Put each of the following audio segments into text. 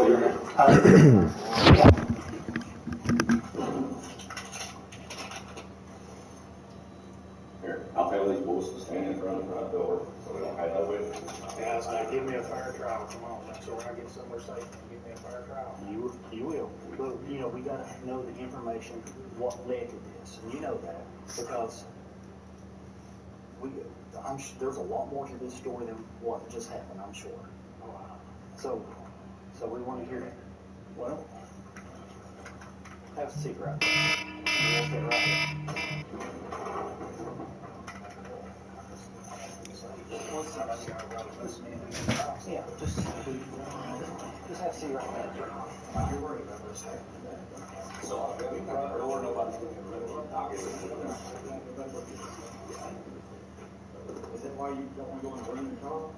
Here, I'll tell these boys to stand in front of the front door so we don't have no witnesses. Guys, now give me a fair trial. Come on, make sure I get somewhere safe and give me a fair trial. You will. But, you know, we gotta know the information, what led to this. And you know that because there's a lot more to this story than what just happened, I'm sure. So we want to hear it. Well, have a seat right there. We'll sit right here. Yeah, just have a seat right there. You're worried about this. So I'll go in front door, nobody's going to come in. I'll get it. Is that why you don't want to go in the room and talk?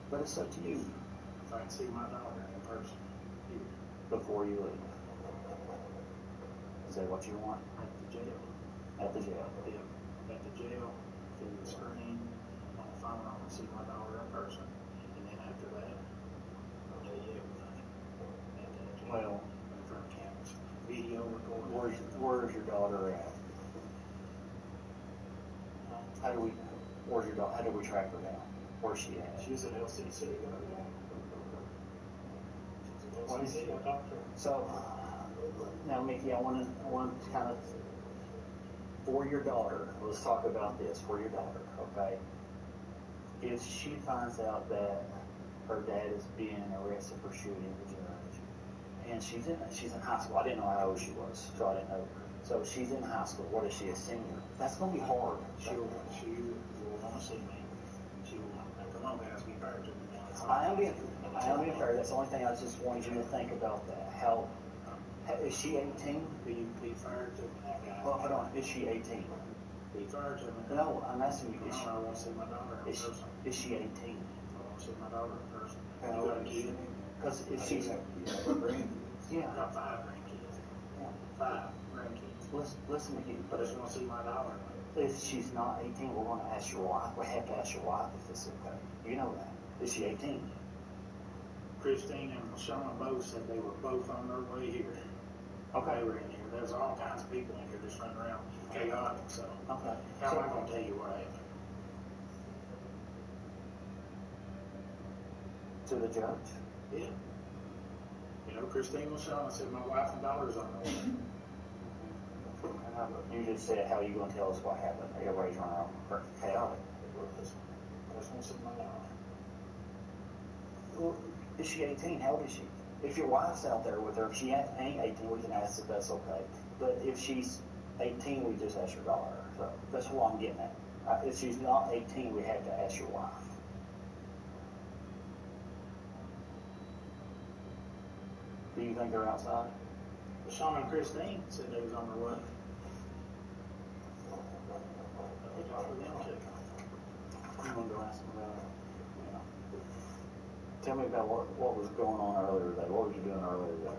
But it's up to you. If I can see my daughter in person. Before you leave. Is that what you want? At the jail. At the jail. Yeah. At the jail, through the screen, on the phone, I can see my daughter in person. And then after that, I'll tell you everything. At the jail. Well, in front of cameras. Video recording. Where's your daughter at? Where's your daughter? How do we track her down? Where's she at? She's at LCC. What is LCC, I talked to her. So, now Mickey, I want to kind of, for your daughter, let's talk about this, for your daughter, okay? If she finds out that her dad is being arrested for shooting the judge, and she's in high school, I didn't know how old she was, so I didn't know. So she's in high school, what is she, a senior? That's going to be hard. She will want to see me. She will want to come on, guys, be fair to me. I am being fair. That's the only thing I just wanted you to think about that. How is she 18? Be fair to me, guys. Well, hold on. Is she 18? Be fair to me. No, I'm asking you. I want to see my daughter in person. Is she 18? I want to see my daughter in person. You got a kid? Because if she's I got 5 grandkids. 5 grandkids. Listen to you. I just want to see my daughter. If she's not 18, we're going to ask your wife. We have to ask your wife if it's okay. You know that. Is she 18? Christine and Sean both said they were both on their way here. Okay. They were in here. There's all kinds of people in here just running around chaotic. So, okay. How am I going to tell you what happened? To the judge? Yeah. You know, Christine and Sean said my wife and daughter's on the way. You just said how you going to tell us what happened. Everybody's running around chaotic. I just want to see my daughter. Well, is she 18? How old is she? If your wife's out there with her, if she ain't 18, we can ask if that's okay. But if she's 18, we just ask your daughter. So that's what I'm getting at. If she's not 18, we have to ask your wife. Do you think they're outside? Sean and Christine said they was on their way. We talked with them too. You want to go ask them about it? Yeah. Tell me about what was going on earlier today. What was you doing earlier today?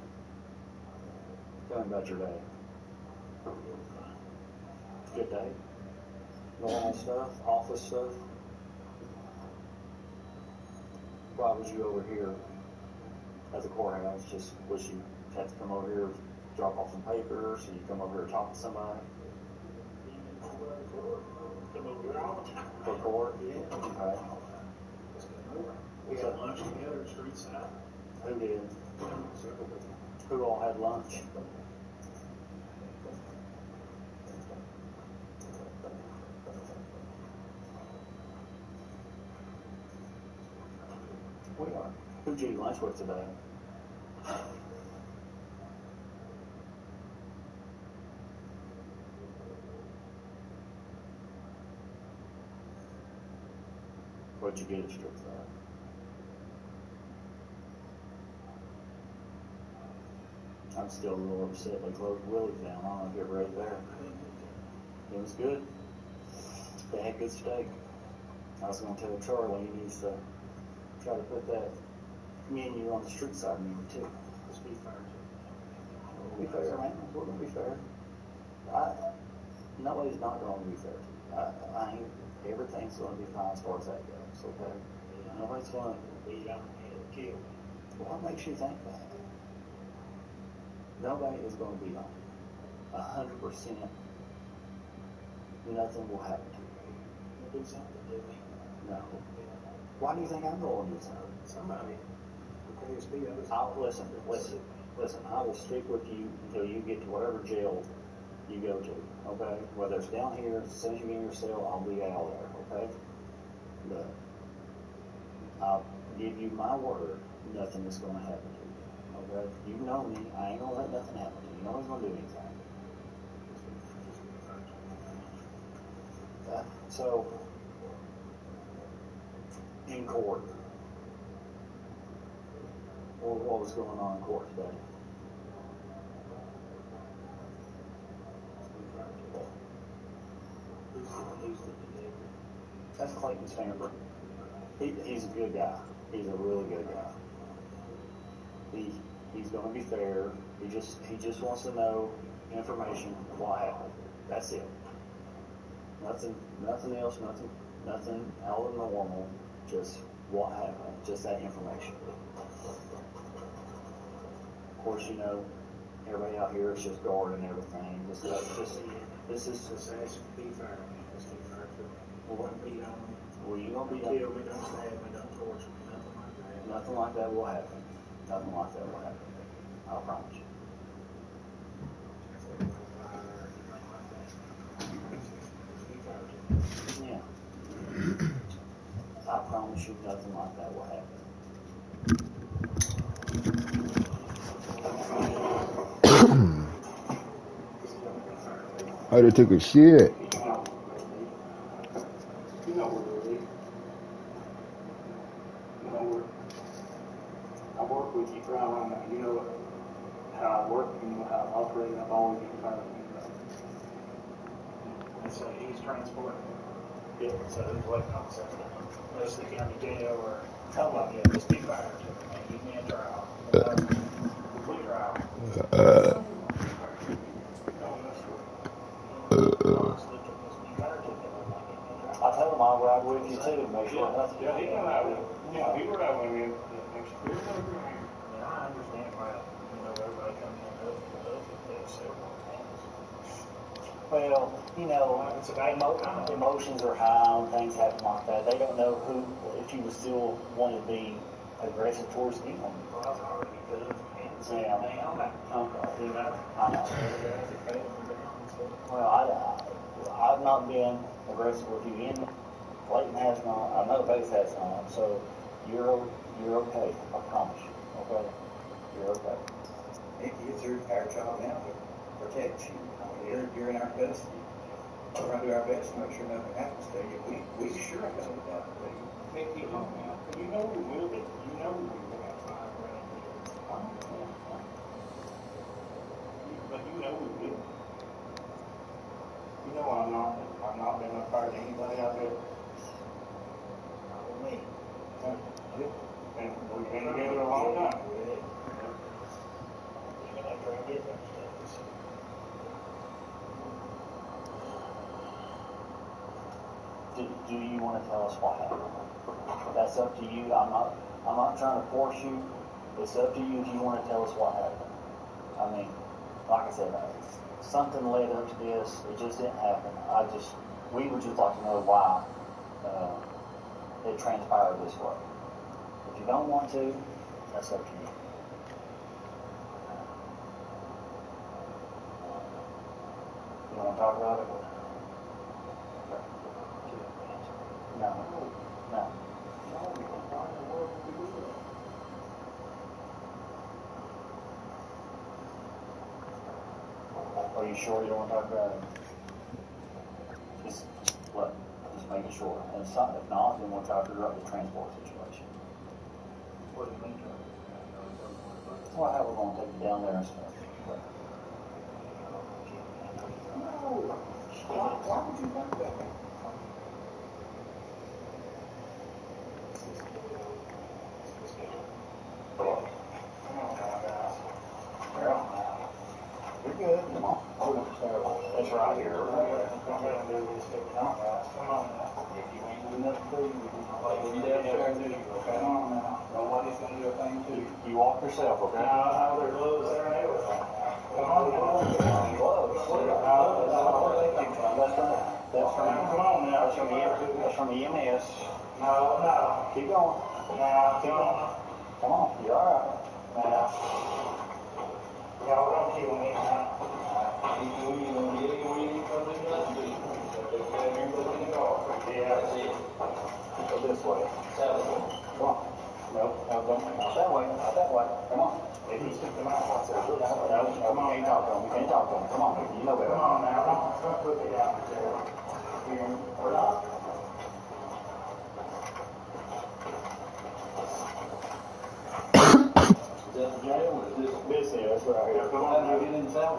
Tell me about your day. Good day? Normal stuff? Office stuff? Why was you over here at the courthouse? Was you have to come over here, drop off some papers, and you come over here to talk to somebody? For court? Yeah. Okay. We had lunch together at Street Side. Who did? Who all had lunch? We are. Who'd you eat lunch with today? What'd you get at Street Side? I'm still a little upset they closed Willie's down. I don't know if you're right there. It was good. They had good steak. I was going to tell Charlie he needs to try to put that menu on the Street Side menu too. Let's be fair to We'll be fair, man. We're going to be fair. Nobody's not going to be fair to you. everything's gonna be fine as far as that goes, okay? Nobody's gonna, Beat on and kill. what makes you think that? Nobody is gonna be on 100%. Nothing will happen to you. We'll do something, do we? No. Why do you think I'm going to do something? Somebody. Okay, speak up. I'll listen. I will stick with you until you get to whatever jail you go to. Okay? Whether it's down here, as soon as you get in your cell, I'll be out there. Okay? But I'll give you my word. Nothing is going to happen to you. Okay? You know me. I ain't gonna let nothing happen to you. Nobody's gonna do anything. So, in court, what was going on in court today? That's Clayton Stanford. He's a good guy. He's a really good guy. He's going to be fair. He just wants to know information of what happened. That's it. Nothing else. Nothing out of the normal. Just what happened. Just that information. Of course, you know, everybody out here is just guarding everything. This is Just ask to be fair. Just be fair to them. Well, Don't beat on them. well, you gonna be Don't kill me, don't stab me, don't torture me, nothing like that. nothing like that will happen. Nothing like that will happen. I promise you. Yeah. I promise you nothing like that will happen. I just took a shit. You know where we live. You know where I work with you right around now. You know how I work, you know how I operate, and I've always been fair with you. And so he's transporting. Yeah. So who's waiting on something? Unless the county jail or. Oh, well. Yeah, just be fair to them, man. Give me a trial. Complete trial. I told him I'll ride with you too, make sure nothing. Yeah, he can ride with, he would ride with me next year. And I understand why, everybody comes in with this several times. Well, you know, It's about emotions are high and things happen like that. They don't know if you would still want to be aggressive towards them. Well, I've already done hands Yeah. down. Okay. You know? I know. Well, I've not been aggressive with you. Clayton has not. I know both has not. So you're okay. I promise you. Okay. You're okay. It's our job now to protect you. I mean, you're in our custody. We're going to do our best to make sure nothing happens to you. We sure have to look out for you. Mickey, you know we will be, you know we will have $5 grand here. But you know we will. You know I'm not been unfair to anybody out there. Me. And we've been together a long time. Even after I did that stuff. Do you want to tell us what happened? That's up to you. I'm not trying to force you. It's up to you if you want to tell us what happened. I mean, like I said, something led up to this. It just didn't happen. We would just like to know why it transpired this way. If you don't want to, that's up to you. You want to talk about it? No. Are you sure you don't want to talk about it? Just making sure. And if not, then we'll talk about the transport situation. What do you mean? Well, how we're going to take you down there and stuff. No. Why would you think that? You're good. Come on. It's right here. Come on now. nothing to you. Like, you downstairs, okay? Come on now. Nobody's gonna do a thing to you. You walk yourself, okay? Now, there's gloves there and everything. Come on now. Gloves. That's from Come on now. That's from the EMS. No, no. Keep going. Now, come on. Come on. You're all right. Now. Y'all don't kill me now. Yeah. Go this way. Come on. No, not that way. Not that way. Come on. If you stick them out, what's that? No, we can't talk to him. We can't talk to him. Come on, you know better. Come on now. Don't put me down there. Here. Or not. Is that the jail or is this? This is right here. Come on, now get in the cell.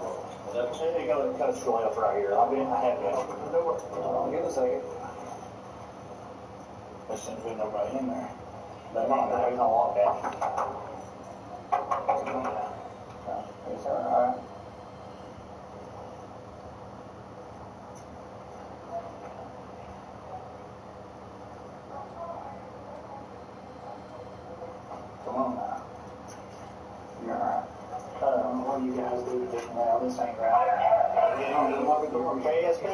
There you go. Cut a left right here. I have been. Open the door. Give it a second. There shouldn't be nobody in there. Come on, now. He's gonna walk back. Come on now. Yes, sir. All right. Come on now. You're all right. What do you guys do to get around? This ain't right. Open the door. KSB.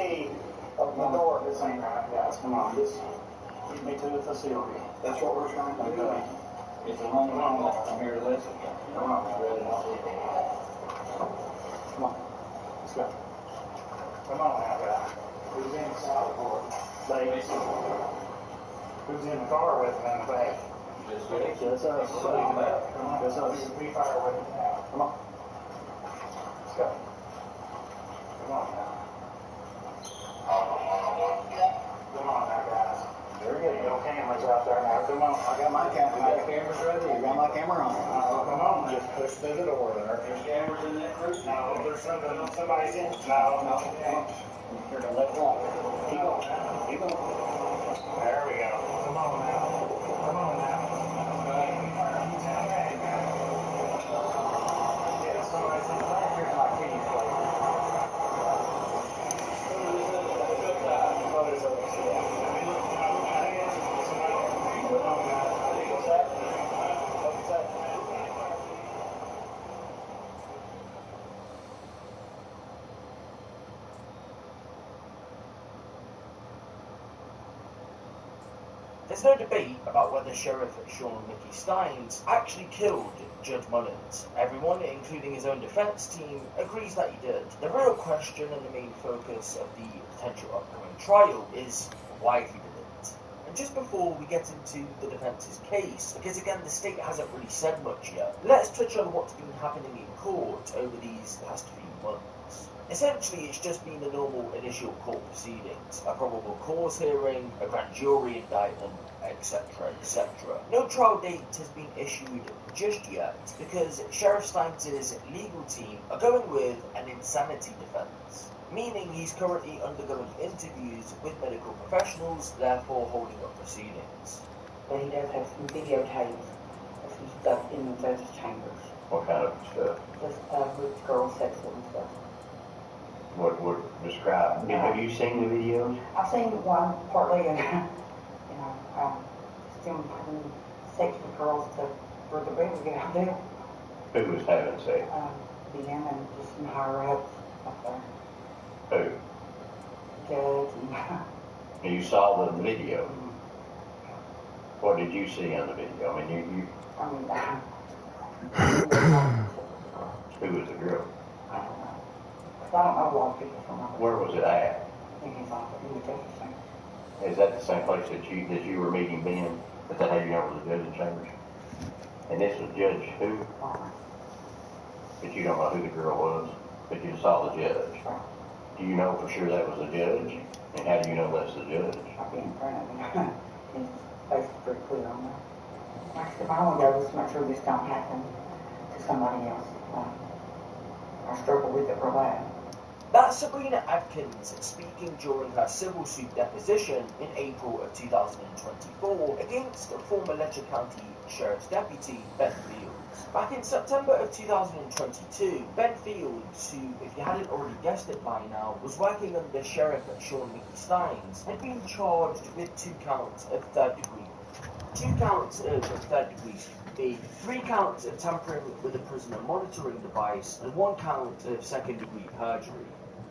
Open the door. This ain't right, guys. Come on. Just get me to the facility. That's what we're trying to do. Okay. It's a long way from here to listen. Come on. Come on. Let's go. Come on now, guys. Who's in the Southport? Ladies. Who's in the car with me in the back? Just wait. That's us. Come on. That's us. We fire with it now. Come on. Let's go. Come on now. Come on now, guys. Very good. No cameras out there now. Come on. I got my camera. I got cameras ready. I got my camera on. Come on. Just push through the door there. There's cameras in that room? No, there's somebody's in. No. You're gonna let walk. Keep going. Keep going. There we go. Come on now. Come on now. Yeah, somebody's in back. Here's my keys, please. What is it? What's that? What's that? There's no debate about whether Sheriff Sean Mickey Steins actually killed Judge Mullins. Everyone, including his own defense team, agrees that he did. The real question and the main focus of the potential upcoming trial is why he did it. And just before we get into the defense's case, because again the state hasn't really said much yet, let's touch on what's been happening in court over these past few months. Essentially, it's just been a normal initial court proceedings, a probable cause hearing, a grand jury indictment, etc., etc. No trial date has been issued just yet because Sheriff Steins' legal team are going with an insanity defense, meaning he's currently undergoing interviews with medical professionals, therefore holding up proceedings. But he does have some videotapes of some stuff in the judge's chambers. What kind of stuff? Just with girl sexual and stuff. What would describe? Have you seen the videos? I've seen one partly in, them having sex with girls for the baby get out there. Who was having sex? Them and just some higher ups up there. Who? Judge and You saw the video. What did you see on the video? I mean, I mean, who was the girl? I don't know. 'Cause I don't know a lot of people from over Where was it at? in his office, in the judge's chamber. Is that the same place that you were meeting Ben? That they had you over the judge's chambers? And this was Judge who? But you don't know who the girl was. But you saw the judge. Do you know for sure that was the judge? And how do you know that's the judge? I've been in front of him. His face is pretty clear on that. Like I said, I want to go just make sure this don't happen to somebody else. I struggle with it for that. That's Sabrina Adkins speaking during her civil suit deposition in April of 2024 against former Letcher County Sheriff's Deputy Ben Field. Back in September of 2022, Ben Fields, who, if you hadn't already guessed it by now, was working under Sheriff Sean Mickey Steins, had been charged with 2 counts of third degree. 2 counts of third degree murder, 3 counts of tampering with a prisoner monitoring device, and 1 count of second degree perjury.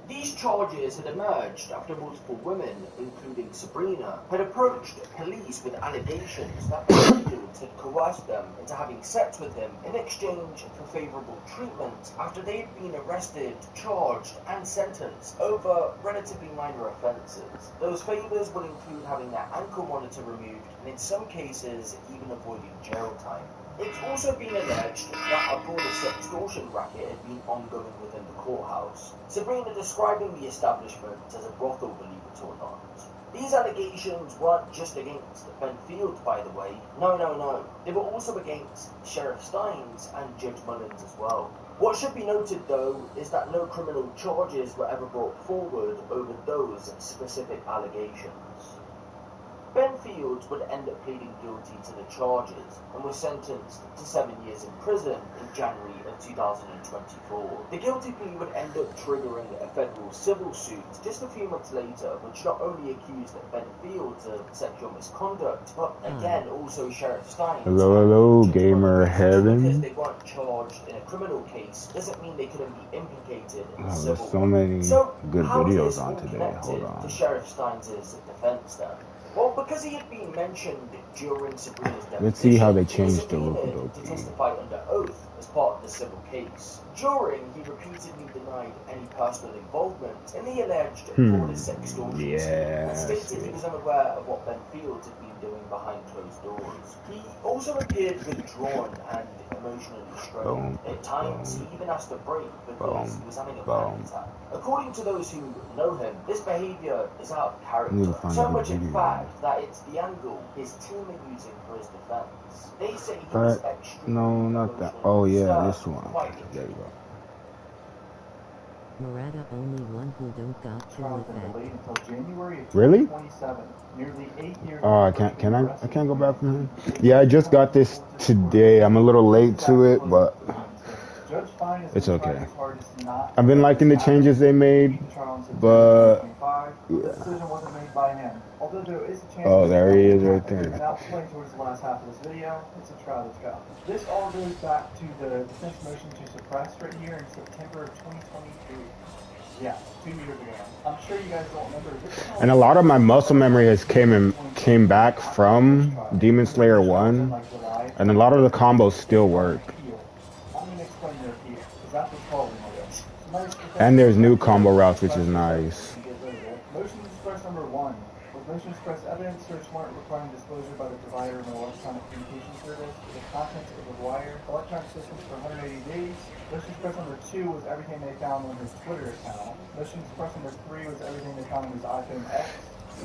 These charges had emerged after multiple women, including Sabrina, had approached police with allegations that Fields had coerced them into having sex with him in exchange for favourable treatment after they had been arrested, charged and sentenced over relatively minor offences. Those favours would include having their ankle monitor removed and in some cases even avoiding jail time. It's also been alleged that a broader sextortion racket had been ongoing within the courthouse, Sabrina describing the establishment as a brothel, believe it or not. These allegations weren't just against Ben Fields, by the way. No. They were also against Sheriff Steins and Judge Mullins as well. What should be noted, though, is that no criminal charges were ever brought forward over those specific allegations. Ben Fields would end up pleading guilty to the charges and was sentenced to 7 years in prison in January of 2024. The guilty plea would end up triggering a federal civil suit just a few months later, which not only accused Ben Fields of sexual misconduct, but again also Sheriff Steins. Hello, gamer Because heaven. they weren't charged in a criminal case doesn't mean they couldn't be implicated in a Oh, civil there's so one. many So, good how is videos this on all today. connected Hold to on. Sheriff Steins' defense then? Well, because he had been mentioned during Sabrina's deposition, Let's see how they he was changed the subpoenaed look. to testify under oath as part of the civil case. During, he repeatedly denied any personal involvement in the alleged broader sextortion scheme, and stated he was unaware of what Ben Fields had been doing behind closed doors. He also appeared withdrawn and emotionally strained. At times, he even asked a break because he was having a panic attack. According to those who know him, this behaviour is out of character. So much in fact that it's the angle his team are using for his defense. They say he was extremely No, not that. emotionally Oh, yeah, disturbed, this one. quite There you go. Murata only one who don't got full effect. Really? Oh, I can't go back from here. Yeah, I just got this today. I'm a little late to it, but it's okay. I've been liking the changes they made, but yeah. Oh, there he is right there. Now playing towards the last half of this video, it's a trial that's go. This all goes back to the defense motion to suppress right here in September of 2023. Yeah, 2 years ago. I'm sure you guys don't remember. And a lot of my muscle memory has came back from Demon Slayer 1, and a lot of the combos still work. I'm going to explain their appeal, because that's what's following all this. And there's new combo routes, which is nice. Motion to suppress number 1. With motion to suppress evidence, search warrant requiring disclosure by the provider of an electronic communication service with the contents of the wire, electronic systems for 180 days. Motion to suppress number 2 was everything they found on his Twitter account. Motion to suppress number 3 was everything they found on his iPhone X.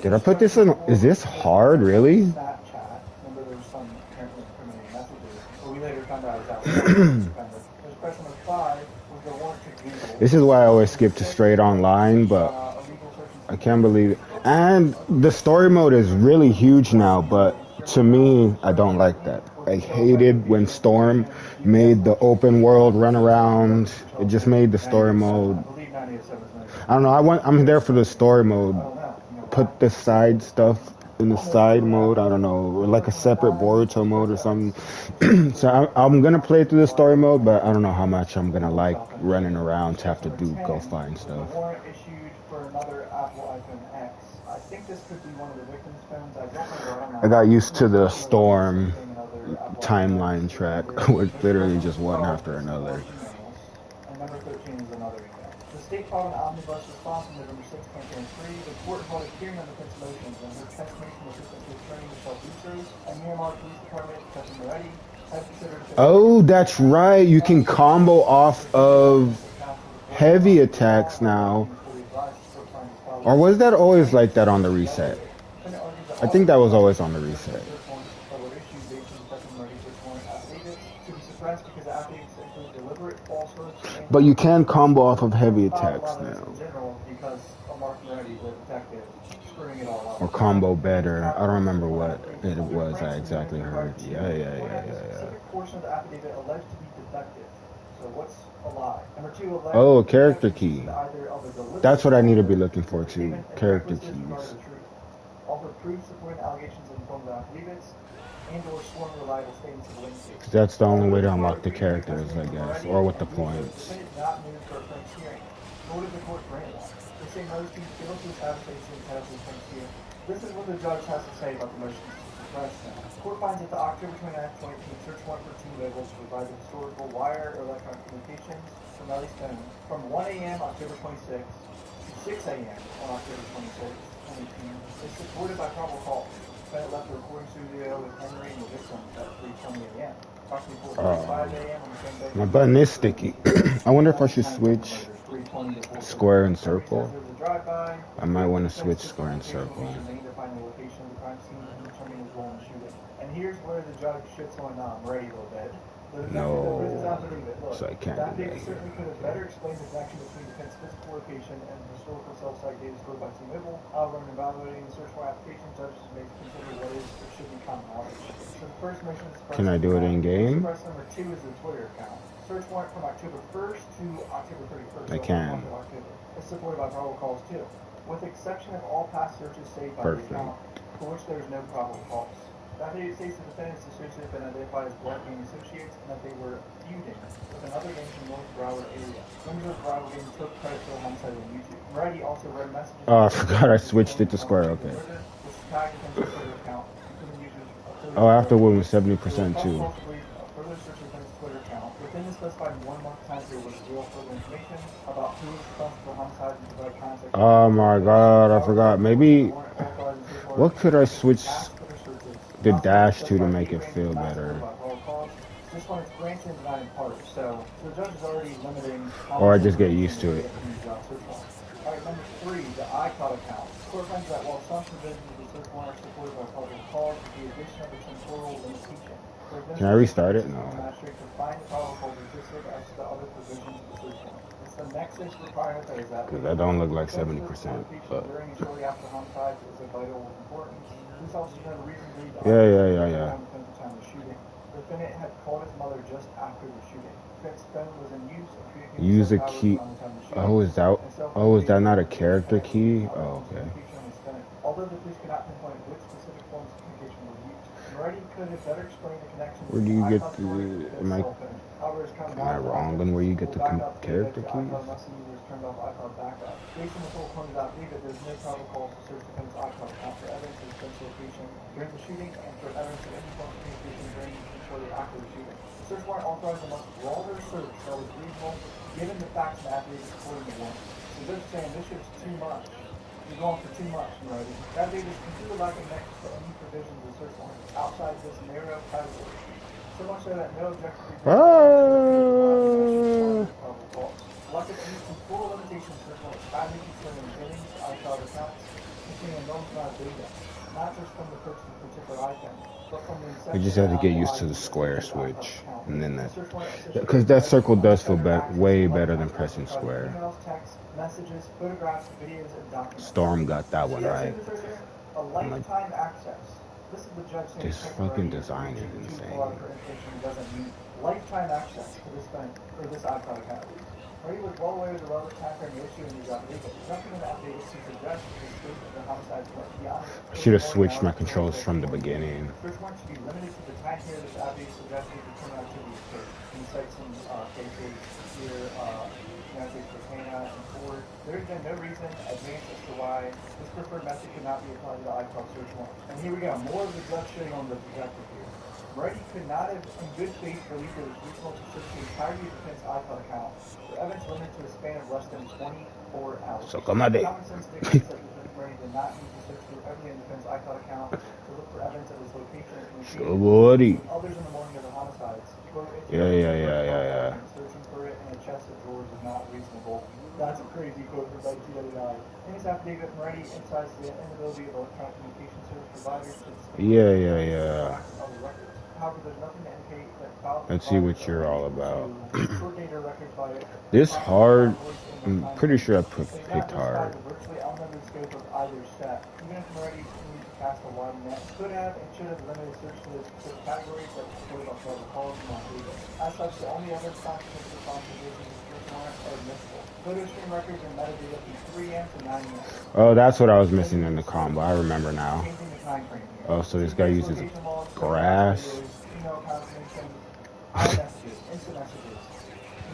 Did I put this in? Is this hard, really? Snapchat. Remember there was some apparently incriminating messages, but we later found out it was outside. Suppress number 5 was the warrant to Google. This is why I always skip to straight online, but I can't believe it. And the story mode is really huge now, but to me, I don't like that. I hated when Storm made the open world run around. It just made the story mode. I don't know. I'm there for the story mode. Put the side stuff in the side mode. I don't know, or like a separate Boruto mode or something. So I'm gonna play through the story mode, but I don't know how much I'm gonna like running around to have to go find stuff. Warrant issued for another Apple iPhone X. I think this could be one of the victims' phones. I don't remember. I got used to the Storm timeline track, which literally just one after another. And number 13 is another example. The state filed an omnibus response on November 6, 2023. The court held a hearing on the defense motions and heard testimony from Assistant to Attorney Michelle Boutros and Miramar Police Department Captain Moretti had considered. Oh, that's right. You can combo off of heavy attacks now. Or was that always like that on the reset? I think that was always on the reset. But you can combo off of heavy attacks now. Because of Mark Moretti, the detective, screwing it all up. or combo better. I don't remember what it was I exactly heard. Yeah. Specific portion of the affidavit alleged to be defective. So what's a lie? Number two, alleged Oh, character key. either of a deliberate That's what I need to be looking for too. statement and Character reckless disregard keys. of the truth. Offer proof supporting allegations in the form of affidavits and or sworn reliable statements of witnesses. 'Cause that's the only way to unlock the characters, I guess, or with the points. Not moved for a Frank's hearing. Nor did the court grant one. They say most to give up to his adversary entitled to Frank's hearing. This is what the judge has to say about the motions to suppress now. The court finds that the October 29th, 2018 search warrant for two labels to provide the historical wire or electronic communications from Ellie Stone from 1 a.m. October 26th to 6 a.m. on October 26th, 2018 is supported by probable cause. Defendant left the recording studio with Henry and the victim at 3:20 a.m. Approximately 4:35 a.m. on the same day. My button is sticky. I wonder if I should switch square and circle. I might want to switch square and circle. And here's where the judge shits on Ray a little bit. No, so I can't do that here. Certainly could have better explained the connection between the defense's physical location and the historical self-site data stored by T-Mobile. However, in evaluating the search warrant application, judges may consider what is or should be common knowledge. So the first motion is Can I do it in game? number two is the Twitter account. Search warrant from October 1st to October 31st. I can. It's supported by probable cause too, with the exception of all past searches saved by the account, for which there is no probable cause. That states the defendants associated have been identified as Black Gang associates and that they were feuding with another gang from North Broward area. Members of the Broward gang took credit for the homicide on YouTube. Moretti also read messages. Oh, I forgot I switched it to square. Okay. Oh, after one was 70% too. Within the specified 1 month time period was real further information about who was responsible for homicide and provide context. Oh my god, I forgot. Maybe what could I switch the dash to make it feel better? This one is granted and not in part, so the judge is already limiting. Or I just get used to it. Alright, number three, the iCloud account. The court finds that while some provisions of the search warrant are supported by probable cause, the addition of the temporal limitation. Can I restart it? No. Because that don't look like 70%. But yeah. The defendant had called his mother just after the shooting. Defense phone was in use. Use a key. Oh, is that not a character key? Oh, okay. Although the police could not pinpoint which specific forms of communication were used, Moretti could have better explained the connection. Where do you get the? Am I wrong on where you get the character keys? Turned off iCloud backup. Based on the full point of that lead, there's no probable cause to search the defendant's iCloud account for evidence of defense location during the shooting and for evidence of any form of communication during and shortly after the shooting. The search warrant authorized a much broader search that was reasonable given the facts and affidavits supporting the warrant. So they're saying this shit's too much. You're going for too much, Moretti. That data is completely lacking nexus to any provisions of the search warrant outside this narrow category. So much so that no objective Luckily, any full limitations for badly concerning Jennings iCloud accounts containing a enormous amount of data, not just from the purchase of a particular item, but from the inception. We just have to get used to the square switch, and then that, because that circle does feel way better than pressing square. Messages, photographs, videos, and documents. Storm got that one right. A lifetime access. This is the judge saying this fucking design is insane. Doesn't mean lifetime access to this thing or this iCloud account. Moretti was well aware of the relevant time frame issue in the affidavit. Nothing in the affidavit to suggest the scope of the homicide went beyond. Should have switched my controls from the beginning. Search warrant should be limited to the time period this affidavit suggested the criminal activity occurred. He cites some cases here, United States Canada and Ford. There has been no reason advanced as to why this preferred method could not be applied to the iCloud search warrant. And here we go, more of the judge shitting on the projector here. Moretti could not have, in good faith, believed it was reasonable to search the entirety of the defense iCloud account for evidence limited to a span of less than 24 hours. So come on, Common sense dictates that Moretti did not need to search through every defense iCloud account to look for evidence of his location and others in the morning of the homicides. Yeah. Searching for it in a chest of drawers is not reasonable. That's a crazy quote from 1999. In his affidavit, Moretti emphasized the inability of electronic communication service providers to Yeah. However, there's nothing to indicate that files. Let's see what you're all about. Short data records by This hard, I'm pretty sure I picked hard. virtually unlimited scope of either set. Even if Moretti needed to cast a wide net, could have and should have limited search to the specific categories that supported by federal policy on data. As such, the only other content of the conservation of search warrants are admissible. Photo stream records and metadata from 3 a.m. to 9 a.m. Oh, that's what I was missing in the combo. I remember now. Changing the time frame here. Oh, so this guy uses grass. Email confirmations, iMessages, instant messages.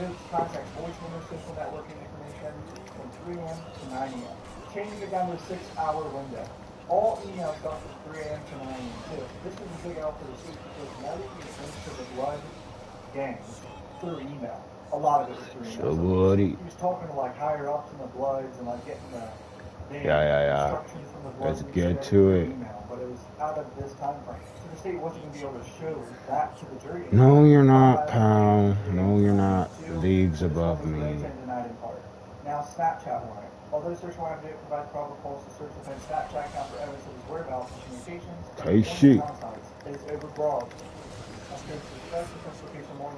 Notes, contacts, voice window, social networking information from 3 a.m. to 9 a.m. Changing it down to a 6-hour window. All emails start from 3 a.m. to 9 a.m. too. This is a big L for the suit because now that you link to the blood gangs through email, a lot of it was through email. So bloody. He was talking to like higher ups in the Bloods and like getting the Yeah. instructions from the Bloods. Let's get to it. Email, but it was out of this time frame. So the state wasn't going to be able to show that to the jury. No, you're not, pal. No, you're not. Leagues above me. Now, Snapchat warrant. Although search warrant data provides probable cause to search within Snapchat account for evidence of his whereabouts and communications, Hey, shit. it is overbroad.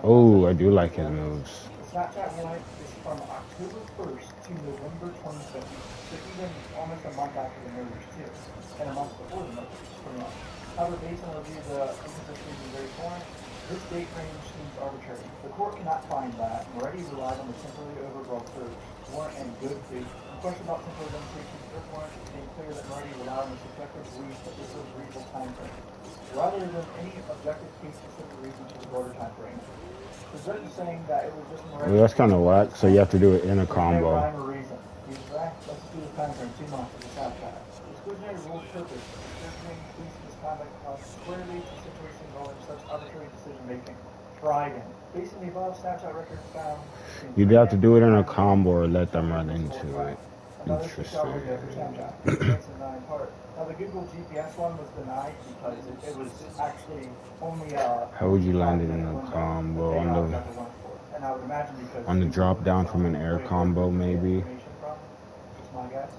Oh, I do like his moves. The Snapchat warrant is from October 1st to November 25th, so even almost a month after the murders, too, and a month before the murders, pretty much. However, based on the review of the inconsistencies in various warrants, this date range seems arbitrary. The court cannot find that Moretti relied on the temporarily overbroad search warrant and good faith. The question about temporary demonstration of this warrant is being clear that Moretti relied on the subjective belief that this was a reasonable time frame, rather than any objective case-specific reason to the broader time frame. The judge is saying that it was just Moretti. Well, that's kind of whack, so you have to do it in a No combo. rhyme or reason. He's right. Let's do the time frame 2 months of the Snapchat. The exclusionary rule's purpose is restricting police misconduct squarely to situations involving such arbitrary decision-making. Friday. Based on the above, Snapchat records found. You'd have to do it in a combo or let them run into it. Another Interesting. 6-hour window for Snapchat. That's a 9 part. Now the Google GPS one was denied because it was actually only How would you land it in a combo on the drop down from an air combo maybe? Just my guess.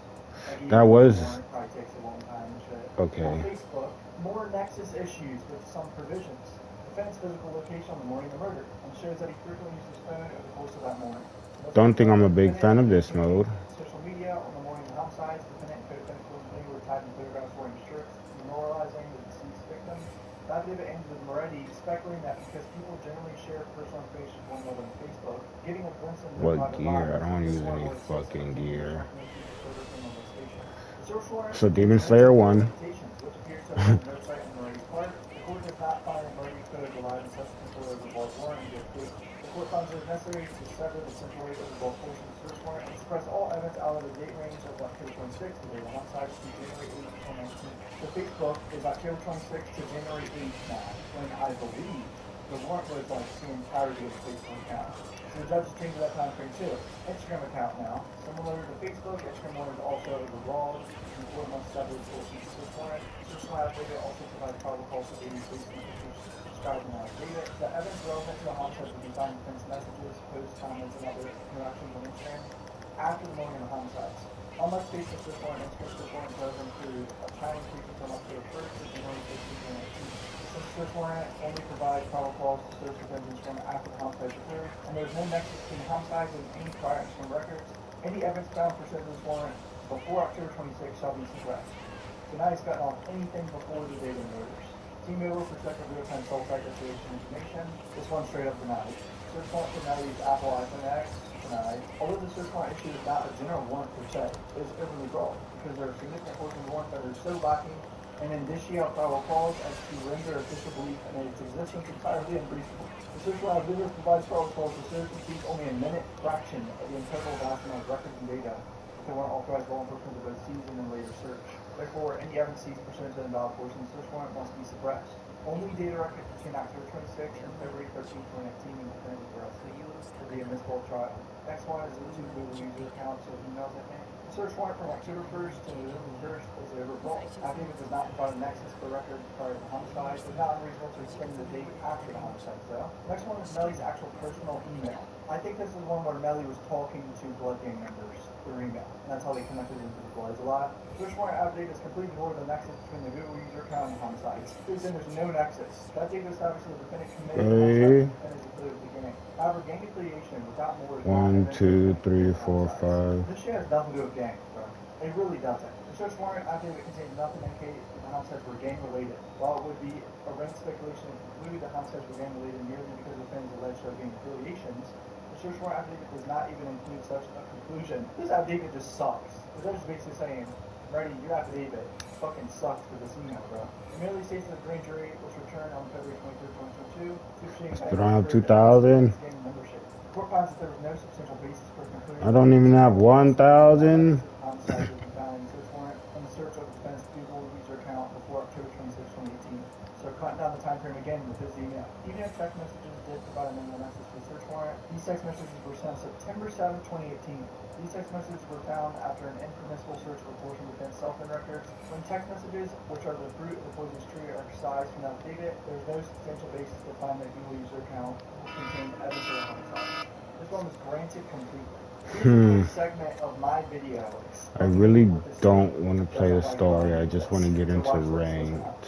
That was Probably takes a long time and shit. okay. On Facebook, more Nexus issues with some provisions. Defense physical location on the morning of the murder and shows that he frequently used his phone over the course of that morning. Don't think I'm a big fan of this mode. Social media on the morning of the homicides, defendant and co-defendant were tagged in photographs wearing shirts, memorializing the deceased victim. That data ends with Moretti speculating that because people generally share personal information with one another on Facebook, getting a glimpse of What gear? I don't use any fucking gear. So Demon Slayer won. Which appears to have been no site on Moretti's part. The court does not find that Moretti could have relied on such temporary overbought warrant in good faith. The court finds it necessary to sever the temporary overbought portion of the search warrant and suppress all evidence out of the date range of October 26th to the homicide to January 8th, 2019. The Facebook is October 26th to January 8th now, when I believe the warrant was like the entirety of the Facebook account. So the judge has changed that time frame too. Instagram account now, similar to Facebook, Instagram warrant is also overbroad. The court must sever the portion of the search warrant. Search warrant data also provides probable cause for 80 police officers describing that data. The evidence relevant to the homicide will be found in defense messages, posts, comments, and other interactions on Instagram after the morning of the homicides. Unlike Facebook search warrant, Instagram search warrant does include a time creeping from October 1st to January 15th, 2019. Since search warrant only provides probable cause to search for vengeance from after the homicide occurred, and there is no nexus between homicides and any prior Instagram records, any evidence found for such this warrant before October 26th shall be suppressed. So now he's gotten off anything before the date of the murders. T-Mobile protected real-time cell site destination information. This one straight up denied. Search warrant for Natalie's Apple iPhone X denied. Although the search warrant issue is not a general warrant per se, it is overly broad because there are significant portions of the warrant that are so lacking and indicia of probable cause as to render official belief in its existence entirely unreasonable. The search warrant of business provides probable cause to search and seek only a minute fraction of the incredible vast amount of records and data that they weren't authorized law enforcement to both seize and then later search. Therefore, any evidence seized pursuant to the invalid portion of the search warrant must be suppressed. Only data records between October 26th and February 13th, 2019 and defendant for us to be admissible at trial. Next one is the two Google user accounts of emails I think. The search warrant from October 1st to November 1st is overbroad. Affidavit does not provide a nexus for records prior to the homicide. It is not unreasonable to extend the date after the homicide, though. Next one is Nelly's actual personal email. I think this is one where Melly was talking to Blood Gang members through email, and that's how they connected into the Bloods a lot. Search warrant affidavit is completely devoid of the nexus between the Google user account and the homicides. There's no nexus. That data establishes the defendant committed the homicide and is included at the beginning. However, gang affiliation without more is 1, 2, 3, 4, 5. This shit has nothing to do with gangs, bro. It really doesn't. The search warrant affidavit contains nothing to indicate that the homicides were gang related. While it would be a rank speculation to conclude the homicides were gang related merely because of things alleged to have gang affiliations, the search warrant affidavit does not even include such a conclusion. This affidavit just sucks. The judge is basically saying, Marty, your affidavit fucking sucks for this email, bro. It merely states that the grand jury was returned on February 23, 2022. But I don't have 2,000. The court finds that there was no substantial basis for concluding. I don't even have 1,000. Homicide was found in the search warrant on the search of the defendant's Google user account before October 26, 2018. So cutting down the time frame again with his email. Even if text messages did provide a minimal nexus for the search warrant, these text messages were sent September 7, 2018. These text messages were found after an impermissible search of a portion of the defense cell phone records. When text messages, which are the fruit of the poisonous tree, are excised from that data, there is no substantial basis to find that Google user account contained evidence of a homicide. This one was granted completely. Here's a segment of my video. I really don't want to play the story. I just want to get into ranked.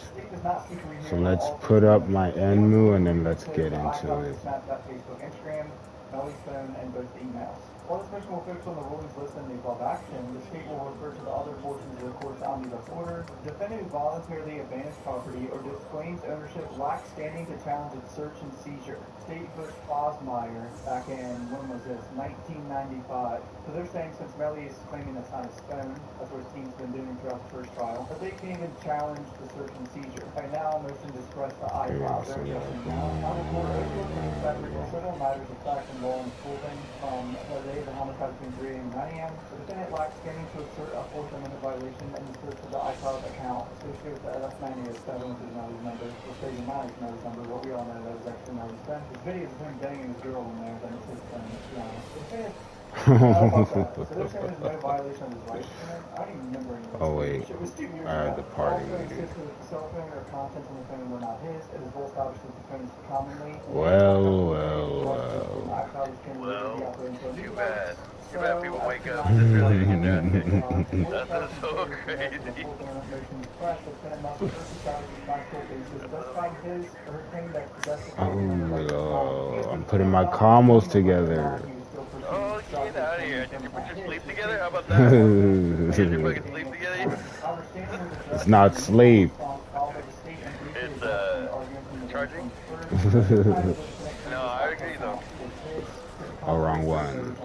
So let's put up my Enmu and then let's get into it. Facebook, Instagram, Melly's phone, and both emails. While this mission will focus on the rulings listed in the above action, the state will refer to the other portions of the court's omnibus order. The defendant who voluntarily abandons property or disclaims ownership lacks standing to challenge its search and seizure. State vs. Osmeyer back in, when was this, 1995. So they're saying since Melly is claiming that's not his phone, that's what his team's been doing throughout the first trial, but they can't even challenge the search and seizure. By now, motion to suppress the iCloud. They're adjusting now. On the court, overlooking several matters of fact and law and proving from the day the homicide between 3 a.m. and 9 a.m. The defendant lacks standing to assert a Fourth Amendment violation in the search of the iCloud account associated with the LS9807, which is Melly's number, or stating not his Melly's number, but we all know that is actually Melly's phone. His video is him getting his girl in there, then it's his phone, to be honest. The defendant so they're saying there's no violation of his rights. I don't even remember any of this. Oh wait, It was 2 years I had ago. the party Also meeting. insisted that the cell phone or contents on the phone were not his. It is well established that the phone is commonly. Well. Too bad. Too bad people wake up just realizing that. That's so crazy. Oh, I'm putting my combos together. Oh, get out of here. Did you put your sleep together? How about that? Did you fucking sleep together? It's not sleep. It's, charging? No, I agree though. Oh, wrong one.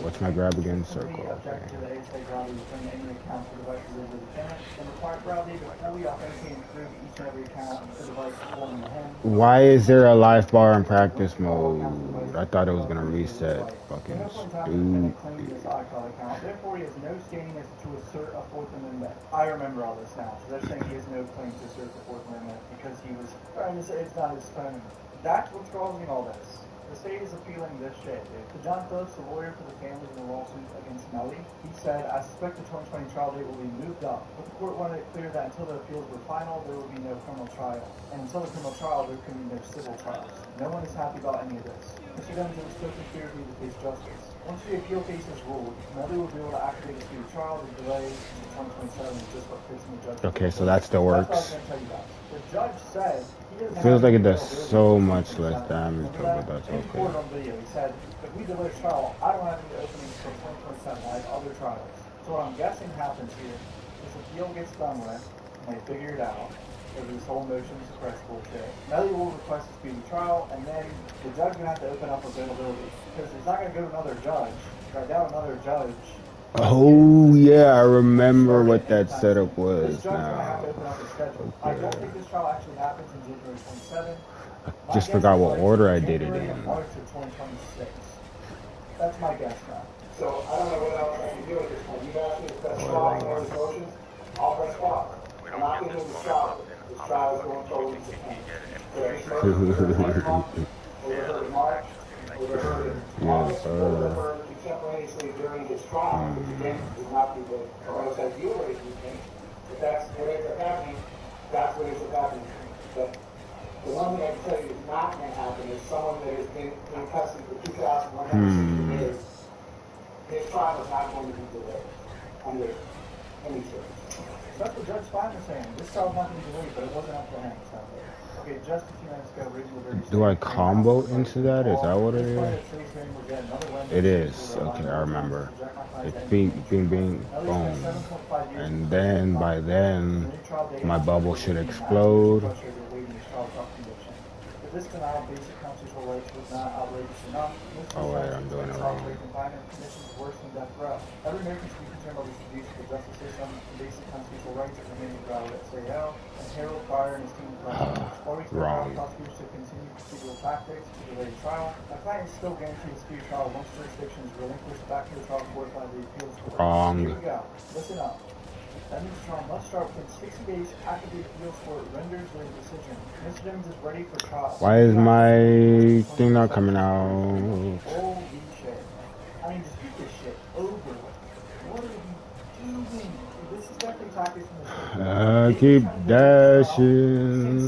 What's my grab again? Circle. Okay. Why is there a life bar in practice mode? I thought it was gonna reset. Fucking stupid. Therefore, he has no standing to assert a Fourth Amendment. I remember all this now. So they're saying he has no claim to assert the Fourth Amendment because he was trying to say it's not his phone. That's what's causing all this. The state is appealing this shit, dude. So John Phillips, the lawyer for the families in the lawsuit against Melly, he said, I suspect the 2020 trial date will be moved up, but the court wanted it clear that until the appeals were final, there would be no criminal trial. And until the criminal trial, there could be no civil trials. No one is happy about any of this. Mr. Demings was still considered to face justice. Once the appeal case is ruled, Melly will be able to activate a speedy trial. The delay to 2027 is just what facing the judge. Okay, so that still works. That's what I was going to tell you guys. The judge said he doesn't Feels have like it any does availability so to much do less that. damage, Remember but that's that? In court okay. on video, he said, if we delay the trial, I don't have any openings until 2027 like other trials. So what I'm guessing happens here is the appeal gets done with, and they figure it out. Over this whole motion to suppress bullshit. Melly will request a speedy trial, and then the judge is going to have to open up availability. Because he's not going to go to another judge. Right now, another judge. Oh yeah, I remember what that setup was This judge is going to have to now. open up his schedule. I don't think this trial actually happens in January 27th. I just forgot what order I did it in. March of 2026. That's my guess now. So I don't know what else I can do at this point. You've asked me to press pause on those motions. I'll press pause. I'm not getting into stop. This trial is going forward in September. So this motion next month, overheard in March, overheard in August, overheard contemporaneously during this trial, which again is not the most ideal way to do things. But that's what ends up happening. That's what ends up happening. But The one thing I can tell you is not going to happen is someone that has been in custody for 2,160 days, his trial is not going to be delayed under any circumstance. That's what Judge Stein was saying. This trial's not going to be delayed, but it wasn't up to him. So. Okay, just a few minutes ago, raising the Do I combo into that? Is that what it is? It is. Okay, I remember. It's bing, bing, bing, boom. And then, by then, my bubble should explode. If this denial of basic constitutional rights was not outrageous enough, Oh wait, I'm doing it wrong. confinement conditions worse than death row. Every American should be concerned about this abuse of the justice system and basic constitutional rights of remaining trial at SAO, and Harold Pryor and his team Wrong. prosecutors to continue procedural tactics to delay trial. My client is still guaranteed a speedy trial once jurisdiction is relinquished back to the trial court by the appeals court. Wrong. Here we go. Listen up. That means trial must start within 60 days after the appeals court renders their decision. Mr. Simmons is ready for trial. Why is my thing not coming out? Holy shit. I mean, just get this shit over with. What are you doing? This is definitely tactics from the I keep dashing.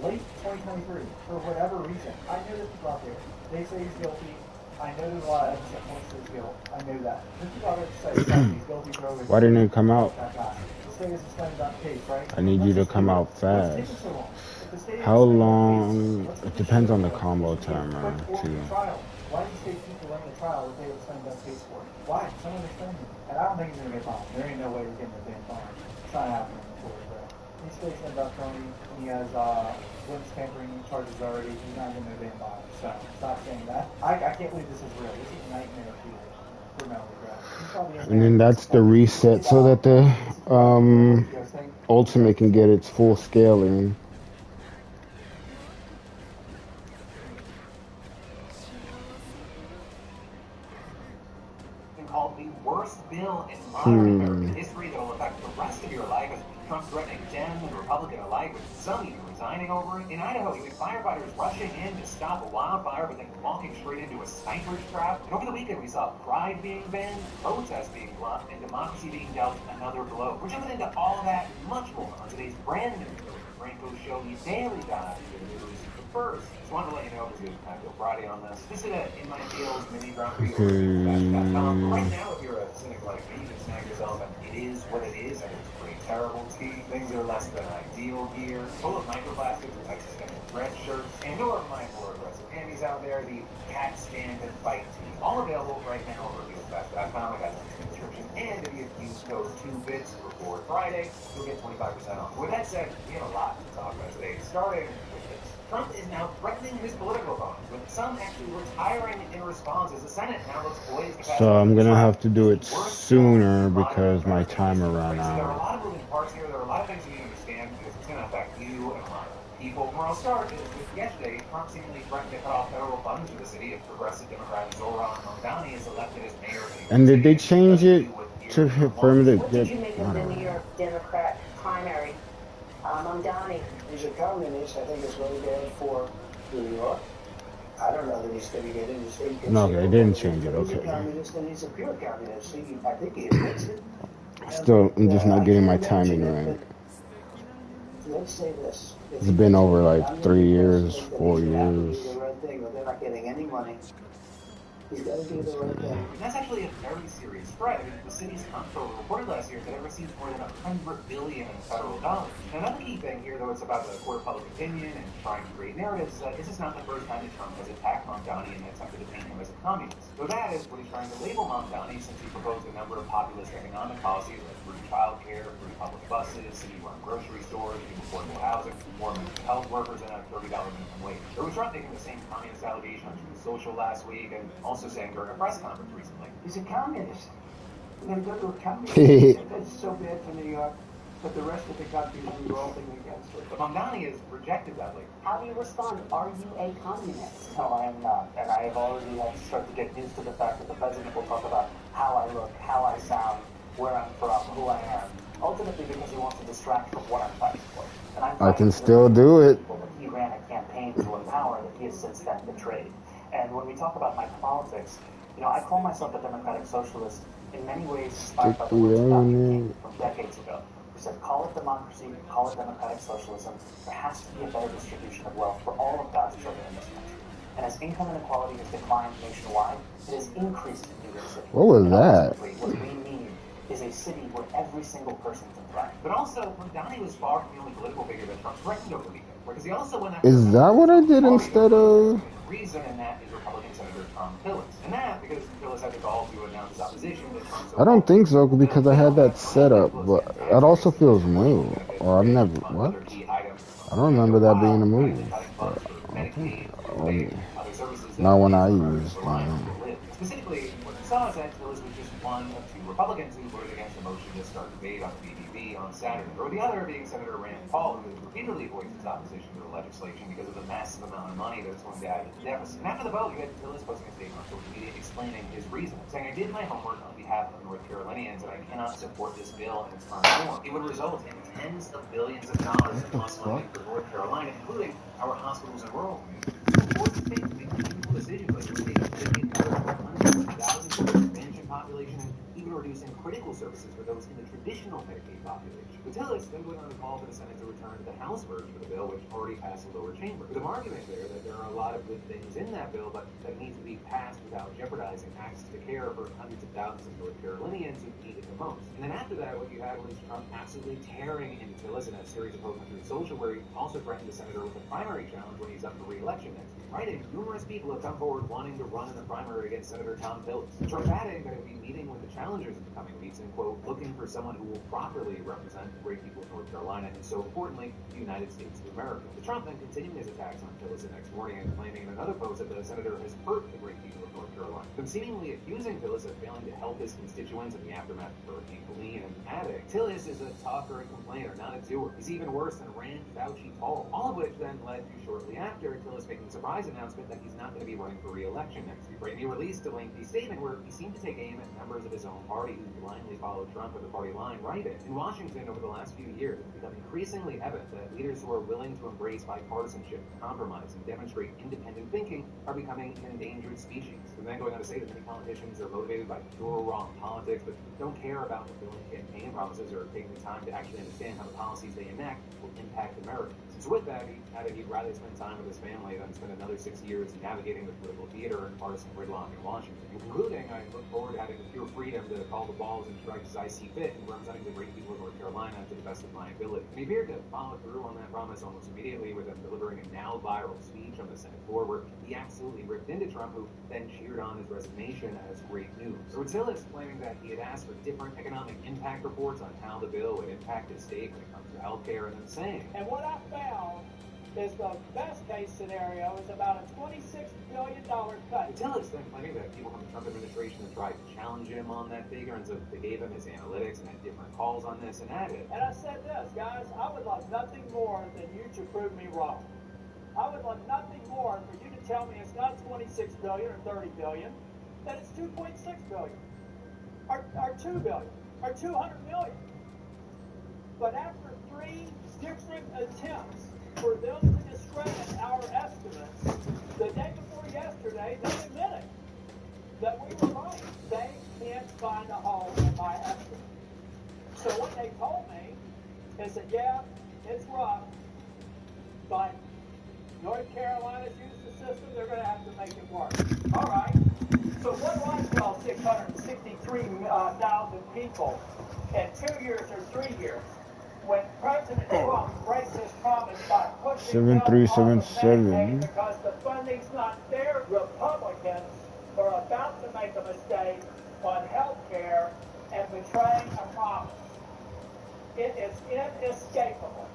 late 2023, for whatever reason. I know there's people out there. They say he's guilty. I know there's a lot of evidence that points to his guilt. I know that. There's people out there that say he's guilty for over. Why didn't it come out? The state is a slam dunk case, right? I need you to come out fast. How long? It depends on the combo timer, too. Why do the state keep delaying the trial if they have a slam dunk case for it? Why? Someone explain it. And I don't think he's going to get fined. There ain't no way he's getting the damn fine. It's not happening in the court, bro. He's facing a duck Tony. He has witness tampering charges already. He's not getting no damn fine. So stop saying that. I can't believe this is real. This is a nightmare for Melody, bro. And then that's the reset so that the Ultimate can get its full scaling. Called the worst bill in modern American history that will affect the rest of your life, as Trump threatening Dem and Republican alike, with some even resigning over it. In Idaho, you had firefighters rushing in to stop a wildfire, but then walking straight into a sniper's trap. And over the weekend, we saw pride being banned, protests being blocked, and democracy being dealt another blow. We're jumping into all of that and much more on today's brand new Franco Show, the daily dive into the news. First, just wanted to let you know, because I feel Friday on this. Visit In My Fields mini Grand Prix right now, if you're a cynic like me, you can snag yourself and it is what it is, and it's pretty terrible tea. Things are less than ideal here, full of microplastics with Texas red shirts, and your my more aggressive panties out there, the cat stand and fight tea. All available right now over at wheelsfest.com. I got some subscription, and if you use those 2 bits before Friday, you'll get 25% off. With that said, we have a lot to talk about today, starting with this. Trump is now threatening his political opponents, with some actually retiring in response as the Senate now looks poised to pass. So I'm gonna have to do it sooner because my timer ran There are a out. lot of moving parts here. There are a lot of things you need to understand because it's going to affect you and a lot of people. Where I'll start is with yesterday, Trump seemingly threatened to cut off federal funds for the city if progressive Democrat Zoran Mamdani is elected as mayor. And did they change it to for him to What get? did you make of the New York Democrat primary? Mamdani. He's a communist. I think it's really bad for New York. I don't know that he's going to get in the state. No, they didn't change it. He's a Okay. communist, and he's a pure communist. I think he admits it. Still, I'm just not getting my timing right. Let's say this. It's been over like 3 years, 4 years. The right thing, but they're not getting any money. He's got to do the right thing. That's actually a very serious threat. I mean, the city's comptroller reported last year that it received more than $100 billion in federal dollars. Now, another key thing here, though, it's about the court of public opinion and trying to create narratives. This is not the first time that Trump has attacked Mamdani and attempted to paint him as a communist. So that is what he's trying to label Mamdani, since he proposed a number of populist economic policies like free childcare, free public buses, city-run grocery stores, affordable housing, more mental health workers, and a $30 minimum wage. There was Trump making the same communist allegation on Truth Social last week, and also saying during a press conference recently. He's a communist. We're going to go to a communist. That's so bad for New York, but the rest of the country is revolting against it. But Mamdani has rejected that label. How do you respond? Are you a communist? No, I am not. And I have already started to get used to the fact that the president will talk about how I look, how I sound, where I'm from, who I am. Ultimately because he wants to distract from what I'm fighting for. And I can still do it. That he ran a campaign to empower that he has since then betrayed. And when we talk about my politics, you know, I call myself a democratic socialist in many ways inspired by the words of Dr. King from decades ago. He said, call it democracy, call it democratic socialism. There has to be a better distribution of wealth for all of God's children in this country. And as income inequality has declined nationwide, it has increased in New York City. What was that? What we need is a city where every single person can thrive. But also, Donnie was far from the only political figure that Trump threatened over the weekend. Because he also went after Is that what I did instead of? reason, and that is Republican Senator Tom Tillis. And that because Tillis had the gall to announce his opposition to Trump's. I don't think so because I had that set up, but it also feels new. Or I've never what? I don't remember that being a move. But not when I used. Specifically, what he saw is that Tillis was just one of two Republicans who voted against the motion to start debate on BBB on Saturday, or the other being Senator Rand Paul, who has repeatedly voiced his opposition to the legislation because of the massive amount of money that it's going to add to the deficit. And after the vote, you had Tillis posting a statement on social media explaining his reason, saying, I did my homework on behalf of North Carolinians, and I cannot support this bill in its current form. It would result in tens of billions of dollars in lost funding for North Carolina, including our hospitals and rural communities. Decisions like eliminating Medicaid coverage for hundreds of thousands of the expansion population, and even reducing critical services for those in the traditional Medicaid population. But Tillis then went on to call for the Senate to return to the House version of the bill, which already passed the lower chamber. With an argument there that there are a lot of good things in that bill, but that needs to be passed without jeopardizing access to care for hundreds of thousands of North Carolinians who need it the most. And then after that, what you had was Trump absolutely tearing into Tillis in a series of post-country social where he also threatened the senator with a primary challenge when he's up for re-election next week. Right, and numerous people have come forward wanting to run in the primary against Senator Tom Tillis. Trump adding that he'll be meeting with the challengers in the coming weeks and, quote, looking for someone who will properly represent the great people of North Carolina and, so importantly, the United States of America. The Trump then continuing his attacks on Tillis the next morning and claiming in another post that the senator has hurt the great people of North Carolina. Then seemingly accusing Tillis of failing to help his constituents in the aftermath of Hurricane Helene and adding, Tillis is a talker and complainer, not a doer. He's even worse than Rand Fauci Paul. All of which then led to shortly after Tillis making the surprise announcement that he's not going to be running for re-election next week. Right? And he released a lengthy statement where he seemed to take aim at members of his own party who blindly followed Trump or the party line. Right? In Washington, over the last few years, it's become increasingly evident that leaders who are willing to embrace bipartisanship, compromise, and demonstrate independent thinking are becoming an endangered species. And then going on to say that many politicians are motivated by pure raw politics, but don't care about fulfilling campaign promises or taking the time to actually understand how the policies they enact will impact Americans. So with that, he added he'd rather spend time with his family than spend another 6 years navigating the political theater and partisan gridlock in Washington. Concluding, I look forward to having the pure freedom to call the balls and strikes as I see fit and representing the great people of North Carolina to the best of my ability. And he appeared to follow through on that promise almost immediately with him delivering a now viral speech on the Senate floor where he absolutely ripped into Trump, who then cheered on his resignation as great news. Tillis claiming that he had asked for different economic impact reports on how the bill would impact his state when it comes to health care, and then saying, and what I found is the best case scenario is about a $26 billion cut. Tillis then claiming that people from the Trump administration have tried to challenge him on that figure, and so they gave him his analytics and had different calls on this and added. And I said this, guys, I would love nothing more than you to prove me wrong. I would love nothing more for you to tell me it's not 26 billion or 30 billion, that it's 2.6 billion, or 2 billion, or 200 million. But after 3 different attempts for them to discredit our estimates, the day before yesterday, they admitted that we were right. They can't find a hole in my estimate. So what they told me is that, yeah, it's rough, but North Carolina's used the system, they're going to have to make it work. All right. So what do I tell 663,000 people in 2 years or 3 years when President Trump breaks his promise by pushing 7377 because the funding's not there? Republicans are about to make a mistake on health care and betraying a promise. It is inescapable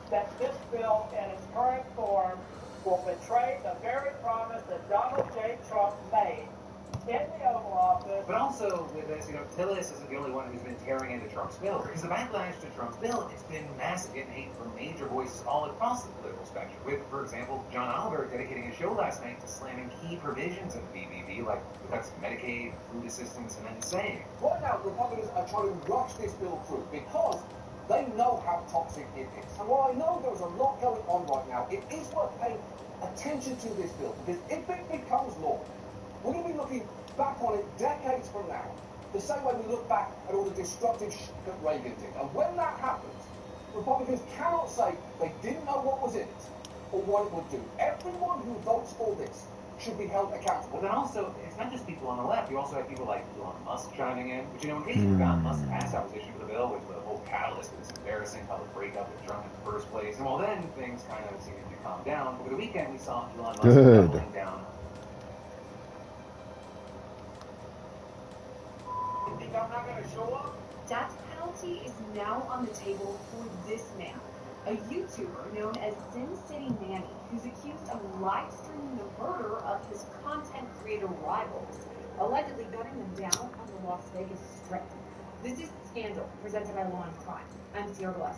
that this bill in its current form will betray the very promise that Donald J. Trump made in the Oval Office. But also with this, Tillis isn't the only one who's been tearing into Trump's bill. Because the backlash to Trump's bill, it's been massive, getting hate from major voices all across the political spectrum. With, for example, John Oliver dedicating a show last night to slamming key provisions in the BBB, like the cuts to Medicaid, food assistance, and then saying, right now, Republicans are trying to rush this bill through because they know how toxic it is. And while I know there's a lot going on right now, it is worth paying attention to this bill, because if it becomes law, we're going to be looking back on it decades from now. The same way we look back at all the destructive shit that Reagan did. And when that happens, Republicans cannot say they didn't know what was in it or what it would do. Everyone who votes for this should be held accountable. Well, then also, it's not just people on the left. You also have people like Elon Musk chiming in. But, you know, in case you forgot, Musk's past opposition for the bill was the whole catalyst for this embarrassing public breakup with Trump in the first place. And well, then things kind of seemed to calm down. Over the weekend, we saw Elon Musk doubling down. You think I'm not going to show up? Death penalty is now on the table for this man, a YouTuber known as Sin City Manny, who's accused of live streaming the murder of his content creator rivals, allegedly gunning them down on the Las Vegas Strip. This is Scandal, presented by Law and Crime. I'm sirrrrrr.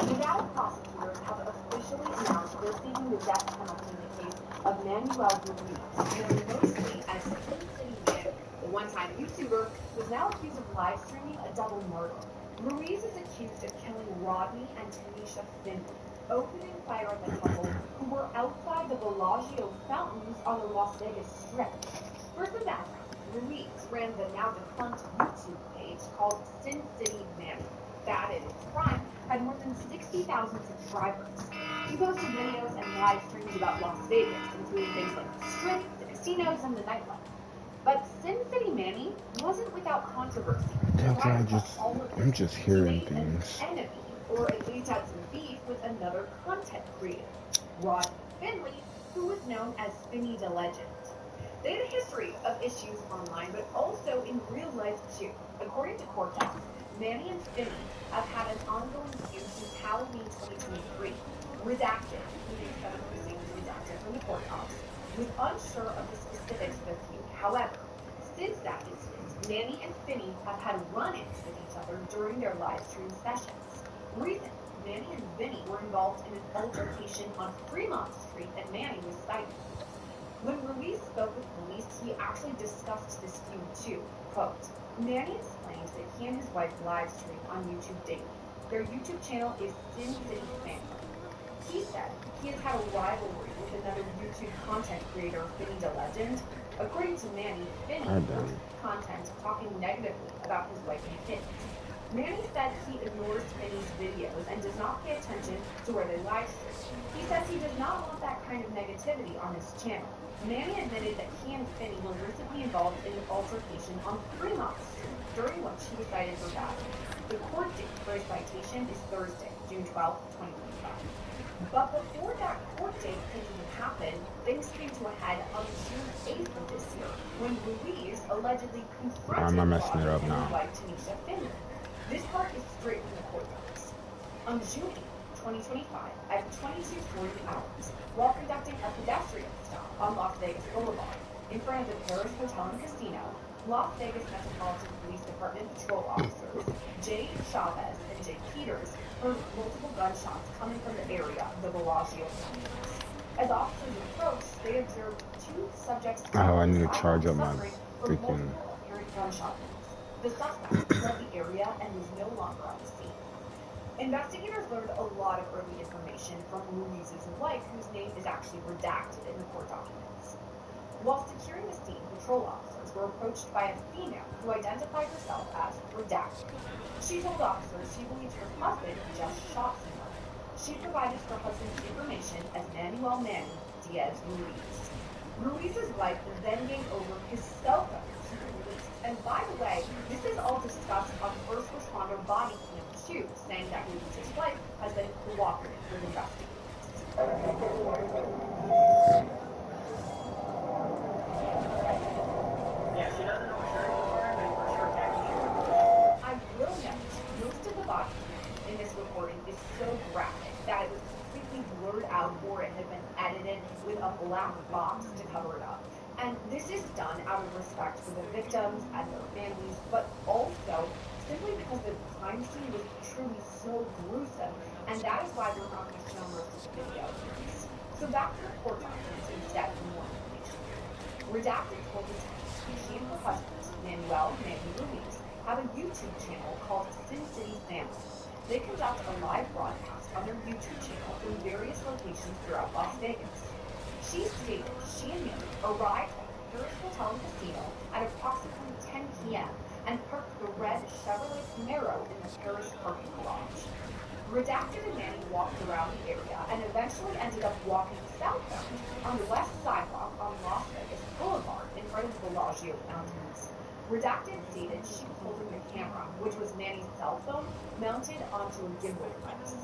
Nevada prosecutors have officially announced they're seeking the death penalty in the case of Manuel Ruiz, known mostly as Sin City Manny. The one-time YouTuber was now accused of live streaming a double murder. Ruiz is accused of killing Rodney and Tanisha Finley, opening fire on the couple who were outside the Bellagio fountains on the Las Vegas Strip. For some background, Ruiz ran the now defunct YouTube page called Sin City Manny that in its prime had more than 60,000 subscribers. He posted videos and live streams about Las Vegas, including things like the Strip, the casinos, and the nightlife. But Sin City Manny wasn't without controversy. I'm just hearing things. Enemy, or at least had some beef with another content creator, Rodney Finley, who was known as Finny the Legend. They had a history of issues online, but also in real life too. According to court docs, Manny and Finny have had an ongoing feud since Halloween 2023. Redacted, including some of the things redacted from the court docs, was unsure of the specifics of the feud. However, since that incident, Manny and Finny have had run-ins with each other during their live stream sessions. Recently, Manny and Vinny were involved in an altercation on Fremont Street and Manny was cited. When Ruiz spoke with police, he actually discussed this feud too. Quote, Manny explains that he and his wife live stream on YouTube daily. Their YouTube channel is Sin City Family. He said he has had a rivalry with another YouTube content creator, Finny the Legend. According to Manny, Finny posts content talking negatively about his wife and kids. Manny said he ignores Finny's videos and does not pay attention to where they live stream. He says he does not want that kind of negativity on his channel. Manny admitted that he and Finny were recently involved in an altercation on Fremont Street, during which he was cited for battery. The court date for his citation is Thursday, June 12, 2025. But before that court date could even happen, things came to a head on June 8th of this year, when Ruiz allegedly confronted Rodney and his wife Tanisha Finley. This part is straight from the court docs. On June 8th, 2025, at 22:40 hours, while conducting a pedestrian stop on Las Vegas Boulevard in front of the Paris Hotel and Casino, Las Vegas Metropolitan Police Department patrol officers Jay Chavez and Jay Peters heard multiple gunshots coming from the area of the Bellagio fountains. As officers approached, they observed two subjects. I need to charge up my freaking gunshot wounds. The suspect fled the area and was no longer on the scene. Investigators learned a lot of early information from Ruiz's wife, whose name is actually redacted in the court documents. While securing the scene, patrol officers were approached by a female who identified herself as redacted. She told officers she believed her husband just shot someone. She provided her husband's information as Manuel Manny Diaz Ruiz. Ruiz's wife then gave over his cell phone to police. And by the way, this is all discussed on first responder body cam too, saying that Ruiz's wife has been cooperative with investigators. Yeah, she doesn't know what shirt he's wearing, but for sure khaki shirt. I will note, most of the body in this recording is so graphic that it was completely blurred out or it had been edited with a black box to cover it up. And this is done out of respect for the victims and their families, but also simply because the crime scene was truly so gruesome, and that is why we're not going to show most of the video. So back to the court documents instead for more information. Redacted told detectives she and her husband, Manuel Manny Ruiz, have a YouTube channel called Sin City Family. They conduct a live broadcast on their YouTube channel in various locations throughout Las Vegas. She stated she and Manny arrived at the Paris Hotel and Casino at approximately 10 p.m. and parked the red Chevrolet Camaro in the Paris parking garage. Redacted and Manny walked around the area and eventually ended up walking southbound on the west sidewalk on Las Vegas Boulevard in front of the Bellagio Fountains. Redacted stated she was holding the camera, which was Manny's cell phone, mounted onto a gimbal device.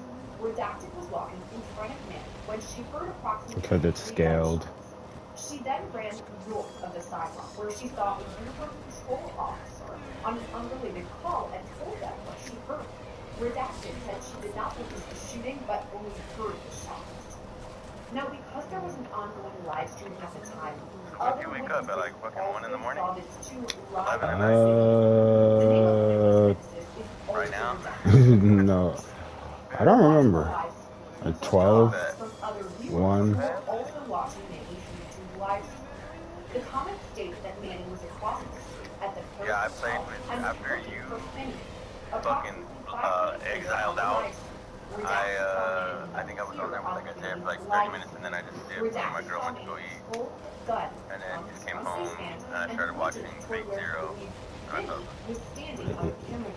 Redacted was walking in front of Manny when she heard approximately because it's 3 scaled. gunshots. She then ran north of the sidewalk where she saw a border patrol officer on an unrelated call and told them what she heard. Redacted said she did not witness the shooting, but only heard the shots. Now, because there was an ongoing live stream at the time, What you wake up at like fucking 1 in the morning? 11 at night? Right now? No. I don't remember. Like 12? 1? Also watching Manny's YouTube live stream. The comments stated that Manny was across the street at the Paris Yeah, I played with you after you fucking exiled out. I think I was on there for like a day for like 30 minutes and then I just dipped and my girl went to go eat. And then just came home and I started watching Fate Zero and I thought was standing on the camera.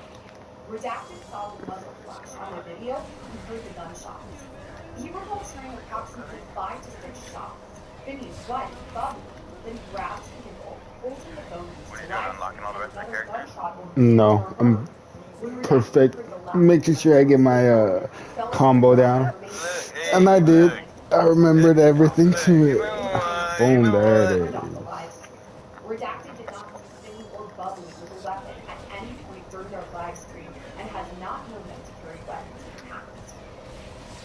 Redacted saw the muzzle flash on the video and heard the gunshots. He recalls hearing approximately 5 to 6 shots. Finney's wife, Bobby, then grabs the gimbal, holding the phone. what are you doing, unlocking all the rest of the characters? No, I'm perfect. Making sure I get my combo down. And I did. I remembered everything to it. Boom, there it is. Redacted did not see Finney or Bubby with a weapon at any point during their live stream and has not known them to carry weapons in the past.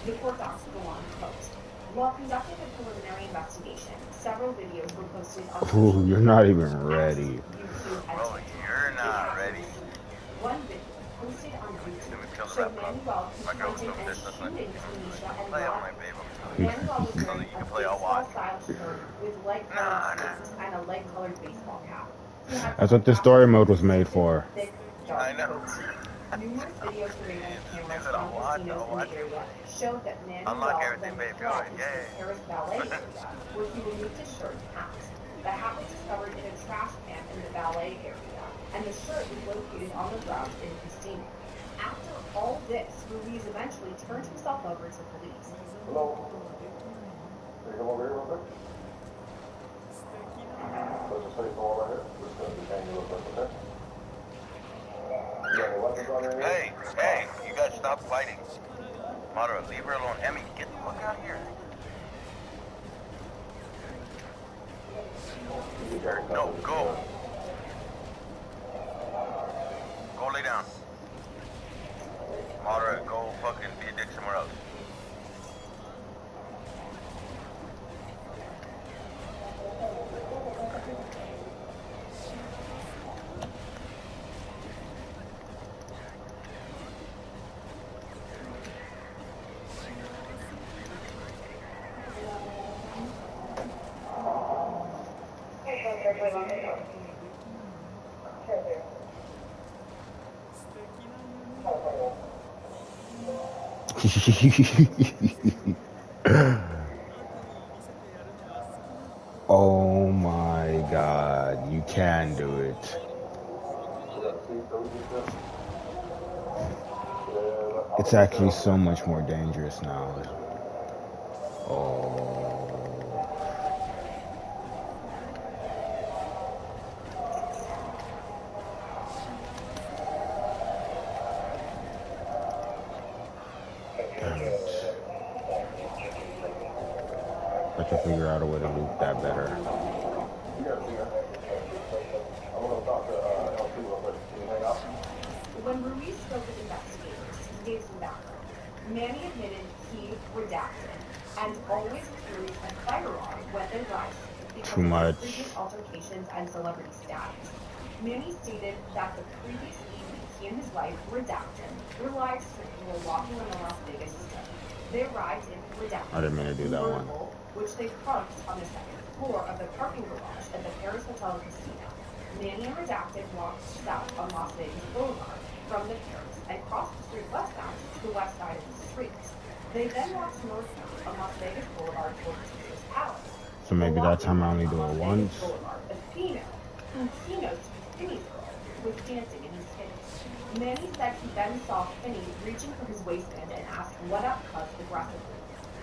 The court docs go on to post. While conducting a preliminary investigation, several videos were posted on Ooh, you're not even ready. Bro, you're not ready. One video posted on YouTube showed Manuel confronting and shooting Tanisha and Rob. Manuel was wearing a baseball-style shirt with light-colored pants and a light-colored baseball cap. That's what the story mode was made for. Thick, dark coat. Numerous videos from cameras from casinos in the area showed that Manuel then fled into the Paris ballet area where he removed his shirt and hat. The hat was discovered in a trash can in the ballet area, and the shirt was located on the ground in the casino. After all this, Ruiz eventually turned himself over to police. Hello? Can you come over here real quick? Let's just say go over here. Just gonna detain you real quick, okay? You got any weapons on your head? Hey, you guys stop fighting. Madara, leave her alone. Emmy, get the fuck out of here. No, go. Go lay down. Madara, go fucking be a dick somewhere else. Oh my god, you can do it. It's actually so much more dangerous now. Oh. I can figure out a way to loop that better. When Ruiz spoke with investigators, he gave some background. Manny admitted he redacted and always carried a firearm when they lied because of previous altercations and celebrity status. Manny stated that the previous evening he and his wife, Redacted, were live streaming while walking on the Las Vegas Strip. They arrived in Redacted, I didn't mean to do that one. which they parked on the second floor of the parking garage at the Paris Hotel and Casino. Manny and Redacted walked south on Las Vegas Boulevard from the Paris and crossed the street westbound to the west side of the street. They then walked northbound on Las Vegas Boulevard towards Caesar's Palace. So maybe that time I only do it once. A female, whom he knows to be Finney's girl, was dancing in his face. Manny said he then saw Finney reaching for his waistband and asked what up cuz aggressively.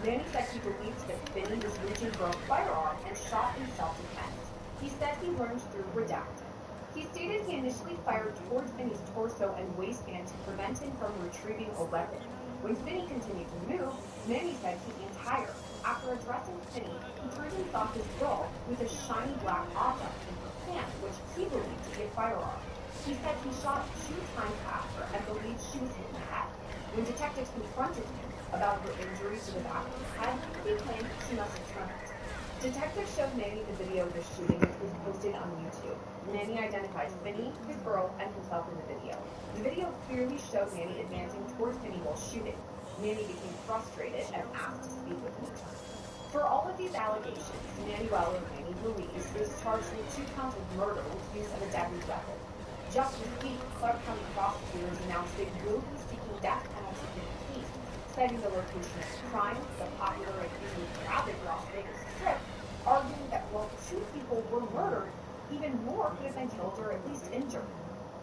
Manny said he believed that Finney was reaching for a firearm and shot in self-defense. He said he learned through redacted. He stated he initially fired towards Finney's torso and waistband to prevent him from retrieving a weapon. When Finney continued to move, Manny said he aimed higher. After addressing Finney, he turned and saw his girl with a shiny black object in her hand, which he believed to be a firearm. He said he shot 2 times after and believed she was hit in the head. When detectives confronted him about her injury to the back of the head, he claimed she must have turned. Detectives showed Manny the video of the shooting, which was posted on YouTube. Manny identified Finney, his girl, and himself in the video. The video clearly showed Manny advancing towards Finney while shooting. Manny became frustrated and asked to speak with an attorney. For all of these allegations, Manuel or Manny Ruiz was charged with 2 counts of murder with use of a deadly weapon. Just this week, Clark County prosecutors announced they will be seeking death penalty for the case, citing the location of the crime, the popular and easily crowded Las Vegas Strip, arguing that while 2 people were murdered, even more could have been killed or at least injured.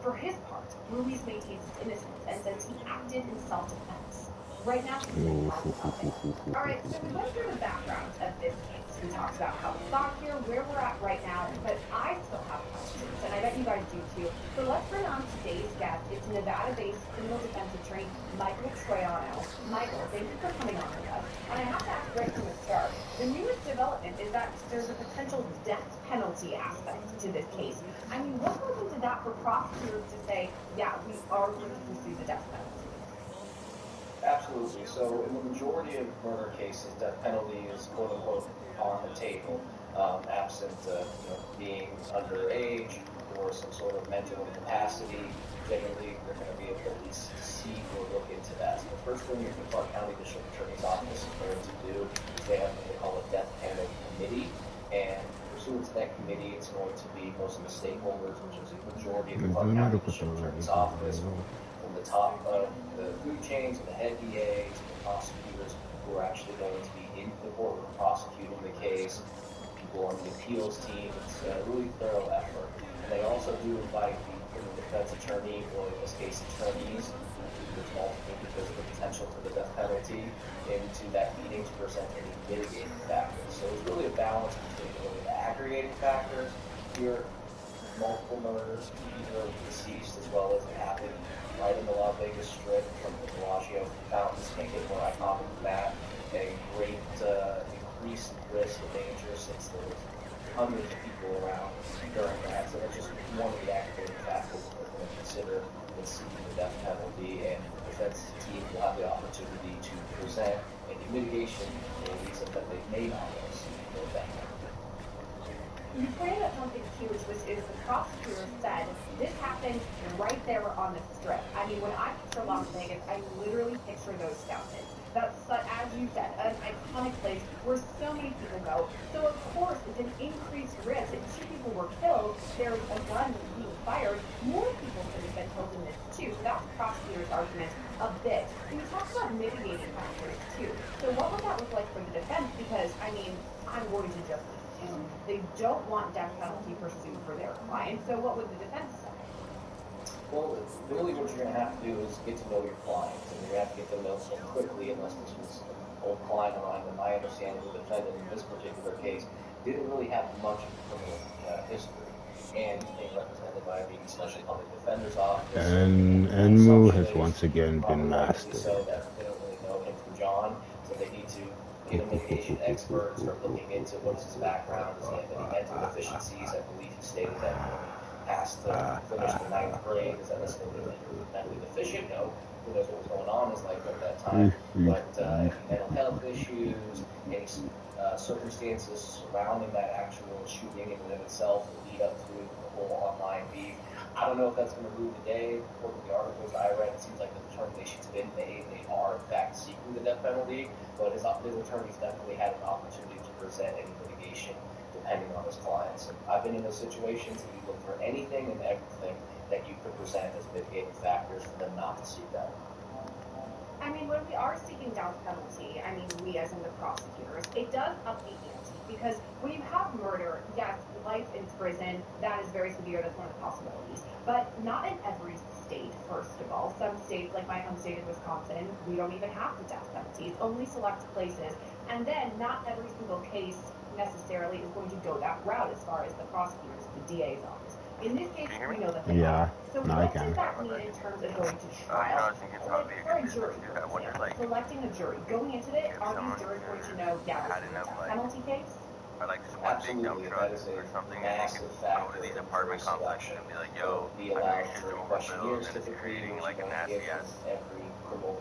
For his part, Ruiz maintains his innocence and says he acted in self-defense. Right now, he's being held accountable. Alright, so we went through the background of this case. We talked about how we got here, where we're at right now, but I still have questions, and I bet you guys do too. So let's bring on today's guest. It's Nevada-based criminal defense attorney Michael Troiano. Michael, thank you for coming on with us. And I have to ask right from the start, the newest development is that there's a potential death penalty aspect to this case. I mean, what goes into that for prosecutors to say, yeah, we are going to pursue the death penalty? Absolutely. So in the majority of murder cases, death penalty is quote unquote on the table, absent being underage or some sort of mental incapacity. Generally, they're going to be able to at least see or look into that. So the first thing the Clark County District Attorney's Office is going to do is they have what they call a death penalty committee, and pursuant to that committee, it's going to be most of the stakeholders, which is the majority of the Clark County District Attorney's Office, from the top of the food chains, the head DAs, the prosecutors who are actually going to be in the courtroom prosecuting the case, people on the appeals team. It's a really thorough effort. And they also do invite the criminal defense attorney, or in this case attorneys, there's multiple because of the potential for the death penalty, into that meeting to present any mitigating factors. So it's really a balance between the aggregating factors. Here, multiple murders, either deceased as well as it happened right in the Las Vegas Strip from the Bellagio fountains. Can't get more iconic than that. A great increased risk of danger since there was hundreds of people around during that. So that's just one of the aggravating factors that we're going to consider in seeking the death penalty, and the defense team will have the opportunity to present any mitigation or reason that they may not want to see the death penalty. You pointed out something huge, which is the prosecutor said this happened right there on the Strip. I mean, when I picture Las Vegas, I literally picture those fountains. That's, as you said, an iconic place where so many people go. So, of course, it's an increased risk. If 2 people were killed, there's a gun being fired, more people could have been killed in this, too. So that's the prosecutor's argument of this. And we talked about mitigating factors, too. So what would that look like for the defense? Because, I mean, I'm going to just assume they don't want death penalty pursued for their client. So what would the defense say? Well, really what you're going to have to do is get to know your client, and you're going to have to get to know them quickly, unless this was an old client of mine. And my understanding of the defendant in this particular case didn't really have much of a criminal history, and being represented by the Special Public Defender's Office. And Enmu has once again been mastered. So that they don't really know him from John, so they need to get a mitigation expert, start looking into what is his background, does he have any mental deficiencies? I believe he stated that finished the 9th grade. Is that necessarily mentally deficient? No. Who knows what was going on in his life at that time? But any mental health issues, any circumstances surrounding that actual shooting in and of itself will lead up to the whole online beef. I don't know if that's going to rule the day. According to the articles I read, it seems like the determination's been made. They are, in fact, seeking the death penalty, but his attorneys definitely had an opportunity to present any mitigation depending on his clients. And I've been in those situations, and you look for anything and everything that you could present as mitigating factors for them not to seek that. I I mean, when we are seeking death penalty, I mean, we as in the prosecutors, it does up the ante, because when you have murder, yes, life in prison, that is very severe, that's one of the possibilities, but not in every state, first of all. Some states, like my home state of Wisconsin, we don't even have the death penalty. It's only select places, and then not every single case necessarily is going to go that route as far as the prosecutors, the DA's office. In this case, we know that they are. So what does that mean in terms of going to trial? Like for a jury, for example, selecting a jury, going into it, are these jurors going to know, yeah, this is a death penalty case? Or like just one big dump truck or something, and they could go to these apartment complexes and be like, yo, I know your shit's overfilled and it's creating like a nasty ass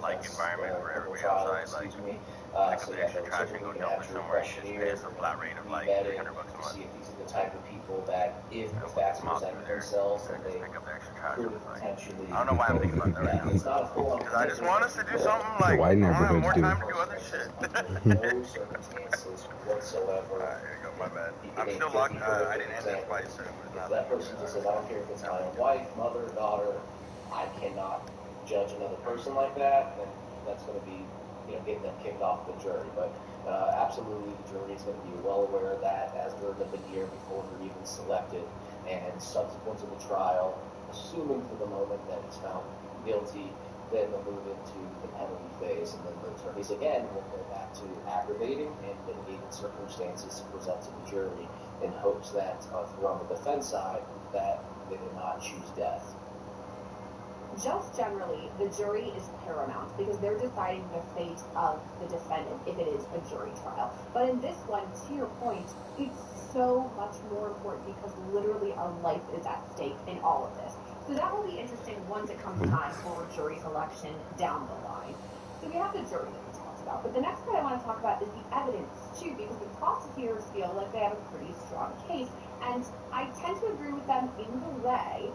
like environment for everybody outside. Like, pick up the extra trash and go dump it somewhere. You just pay us a flat rate of like $300 a month. See if these are the type of people that, if the facts present themselves, then they could potentially. I don't know why I'm thinking about that right now. It's not a full-on. Because I just want us to do something like, The white I want to have neighborhood more do. time to do other shit. No circumstances whatsoever. Alright, here you go, my bad. I'm still locked. I didn't end this twice, so it was not That person just says, I don't care if it's my own wife, mother, daughter, I cannot judge another person like that, and that's going to be, getting them kicked off the jury. But absolutely, the jury is going to be well aware of that as they're in the year before they're even selected, and subsequent to the trial, assuming for the moment that it's found guilty, then they'll move into the penalty phase, and then the attorneys again will go back to aggravating and mitigating circumstances to present to the jury in hopes that, if we're on the defense side, that they did not choose death. Just generally, the jury is paramount because they're deciding the fate of the defendant if it is a jury trial. But in this one, to your point, it's so much more important because literally a life is at stake in all of this. So that will be interesting once it comes time for jury selection down the line. So we have the jury that we talked about. But the next part I want to talk about is the evidence, too, because the prosecutors feel like they have a pretty strong case. And I tend to agree with them in the way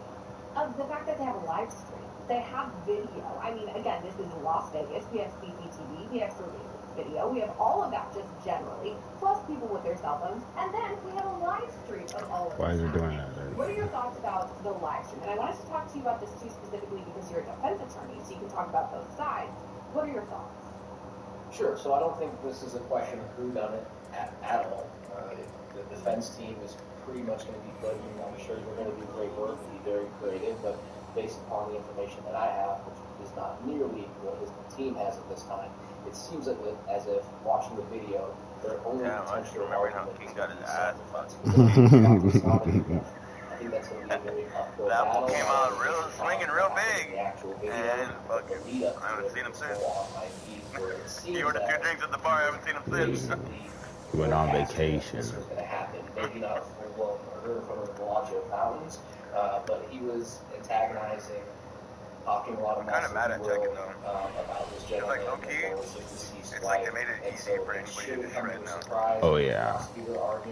of the fact that they have a live stream. They have video. I mean, again, this is Las Vegas. We have CCTV, we have surveillance video, we have all of that just generally, plus people with their cell phones, and then we have a live stream of all of this. Why is it doing that? What are your thoughts about the live stream? And I wanted to talk to you about this too specifically because you're a defense attorney, so you can talk about both sides. What are your thoughts? Sure, so I don't think this is a question of who done it at all. The defense team is pretty much going to be good. I'm sure you're going to do great work and be very creative, but based upon the information that I have, which is not nearly what his team has at this time, it seems like as if watching the video, their only potential argument is got his ass fucked. I think that's going to be a very uphill that battle. That came out swinging real big, and fucking, I haven't seen him since. He ordered 2 drinks at the bar, I haven't seen him since. He went on vacation. This was going to happen. Maybe not a full-blown murder in front of the Bellagio fountains, but he was antagonizing, talking a lot of kind of mad at Tekken though. About this gentleman. Like, low key, it's like they made it easy for anybody to shred now. Oh yeah. You know what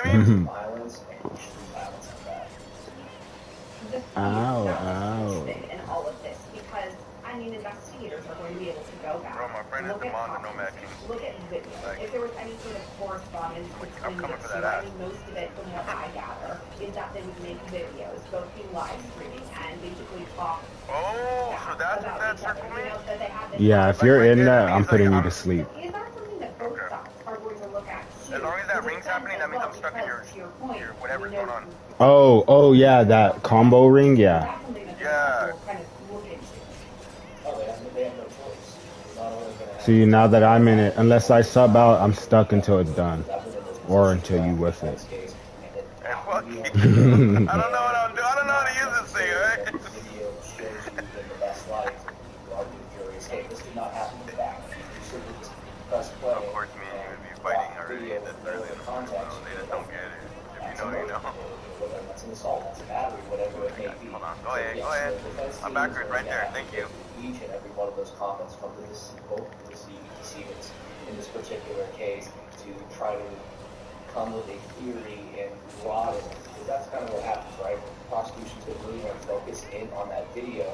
I mean? Violence and violence at that. Ow, In all of this, because I mean, investigators are going to be able to go back, Bro, my friend is look at no matching. Look at video. Like, if there was any sort of correspondence between the two, I mean, most of it, from what I gather, is that they would make videos, both through live streaming and basically talk. Oh, so that's what that circle means? Yeah, if you're in that, I'm putting you to sleep. Is that something that both sides are going to look at too? As long as that ring's happening, that means I'm stuck in your whatever's going on. Oh yeah, that combo ring, yeah. Yeah. See, now that I'm in it, unless I sub out, I'm stuck until it's done. Or until you whiff it. I don't know what I'm doing. I don't know how to use this thing, alright? Of course, me and you would be fighting already at this early in the morning, so they just don't get it. If you know, you know. Hold on. Go ahead. I'm backwards right there. Thank you. Each and every one of those comments from both decedents in this particular case to try to come with a theory and broaden it. Because that's kind of what happens, right? The prosecution's going to really want to focus in on that video,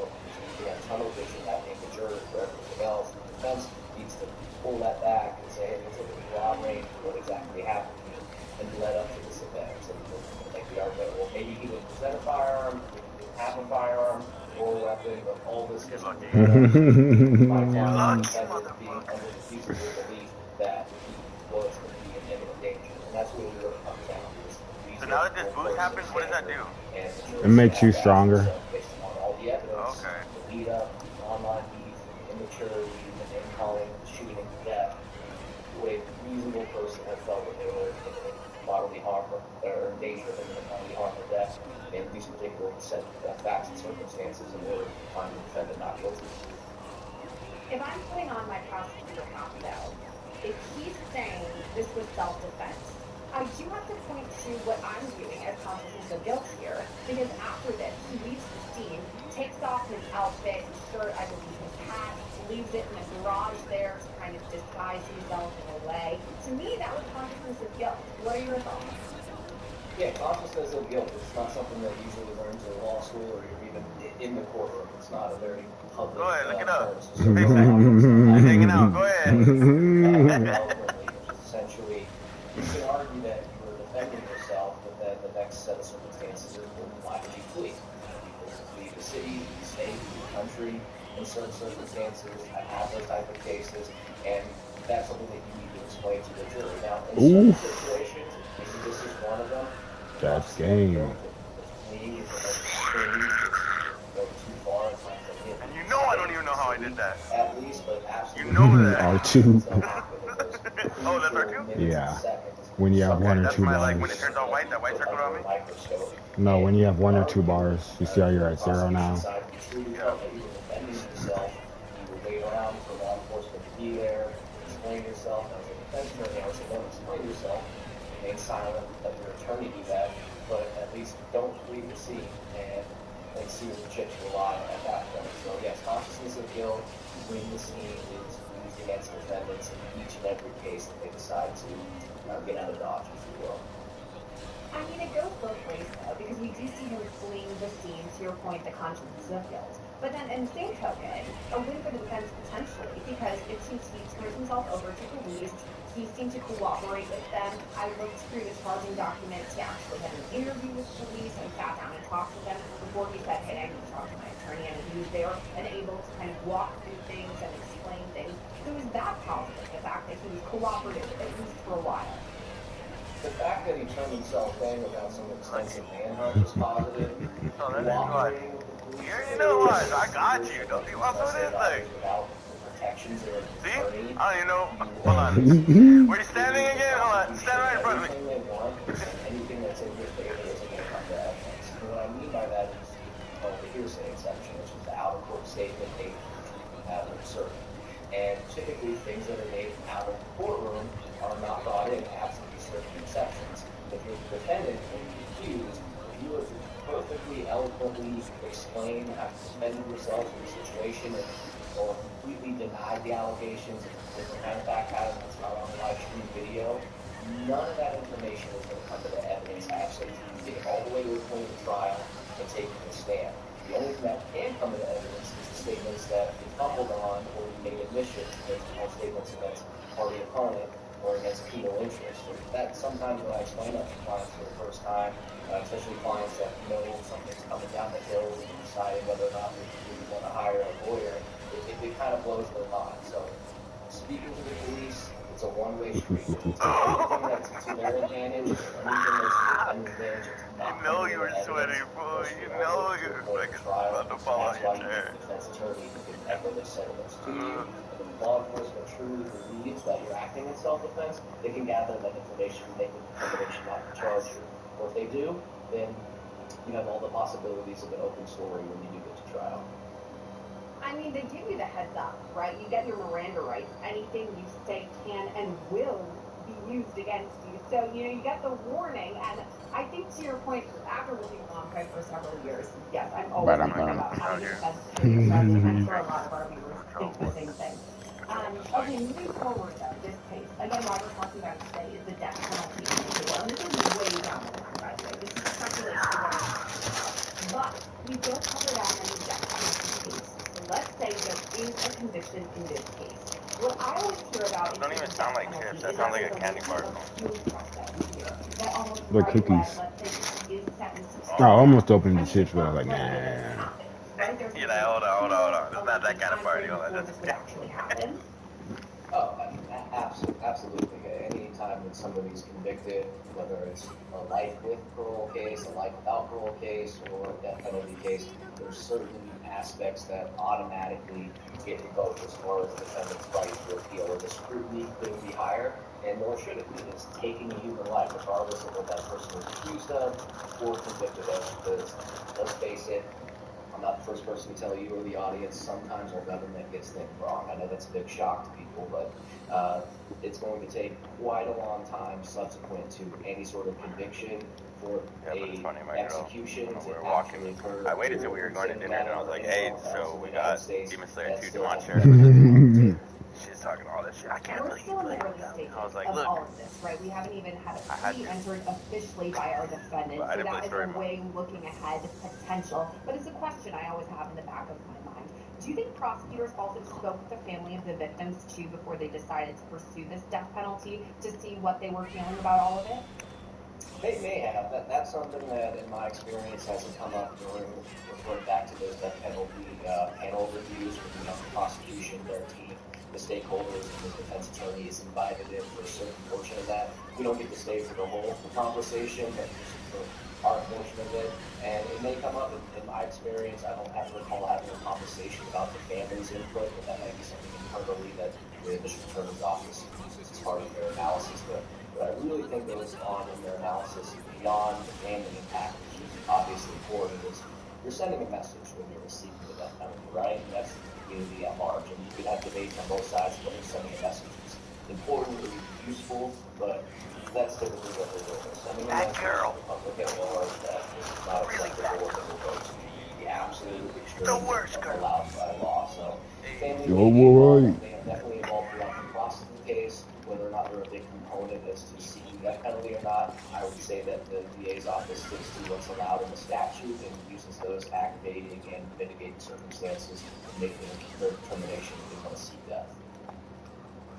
you have tunnel vision, that being the jury for everything else. The defense needs to pull that back and say, hey, let's look at the broad range of what exactly happened and led up to this event. So make the argument, well, maybe he didn't present a firearm, he didn't have a firearm, or a weapon, but all this is being under the reasonable belief that he was going to be in imminent danger. And that's really what it comes down to. So now that this boost happens, what does that do? It makes you stronger. Based on all the evidence, Okay. the lead up, the online beef, the immaturity, the name calling, the shooting to death, the way a reasonable person had felt that they were in bodily harm or in danger of imminent bodily harm or death in these particular set facts and circumstances in order to find the defendant not guilty. If I'm putting on my prosecutor hat though, if he's saying this was self-defense, I do have to point to what I'm viewing as consciousness of guilt here, because after this, he leaves the scene, takes off his outfit, his shirt, I believe his hat, leaves it in the garage there to kind of disguise himself in a way. To me, that was consciousness of guilt. What are your thoughts? Yeah, consciousness of guilt. It's not something that you usually learn in law school or you're even in the courtroom. It's not a very public. Go ahead, look it up. I'm hanging out. Go ahead. Essentially, you can argue that you were defending yourself, but then the next set of circumstances is, well, why did you flee? Leave the city, the state, the country, in certain circumstances. I have those type of cases, and that's something that you need to explain to the jury. Now, in certain situations, maybe this is one of them. That's game. Fleeing is extreme. Go too far. It's not for him. And you know I don't even know how I did that. At least, but absolutely. You know that. R2. Oh, that's R2? Yeah. When you have one or two bars. Like when it turns all white, that white circle on me? No, when you have one or two bars. You see how you're at 0 now. You would wait around for law enforcement to be there, explain yourself. As a defense attorney, I would say, don't explain yourself. Remain silent, let your attorney do that, but at least don't leave the scene and see what the chips will lie at that point. So yes, consciousness of guilt, leaving the scene is used against defendants in each and every case that they decide to get out of dodge, if you will. I mean, it goes both ways, though, because we do see him fleeing the scene, to your point, the consciousness of guilt. But then, in the same token, a win for the defense potentially, because it seems he turns himself over to police. He seemed to cooperate with them. I looked through the charging documents. He actually had an interview with police and sat down and talked with them before he said, hey, I need to talk to my attorney. And he was there and able to kind of walk through things and explain things. So is that positive, the fact that he was cooperative, at least for a while? The fact that he turned himself in without some extensive manhunt is positive. Cooperating with the police. You already know what? I got you. Don't you want some of this thing? Without protections or see? I don't even know. Hold on. Where you standing again? Hold on. Stand right in front of me. Anything that's in your favor is going to come to evidence. And what I mean by that is the hearsay exception, which is the out-of-court statement made to have an absurd. And typically, things that are made out of the courtroom are not brought in absent certain exceptions. If you're the defendant and you're accused, if you were to perfectly, eloquently explain how to defend yourself in the situation or completely deny the allegations of different kind of fact pattern that's not on the live stream video, none of that information is going to come to the evidence actually to get all the way to the point of the trial and taking the stand. The only thing that can come to the evidence is the statements that you fumbled on or you made admission to all statements against party opponent or against penal interest. And that sometimes when I explain that to clients for the first time, especially clients that know something's coming down the hill and deciding whether or not they really want to hire a lawyer, it kind of blows their mind. So speaking to the police, it's a one-way street. Anything that's to their advantage, anything that's to the defendant's advantage, it's not. You know you were sweaty, boy. You know you were like about to fall out your chair. Defense attorney who can echo their sentiments to you. Law enforcement truly believes that you're acting in self-defense, they can gather that information and make a determination not to charge you. Or if they do, then you have all the possibilities of an open story when you do get to trial. I mean, they give you the heads up, right? You get your Miranda rights. Anything you say can and will be used against you. So, you get the warning. And I think to your point, after living in Long for several years, yes, I'm always thinking about having a defense attorney. I'm sure a lot of our viewers think the same thing. Okay, moving forward though, this case, again, why we're talking about today is the death penalty issue. And this is way down the line, by the way. This is speculation. But we don't cover that in the death penalty case. So let's say there is a conviction in this case. What I always hear about is don't even sound like chips. That sounds like a candy bar. The cookies. I almost opened the chips, but I was like, nah. You're like, hold on. It's not that kind of party. before this would actually happen? Oh, I mean, absolutely. Anytime that somebody's convicted, whether it's a life with parole case, a life without parole case, or a death penalty case, there's certain aspects that automatically get revoked as far as the defendant's right to appeal, or the scrutiny couldn't be higher, and nor should it be. It's taking a human life, regardless of what that person was accused of or convicted of, because let's face it, I'm not the first person to tell you or the audience, sometimes our government gets things wrong. I know that's a big shock to people, but it's going to take quite a long time subsequent to any sort of conviction for execution to actually occur. I waited till we were going to dinner, and I was like, hey, so we got Demon Slayer 2 Demon Slayer. She's talking all this shit. I can't believe you played that. I was like, look. All of this, right? We haven't even had a plea entered officially by our defendant, so that is a way looking ahead potential. But it's a question I always have in the back of my mind. Do you think prosecutors also spoke with the family of the victims too before they decided to pursue this death penalty to see what they were feeling about all of it? They may have. That's something that, in my experience, hasn't come up during referring back to those death penalty panel reviews with the prosecution, their team, the stakeholders, and the defense attorney is invited in for a certain portion of that. We don't get to stay for the whole conversation, but for our portion of it. And it may come up in my experience. I don't have to recall having a conversation about the family's input, but that might be something internally that the district attorney's office uses as part of their analysis. But what I really think goes on in their analysis beyond the family impact, which is obviously important, is you're sending a message when you're receiving the death penalty, right? And that's the community at large. And you could have debates on both sides of whether sending a message is important or useful, but that's typically what they're doing. They're sending a message to the public at large that this is not acceptable and will go to the absolute extreme allowed by law. So family may be involved, they are definitely involved throughout the process of the case. Whether or not they're a big component as to seeking death penalty or not, I would say that the DA's office sticks to what's allowed in the statute and uses those aggravating and mitigating circumstances to make their determination if they want to seek death.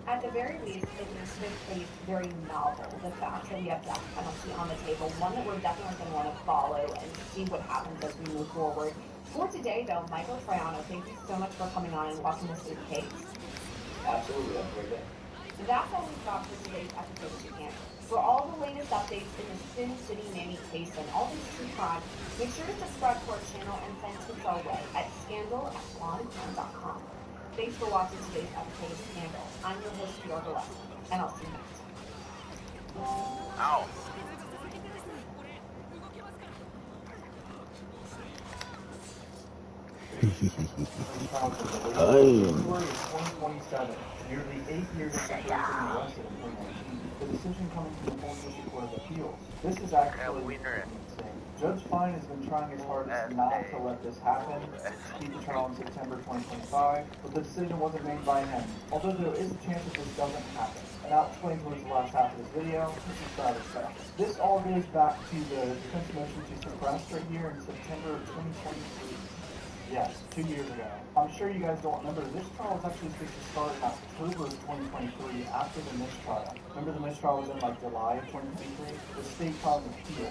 At the very least, it makes this case very novel. The fact that we have death penalty on the table, one that we're definitely going to want to follow and see what happens as we move forward. For today, though, Michael Triano, thank you so much for coming on and walking us through the case. Absolutely, have a great day. That's all we've got for today's episode of Scandal. For all the latest updates in the Sin City Nanny case and all things true crime, make sure to subscribe to our channel and send tips our way at scandal@lawandcrime.com. Thanks for watching today's episode of Scandal. I'm your host, Fiora Gillespie, and I'll see you next time. Ow. February of 2027, nearly 8 years after being arrested in 2019, the decision coming from the Fourth District Court of Appeals. This is actually insane. Judge Fine has been trying his hardest not to let this happen, to keep the trial in September 2025, but the decision wasn't made by him. Although there is a chance that this doesn't happen, and I'll explain towards the last half of this video, this is rather stuff. This all goes back to the defense motion to suppress right here in September of 2023. Yes, 2 years ago. I'm sure you guys don't remember, this trial was actually supposed to start in October of 2023 after the mistrial. Remember the mistrial was in like July of 2023? The state filed an appeal.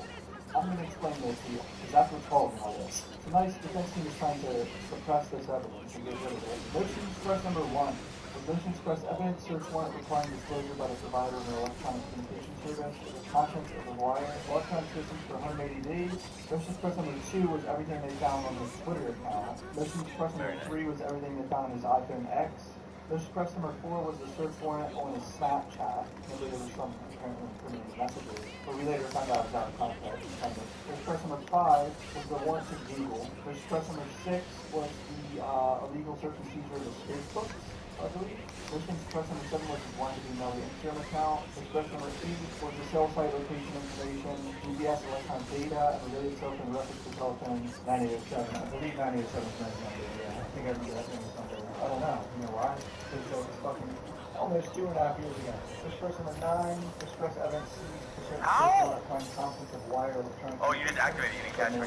I'm going to explain the appeal, because that's what's causing all this. Tonight's defense team is trying to suppress this evidence and get rid of it. Motion to suppress number 1. The motion to suppress evidence search warrant requiring disclosure by the provider of an electronic communication service of the contents of the wire electronic systems for 180 days. Motion to suppress number 2 was everything they found on his Twitter account. Motion to suppress number 3 was everything they found on his iPhone X. Motion to suppress number 4 was the search warrant on his Snapchat. Maybe there was some apparently incriminating messages, but we later found out it was out of context. Motion to suppress number 5 was the warrant to Google. Motion to suppress number 6 was the illegal search and seizure of his Facebook, I believe. Motion to suppress number 7 was his warrant to email the Instagram account. Motion to suppress number 8 was the cell site location information, GPS electronic data, and related cell phone reference to telephone 9807. I believe 9807 is my number, yeah. I think I remember that number somewhere. I don't know. You know why? Because it was fucking almost 2.5 years ago. Motion to suppress number 9, to suppress evidence seized for certain electronic contents of wire electronic. Oh, you just activated, you didn't catch me.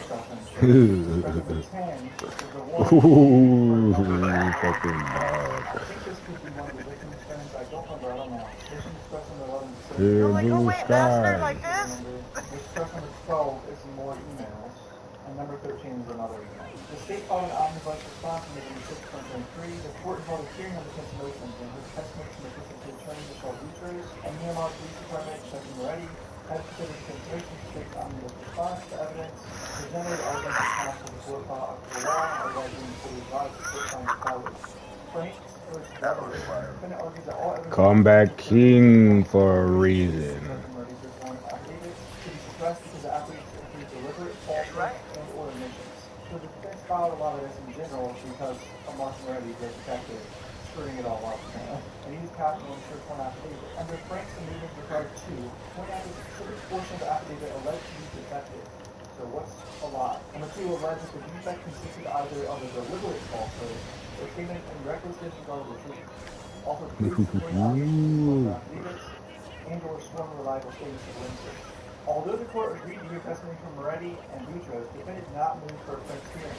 Number 10 was the warrant. Ooh, fucking dog. I think this could be one of the victims' friends. I don't remember. I don't know. Motion to suppress number 11. Blue sky. Motion to suppress number 12 is more emails. And number 13 is another email. The state filed an omnibus response on November 6, 2023. The court held a hearing on defense motions and heard testimony from Assistant Attorney Michelle Boutros and Miramar Police Department Chucky Moretti had considered defense motions to state's omnibus response to evidence presented arguing that counsel before file up to the law, alleging for the advised the court find the following. Franks versus Beverly. Defendant argues that all evidence Comeback king for a reason. Suppressed because the athletes include deliberate falsehood and or omissions. So the defense filed a lot of this in general because of Mark Moretti, the detective, screwing it all up. And he was captioned on the search warrant affidavit. Under Frank's amendment required 2, point out the specific portion of the affidavit alleged to be defective. So what's a lie? Number 2, alleged that the defect consisted either of a deliberate falsehood or statement in reckless disregard of the truth. Also, proof supporting affidavits and or sworn reliable statements of witnesses. Although the court agreed to hear testimony from Moretti and Boutros, the defendant did not move for a Frank's hearing,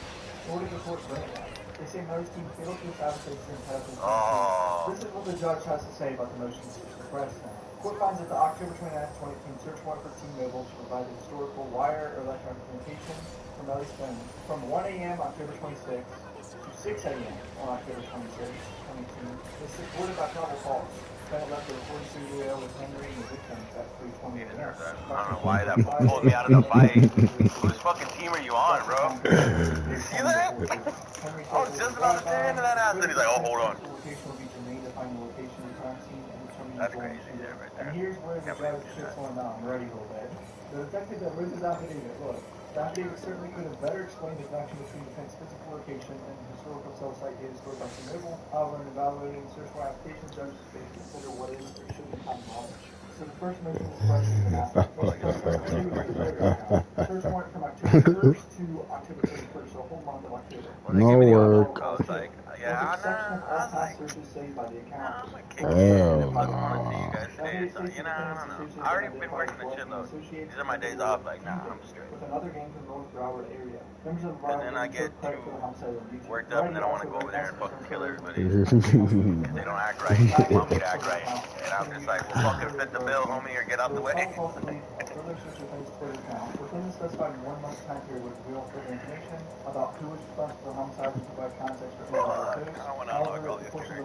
nor did the court grant that. They say Mo's team failed to establish his intent. This is what the judge has to say about the motions to suppress now. The court finds that the October 29, 2018 search warrant for T-Mobile to provide the historical wire or electronic communication from Mo's phone from 1 a.m. October 26 to 6 a.m. on October 26, 2018 is supported by probable cause. Left the recording studio with Henry and the victims at 3:20 a.m. I don't know why that pulled me out of the fight. Whose fucking team are you on, bro? You see that? I was just about to tear into that ass, and he's like, oh, hold on. That's crazy, yeah, right there. And here's where the judge shits on Moretti a little bit. The detective that wrote this affidavit, look, the affidavit certainly could have better explained the connection between defense physical location and the historical cell site data stored by T-Mobile. However, in evaluating the search warrant application, judges may consider what is or should be common knowledge. So the first motion is question and answer. Search warrant from October 1st to October 31st, so a whole month of October. No work. I was like, yeah, I know. I was like, I'm a kick in if I want to see you guys today. So, you know, I don't know. I already been working the shitload. These are my days off. Like, nah, I'm straight. With another gang from North Broward area. And then I get too worked up and then I want to go over there and fucking kill everybody. Because they don't act right. They want me to act right. And I'm just like, well, fucking fit the bill, homie, or get out the way. Within the specified 1 month time period would reveal further information about who was responsible for the homicide and provide context for who was the I want to unlock all these characters.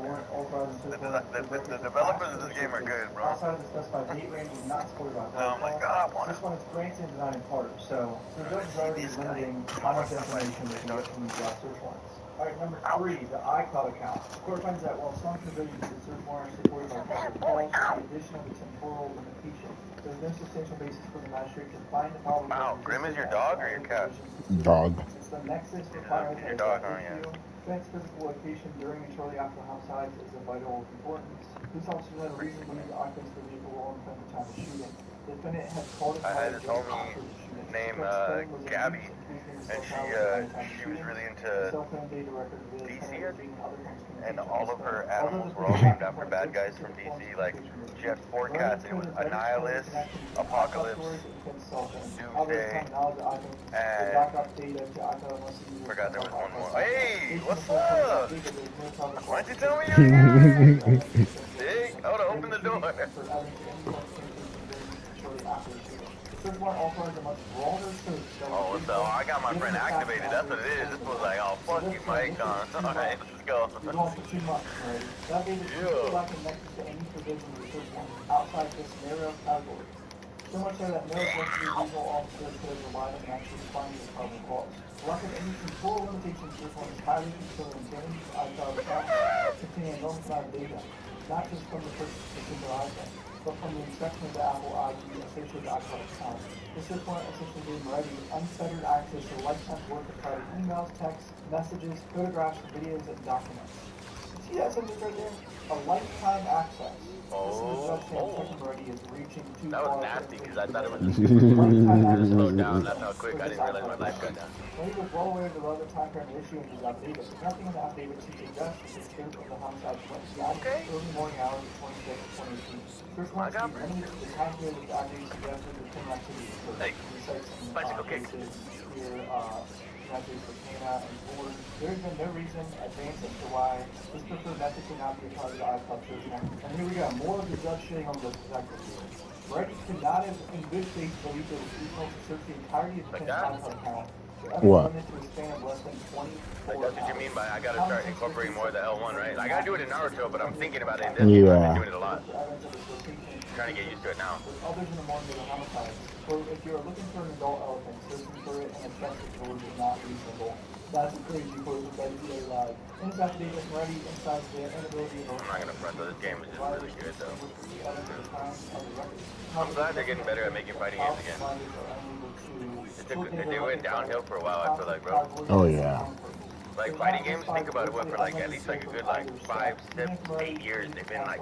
The developers of this game are good, bro. Outside of the specified date range is not supported by oh my god, I want this one is granted and not in part. So the judge is already limiting how much information they can get from these search warrants. Alright, number 3, the iCloud account. The court finds that while some provisions of the search warrant are supported by probable cause, the addition of the temporal limitation, there's no substantial basis for the magistrate to find the probable cause. Wow, Grim is your dog or your cat? Dog. It's the nexus required your dog, huh? Yeah. Defense physical location during and shortly after homicides is of vital importance. Police officers had a reason to believe the occupants of the vehicle were on the time of shooting. The defendant had called I had this homie named Gabby, and she was really into DC, I think. And all of her animals were all named after bad guys from DC. Like, she had 4 cats, and it was Annihilus, Apocalypse, Doomsday, and forgot there was one more. Hey, what's up? Why'd you tell me you're here? Dick, I would've opened the door. Oh, so I got my friend activated, that's what it is. This was like, oh, fuck you, Mike. Alright, let's go. Outside this narrow category. So much so that no adjusted legal officer could have relied on actually finding the probable cause. The lack of any control limitations to this one is highly concerning given the iCloud account containing an enormous amount of data, not just from the purchase of the single iPhone, but from the inspection of the Apple ID associated with the iCloud account. This is one essentially gave Moretti unfettered access to a lifetime worth of private emails, texts, messages, photographs, videos, and documents. See that sentence right there? A lifetime access. Oh, that was nasty because I thought it was slowed down. That's how quick I didn't realize my life got down. When he was well aware of the relevant time frame issue in his affidavit, nothing in the affidavit seems to suggest that the scope of the homicide went beyond the early morning hours of 26 2018. First one to be limited to the time period of the affidavit suggested that criminal activity occurred. Hey, bicycle kick. There has been no reason advanced as to why this preferred method could not be a part of the iCloud search warrant. And here we go, more of the judge shitting on the detective here. Moretti could not have, in good faith, believed it was reasonable to search the entirety of the defense iCloud account What? Like, that's what you mean by I gotta start incorporating more of the L1, right? I gotta do it in Naruto, but I'm thinking about it in this game. I've been doing it a lot. Trying to get used to it now. With others in the morning of the homicides. So if you're looking for an adult elephant, searching for it in excessive stores is not reasonable. That's a crazy quote from WTA Live. In his affidavit, Moretti emphasized their inability to I'm not gonna front though, this game is just really good though. I'm glad they're getting better at making fighting games again. They went downhill for a while, I feel like, bro. Oh yeah. Like fighting games, think about it, what, for like at least like a good like 5, 7, 8 years, they've been like,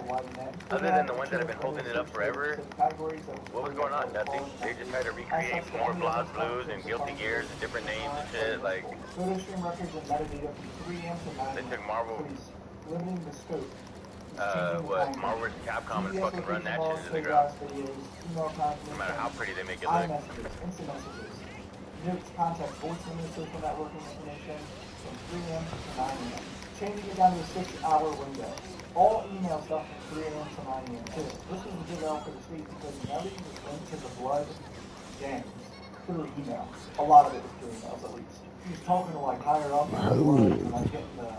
other than the ones that have been holding it up forever, what was going on? Nothing. They just tried to recreate more Blahs Blues and Guilty Gears and different names and shit, like, they took Marvel, Marvel vs. Capcom and fucking run that shit into the ground. No matter how pretty they make it look. Contact voice limit social networking information from 3 a.m. to 9 a.m. Changing it down to a 6-hour window. All email stuff from 3 a.m. to 9 a.m. too. This was a big L for the state because Nelly was linked to the blood gangs through email. A lot of it was through emails at least. He was talking to like higher up and like getting the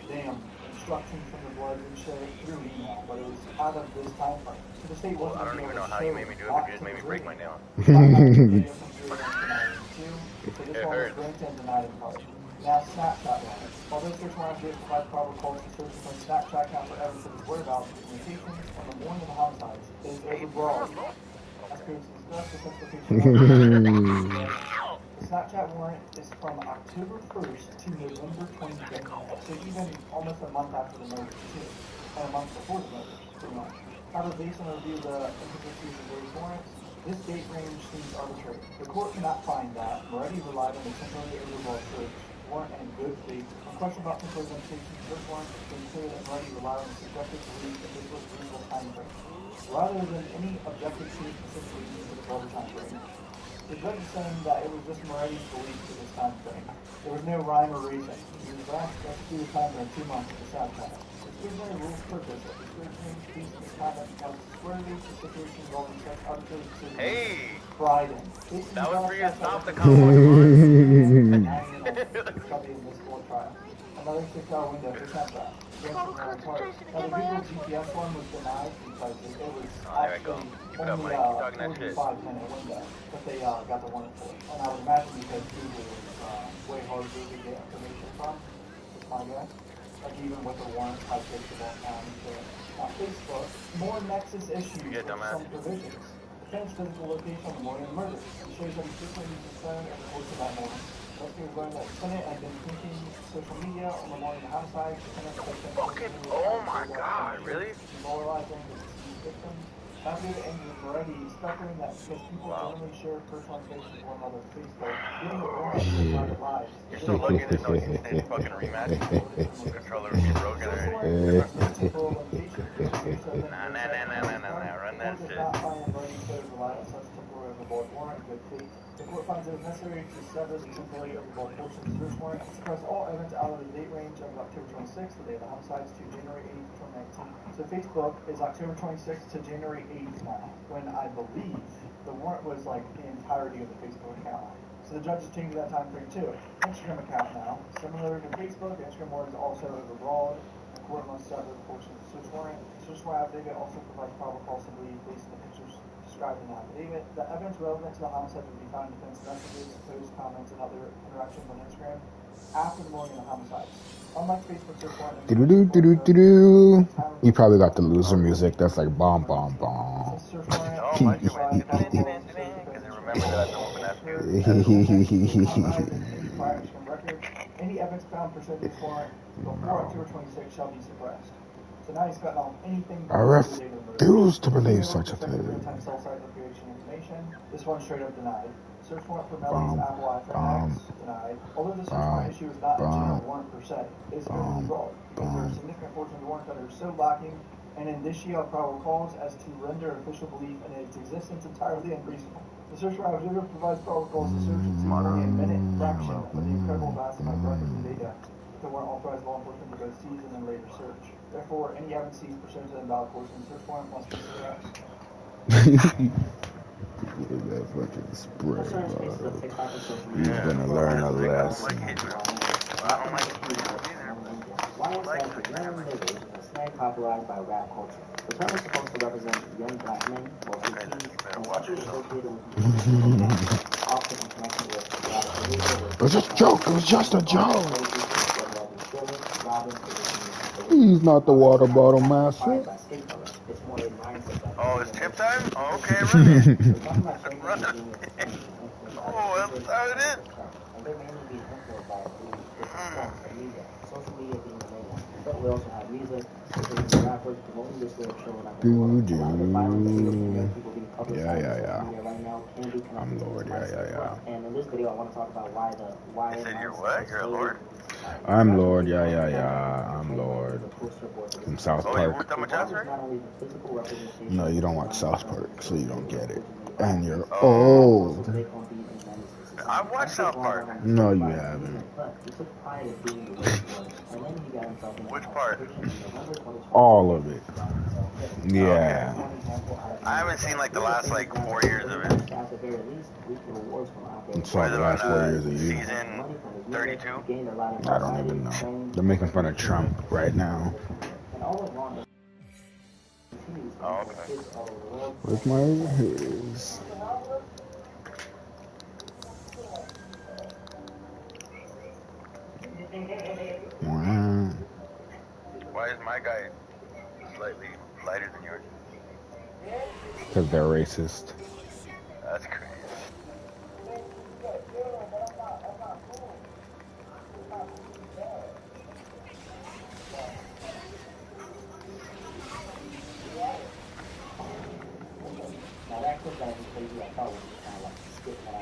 damn instructions from the blood and shit through email, but it was out of this time frame. So the state wasn't. I don't even know how you made me do it, but you just made me break my nail. It hurts. Now Snapchat one. Although search warrants did provide probable cause to search from Snapchat account for evidence of his whereabouts and communications on the morning of the homicides, it is overbroad. As previously discussed, the simplification the Snapchat warrant is from October 1st to November 25th. So even almost a month after the murders too. And a month before the murders, pretty much. However, based on a review of the inconsistencies of various warrants, this date range seems arbitrary. The court cannot find that Moretti relied on the temporary overall search warrant and good faith. On question about temporary limitations of this warrant, it's been clear that Moretti relied on the subjective belief that this was a reasonable time frame, rather than any objective proof specifically for the broader time frame. The judge is saying that it was just Moretti's belief for this time frame. There was no rhyme or reason. He was asked to do the time frame 2 months for the Snapchat. Exclusionary rules purpose of discouraging these misconduct because squarely to situations involving such arbitrary decisions. Hey! Friday. That was for you to stop the conversation. Another 6-hour window for Snapchat. Now the Google GPS one was denied because it was actually only a 45-minute window, but they got the warrant for it. And I would imagine because Google is way harder to get information from, is my guess. Like even with the warrant, I take the long time to Facebook. More Nexus issues with some provisions. Defense physical location on the morning of the murder. It shows that he frequently used his phone over the course of that morning. Investigators learned that Senate had been thinking social media on the morning of the homicide. Fucking, oh my god, really? Demoralizing the deceased victims. Navigator Andrew Moretti speculating that because people generally share personal information with one another on Facebook, getting a warrant for their private lives. You're so lucky there's no instant fucking rematch. Controller would be broken already. Nah, run that shit. The court finds it necessary to sever the temporary overboard portion of the search warrant and suppress all evidence out of the date range of October 26th, the day of the homicides, to January 8th, 2019. So Facebook is October 26th to January 8th now, when I believe the warrant was like the entirety of the Facebook account. So the judge has changed that time frame too. Instagram account now, similar to Facebook, the Instagram warrant is also overbroad. The court must sever the portion of the search warrant. The search warrant affidavit also provides probable cause to believe based on the pictures described in the affidavit. The evidence relevant to the homicide would be found in defense messages, posts, comments, and other interactions on Instagram after the morning of the homicides. Unlike Facebook search warrant, you probably got the loser music that's like bomb bomb bomb. Oh, my God. Because I remember that I opened that too. Any evidence found pursuant to this warrant before October 26 shall be suppressed. So now he's cutting off anything. I refuse to believe such a thing. This one straight up denied. Search warrant for Melly's Apple iPhone X denied. Although the search warrant issue is not a general warrant per se, it is overbroad because there are significant portions of the warrant that are so lacking and indicia of probable cause as to render official belief in its existence entirely unreasonable. The search warrant provides probable cause to search into only a minute fraction of the incredible vast amount of records and data the warrant authorized law enforcement to both seize and then later search. Therefore, any evidence seized pursuant to the invalid portion of the search warrant must be suppressed. With that fucking spray Certain spaces bottle. of TikTok and social He's media. gonna learn a lesson. I don't like it either. Why is that the young niggas is a slang popularized by rap culture? The term is supposed to represent young black men, mostly teens, and is actually associated with often in connection with rap behavior. It was just a joke. It was just a joke. He's not the water bottle master. Oh, it's tip time? Oh, okay, run it. Run it. Oh, I'm started. Social media being the main one. But we also have music, singers, rappers promoting this way of showing up. Yeah. Right now can be I'm Lord. Yeah. And in this video, I want to talk about why You said you're what? You're a lord? I'm Lord. Yeah. I'm Lord. From South Oh, you Park. worked on my Jasper? No, you don't watch South Park, so you don't get it. And you're Oh. old. I've watched South Park. No, you haven't. Which part? All of it. Yeah. Okay. I haven't seen like the last like 4 years of it. I saw the last 4 years of you. Season 32? I don't even know. They're making fun of Trump right now. Oh, okay. With my ears. Wow. Why is my guy slightly lighter than yours? Because they're racist. That's crazy. Now that clip that I just played you, I thought was just kind of like a skit that I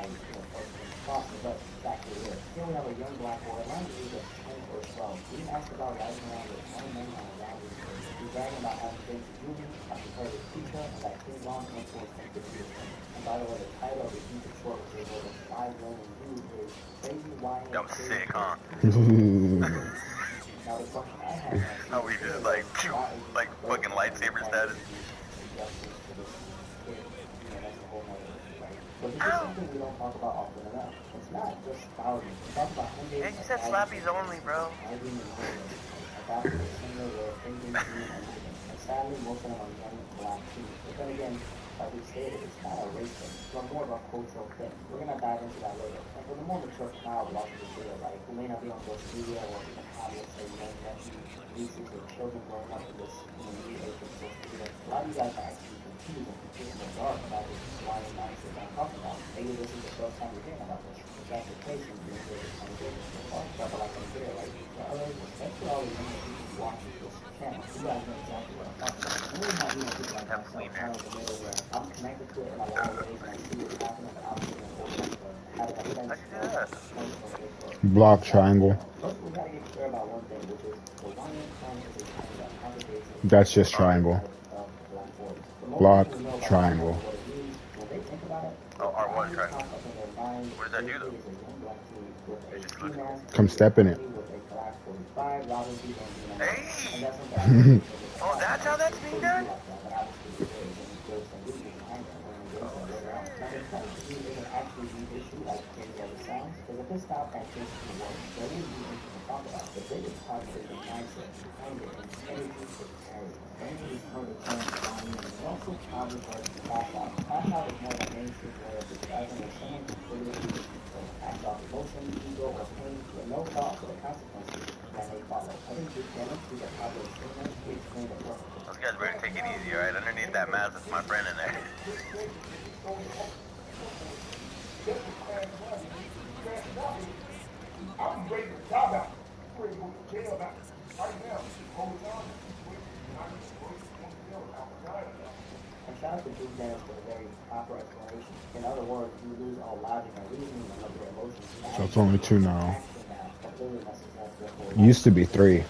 posted across the but it's actually here. Here we have a young black boy around the age of 10 or 12. Being asked about riding around with 20 men on a rally. He's bragging about having been to uni, having heard his pizza, and that King Long influenced him to be a king. And by the way, the title of the YouTube short, which is over 5 million views, is Crazy Wine. That was sick, huh? Now the question I have How we just like fucking lightsaber status. But this is something we don't talk about often enough. It's not just thousands. We talk about hundreds. Yeah, you said slappies only, bro. And sadly, most of them are young black teens. But then again, like we stated, it's not a race thing. It's more of a cultural thing. We're gonna dive into that later. And for the more mature crowd watching this video, like who may not be on social media or even have, let's say, young nephews, nieces, or children growing up in this new age of social media, a lot of you guys are actually confused and completely in the dark about this lying mindset that I'm talking about. Maybe this is the first time you're hearing about this. If that's the case, and you're enjoying this conversation so far, but like I'm here, like for others, especially all the young people watching this channel, you guys know exactly what I'm talking about. And really not even people like myself, kind of the middle where I'm connected to it in a lot of ways and I see what's happening, but obviously in order to have a sense of Block triangle. First, we gotta get clear about one thing, which is the YN term is a term that congregates That's just triangle. Block triangle. Oh, R1 triangle. What does that do though? Come step in it. Hey! Oh, that's how that's being done? Those guys better take it easy, alright? Underneath that mask, that's my friend in there. I'm ready to job out. I'm ready to go to jail about it. Right now, hold on. And shout out to Duke Dennis for a very proper explanation. In other words, you lose all logic and reasoning and your emotions. So it's only 2 now. Used to be 3. And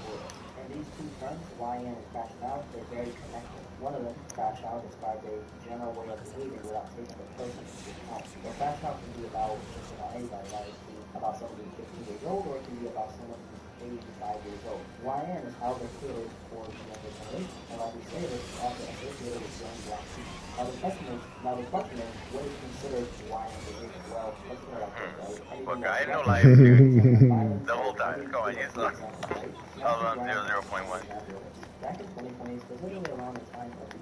these two terms, YN and crash out, they're very connected. One of them, crash out, describes a general way of behaving without taking the person into account. So crash out can be about just about anybody, right? It can be about someone who's 15 years old, or it can be about someone who's 85 years old. YN is how they're tailored for the younger generation. And why we say this is often associated with young black people. Now the question is, what is considered violent behavior? Well, let's put it like this, right? Look, I had no life, dude. The whole time. Come on, you saw. I was on 0.1. Back in 2020, specifically around the time of the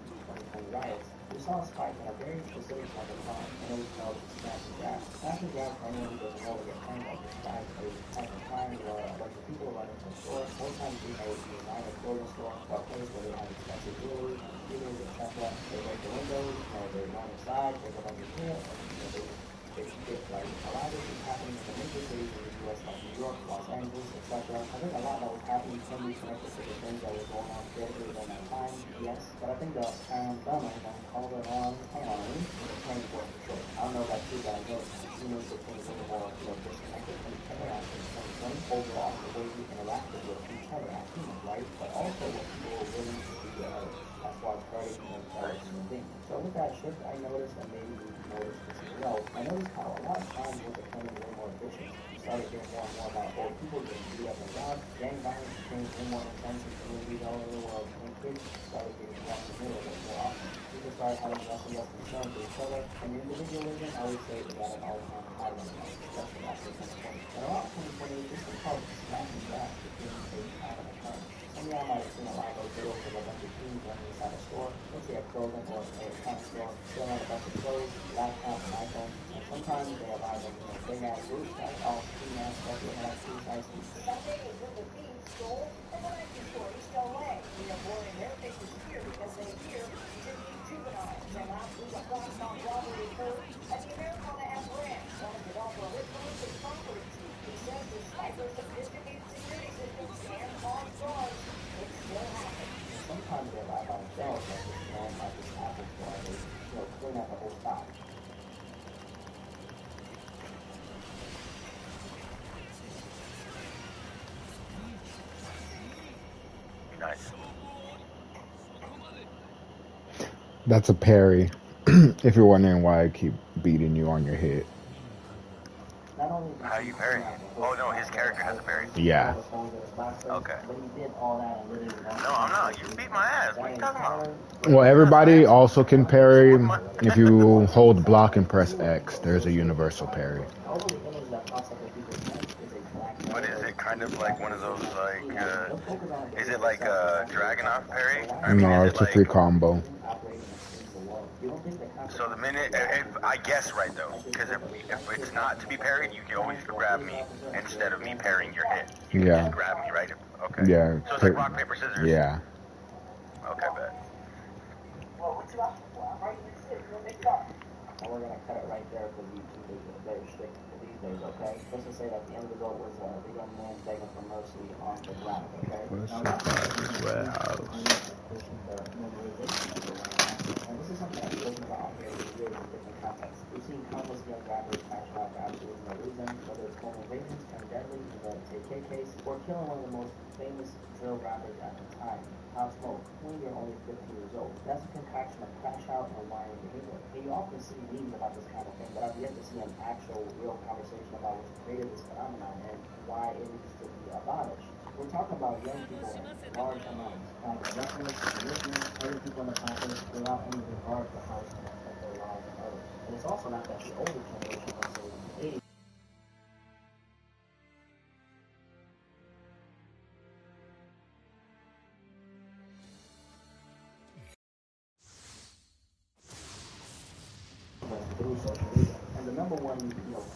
2020 riots, we saw a spike in a very specific type of crime, and it was called smash and grab. Smash and grab, for anyone who doesn't know what you're playing, describes a type of crime where a bunch of people run into a store. Most times we know a designer clothing store or a place where they have expensive jewelry, computers, etc. They break the windows, they run inside, take a bunch of shit, and they keep it right. A lot of this is happening in the major cities in the U.S. like New York, Los Angeles, etc. I think a lot that was happening can be connected to the things that were going on politically during that time, yes. But I think the pandemic and all the hang on, was a turning point for sure. I don't know about you guys, but humans became a little more, disconnected from each other after 2020. Overall, the way we interacted with each other as humans, right? But also what people were willing to do to others. That's why it's starting to encourage human beings. So with that shift, I noticed, and maybe you noticed this as well, I noticed how a lot of times were becoming way more vicious. We started hearing more and more about old people getting beat up and robbed. Gang violence became way more intense in communities all over the world, and kids started getting caught in the middle of it more often. People started having less and less concern for each other, and individualism, I would say, is at an all-time high right now, especially after 2020. And around 2020, this thing called smash and grab became a common occurrence. Some of y'all might have seen a lot of those videos of a bunch of teens running inside a store, let's say a clothing or electronics store, stealing a bunch of clothes, laptops, and iPhones, and sometimes they arrive in big ass groups, like all teen ass stuff, they have suicide speech. Sunday, a group of thieves stole a variety store East LA. They are blurring their faces here because they appear to be juveniles. And last week, a flash-mob robbery occurred at the Americana at Ranch, one of developer Rick Lewis's properties. He says despite their sophisticated security systems and armed guards, it still happens. Sometimes they lie by themselves, like this man at this Apple store, they clean out the whole spot. Nice. That's a parry. If you're wondering why I keep beating you on your head. How you parrying it? Oh no, his character has a parry? Yeah. Okay. No, I'm not. You beat my ass. What are you talking about? Well, everybody also can parry. If you hold block and press X, there's a universal parry. But is it kind of like one of those, like, is it like a Dragunov parry? I mean, No, is it's it a free like, combo. so the minute, if I guess right though, because if it's not to be parried, you can always grab me instead of me parrying your hit. You can just grab me, right? Okay. Yeah. So it's like rock, paper, scissors? Yeah. Okay, bet. And we're going to cut it right there because YouTube is very strict these days, okay? Let's just say that the end result was the young man begging for mercy on the ground, okay? And this is something that we've spoken about here for years in different contexts. We've seen countless young rappers crash out for absolutely no reason, whether it's home invasions turned deadly in the TK case, or killing one of the most famous drill rappers at the time, Pop Smoke, when you're only 15 years old. That's a concoction of crash out and wild behavior. And you often see memes about this kind of thing, but I've yet to see an actual, real conversation about what created this phenomenon and why it needs to be abolished. We're talking about young people in large amounts, reckless, listening, other people in the process without any regard for how it's going to affect their lives and others. And it's also not that the older generation, let's say the 80s, through social media. And the number one,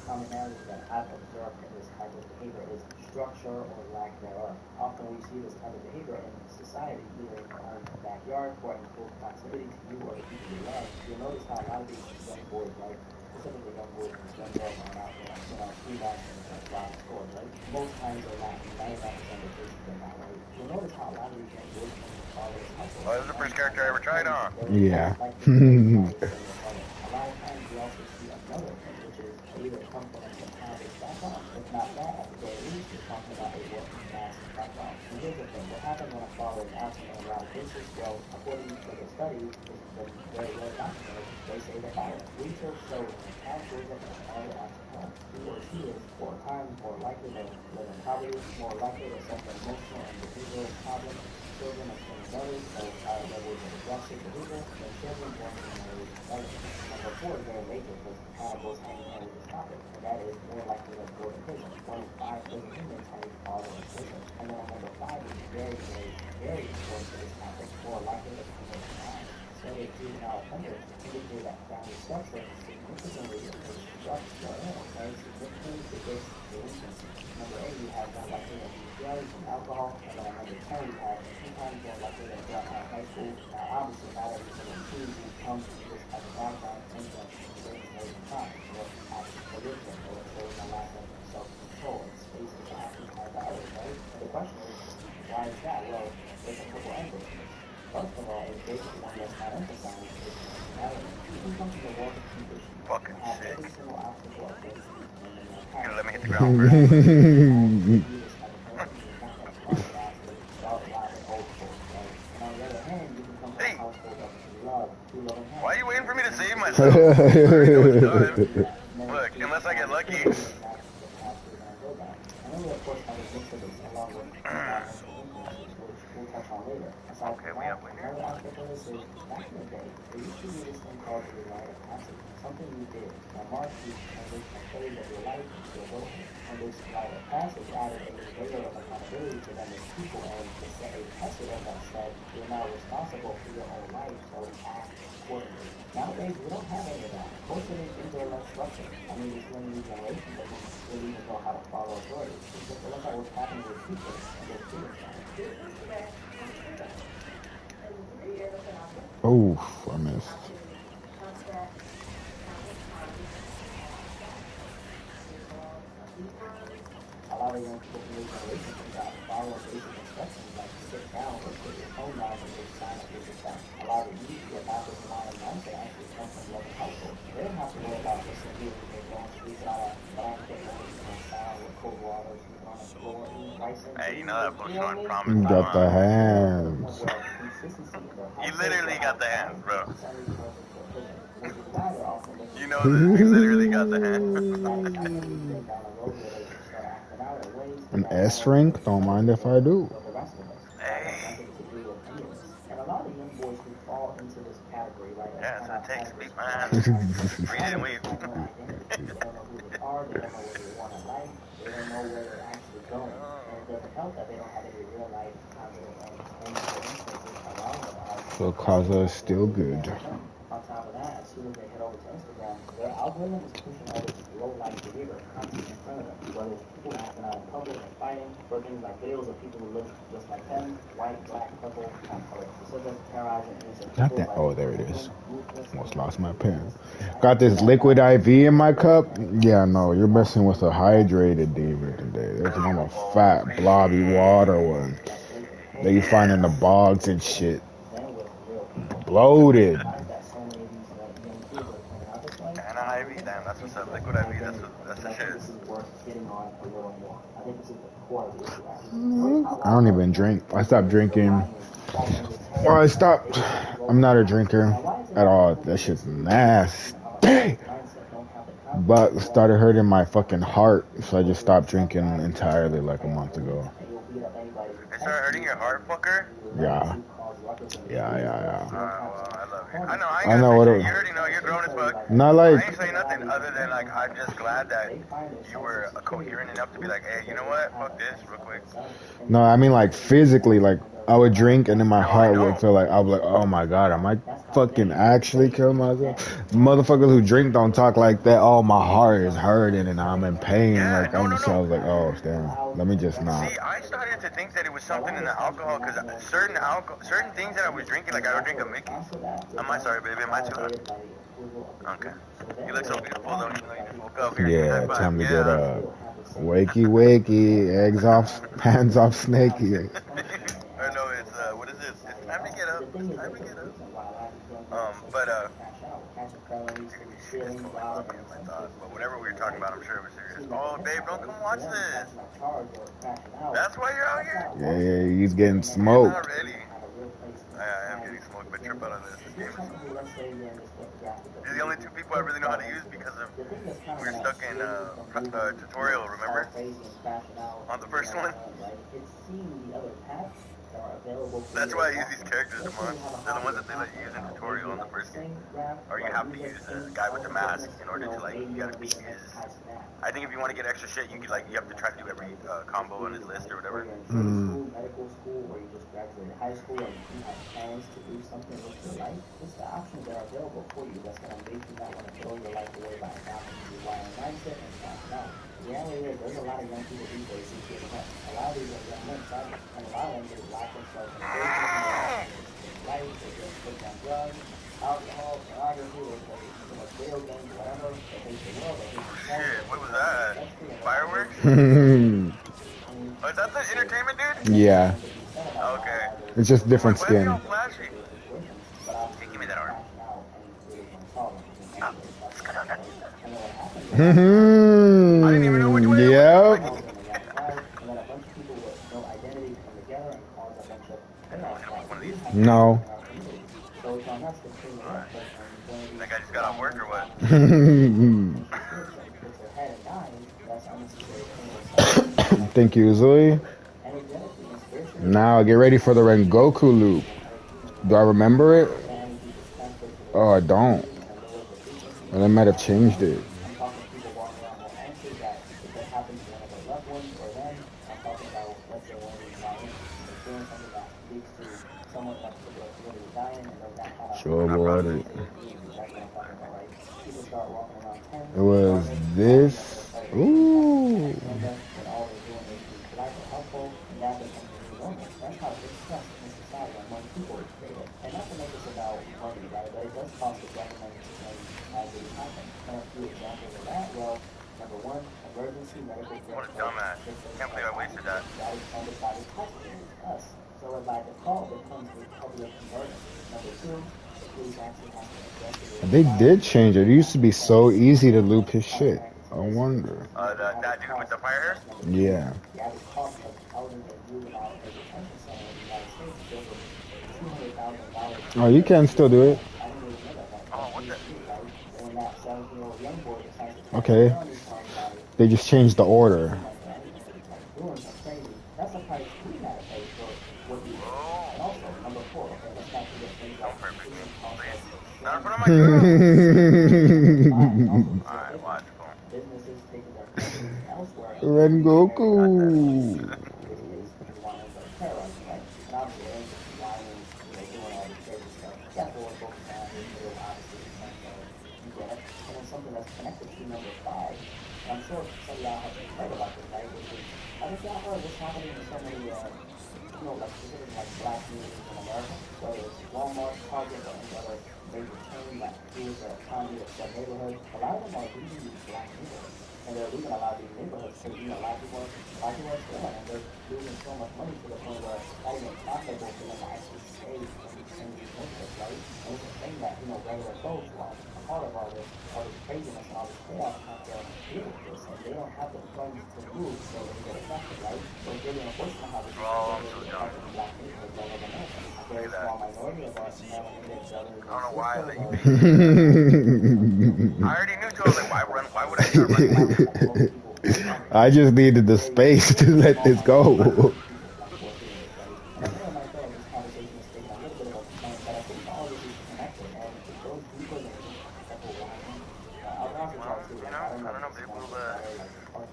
commonality that I've observed in this type of behavior is structure or lack thereof. Often we see this type of behavior in society, either in your own backyard or in close proximity to you or the people you love. You'll notice how a lot of these young boys, right, specifically young boys and young girls are out there, free dancing and robbing stores, right? Most times they're not, 99% of the cases they're not, right? You'll notice how a lot of these young boys come from fathers' households. Well, this is the first character I ever tried on. Yeah. A lot of times we also see another thing, which is they either come from an impoverished background, if not that, at the very least, we're talking about a working class background. And here's the thing, what happens when a father is absent on a lot of cases? Well, according to the studies, this has been very well documented, they say the following. Research shows when a child grows up in a father absent home, he or she is 4 times more likely to live in poverty, more likely to suffer emotional and behavioral problems. Children of single mothers are higher level That's just illegal, and children born in marriage relevant. Number 4 is very major because it kind of goes hand in hand with this topic, and that is more likely to go to prison. 1 in 5 prison inmates have a father in prison. And then number 5 is very, very, very important to this topic, more likely to commit a crime. So a juvenile offender indicate that family structure significantly obstructs the significantly predicts delinquency. Number 8, you have more likely to use drugs and alcohol, and then number 10, you have 2 times more likely to drop out of high school. Now, obviously, not every single student who comes from this type of background ends up committing crime or acts belligerent or shows a lack of self-control. It's basically acting high value, right? And the question is, why is that? Well, there's a couple angles to this. First of all, it's basically one that's not emphasized is personality. You can come from a wealthy condition and have every single obstacle of this. You gotta let me hit the ground first. Hey, why are you waiting for me to save myself? Look, unless I get lucky. Okay, we have winner. Another aspect of this is, back in the day, there used to be this thing called the rite of passage. Something you did. Now, mark you transition a phase of your life into adulthood. And this rite of passage added a layer of accountability to them as people, and it set a precedent that said you're now responsible for your own life, so act accordingly. Nowadays, we don't have any of that. Most of these things are less structured. I mean, this new generation doesn't really even know how to follow authority. It's just look at what's happening with people and their students now. Oh, I missed. A lot of young people from this generation forgot to follow basic instructions like sit down or put your phone down when they sign up with your phone. A lot of youth who are not this line of mindset actually come from loving households. They don't have to worry about listening to music or going streets out of blanket or sound with cold water, sleeping on the floor, eating rice and Hey, you know that potion on You promise. got the hands. You literally got the hands, bro. You know this. You literally got the hands. An S rank? Don't mind if I do. Hey. Yeah, that's what it takes to be fine. Read it and weave. So Kaza is still good. On top of that, as soon as they head over to Instagram, their algorithm is pushing all this low-life behavior content in front of them. Whether it's people acting out in public and fighting, or things like videos of people who look just like them, white, black, purple, color specific, terrorizing innocent people. Got that? Oh, there it is. Almost lost my pen. Got this liquid IV in my cup. Yeah, no, you're messing with a hydrated demon today. There's one of fat, blobby water one that you find in the bogs and shit. Bloated. And an IV, damn, that's what's up. Liquid IV, that's the shit. I don't even drink. I stopped drinking. Well, I stopped. I'm not a drinker at all. That shit's nasty. But it started hurting my fucking heart, so I just stopped drinking entirely like a month ago. It started hurting your heart, fucker? Yeah. Yeah. Well, I love you. I know what it was. You already know, you're grown as fuck. Not like. I ain't saying nothing other than, like, I'm just glad that you were coherent enough to be like, hey, you know what? Fuck this, real quick. No, I mean, like, physically, like, I would drink and then my heart would feel like, I was like, oh my god, am I fucking actually killing myself? Motherfuckers who drink don't talk like that. Oh, my heart is hurting and I'm in pain. Yeah, like, I was like, oh, damn, let me just not. See, I started to think that it was something in the alcohol, because certain things that I was drinking, like I would drink a Mickey. I'm sorry, baby, am I too loud? Okay. You look so beautiful, though, even though you just woke up here. Yeah, time to get up. Wakey, eggs off, hands off snaky. Or no, it's, what is this? It's time to get up. It's time to get up. But whatever we were talking about, I'm sure it was serious. Oh, babe, don't come watch this. That's why you're out here? Yeah, he's getting smoked. Not really. I am getting smoked, but trip out on this. This game is so cool. These are the only two people I really know how to use because of we were stuck in tutorial, remember? On the first one. are available for That's you. why I use these characters, Let's say Demon. you have a They're the hobby ones you're that they let you passionate use in about. tutorial in Maybe the like first game. sing, rap, Or you write have to music, use the paint, guy with the art, mask fitness, in order to, like, maybe you you gotta want to do beat some his... exercise to that. I think if you want to get extra shit, you could, like, you have to try to do every combo on his list or Or whatever. you're in trade school, medical school, or you just graduated high school and you have plans to do something with your life, it's the options that are available for you that's going to make you not want to throw your life away by adopting a rewiring mindset and cashing out. The reality is there's a lot of young people these days who feel depressed. A lot of these are young men, sadly, and a lot of them just lock themselves in a basement and they don't experience life, they get hooked on drugs, alcohol, pornography, they play too much video games, whatever, they hate the world, they hate themselves. Shit, what was that? Fireworks? Oh, is that the entertainment dude? Yeah. Okay. It's just different Why is he skin. all flashy? Hey, give me that arm. I didn't even know which way it Yep. was. No. That guy just got off work or what? Thank you, Zoe. Now get ready for the Rengoku loop. Do I remember it? Oh, I don't. And I might have changed it. Sure about it. It was this. Ooh. That's how distrust in society among people is created. And not to make this about money, right? But it does cost the government money as it happens. And a few examples of that, well, number one, emergency medical care. What a dumbass. Can't believe I wasted that. That is funded by the taxpayers, us. So it by default becomes a public burden. Number two, the police actually have to investigate. They did change it. It used to be so easy to loop his shit. I wonder. That dude with the fire hair? Yeah. The average cost of housing a juvenile in a detention center in the United States is over $200,000. Oh, you can still do it. Oh, what the? Okay. They just changed the order. That's a price we gotta pay for what you do. And also, number four, okay, let's not forget things like Not in front of my girl. Alright, watchful. businesses taking their companies elsewhere. Rengoku. Something that's connected to number five. I'm sure some of y'all have heard about this, right? Which is, I think y'all heard this happening in so many, like specifically like black communities in America, whether it's Walmart, Target, or any other major chain that fuels the economy of said neighborhood. A lot of them are leaving these black neighborhoods, and they're leaving a lot of these neighborhoods because a lot of people are stealing, and they're losing so much money to the point where it's not even profitable for them to actually stay in these neighborhoods, right? And it's a thing that regular folks who are a part of all this craziness and all this chaos have to deal with this, and they don't have the funds to move, so they get affected, right? So it's really unfortunate how this is affecting black neighborhoods all over America. A very small minority of our melanated brothers and sisters. I already knew to like, why would I start running? I just needed the space to let this go. I don't know,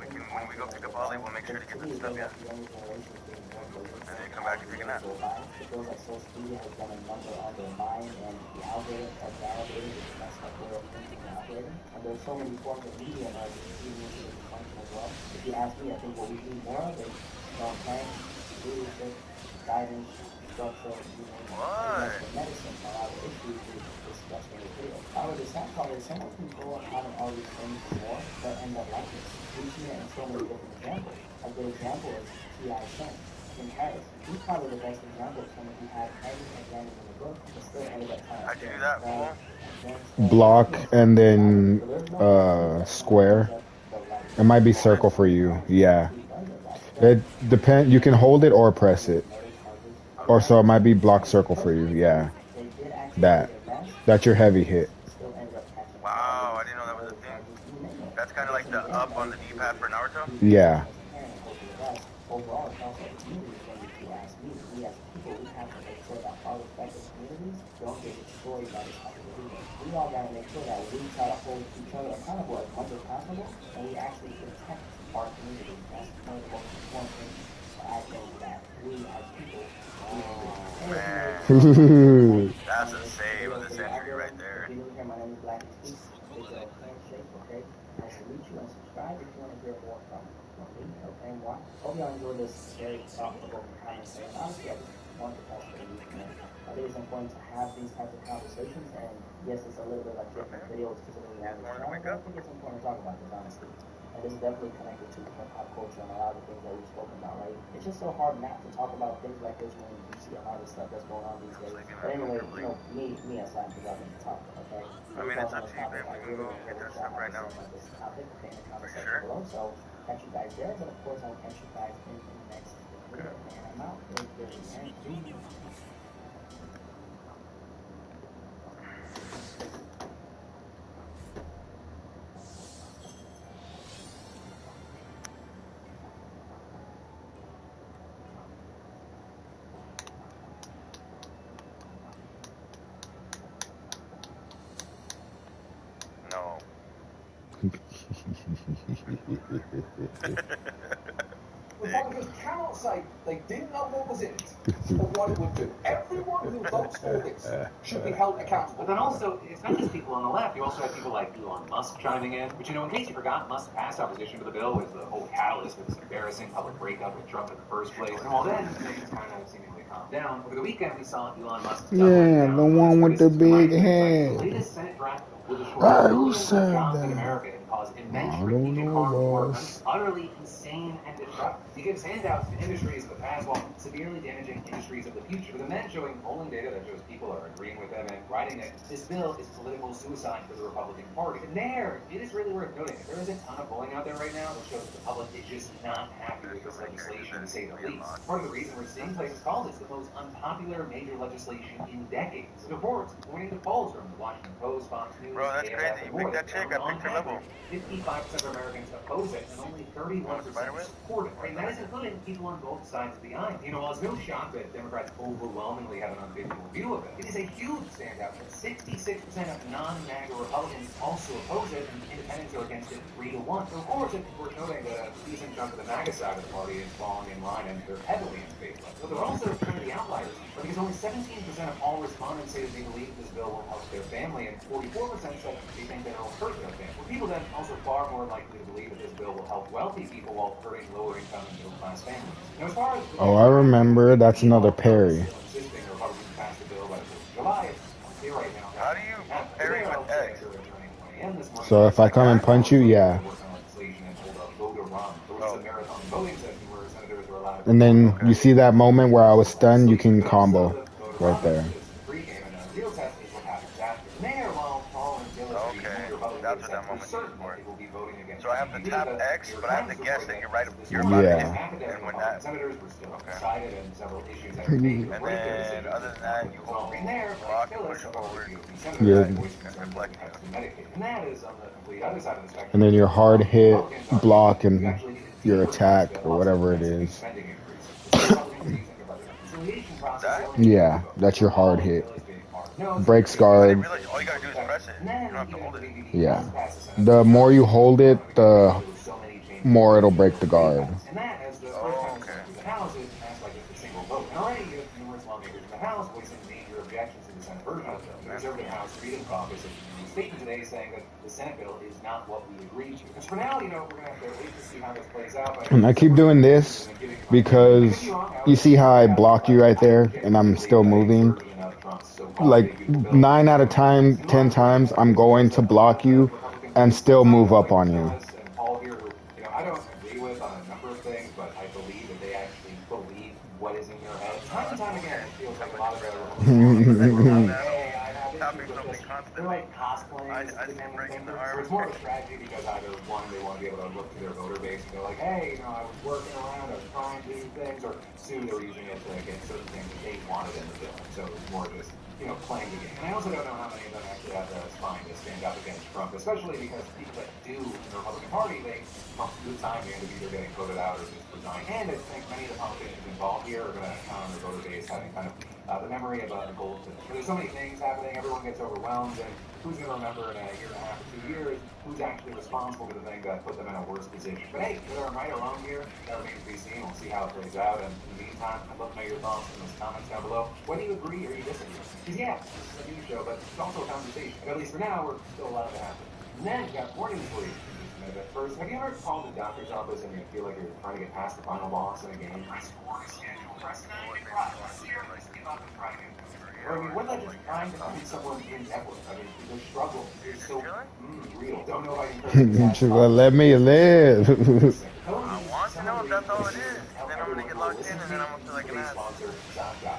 maybe when we go pick up Ollie, we'll make sure to get this stuff, yeah? And then come back and take a nap. It feels like social media has done a number on their mind, and the algorithms have validated this messed up way of thinking and operating. And there's so many forms of media now that you see into this function as well. If you ask me, I think what we need more of is strong plans, leadership, guidance, structure, medicine, and other issues we discussed in the video. However, the sad part is some of people are having all these things before, but end up like this. We've seen it in so many different examples. A good example is T.I. Son in Paris. He's probably the best example of someone who had every advantage in the book, but still ended up trying to I do that, fool. Block and then square. It might be circle for you. Yeah. It depends. You can hold it or press it. Or so it might be block circle for you. Yeah. That's your heavy hit. Wow, I didn't know that was a thing. That's kind of like the up on the D-pad for Naruto? Yeah. don't get destroyed by this type of behavior. We all gotta make sure that we try to hold each other accountable as much as possible, and we actually protect our community. That's one of the most important things that I think that we as people That's a save of the century right there. If you're new here, my name is Black and Speak. Digital handshake, okay? Nice to meet you, and subscribe if you want to hear more from me, okay? And why? Hope y'all enjoyed this very thought-provoking commentary. And honestly, I just want the best for the youth, man. I think it's important to have these types of conversations, and yes, it's a little bit like different videos because of the average channel, but I think it's important to talk about this, honestly. And this is definitely connected to hip-hop culture and a lot of the things that we've spoken about, right? It's just so hard not to talk about things like this when you see a lot of stuff that's going on these days. But anyway, you know, me aside, because I've been talking, okay? I mean, it's up to you, man. We can go get that stuff right now. This topic, okay, in the comment section below. So catch you guys there, but of course I'll catch you guys in the next video. And I'm out. No. Republicans cannot say they didn't know what was in it, or what it would do. Everyone who votes for this should be held accountable. But then also, it's not just people on the left. You also have people like Elon Musk chiming in. But you know, in case you forgot, Musk's past opposition to the bill was the whole catalyst for this embarrassing public breakup with Trump in the first place. And while then, things kind of seemingly calmed down. Over the weekend, we saw Elon Musk. Yeah, the one with the big head. The latest Senate draft will destroy Who said jobs in that? America and cause immense I don't strategic know, harm to workers. boss. Utterly insane and destructive. He gives handouts to industries of the past while severely damaging industries of the future. With a man showing polling data that shows people are agreeing with him and writing that this bill is political suicide for the Republican Party. And there, it is really worth noting that there is a ton of polling out there right now that shows the public is just not happy with this legislation, to say the least. Part of the reason we're seeing places call this the most unpopular major legislation in decades. Reports pointing to polls from the Washington Post, Fox News, Bro, that's crazy. You picked that chick, I picked her level. 55% of Americans oppose it, and only 31% support it. And that is including people on both sides of the aisle. You know, while it's no shock that Democrats overwhelmingly have an unfavorable view of it, it is a huge standout that 66% of non-MAGA Republicans also oppose it, and independents are against it 3-1. So of course, it's worth noting that a decent chunk of the MAGA side of the party is falling in line, and they're heavily in favor. But they're also kind of the outliers, because only 17% of all respondents say that they believe this bill will help their family, and 44% said they think that it will hurt their family. Well, people then also far more likely to believe that this bill will help wealthy people while hurting lower income and middle class families. Now, as far as Oh, I remember. That's another Perry. How do you parry with X? So if I come and punch you, yeah. And then you see that moment where I was stunned, you can combo right there. Okay, that's what that moment is for. So I have to tap X, but I have to guess that you're right. You're about to hit me. And when that, okay. And then other than that, you hold block and push forward. Yeah. And reflect. And then your hard hit, block, and your attack, or whatever it is. Yeah, that's your hard hit. Breaks guard. All you gotta do is press it. You don't have to hold it. Yeah. The more you hold it, the more it'll break the guard. Oh, okay. Conservative House Freedom Caucus a statement today saying that the Senate bill is not what we agreed to. Because for now, you know, we're going to have to wait to see how this plays out. And I keep doing this because you see how I block you right there and I'm still moving? Like 9 out of 10 times, I'm going to block you and still move up on you. Paul here, who, you know, I don't agree with on a number of things, but I believe that they actually believe what is in your head. Time and time again, it feels like a lot of they're like cosplaying. So it's more of a strategy because either one, they want to be able to look to their voter base and go like, hey, you know, I was working around, I was trying to do things, or two, they were using it to get certain things that they wanted in the bill. So it's more just, you know, playing the game. And I also don't know how many of them actually have the spine to stand up against Trump, especially because people that do in the Republican Party, they most of the time they end up either getting voted out or just resign. And I think many of the politicians involved here are going to count on their voter base having kind of the memory of a gold finish. There's so many things happening, everyone gets overwhelmed, and who's going to remember in a year and a half or 2 years who's actually responsible for the thing that put them in a worse position. But hey, whether I'm right or wrong here, that remains to be seen. We'll see how it plays out. And in the meantime, I'd love to know your thoughts in those comments down below. Whether you agree or you disagree. Because yeah, this is a news show, but it's also a conversation. And at least for now, we're still allowed to happen. And then we got warnings for you. First, have you ever called the doctor's office and you feel like you're trying to get past the final boss in a game? Press 4 to schedule. Press 9 to process. Seriously, give up and try to. Or I mean, what about just trying to find someone in network? I mean, the struggle is so real. Don't know if I can. She's gonna let me live. I want to know if that's all it is. Then I'm gonna get locked in, and then I'm gonna feel like an ass.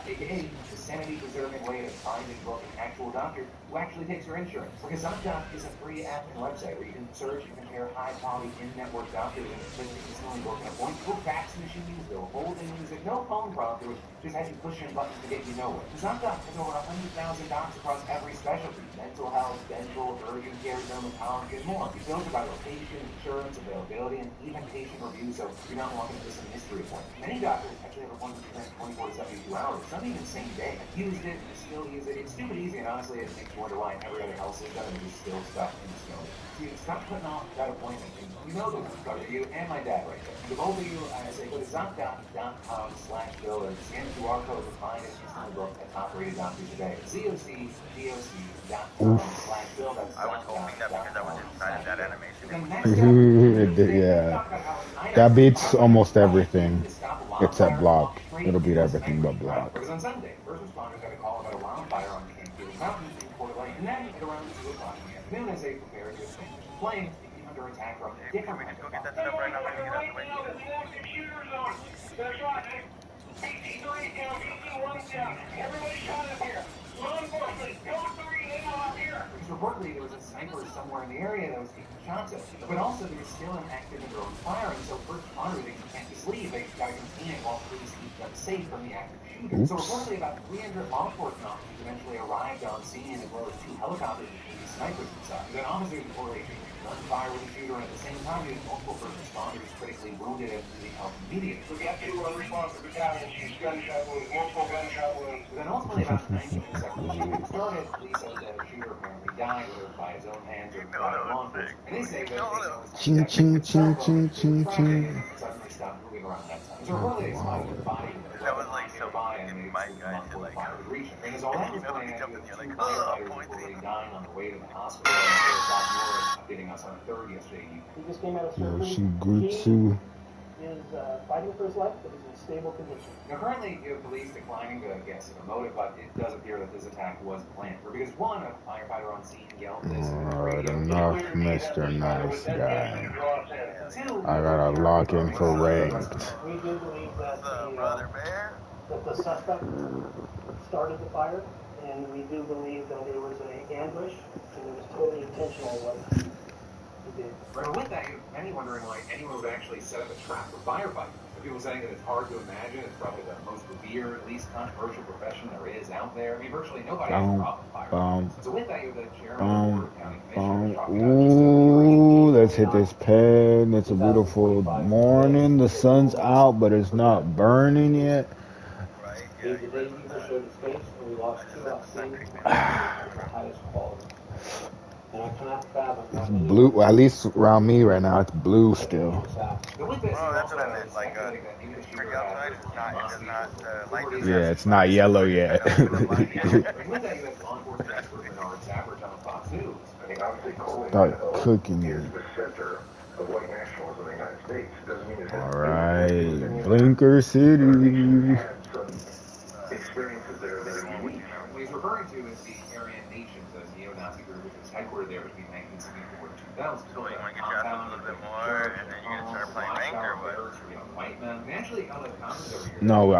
AKA the sanity-preserving way to find and book an actual doctor who actually takes your insurance. Because ZocDoc is a free app and website where you can search and compare high-quality in-network doctors and click instantly book an appointment. No fax machines, no holding music, no phone prompter, which just has you pushing buttons to get you nowhere. ZocDoc has over 100,000 docs across every specialty: mental health, dental, urgent care, dermatology, and more. You filter by location, insurance, availability, and even patient reviews, so you're not walking into some mystery appointment. Many doctors actually have appointments within 24 to 72 hours, some even same day. I've used it, and still use it. It's stupid easy, and honestly, it makes you wonder why every other health system is still stuck in the snow. So stop putting off that appointment. You know this is covered you and my dad right there. To both of you, I say go to ZocDoc.com/bill or scan the QR code to find it. Instantly book a top-rated doctor today. ZocDoc.com/bill. That's I was hoping that because I was inside of that animation. Yeah, that beats almost everything except block. It'll beat everything but block. Because on Sunday, first responders got a call about a wildfire on Campfield Mountain in Coeur d'Alene. And then at around 2 o'clock in the afternoon, as they prepare to extinguish the flames, they came under attack from different. We just go get that stuff right now. We're gonna get out of the way. That's right. BT3 down, BT1 down. Everybody shot up here. Law enforcement, go 3 now up here. Because reportedly there was a sniper somewhere in the area that was taking shots at. But also there was still an active and growing fire, and so first responders, they can't just leave. They gotta contain it while police keep them safe from the active shooter. So reportedly about 300 law enforcement officers eventually arrived on scene, as well as 2 helicopters and 2 snipers inside. Then officers reportedly gunfire with the shooter, and at the same time, there's multiple first responders critically wounded and needing help immediately. We got 2 unresponsive battalions, 6 gunshot wounds, multiple gunshot wounds. But then ultimately, about 19 minutes after the shooting started, police said that the shooter apparently died, whether by his own hands or by law enforcement. And they say that Ching ching ching ching ching ching. suddenly stopped moving around that time. So reportedly, they spotted the body That was like so nearby, and they my guy to like, and as all that was going on, firefighters were already dying on the way to the hospital, and updating us on the 3rd yesterday. He just came out of Yo, surgery. Shingutsu. He is fighting for his life, but he's in stable condition. Now, currently, you have police declining to guess at a motive, but it does appear that this attack was planned. Because one, a firefighter on scene yelled this. Alright, enough, Mr. Nice Guy. I gotta lock in for ranked. We do believe that the suspect started the fire, and we do believe that it was an ambush, and it was totally intentional what he did. Right, with that, many wondering why anyone would actually set up a trap for firefighters. People saying that it's hard to imagine. It's probably the most revered, least controversial profession there is out there. I mean, virtually nobody has a problem with fire. So with that, you're the chairman of the County Commission. Ooh, let's hit this pen. It's a beautiful morning. The sun's out, but it's not burning yet. The day user showed his face, and we lost 2 outstanding the highest quality. And I cannot fathom it's blue, at least around me right now, it's blue still. Well, that's what I meant. Like, it's pretty outside. It's not. It does not light the Yeah, it's not yellow yet. Start cooking it. Alright, Blinker City. Experiences there that are unique. What he's referring to is the Aryan Nations, a neo-Nazi group which was headquartered there between 1964 and 2000. So you want to get your ass up a little bit more, and then you're going to start playing ranked or what? No, we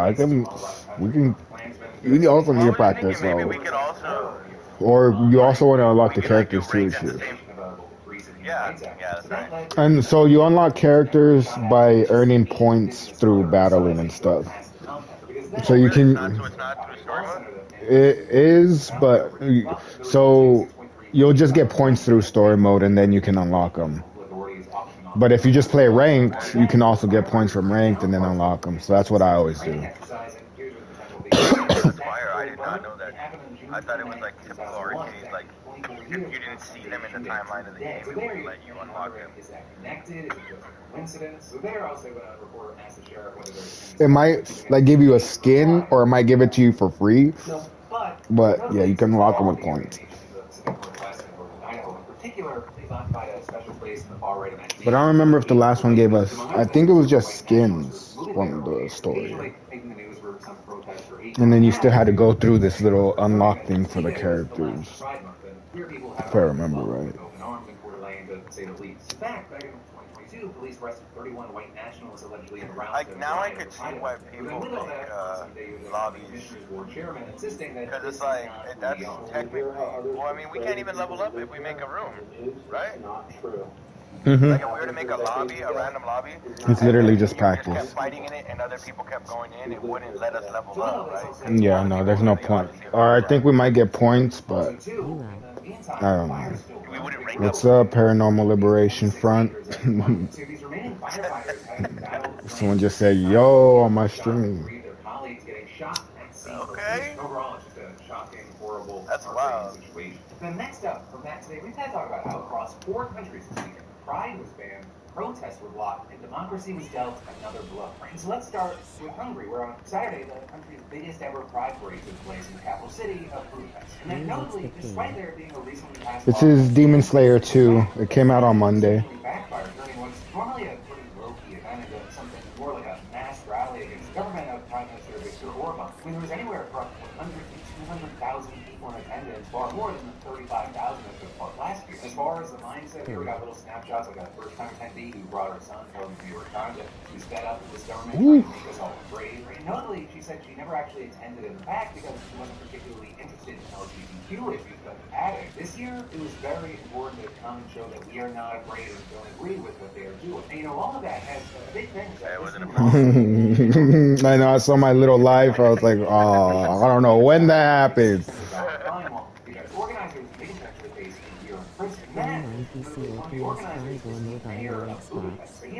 also need to practice, maybe we could also... Or you also want to unlock the characters too, shit. Yeah, that's right. And so you unlock characters by earning points through battling and stuff. So you can. It is, but so you'll just get points through story mode, and then you can unlock them. But if you just play ranked, you can also get points from ranked and then unlock them. So that's what I always do. Fire, I not know that. I thought it was like typical arcade, like if you didn't see them in the timeline of the game, it wouldn't let you unlock them. Is that connected? Is it just a coincidence? So there also when a reporter asked the sheriff whether there's It might like give you a skin, or it might give it to you for free. no, But yeah, you can unlock them with coins. But I don't remember if the last one gave us. I think it was just skins from the story. And then you still had to go through this little unlock thing for the characters, if I remember right. Police arrested 31 white nationalists allegedly in a Like now I could see why people make lobbies. Because it's like, that's technically, well, I mean, we can't even level up if we make a room, right? Like if we were to make a lobby, a random lobby, It's literally just just practice. kept fighting in it and other people kept going in, it wouldn't let us level up, right? Yeah, no, there's no point. Or I think we might get points, but I don't know. What's up, Paranormal Liberation Front? Someone just said, yo, on my stream. Okay. Overall, it's just a shocking, horrible, that's wild situation. Then next up from that today, we've had to talk about how across 4 countries this weekend, Pride was banned, protests were blocked, and democracy was dealt another blow. And so let's start with Hungary, where on Saturday, the country's biggest ever Pride parade took place in the capital city of Budapest. And then notably, despite there being a recently passed This is Demon Slayer 2. It came out on Monday. backfired, turning what's normally a pretty low-key event into something more like a mass rally against the government of Prime Minister Viktor Orban. When there was anywhere from 100 to 200,000 people in attendance, far more than the 35,000 that took part last year. As far as the mindset, here we got little snapshots like a first-time attendee who brought her son, telling him we were trying to be fed up with this government, trying to make us all afraid. And notably, she said she never actually attended in the back because she wasn't particularly interested in LGBTQ issues, but added, this year, it was very important to come and show that we are not afraid and don't agree with what they are doing. And you know, all of that has big things. I know, I saw my little life. I was like, oh, I don't know when that happened.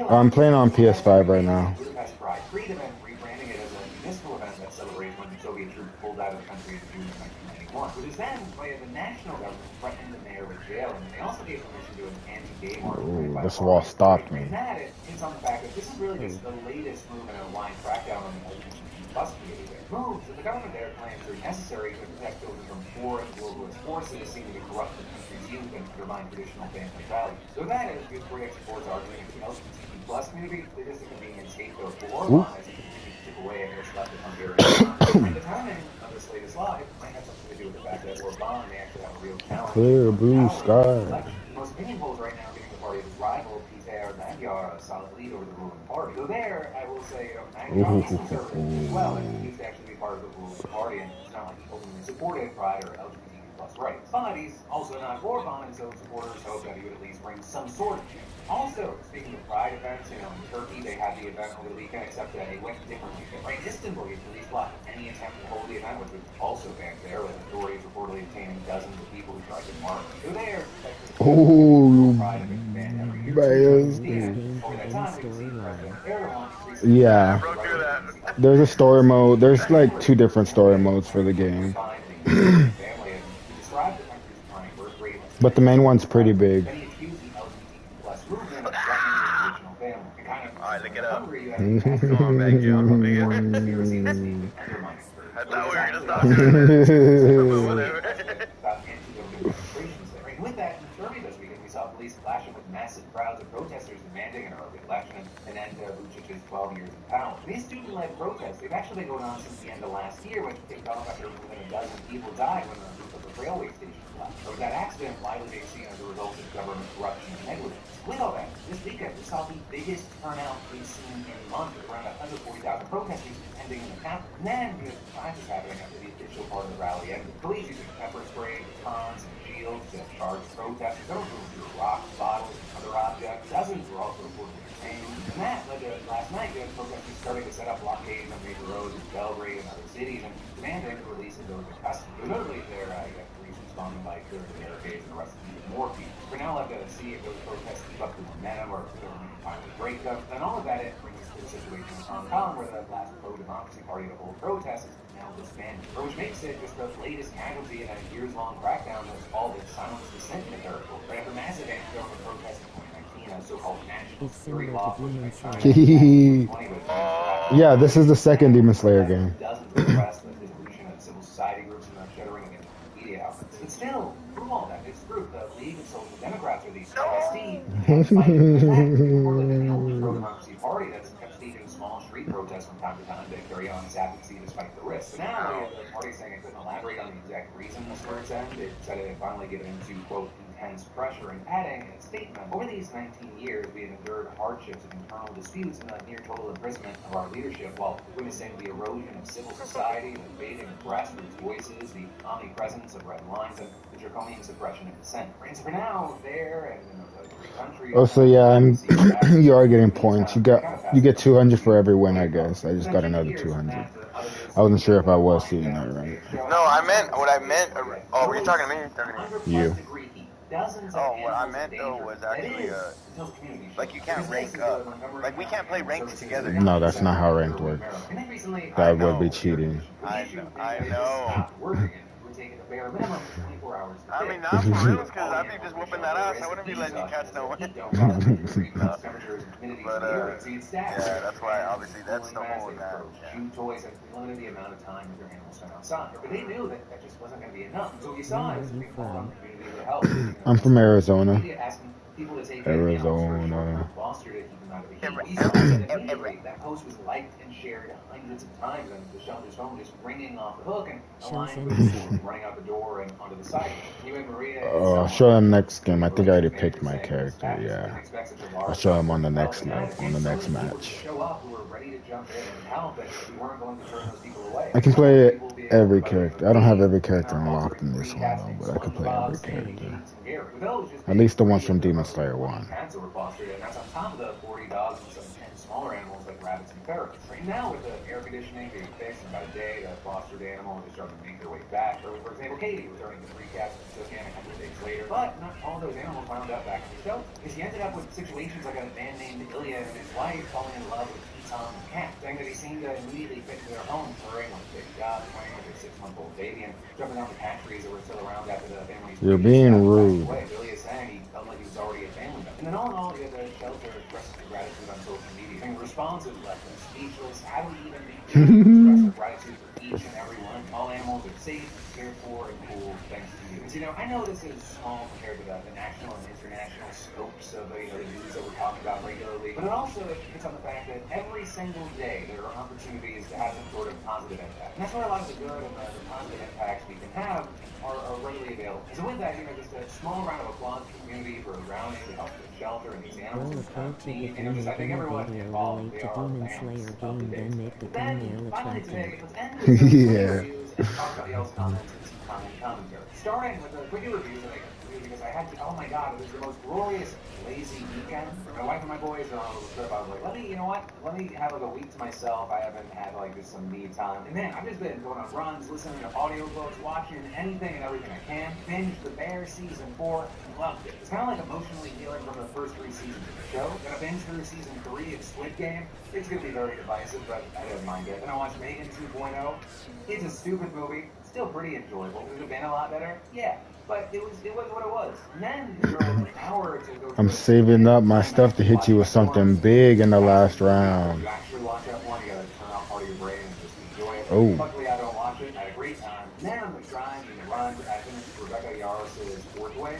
I'm playing on PS5 right now. Which is then why the national government threatened the mayor with jail, and they also gave permission to an anti-gay march. Ooh, this wall stopped me. And that hints on the fact that this is really just the latest move in a wide crackdown on the LGBT plus community. Moves that the government there claims are necessary to protect children from foreign globalist forces seeking to corrupt the country's youth and undermine traditional family values. So that is good for exports arguing the LGBT plus community. It is a convenient scapegoat for Orban as he continues to chip away at what's left of Hungarian. And the timing of this latest live might have something to do with the fact that Orban may actually have a real challenge. Clear blue sky. Most opinion polls right now giving the party of his rival, Peter Magyar, a solid lead over the ruling party. So there, I will say, Magyar is conservative as well, and he used to actually be part of the ruling party, and it's not like he openly supported Pride or LGBTQ plus rights. But he's also not Orban, and so supporters hope that he would at least bring some sort of change. Also, speaking of Pride events, you know, in Turkey they had the event over the weekend, except that it went differently. Right, Istanbul, the police blocked any attempt to hold the event, which was also banned there, with authorities reportedly detaining dozens of people who tried to march. So there, Ooh, yeah. There's a story mode. There's like 2 different story modes for the game. But the main one's pretty big. Alright, look it up. Come on back here, I'm gonna I thought we were gonna stop doing this. Whatever. With that, in Germany this weekend, we saw police clashing with massive crowds of protesters demanding an early election and end Vucic's 12 years in power. These student-led protests, they've actually been going on since the end of last year, when kicked off after more than a dozen people died when the roof of the railway station collapsed. So that accident widely being seen as a result of government corruption and negligence. With all that, this weekend we saw the biggest turnout we've seen in months, with around 140,000 protesters attending in the capital. And then we had clashes happening after the official part of the rally ended. Police using pepper spray, batons, and shields to charge protesters. Some of them threw rocks, bottles, and other objects. Dozens were also reportedly detained. And that led to last night, you had protesters starting to set up blockades on major roads in Belgrade and other cities, and demanding the release of those in custody. But notably, there, you have police responding by clearing the barricades and arresting even more people. For now, we'll have to see if those protests keep up the momentum or if the government can finally break them. And all of that, it brings us to the situation in Hong Kong, where the last pro-democracy party to hold protests is now disbanded, or which makes it just the latest casualty in a years-long crackdown that's all but silenced dissent in the territory. Right after massive anti-government protests in 2019, a so-called national security law pushed by China in 2020, Yeah, this is the second Demon Slayer game. dozens of arrests, the dissolution of civil society groups, and the shuttering of independent media outlets. But still, through all that, this group, the League of Social Democrats, or the LSD, kept fighting. In fact, we reported that the only pro-democracy party that's kept staging small street protests from time to time to carry on its advocacy despite the risks. But now, the party saying it couldn't elaborate on the exact reasons for its end. It said it had finally given into, quote, intense pressure, and adding in its statement, over these 19 years, we have endured hardships of internal disputes and the near total imprisonment of our leadership while witnessing the erosion of civil society, the fading of grassroots voices, the omnipresence of red lines, and the draconian suppression of dissent. And so for now, there and in those three countries. Oh, so yeah, you are getting points. You get 200 for every win, I guess. I just got another 200. I wasn't sure if I was seeing that right. No, what I meant, oh, were you talking to me? Talking to You. Oh, what I meant though was actually, like you can't rank up. Like we can't play ranked together. No, that's not how ranked works. That would be cheating. I know. I mean, not for real, because I'd be just whooping that ass. I wouldn't be letting you catch no win. But, yeah, that's why, obviously, that's the whole in that. Shoot toys and limited the amount of time that your animals spend outside. But they knew that that just wasn't going to be enough. So what you saw is being called on the community to help. I'm from Arizona. People to take Arizona. Foster to keep them out of the heat. That post was liked and shared hundreds of times, and the shelter's phone just ringing off the hook, and a line running out the door and onto the side. You and Maria. I'll show him next game. I think I already picked my character. Yeah, I'll show him on the next match. I can play every character. I don't have every character unlocked in this one though, but I can play every character. At least the ones from Demon Slayer 1. That's on top of the 40 dogs and some 10 smaller animals like rabbits and ferrets. Right now, with the air conditioning being fixed, and by day, the fostered animals are starting to make their way back. Or, for example, Katie returning to 3 cats and took in a couple of days later. But not all those animals wound up back at the shelter, because he ended up with situations like a man named Ilya and his wife falling in love with Tom the cat, saying that he seemed to immediately fit into their home, purring like a big dog, playing with their 6-month-old baby, and jumping on the cat trees that were still around after the family's. You're being rude. Ilya saying he felt like he was already a family member. And then all in all, the shelter expresses gratitude on social media. And responses left them speechless. How do we even express our gratitude for each and every one? All animals are safe, cared for, and cool thanks to you. And so, I know this is small compared to the national and international scopes of the news that we're talking about regularly, but it also hits on the fact that every single day there are opportunities to have some sort of positive impact. And that's where a lot of the good and the positive impacts we can have are readily available. And so with that, just a small round of applause to the community for rallying to help the shelter and these animals. I think everyone involved, they are fans of the day. Then, finally today, let's end with some reviews and talk about y'all's comments and some commentary. Starting with a quick review that I got to do because I had to, oh my god, it was the most glorious lazy weekend. My wife and my boys are on a little trip. I was like, let me have like a week to myself. I haven't had like just some me time. And man, I've just been going on runs, listening to audiobooks, watching anything and everything I can. Binged The Bear season 4 and loved it. It's kind of like emotionally healing from the first 3 seasons of the show. Gonna binge through season 3 of Squid Game. It's gonna be very divisive, but I don't mind it. And I watched Megan 2.0. It's a stupid movie. Still pretty enjoyable. Could it have been a lot better? Yeah. But it was what it was. And then there was an hour to go. I'm saving up my stuff to hit you with something big in the last round. You actually watch F1, you gotta turn off part of your brain and just enjoy it. Oh. Luckily, I don't watch it. I had a great time. And then on the grind and the run, I finished Rebecca Yarros' Fourth Way.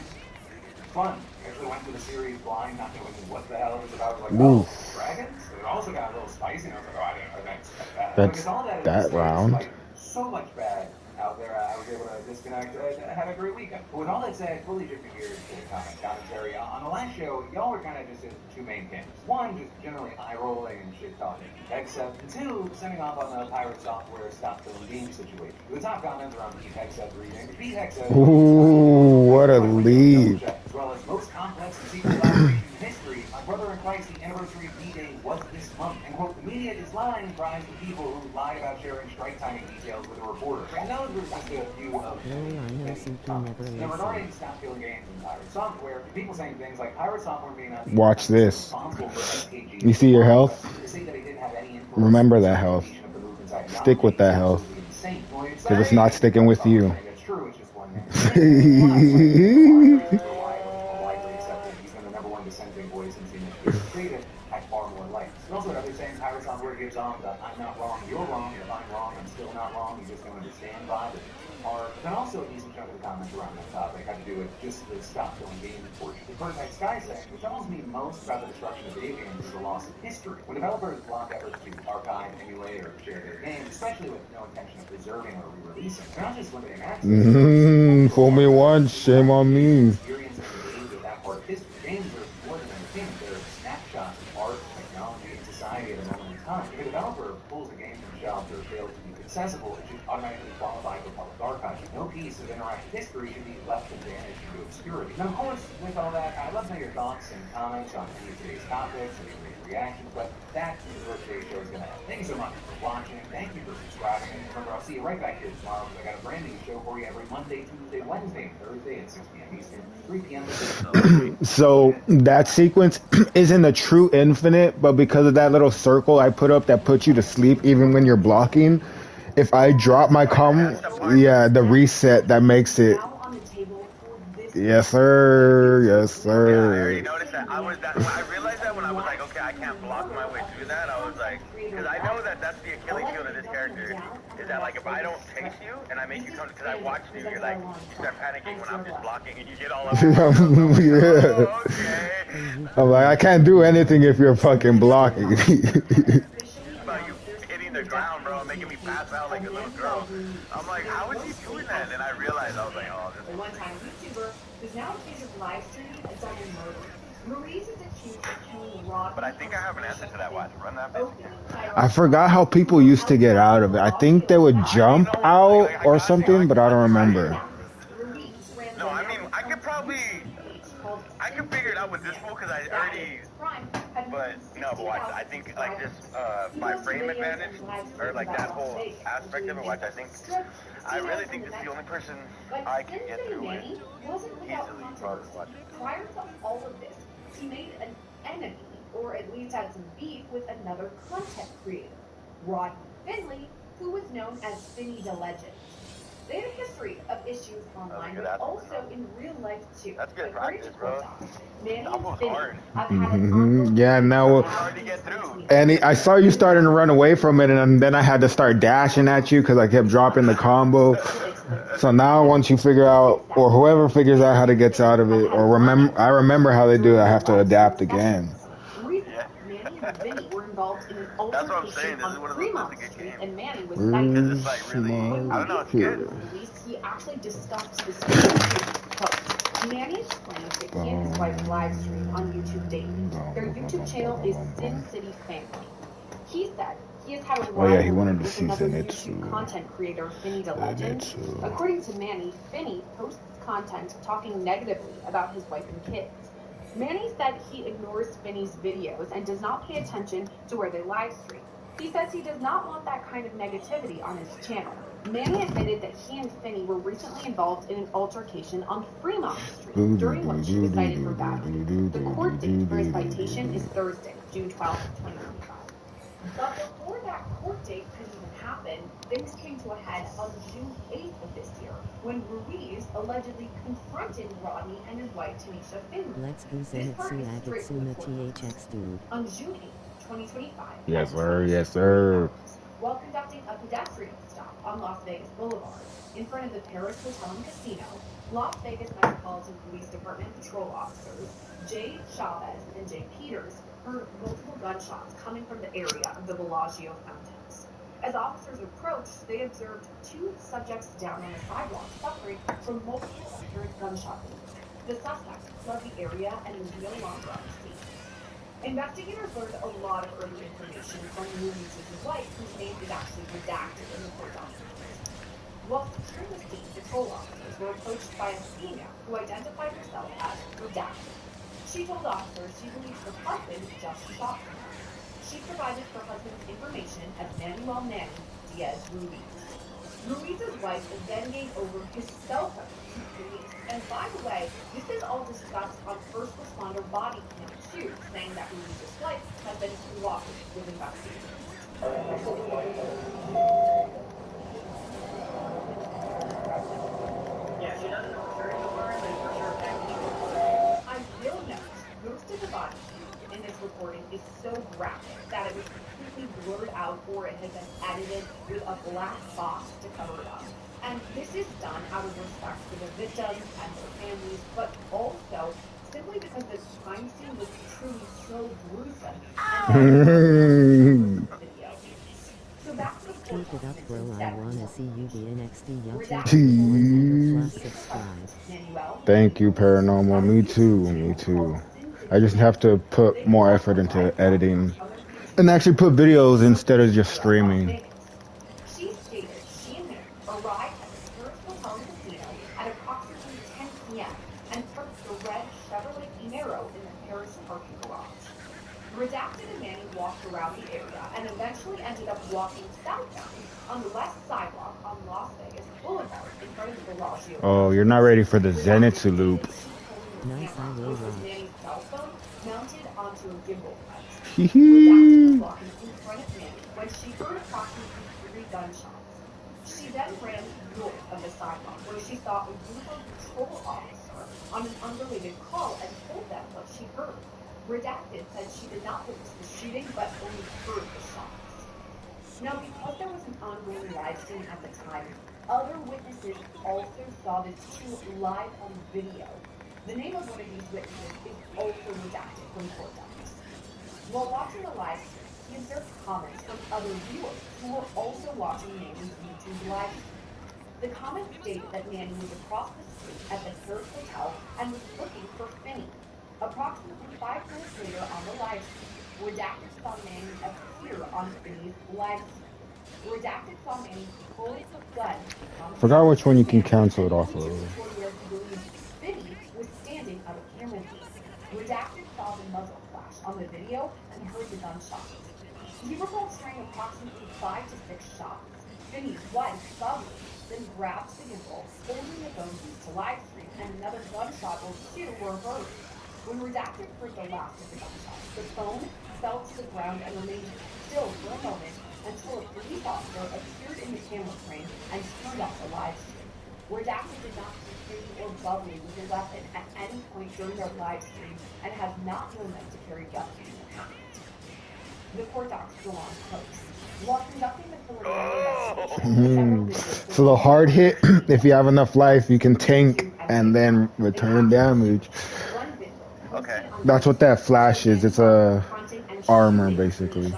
Fun. I actually went through the series blind, not knowing what the hell it was about. I was like, oh, dragons? It also got a little spicy, and I was like, oh, I didn't expect that. That's that round. Like, so much bad out there. I was able to disconnect. I had a great weekend. But with all that said, fully shifting gears to the commentary. On the last show, y'all were kind of just in 2 main camps. 1, just generally eye-rolling and shit-talking. Except, and 2, sending off on the pirate software stop filling game situation. The top comments are on Pete Hexed's reading. Pete Hexed. Ooh, what a lead. As well as most complex and secret collaboration in history, my brother in Christ, the anniversary of D-Day was this month. And quote, the media is lying, cries the people who lied about sharing strike timing details with a reporter. And those were just a few of now regarding stop killing games and pirate software, people saying things like pirate software being not watch this. You see your health? Remember that health. Stick with that health. Because it's not sticking with you. It's true, it's just one man. Widely accepted. He's been the #1 dissenting voice since the initiative was created at far more length. And also another saying Tyrus on where it gives on the I'm not wrong, you're wrong, if I'm wrong, I'm still not wrong, you just don't understand vibe. But then also a decent chunk of the comments around that topic had to do with just the stop killing games portion. The Prototype Sky saying, which tells me most about the destruction of video games is a loss of history. When developers block efforts to archive, emulate, or share their games, especially with no intention of preserving or re-releasing, they're not just limiting access. Fool me once, shame on me. Experience and engage with that part of history. Games are more than entertainment. They're snapshots of art, technology, and society at a moment in time. If a developer pulls a game from shelves or fails to be accessible, it should automatically qualify for public archive. No piece of interactive history should be left to vanish into obscurity. Now, of course, with all that, I'd love to know your thoughts and comments on any of today's topics and your reactions, but that is where today's show is going to end. Thank you so much for watching. Thank you for subscribing. And remember, I'll see you right back here tomorrow because I got a brand new show for you every Monday, Tuesday, Wednesday, and Thursday at 6 p.m. Eastern, 3 p.m. So that sequence isn't a true infinite, but because of that little circle I put up that puts you to sleep even when you're blocking, if I drop my yeah, the reset that makes it. Yes, sir. Yes, sir. Yeah, I already noticed that. I realized that when I was like, okay, I can't block my way through that. I was like, because I know that that's the Achilles heel to this character. Is that like if I don't chase you and I make you come, because I watched you, you're like, you start panicking when I'm just blocking and you get all up. Yeah. Oh, okay. I'm like, I can't do anything if you're fucking blocking. About you hitting the ground, bro, making me pass out like a little girl. I'm like, how is he doing that? And I realized, I was like, oh, this is One-time YouTuber who's now accused of live streaming a double murder. Maurice is accused of killing Rod. But I think I have an answer to that. Watch, run that bit. I forgot how people used to get out of it. I think they would jump out or something, but I don't remember. No, I mean, I could figure it out with this fool because I already, but no, but watch, I think like this, by frame advantage, or like that whole aspect of it, watch, I really think this is the only person I can get through with easily, watch. Prior to all of this, he made an enemy, or at least had some beef with another content creator, Rod Finley, who was known as Finny the Legend. They had a history of issues online, but also in real life too. That's good practice, bro. Manny That was Finny hard. have had an Yeah, now, and I saw you starting to run away from it, and then I had to start dashing at you because I kept dropping the combo. So now, once you figure out, or whoever figures out how to get out of it, or I remember how they do it, I have to adapt again. Vinny were involved in an altercation on Fremont Street, and Manny was Because it's like really, I don't know, it's good. He actually discussed this post. Manny explained that he and his wife live stream on YouTube daily. Their YouTube channel is Sin City Family. He said he has had a rivalry with another YouTube content creator, Finny the Legend. According to Manny, Finny posts content talking negatively about his wife and kids. Manny said he ignores Finny's videos and does not pay attention to where they live stream. He says he does not want that kind of negativity on his channel. Manny admitted that he and Finny were recently involved in an altercation on Fremont Street, during which he was cited for battery. The court date for his citation is Thursday, June 12, 2025. But before that court date could even happen, things came to a head on June 8th of this year, when Ruiz allegedly confronted Rodney and his wife Tanisha Finley. Let's go Zenitsu Agatsuma THX dude. On June 8th, 2025. Yes, sir. Yes, sir. While conducting a pedestrian stop on Las Vegas Boulevard, in front of the Paris Hotel and Casino, Las Vegas Metropolitan Police Department patrol officers Jay Chavez and Jay Peters heard multiple gunshots coming from the area of the Bellagio fountains. As officers approached, they observed two subjects down on the sidewalk suffering from multiple apparent gunshot wounds. The suspect fled the area and is no longer on the scene. Investigators learned a lot of early information from Ruiz's wife, whose name is actually redacted in the court documents. While securing the scene, patrol officers were approached by a female who identified herself as redacted. She told officers she believes her husband just shot her. She provided her husband's information as Manuel Manny Diaz Ruiz. Ruiz's wife then gave over his cell phone to police. And by the way, this is all discussed on first responder body cam too, saying that Ruiz's wife has been cooperative with investigators. had been edited with a black box to cover it up. And this is done out of respect for the victims and their families, but also simply because the crime scene was truly so gruesome and video. So back to the court Keep it up, documents bro. I instead. wanna see you be NXT Redacted YouTube 100 plus six subscribes. Manuel, Thank you, Paranormal. Me too. Me too. I just have to put more effort into editing and actually put videos instead of just streaming. She stated she and Mary arrived at the Paris Hotel and Casino at approximately 10 p.m. and parked the red Chevrolet Camaro in the Paris parking garage. Redacted and Manny walked around the area and eventually ended up walking southbound on the west sidewalk on Las Vegas Boulevard in front of the Bellagio. Oh, you're not ready for the Zenitsu loop. Nice, I will Which was watch. Manny's cell phone mounted onto a gimbal lens. Hee Redacted was hee. walking in front of Manny when she heard approximately 3 gunshots. She then ran north of the sidewalk where she saw a uniformed patrol officer on an unrelated call and told them what she heard. Redacted said she did not witness the shooting but only heard the shots. Now, because there was an ongoing live stream at the time, other witnesses also saw this too live on video. The name of one of these witnesses is also redacted from court docs. While watching the live stream, he observed comments from other viewers who were also watching Manny's YouTube live stream. The comments stated that Manny was across the street at the Paris Hotel and was looking for Finney. Approximately 5 minutes later on the live stream, Redacted saw Manny appear on Finney's live stream. Redacted saw Manny pull a gun. Forgot which one you can cancel it off of. Where he believed Finney was standing out of camera view. Redacted saw the muzzle flash on the video and heard the gunshots. He recalls hearing approximately 5 to 6 shots. Finney's wife, Bubbly, then grabs the gimbal, holding the phone used to live stream, and another gunshot or 2 were heard. When Redacted heard the last of the gunshots, the phone fell to the ground and remained still for a moment until a police officer appeared in the camera frame and turned off the live stream. Redacted did not see Finney or Bubbly with a weapon at any point during their live stream and has not known them to carry guns in their hand. The court docs go on to post. While conducting the preliminary investigation, So the hard hit, if you have enough life, you can tank and then return damage. Okay. That's what that flash is. It's a armor, basically.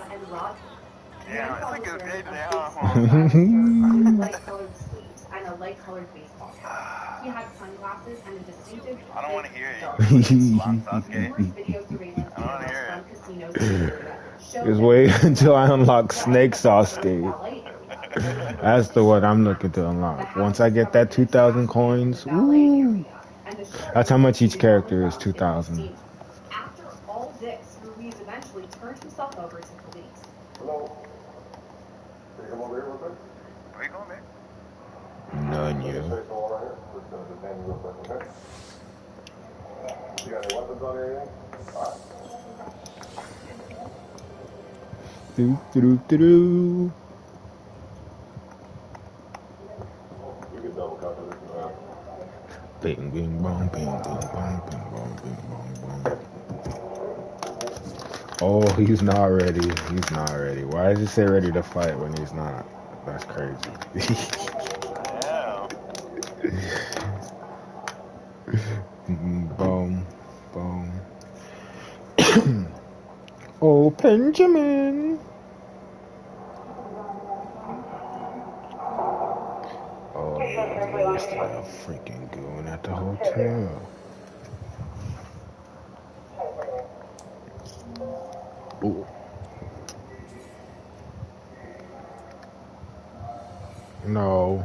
Yeah, it's like a good now. Light-colored sleeves and a light-colored baseball cap. He had sunglasses and a distinctive. I don't want to hear dark it. Numerous video surveillance I don't want to hear from it. casinos in the area show Just that wait until I unlock Snake Sasuke. That's the one I'm looking to unlock. Once I get that 2,000 coins, woo, that's how much each character is, 2,000. After all this, Ruiz eventually turned himself over to police. Hello? Can you come over here real quick? Where you going, man? None, you. Say so all right here. Just gonna detain you real quick, okay? You got any weapons on or anything? Alright. Do. You can double cover this if you want. Bing, bing, bong, bing, bing, bong, bing, bong, bing, bong, bong. Oh, he's not ready. He's not ready. Why does he say ready to fight when he's not? That's crazy. Boom, boom. Oh, Benjamin. Oh, yeah, used to have freaking goon at the hotel. Ooh. No.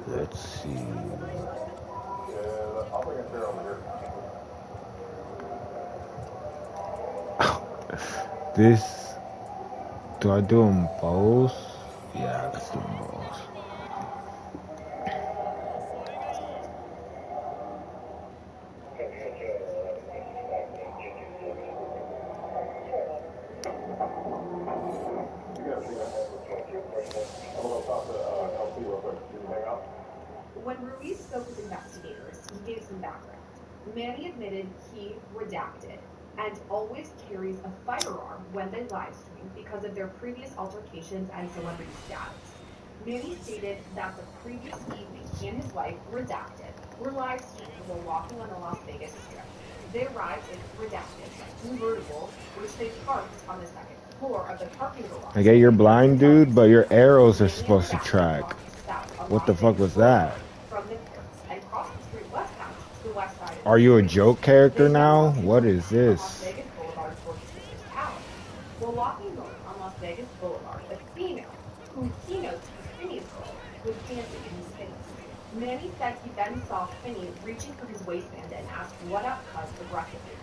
Let's see. Yeah, I'll bring a chair over here. This. Do I do them both? Yeah, let's do them both. When Ruiz spoke with investigators, he gave some background. Manny admitted he redacted. and always carries a firearm when they live stream because of their previous altercations and celebrity status. Manny stated that the previous evening he and his wife, redacted, were live streaming while walking on the Las Vegas Strip. They arrived in redacted convertible, which they parked on the second floor of the parking garage. I get you're blind, dude, but your arrows are supposed to track. What the fuck was that? From the pier and crossed the street westbound to the west side. Are you a joke character now? What is this? Las Vegas Boulevard towards Caesar's Palace. While walking north on Las Vegas Boulevard, a female, who he knows to be Finney's girl, was dancing in his face. Manny said he then saw Finney reaching for his waistband and asked what up cuz aggressively.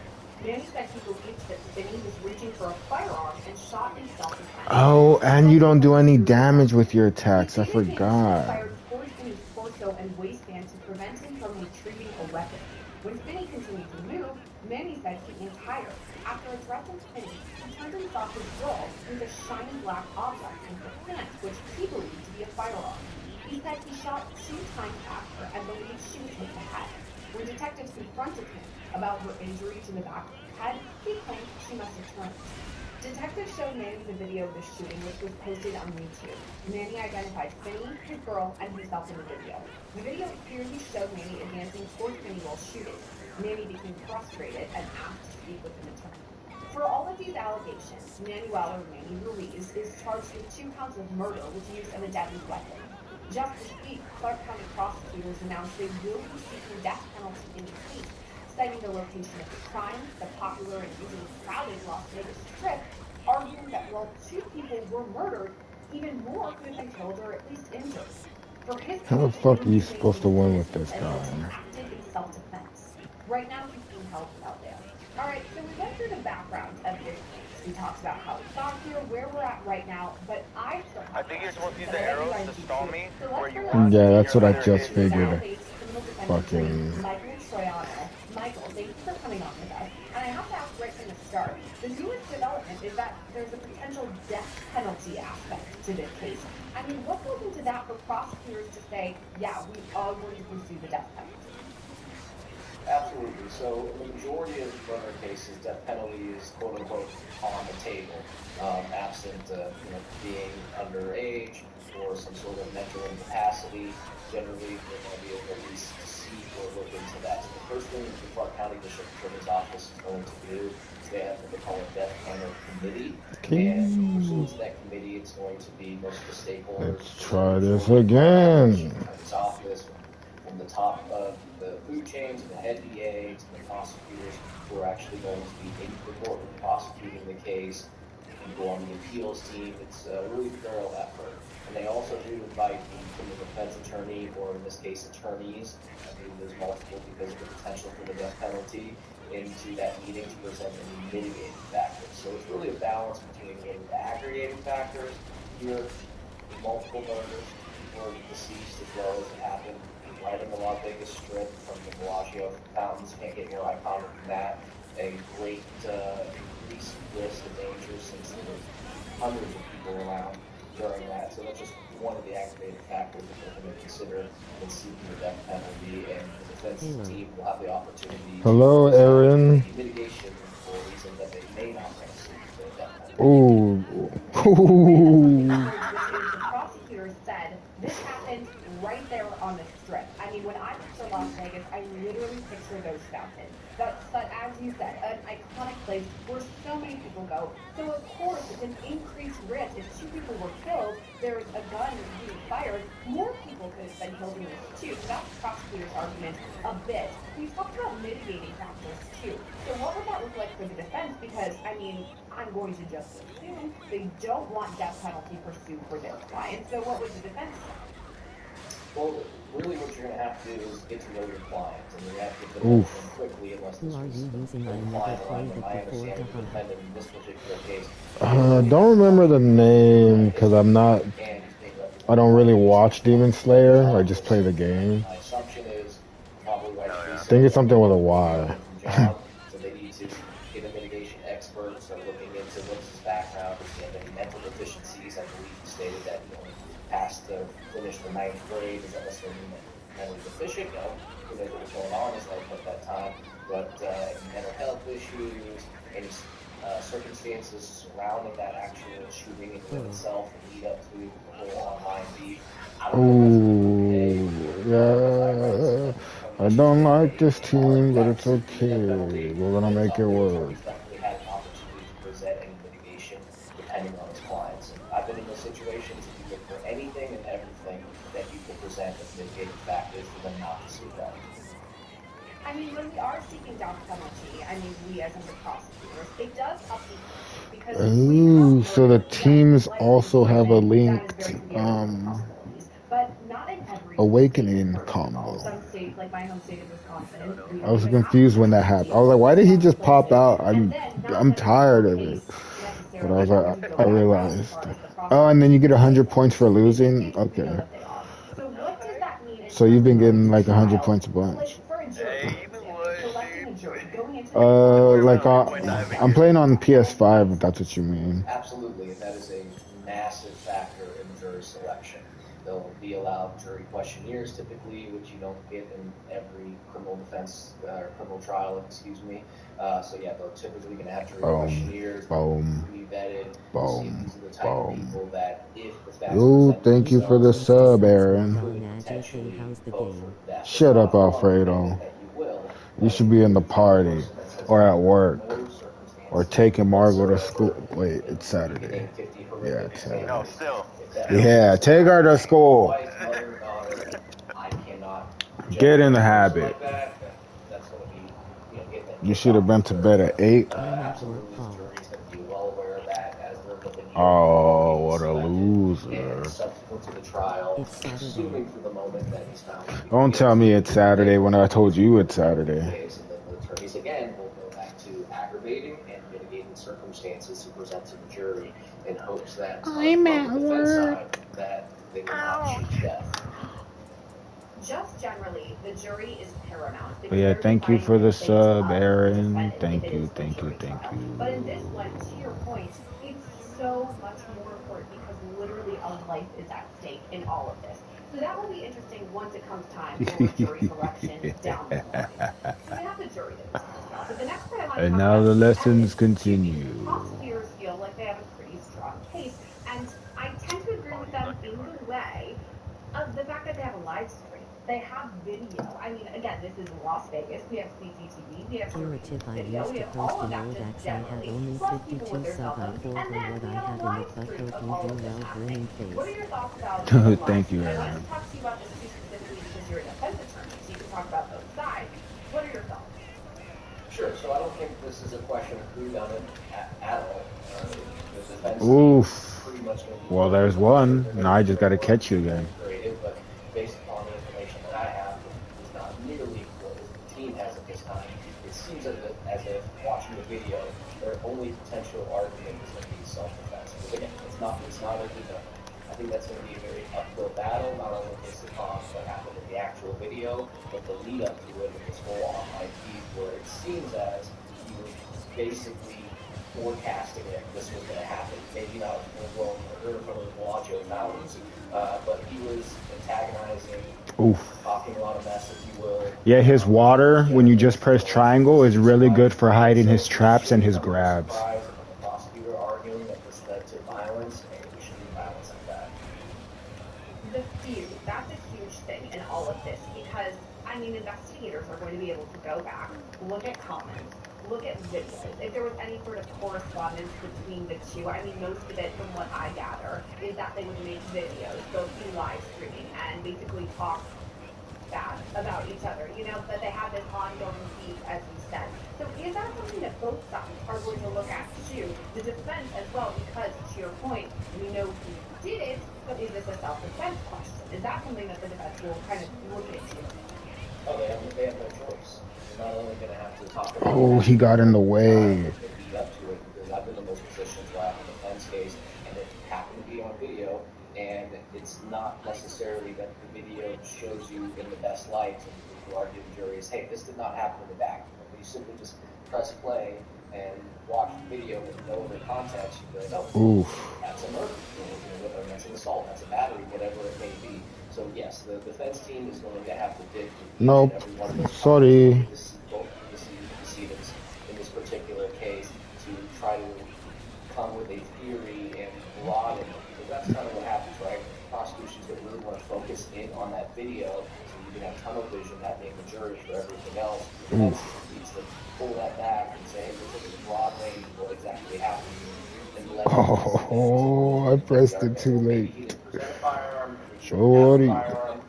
Manny said he believed that Finney was reaching for a firearm and shot in self-defense. Oh, and you don't do any damage with your attacks. I forgot. Fired toward Finney's torso and waistband to prevent him from retrieving a weapon. When Finney continued to move, Manny said he aimed higher. After addressing Finney, he turned and saw his girl with a shiny black object in her hand, which he believed to be a firearm. He said he shot 2 times at her and believed she was hit in the head. When detectives confronted him about her injury to the back of her head, he claimed she must have turned. Detectives showed Manny the video of the shooting, which was posted on YouTube. Manny identified Finney, his girl, and himself in the video. The video clearly showed Manny advancing toward Finney while shooting. Manny became frustrated and asked to speak with an attorney. For all of these allegations, Manuel or Manny Ruiz is charged with 2 counts of murder with use of a deadly weapon. Just this week, Clark County prosecutors announced they will be seeking death penalty in the case, citing the location of the crime, the popular and usually crowded Las Vegas Strip, arguing that while 2 people were murdered, even more could have been killed or at least injured. For his How the fuck are you supposed to win with this guy? acted in self-defense. Right now, he's being held out there. All right, so we went through the background of this case. We talked about how we got here, where we're at right now, but I think you're supposed to use the arrows to stall me. Yeah, that's what I just figured. Fucking. Michael, thank you for coming on with us. And I have to ask right from the start, the newest development is that there's a potential death penalty aspect to this case. I mean, what goes into that for prosecutors to say, yeah, we are going to pursue the death penalty? Absolutely. So in the majority of murder cases, death penalty is quote unquote on the table, absent being underage or some sort of mental incapacity. Generally, they're going to be able to at least see or look into that. So the first thing that the Clark County District Attorney's Office is going to do is they have what they call a death penalty committee. And pursuant to that committee, it's going to be most of the stakeholders. Let's try this again. Attorney's office, from the top of the food chain to the head DA to the prosecutors who are actually going to be in the courtroom prosecuting the case. People on the appeals team. It's a really thorough effort. And they also do invite from the defense attorney, or in this case, attorneys. I believe there's multiple because of the potential for the death penalty into that meeting to present any mitigating factors. So it's really a balance between the aggregating factors here, multiple murders, people are deceased as well as it happened right in the Las Vegas Strip from the Bellagio fountains. Can't get more iconic than that. A great increased risk of danger since there were hundreds of people around during that. So that's just one of the aggravating factors that they're going to consider in seeking the death penalty, and the defense team will have the opportunity Hello, Aaron. to mitigation for a reason that they may not want to seek the death penalty. Ooh. The prosecutors said this happened right there on the Strip. I mean, when I picture Las Vegas, I literally picture those fountains. But as you said, an iconic place where so many people go. So of course, it's an increased risk. If 2 people were killed, there's a gun being fired, more people could have been killed in this too. So that's the prosecutor's argument a bit. We talked about mitigating factors too. So what would that look like for the defense? Because, I mean, I'm going to just assume they don't want death penalty pursued for their client. So what would the defense say? Well, really what you're going to have to do is get to know your client, and you have to get them in quickly unless this was a client around them. I understand the defendant in this particular case. Don't remember the name because I don't really watch Demon Slayer. I just play the game. My assumption is probably like I think it's something with a Y. So they need to get a mitigation expert, start looking into what's his background, if he has any mental deficiencies. I believe he stated that he only passed to finish the 9th grade. Does that necessarily mean that mentally deficient, who knows what was going on in his life at that time, but any mental health issues, any circumstances surrounding that actual shooting in and of itself and lead up to the whole online beef. Oh, yeah. I don't like this team, but it's okay. We're gonna make it work. He's definitely had an opportunity to present any mitigation depending on his clients. And I've been in those situations, and you look for anything and everything that you can present as mitigating factors for them not to sue them. I mean, when we are seeking death penalty, I mean, we as in the prosecutors, it does up the ante because Ooh, so the teams also have a linked but not in every awakening combo. some states, like my home state of Wisconsin, we I was don't even confused when that happened. I was like, why did he just pop out? I'm tired of it. But I was like, I realized. Oh, and then you get 100 points for losing? Okay. So what does that mean? So you've been getting like 100 points a bunch. I'm playing on PS5, if that's what you mean. Absolutely, and that is a massive factor in jury selection. They'll be allowed jury questionnaires typically, which you don't get in every criminal defense or criminal trial, excuse me. So yeah, they're typically going to have jury questionnaires. Be vetted. See if these are the type of people that, if the facts Ooh, thank you for the sub, Aaron. Shut up, Alfredo. You should be in the party, or at work, or taking Margot to school. Wait, it's Saturday. Yeah, it's Saturday. No, still. Yeah, take her to school. Get in the habit. You should have been to bed at 8. Oh, what a loser. Don't tell me it's Saturday when I told you it's Saturday. Attorneys again will go back to aggravating and mitigating circumstances to present to the jury in hopes that I'm at work. That they will not choose death. Just generally, the jury is paramount. But yeah, thank you for the sub, Aaron. Thank you. But in this one, to your point, it's so much more important because literally a life is at stake in all of this. So that will be interesting once it comes time for jury selection down the line. So we have the jury that we talked about. But the next part I want to And talk now about the lessons continue. prosecutors feel like they have a pretty strong case, and I tend to agree with them in the way of the fact that they have a live stream. They have video. I mean, again, this is Las Vegas. We have CCTV. We have video. We have all of that just generally. Plus people with their cell phones. And then we have a live stream of all of this happening. What are your thoughts about the live Thank you, stream? I Aaron. wanted to talk to you about this too specifically because you're a defense attorney, so you can talk about both sides. What are your thoughts? Sure. So I don't think this is a question of who done it at all. The defense Oof. pretty much Well, there's one. Now I just got to catch you again. But based upon the information that I have, is not nearly what the team has at this time. It seems as if watching the video, their only potential argument is going to be self-defense. Because again, it's not a I think that's going to be a very uphill battle, not only based upon what happened in the actual video, but the lead up to it with this whole online feed where it seems as he was basically forecasting it, this was going to happen. Maybe not well in front of the Bellagio Mountains, but he was antagonizing, talking a lot of mess, if you will. Yeah, his water, when you just press triangle, is really good for hiding his traps and his grabs. The prosecutor arguing that this led to violence, and we should be violence like that. The feud, that's a huge thing in all of this because, I mean, investigators are going to be able to go back, look at comments, look at videos. If there was any sort of correspondence between the two, I mean, most of it, from what I gather, is that they would make videos, they'll be live streaming, and basically talk bad about each other, but they have this ongoing beef, as you said. So is that something that both sides are going to look at too, the defense as well, because to your point, we know who did it, but is this a self-defense question? Is that something that the defense will kind of look into? Oh, they have no choice. They're not only going to have to talk about Oh, he got in the way. lead up to it, because I've been in those positions where I have a defense case, and it happened to be on video, and it's not necessarily that the video shows you in the best light, and you argue to juries, hey, this did not happen in the back. You simply just press play, and watch the video with no other context, you'd be like, oh, Oof. that's a murder, or that's an assault, that's a battery, whatever it may be. So yes, the defense team is going to have to dig Nope. every one of those Sorry. decedents in this particular case to try to come with a theory and broaden, because that's kind of what happens, right? Prosecution's going to really want to focus in on that video so you can have tunnel vision, that being the jury for everything else. The defense needs to pull that back and say, hey, let's look at the broad range of what exactly happened. Oh, I pressed it too late. Shorty. Hope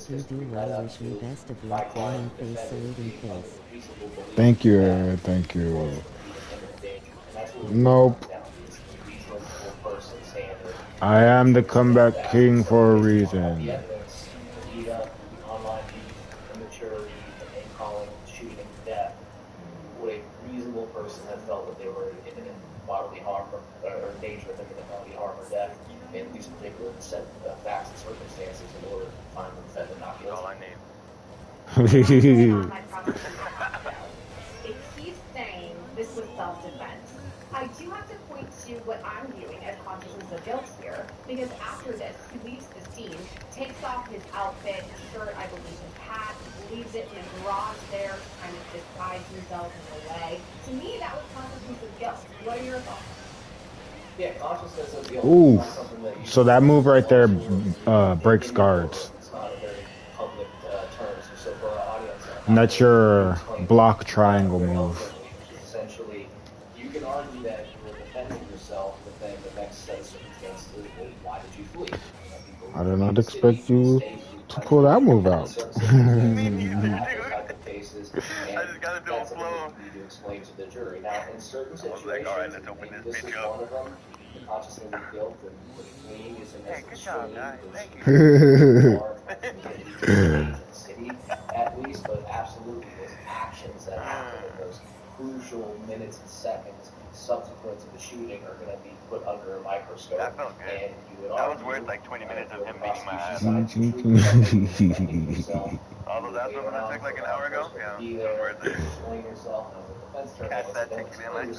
you do well. Wish me best of luck. Grinning face, saluting face. Thank you, Aaron. Thank you. Nope. I am the comeback king for a reason. Would a reasonable person have felt that they were in imminent bodily harm or danger of imminent bodily harm or death in these particular set facts and circumstances in order to find the defendant not guilty? All I need. It keeps saying this was self-defense. I do have to point to what I'm viewing as consciousness of guilt here, because after this, he leaves the scene, takes off his outfit, his shirt, I believe his hat, leaves it in a garage there to kind of disguise himself in a way. To me, that was consciousness of guilt. What are your thoughts? Yeah, consciousness of guilt. Ooh. So that move right there breaks guards. It's not a very public term, so for our audience. And that's your block triangle move. Essentially, you can argue that you were defending yourself, but then the next set of circumstances is, well, why did you flee? I did not expect you to pull that move out. I just gotta do a flow. You need to explain to the jury. Now, in certain situations, maybe this is one of them. The consciousness of guilt and fleeing isn't as extreme city, at least, but absolutely those actions that happen in those crucial minutes and seconds subsequent to the shooting are going to be put under a microscope. That felt good. And you would That was worth like 20 minutes of him beating my ass. All those assholes that took like an hour ago? Yeah, that was worth it. Catch that chick to be like,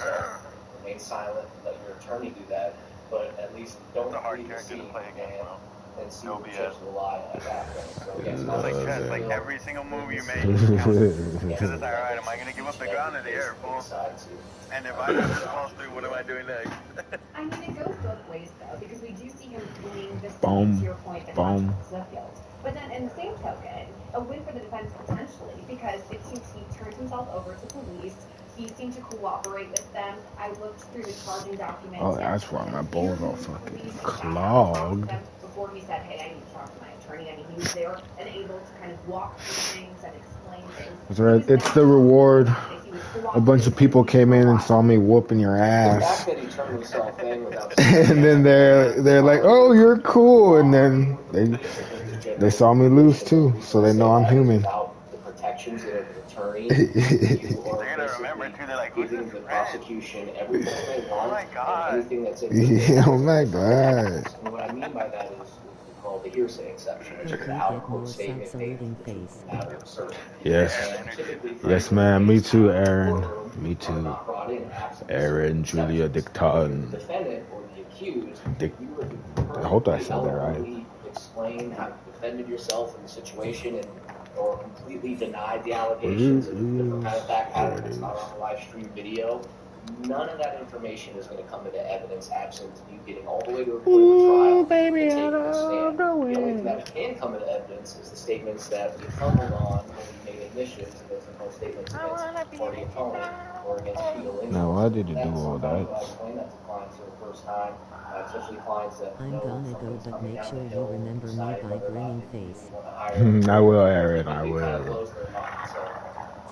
remain silent, let your attorney do that, but at least don't hard character to play against, bro. And see the judge will lie at that point. So yes, like chess, like every single move you make counts. Because it's alright, am I going to give up the ground or the air, fool? And if I just falls through, what am I doing next? I mean, it goes both ways, though, because we do see him fleeing this to your point, the consciousness of guilt. But then, in the same token, a win for the defense potentially, because it seems he turned himself over to police. He seemed to cooperate with them. I looked through the charging documents. Oh, that's why my balls all fucking clogged. Before he said, hey, I need to talk to my attorney. I mean, he was there and able to kind of walk through things and explain things. That's right. It's the reward. A bunch of people came in and saw me whooping your ass. And then they're like, oh, you're cool. And then they saw me lose too. So they know I'm human. Protections of an attorney. They're gonna remember too. They're like, who's the prosecution everything they want. Oh my god. Anything that's in yeah, oh my god. And what I mean by that is called the hearsay exception, which is an out-of-court statement made matter of certainty. Yes. Yes, ma'am. Me too, Aaron. Me too. Aaron Julia Dicton. Defendant or the accused. I hope I said that right. Explain how you defended yourself in the situation and or completely denied the allegations of different kind of fact pattern that's not on the live stream video. None of that information is going to come into evidence absent you getting all the way to a point of trial baby, and taking a stand. The only thing that can come into evidence is the statements that we fumbled on when we made admissions, and those are called statements against party opponent or against fetal injury. Now, why did you do all that? I explain that to clients for the first time, especially clients that I'm gonna go, but make sure you remember me by grinning face. I will, Aaron, I will.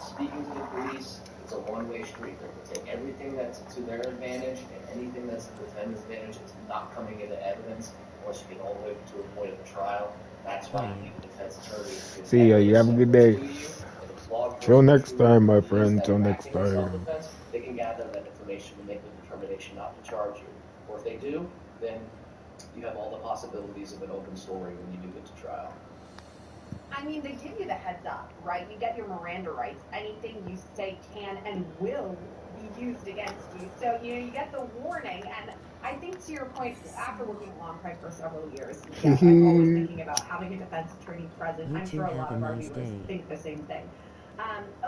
Speaking to the police, it's a one-way street. They can take everything that's to their advantage and anything that's to the defendant's advantage is not coming into evidence unless you get all the way to a point of the trial. That's why you need a defense attorney. See ya, you have a good day. Till next time, my friend, till next time. They can gather that information to make the determination not to charge you. Or if they do, then you have all the possibilities of an open story when you do get to trial. I mean, they give you the heads up, right? You get your Miranda rights. Anything you say can and will be used against you. So, you get the warning. And I think to your point, after working at Long Craig for several years, yes, I'm always thinking about having a defense attorney present. I'm sure a lot of our viewers think the same thing.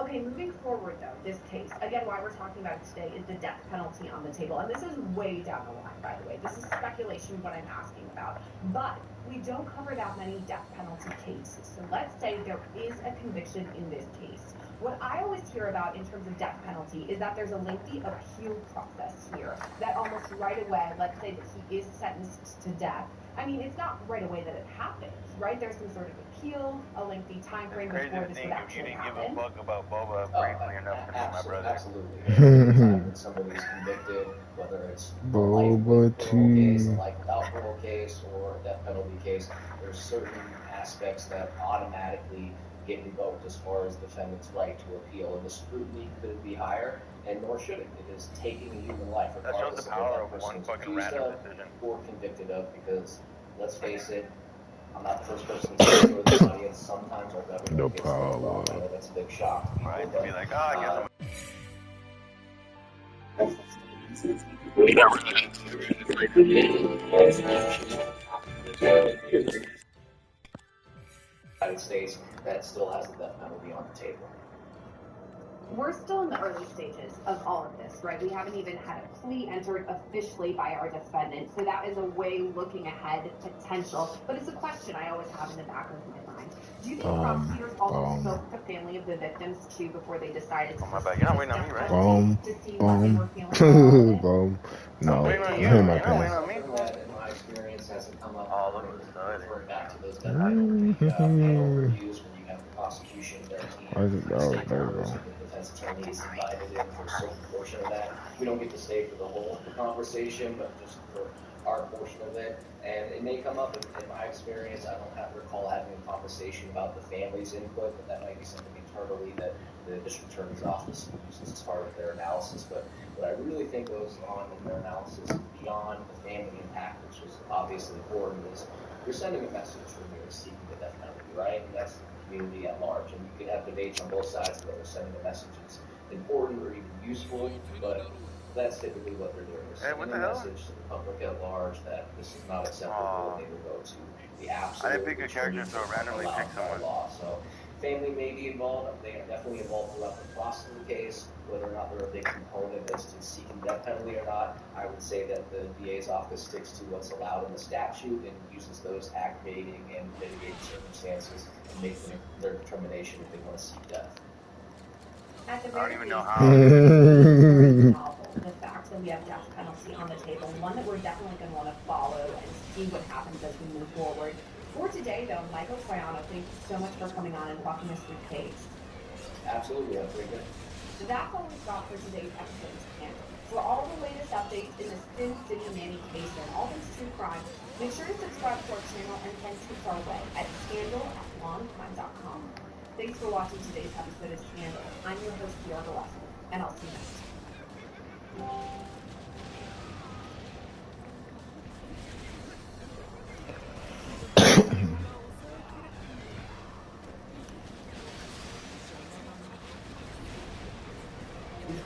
Okay, moving forward though, this case, again, why we're talking about it today is the death penalty on the table. And this is way down the line, by the way. This is speculation, what I'm asking about. But we don't cover that many death penalty cases. So let's say there is a conviction in this case. What I always hear about in terms of death penalty is that there's a lengthy appeal process here, that almost right away, let's say that he is sentenced to death. I mean, it's not right away that it happens, right? There's some sort of appeal, a lengthy time frame before this would actually happen. You didn't give a fuck about Boba briefly enough to be my brother. Absolutely. Anytime that somebody's convicted, whether it's a life with parole case, a life without parole case, or a death penalty case, there's certain aspects that automatically get revoked as far as defendant's right to appeal, and the scrutiny couldn't be higher, and nor should it. It is taking a human life, regardless of what that person is accused of or convicted of, because let's face it, I'm not the first person to say to the audience, sometimes our government gets things wrong. I know that's a big shock to people, Right, to be like, oh, I guess United States that still has the death penalty on the table. We're still in the early stages of all of this, right? We haven't even had a plea entered officially by our defendant. So that is a way looking ahead potential. But it's a question I always have in the back of my mind. Do you think prosecutors also spoke to the family of the victims too before they decided to You're not waiting on me, right? to see what they were feeling about it? No, In my experience hasn't come up. Referring back to those death penalty panel reviews when you have the prosecution, their team, the state members, and the defense attorney is invited in for a certain portion of that. We don't get to stay for the whole conversation, but just for our portion of it. And it may come up in my experience. I don't recall having a conversation about the family's input, but that might be something internally that the district attorney's office uses as part of their analysis. But what I really think goes on in their analysis beyond the family impact, which is obviously important, is you're sending a message when you're seeking the death penalty, right? And that's the community at large. And you can have debates on both sides of whether sending a message is important or even useful, but that's typically what they're doing. They're sending a message to the public at large that this is not acceptable, and they will go to the absolute. I didn't pick a character, so randomly pick someone. So family may be involved. They are definitely involved throughout the process of the case. Whether or not they're a big component as to seeking death penalty or not, I would say that the DA's office sticks to what's allowed in the statute and uses those aggravating and mitigating circumstances and make their determination if they want to seek death. At the very least, the fact that we have death penalty on the table, one that we're definitely going to want to follow and see what happens as we move forward. For today, though, Michael Troiano, thank you so much for coming on and walking us through the case. Absolutely, that's very good. That's all we've got for today's episode of Scandal. For all the latest updates in the Sin City Manny case and all things true crime, make sure to subscribe to our channel and send tweets our way at scandal@longtime.com. Thanks for watching today's episode of Scandal. I'm your host, Sierra Gillespie, and I'll see you next time.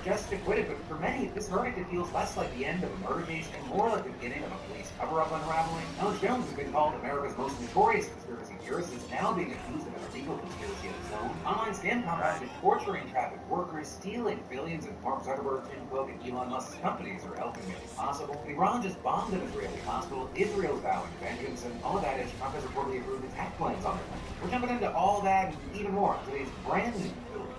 Just acquitted, but for many, this verdict it feels less like the end of a murder case and more like the beginning of a police cover-up unraveling. Alex Jones has been called America's most notorious conspiracy theorist, is now being accused of an illegal conspiracy of his own. Online scam compounded torturing trafficked workers, stealing billions, and Mark Zuckerberg, Tim Cook, and Elon Musk's companies are helping make it possible. Iran just bombed an Israeli hospital, Israel's vowing vengeance, and all of that as Trump has reportedly approved attack plans on their country. We're jumping into all that and even more on today's brand new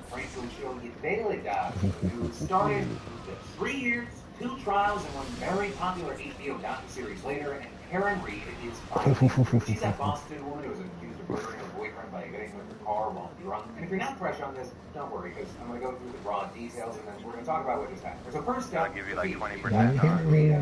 Frank will show you daily dives who started with 3 years, 2 trials, and one very popular HBO docuseries later, and Karen Reed is finally. She's that Boston woman who was accused of murdering her boyfriend by getting with her car while drunk. And if you're not fresh on this, don't worry, because I'm going to go through the raw details, and then we're going to talk about what just happened. So first up, I'll give you like 20%.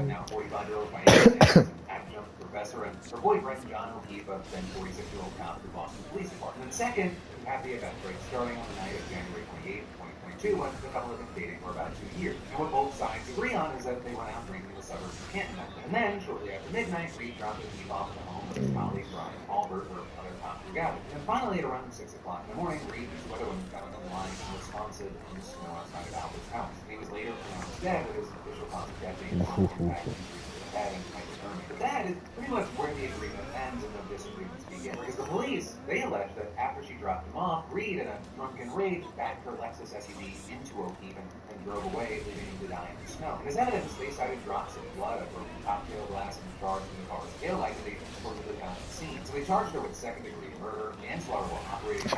Now 45-year-old financial adjunct professor, and her boyfriend, John O'Keefe, a then 46-year-old cop of the Boston Police Department. And second, we have the event, right, starting on the night of January 28th, 2022, when the couple have been dating for about 2 years. And what both sides agree on is that they went out drinking in the suburbs of Canton that day. And then, shortly after midnight, Reed dropped O'Keefe off at the home of his colleague, Brian Albert, where other cops were gathered. And then finally, at around 6 o'clock in the morning, Reed and two other women got on the line unresponsive in the snow outside of Albert's house. He was later pronounced dead with his official cause of death being head and hypothermia. But that is pretty much where the agreement ends and the disagreements begin. Because the police, they allege that after she dropped him off, Reed, in a drunken rage, backed her Lexus SUV into O'Keefe and drove away, leaving him to die in the snow. And as evidence, they cited drops of blood, a broken cocktail glass, and shards from the car's taillight that they reportedly found at the scene. So they charged her with second-degree murder, manslaughter while operating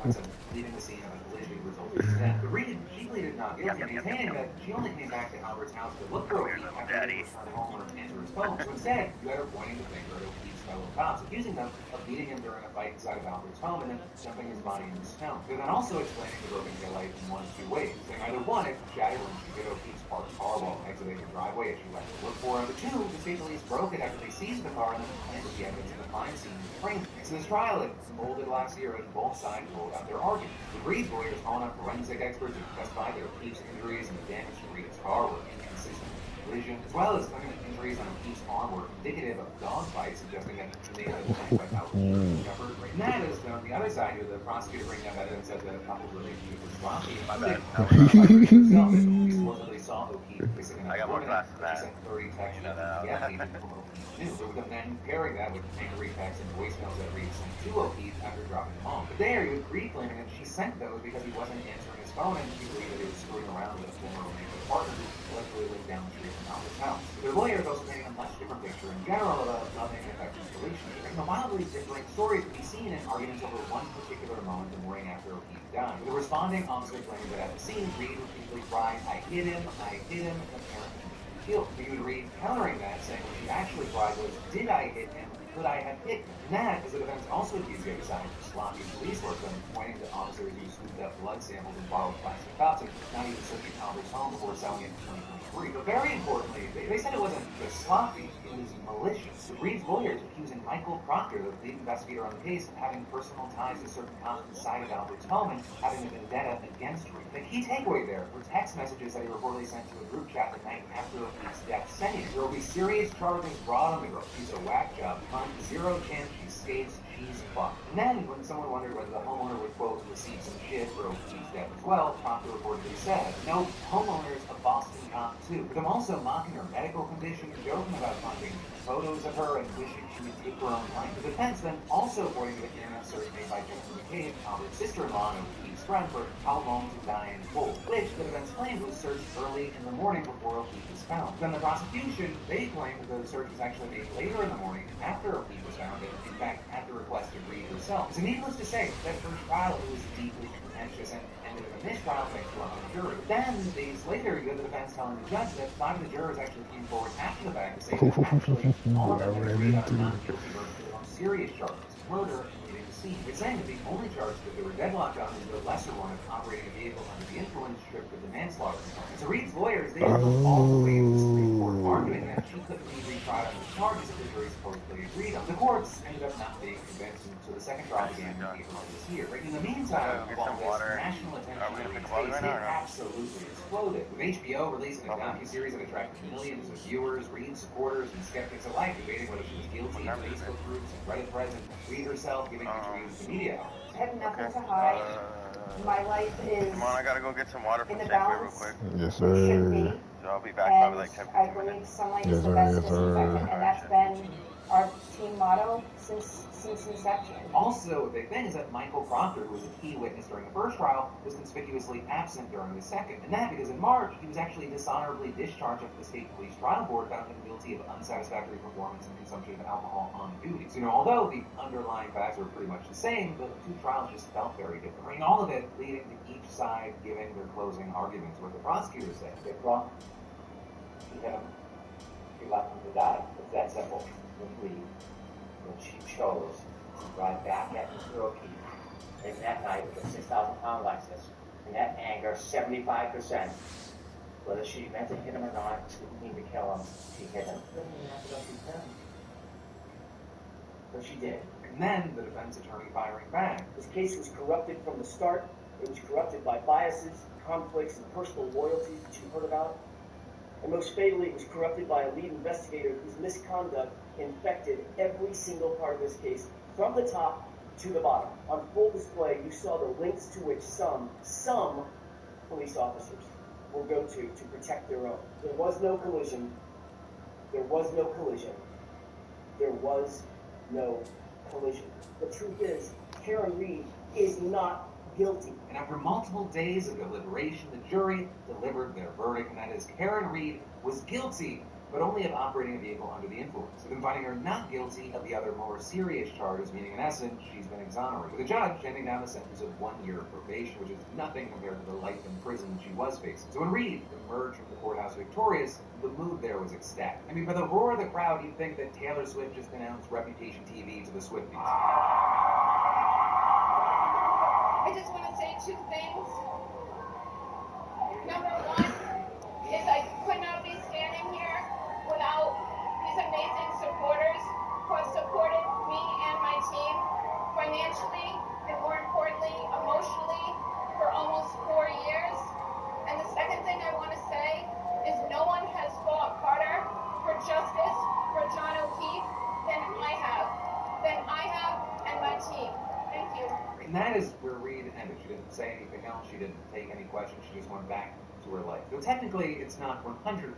and leaving the scene of a collision resulting in death. But Reed, she pleaded not guilty, maintaining that she only came back to Albert's house to look for O'Keefe after he returned home or answer his phone. So instead, you had her pointing the finger at O'Keefe's fellow cops, accusing them of beating him during a fight inside of Albert's home and then dumping his body in the snow. They're then also explaining the broken taillight in one of two ways, saying either one, it shattered when she hit O'Keefe's parked car while exiting the driveway as she left to look for him, but two, the state police broke it after they seized the car and then planted the evidence in the crime scene and framed it. So this trial had unfolded last year and both sides rolled out their argument. The Reed's lawyers calling on forensic experts who testified that O'Keefe's injuries and the damage to Reed's car were inconsistent with collision, as well as claiming that injuries on O'Keefe's arm were indicative of dogfight, suggesting that she may have been by Albert Shepard. And that is, on the other side, the prosecutor bringing up evidence that the couple's relationship was sloppy. He supposedly saw O'Keefe kissing another woman, and she sent 30 texts from O'Keefe knew. So with them then pairing that with angry texts and voicemails that Reed sent to O'Keefe after dropping him home. But there, he was Reed claiming that she sent those because he wasn't answering his phone, and she believed that he was screwing around with a former romantic partner who allegedly lived down the street from Albert's house. Their lawyers also painting a much different picture in general of a loving and affectionate relationship. And the wildly differing stories can be seen in arguments over one particular moment the morning after O'Keefe died. The responding officer claimed that at the scene, Reed repeatedly cried, "I hit him," and apparently killed. We would read countering that, saying what she actually cried was, "Did I hit him? Could I have hit him?" And that is the defense also accused the other side of sloppy police work, and pointing to officers who scooped up blood samples and borrowed plastic cups and not even searching Albert's home before selling it in 2023. But very importantly, they said it wasn't just sloppy, it was malicious. The Reed's lawyers accusing Michael Proctor, the lead investigator on the case, of having personal ties to certain cops inside of Albert's home and having a vendetta against Reed. The key takeaway there were text messages that he reportedly sent to a group chat the night after O'Keefe's death, saying there will be serious charges brought on the girl. She's a whack job, zero chance she skates, she's fucked. And then, when someone wondered whether the homeowner would, quote, receive some shit for O'Keefe's death as well, Proctor reportedly said, "No, homeowner's a Boston cop too." With him also mocking her medical condition, joking about finding photos of her and wishing she would take her own life. The defense then also pointing to the internet search made by Jennifer McCabe, Albert's sister-in-law and O'Keefe's friend, for how long to die in full, which the defense claimed was searched early in the morning before O'Keefe was found. Then the prosecution, they claimed that the search was actually made later in the morning after O'Keefe was found, and in fact at the request of Reed herself. So needless to say, that first trial, it was deeply contentious and ended in a mistrial thanks to a hung jury. But then, days later, you had the defense telling the judge that 5 of the jurors actually came forward after the fact to say that actually all of them had agreed on a not-guilty verdict for the most serious charges, murder and leaving the scene. It's saying that the only charge that they were deadlocked on was the lesser one of operating a vehicle under the influence stripped of the manslaughter component. So Reed's lawyers, they looked all the way to the Supreme Court, arguing that she couldn't be retried on the charges that the jury supposedly agreed on. The courts ended up not being convinced, and so the second trial began in April of this year. In the meantime, of all this, national attention on Reed's case, it absolutely exploded, with HBO releasing a docuseries that attracted millions of viewers, Reed supporters, and skeptics alike, debating whether she was guilty in Facebook groups and Reddit threads, and Reed herself giving interviews to media outlets. I have nothing to hide. My life is Come on, I gotta go get some water from in the Safeway real balance. quick. Yes, It should sir. be. So I'll be back And probably like 10, I 15 minutes. believe sunlight Yes, is the sir. best Yes, sir. disinfectant, and that's been our team motto since inception. Also, a big thing is that Michael Proctor, who was a key witness during the first trial, was conspicuously absent during the second. And that because in March, he was actually dishonorably discharged after the state police trial board found him guilty of unsatisfactory performance and consumption of alcohol on duty. So, although the underlying facts were pretty much the same, the two trials just felt very different. And all of it leading to each side giving their closing arguments, what the prosecutors said. It's wrong. She hit him. She left him to die. It's that simple. When she chose to drive back at Mr. O'Keefe late that night with a 6,000-pound Lexus, and that anger, 75%, whether she meant to hit him or not, didn't mean to kill him, she hit him. Doesn't even have to go through him. but she did. And then the defense attorney firing back. This case was corrupted from the start. It was corrupted by biases, conflicts, and personal loyalties that you heard about. And most fatally, it was corrupted by a lead investigator whose misconduct infected every single part of this case, from the top to the bottom. On full display, you saw the lengths to which some police officers will go to protect their own. There was no collision. There was no collision. There was no collision. The truth is, Karen Reed is not guilty. And after multiple days of deliberation, the jury delivered their verdict, and that is Karen Reed was guilty, but only of operating a vehicle under the influence, with them finding her not guilty of the other more serious charges, meaning in essence, she's been exonerated. With the judge handing down the sentence of 1 year of probation, which is nothing compared to the life in prison she was facing. So when Reed emerged from the courthouse victorious, the mood there was ecstatic. I mean, by the roar of the crowd, you'd think that Taylor Swift just announced Reputation TV to the Swifties. I just want to say 2 things. Number 1 is I could not be standing here without these amazing supporters who have supported me and my team financially and, more importantly, emotionally for almost 4 years. And the second thing I want to say is no one has fought harder for justice for John O'Keefe than I have and my team. Thank you. And that is where Reed ended. She didn't say anything else. She didn't take any questions. She just went back to her life. So technically, it's not 100%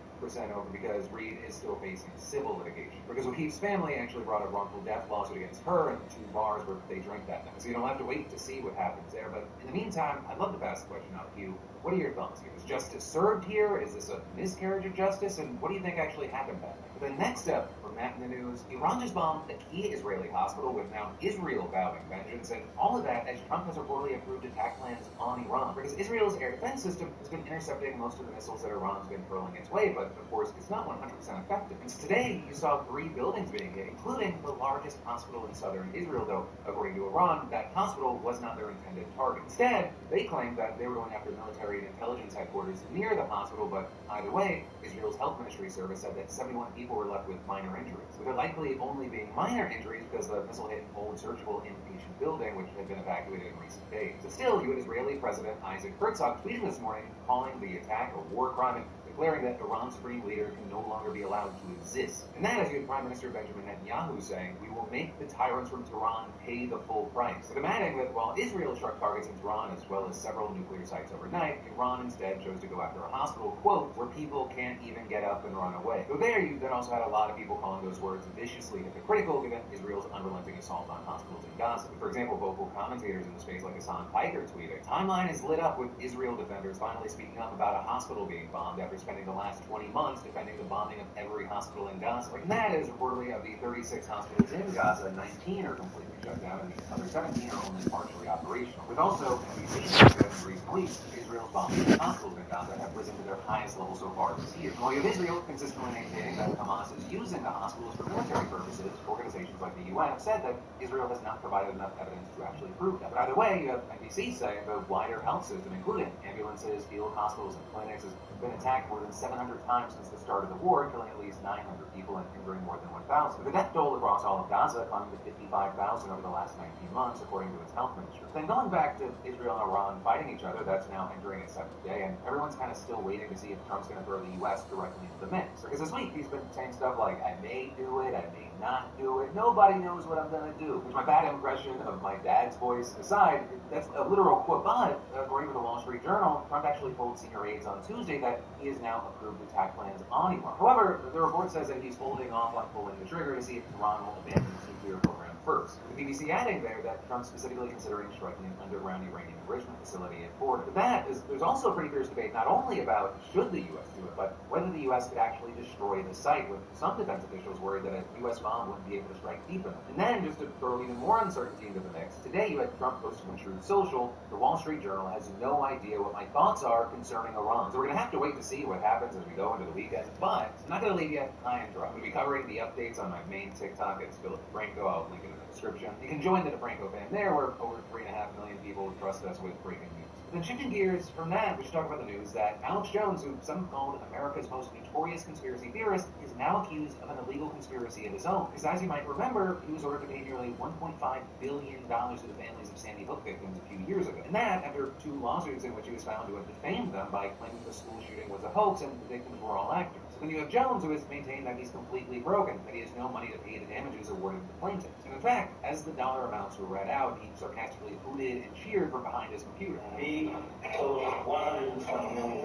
over because Reed is still facing civil litigation. Because O'Keefe's family actually brought a wrongful death lawsuit against her and 2 bars where they drank that night. So you don't have to wait to see what happens there. But in the meantime, I'd love to pass the question out to you. What are your thoughts here? Was justice served here? Is this a miscarriage of justice? And what do you think actually happened that night? But the next up from that in the news, Iran just bombed a key Israeli hospital with now Israel vowing vengeance, and all of that as Trump has reportedly approved attack plans on Iran. Because Israel's air defense system has been intercepting most of the missiles that Iran's been hurling its way, but of course it's not 100% effective. And today you saw 3 buildings being hit, including the largest hospital in southern Israel, though according to Iran, that hospital was not their intended target. Instead, they claimed that they were going after military and intelligence headquarters near the hospital, but either way, Israel's health ministry service said that 71 people were left with minor injuries, with it likely only being minor injuries because the missile hit an old surgical inpatient building which had been evacuated in recent days. But still, you had Israeli President Isaac Herzog tweeting this morning calling the attack a war crime and declaring that Iran's supreme leader can no longer be allowed to exist. And that is, you had Prime Minister Benjamin Netanyahu saying, "We will make the tyrants from Tehran pay the full price." With him adding that while Israel struck targets in Tehran as well as several nuclear sites overnight, Iran instead chose to go after a hospital, quote, "where people can't even get up and run away." So there you then also had a lot of people calling those words viciously hypocritical given Israel's unrelenting assault on hospitals in Gaza. For example, vocal commentators in the space like Hassan Piker tweeted, "Timeline is lit up with Israel defenders finally speaking up about a hospital being bombed after spending the last 20 months defending the bombing of every hospital in Gaza." And that is reportedly of the 36 hospitals in Gaza, 19 are completely shut down and the other 17 are only partially operational. With also NBC saying that in recent weeks, Israel's bombing of hospitals in Gaza have risen to their highest level so far this year. While you have Israel consistently maintaining that Hamas is using the hospitals for military purposes, organizations like the UN have said that Israel has not provided enough evidence to actually prove that. But either way, you have NBC saying the wider health system, including ambulances, field hospitals, and clinics, has been attacked more than 700 times since the start of the war, killing at least 900 people and injuring more than 1,000. The death toll across all of Gaza climbed to 55,000 over the last 19 months, according to its health ministry. Then going back to Israel and Iran fighting each other, that's now entering its 7th day, and everyone's kind of still waiting to see if Trump's going to throw the U.S. directly into the mix. Because this week he's been saying stuff like, "I may do it, I may not do it, nobody knows what I'm going to do." Which, my bad impression of my dad's voice aside, that's a literal quote. But according to the Wall Street Journal, Trump actually told senior aides on Tuesday that he has now approved attack plans on Iran. However, the report says that he's holding off on pulling the trigger to see if Iran will abandon its nuclear program first. The BBC adding there that Trump's specifically considering striking an underground uranium enrichment facility at Fort. But that is, there's also a pretty fierce debate not only about should the U.S. do it, but whether the U.S. could actually destroy the site, with some defense officials worried that a U.S. bomb wouldn't be able to strike deep enough. And then, just to throw even more uncertainty into the mix, today you had Trump posting on Truth Social, the Wall Street Journal has no idea what my thoughts are concerning Iran. So we're going to have to wait to see what happens as we go into the weekend. But I'm not going to leave you high and dry. I'm going to be covering the updates on my main TikTok. It's Philip Franco. I'll link it in the subscription. You can join the DeFranco fam there, where over 3.5 million people trust us with breaking news. Then shifting gears from that, we should talk about the news that Alex Jones, who some called America's most notorious conspiracy theorist, is now accused of an illegal conspiracy of his own. Because as you might remember, he was ordered to pay nearly $1.5 billion to the families of Sandy Hook victims a few years ago. And that after 2 lawsuits in which he was found to have defamed them by claiming the school shooting was a hoax and the victims were all actors. Then you have Jones, who has maintained that he's completely broken, that he has no money to pay the damages awarded to the plaintiffs. And in fact, as the dollar amounts were read out, he sarcastically hooted and cheered from behind his computer. Me told $120 million.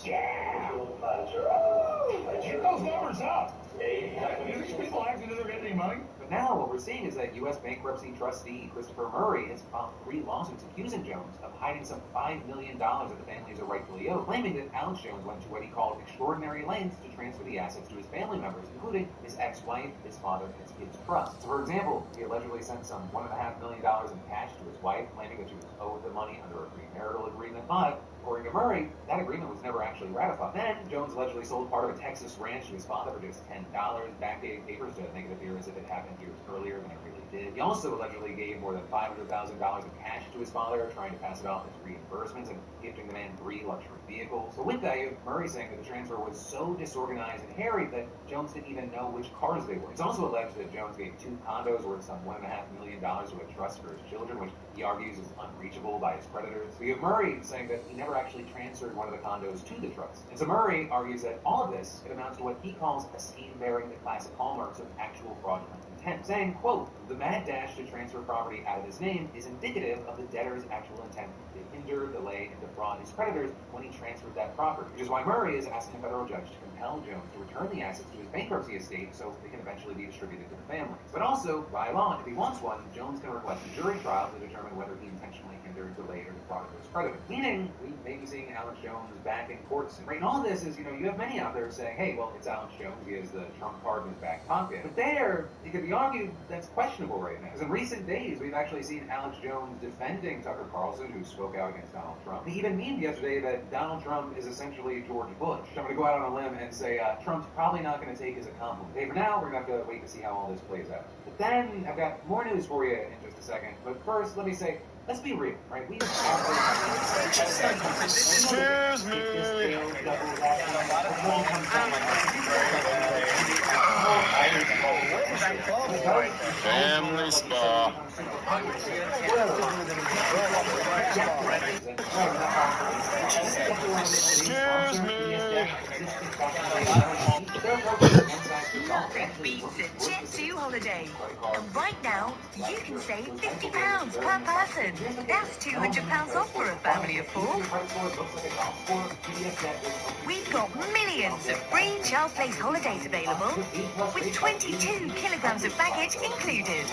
Yeah! Get those numbers up! Exactly. Do these people actually know they're getting any money? But now what we're seeing is that U.S. bankruptcy trustee Christopher Murray has filed 3 lawsuits accusing Jones of hiding some $5 million that the families are rightfully owed, claiming that Alex Jones went to what he called extraordinary lengths to transfer the assets to his family members, including his ex-wife, his father, and his kids' trust. So for example, he allegedly sent some $1.5 million in cash to his wife, claiming that she was owed the money under a premarital agreement, but according to Murray, that agreement was never actually ratified. Then, Jones allegedly sold part of a Texas ranch to his father for just $10, backdating papers to make it appear as if it happened years earlier than it really did. He also allegedly gave more than $500,000 in cash to his father, trying to pass it off as reimbursements and gifting the man 3 luxury vehicles. But with that, you have Murray saying that the transfer was so disorganized and hairy that Jones didn't even know which cars they were. It's also alleged that Jones gave 2 condos worth some $1.5 million to a trust for his children, which he argues is unreachable by his creditors. So you have Murray saying that he never actually transferred one of the condos to the trust. And so Murray argues that all of this, it amounts to what he calls a scheme bearing the classic hallmarks of actual fraudulent intent, saying, quote, the mad dash to transfer property out of his name is indicative of the debtor's actual intent to hinder, delay, and defraud his creditors when he transferred that property, which is why Murray is asking a federal judge to compel Jones to return the assets to his bankruptcy estate so they can eventually be distributed to the families. But also, by law, if he wants one, Jones can request a jury trial to determine whether he intentionally hindered, delayed, or defrauded his creditors. Meaning, we may be seeing Alex Jones back in courts. And right, and all of this is, you have many out there saying, hey, well, it's Alex Jones, he has the Trump card in his back pocket. But there, it could be argued that's questionable right now. Because in recent days, we've actually seen Alex Jones defending Tucker Carlson, who spoke out against Donald Trump. He even memed yesterday that Donald Trump is essentially George Bush. I'm going to go out on a limb and say Trump's probably not going to take as a compliment. Hey, for now, we're going to have to wait to see how all this plays out. But then, I've got more news for you in just a second. But first, let me say, let's be real, right? We Excuse me. Family spa. Excuse me. Beats a Jet2 holiday. And right now, you can save £50 per person. That's £200 off for a family of 4. We've got millions of free child-placed holidays available, with 22 kilograms of baggage included.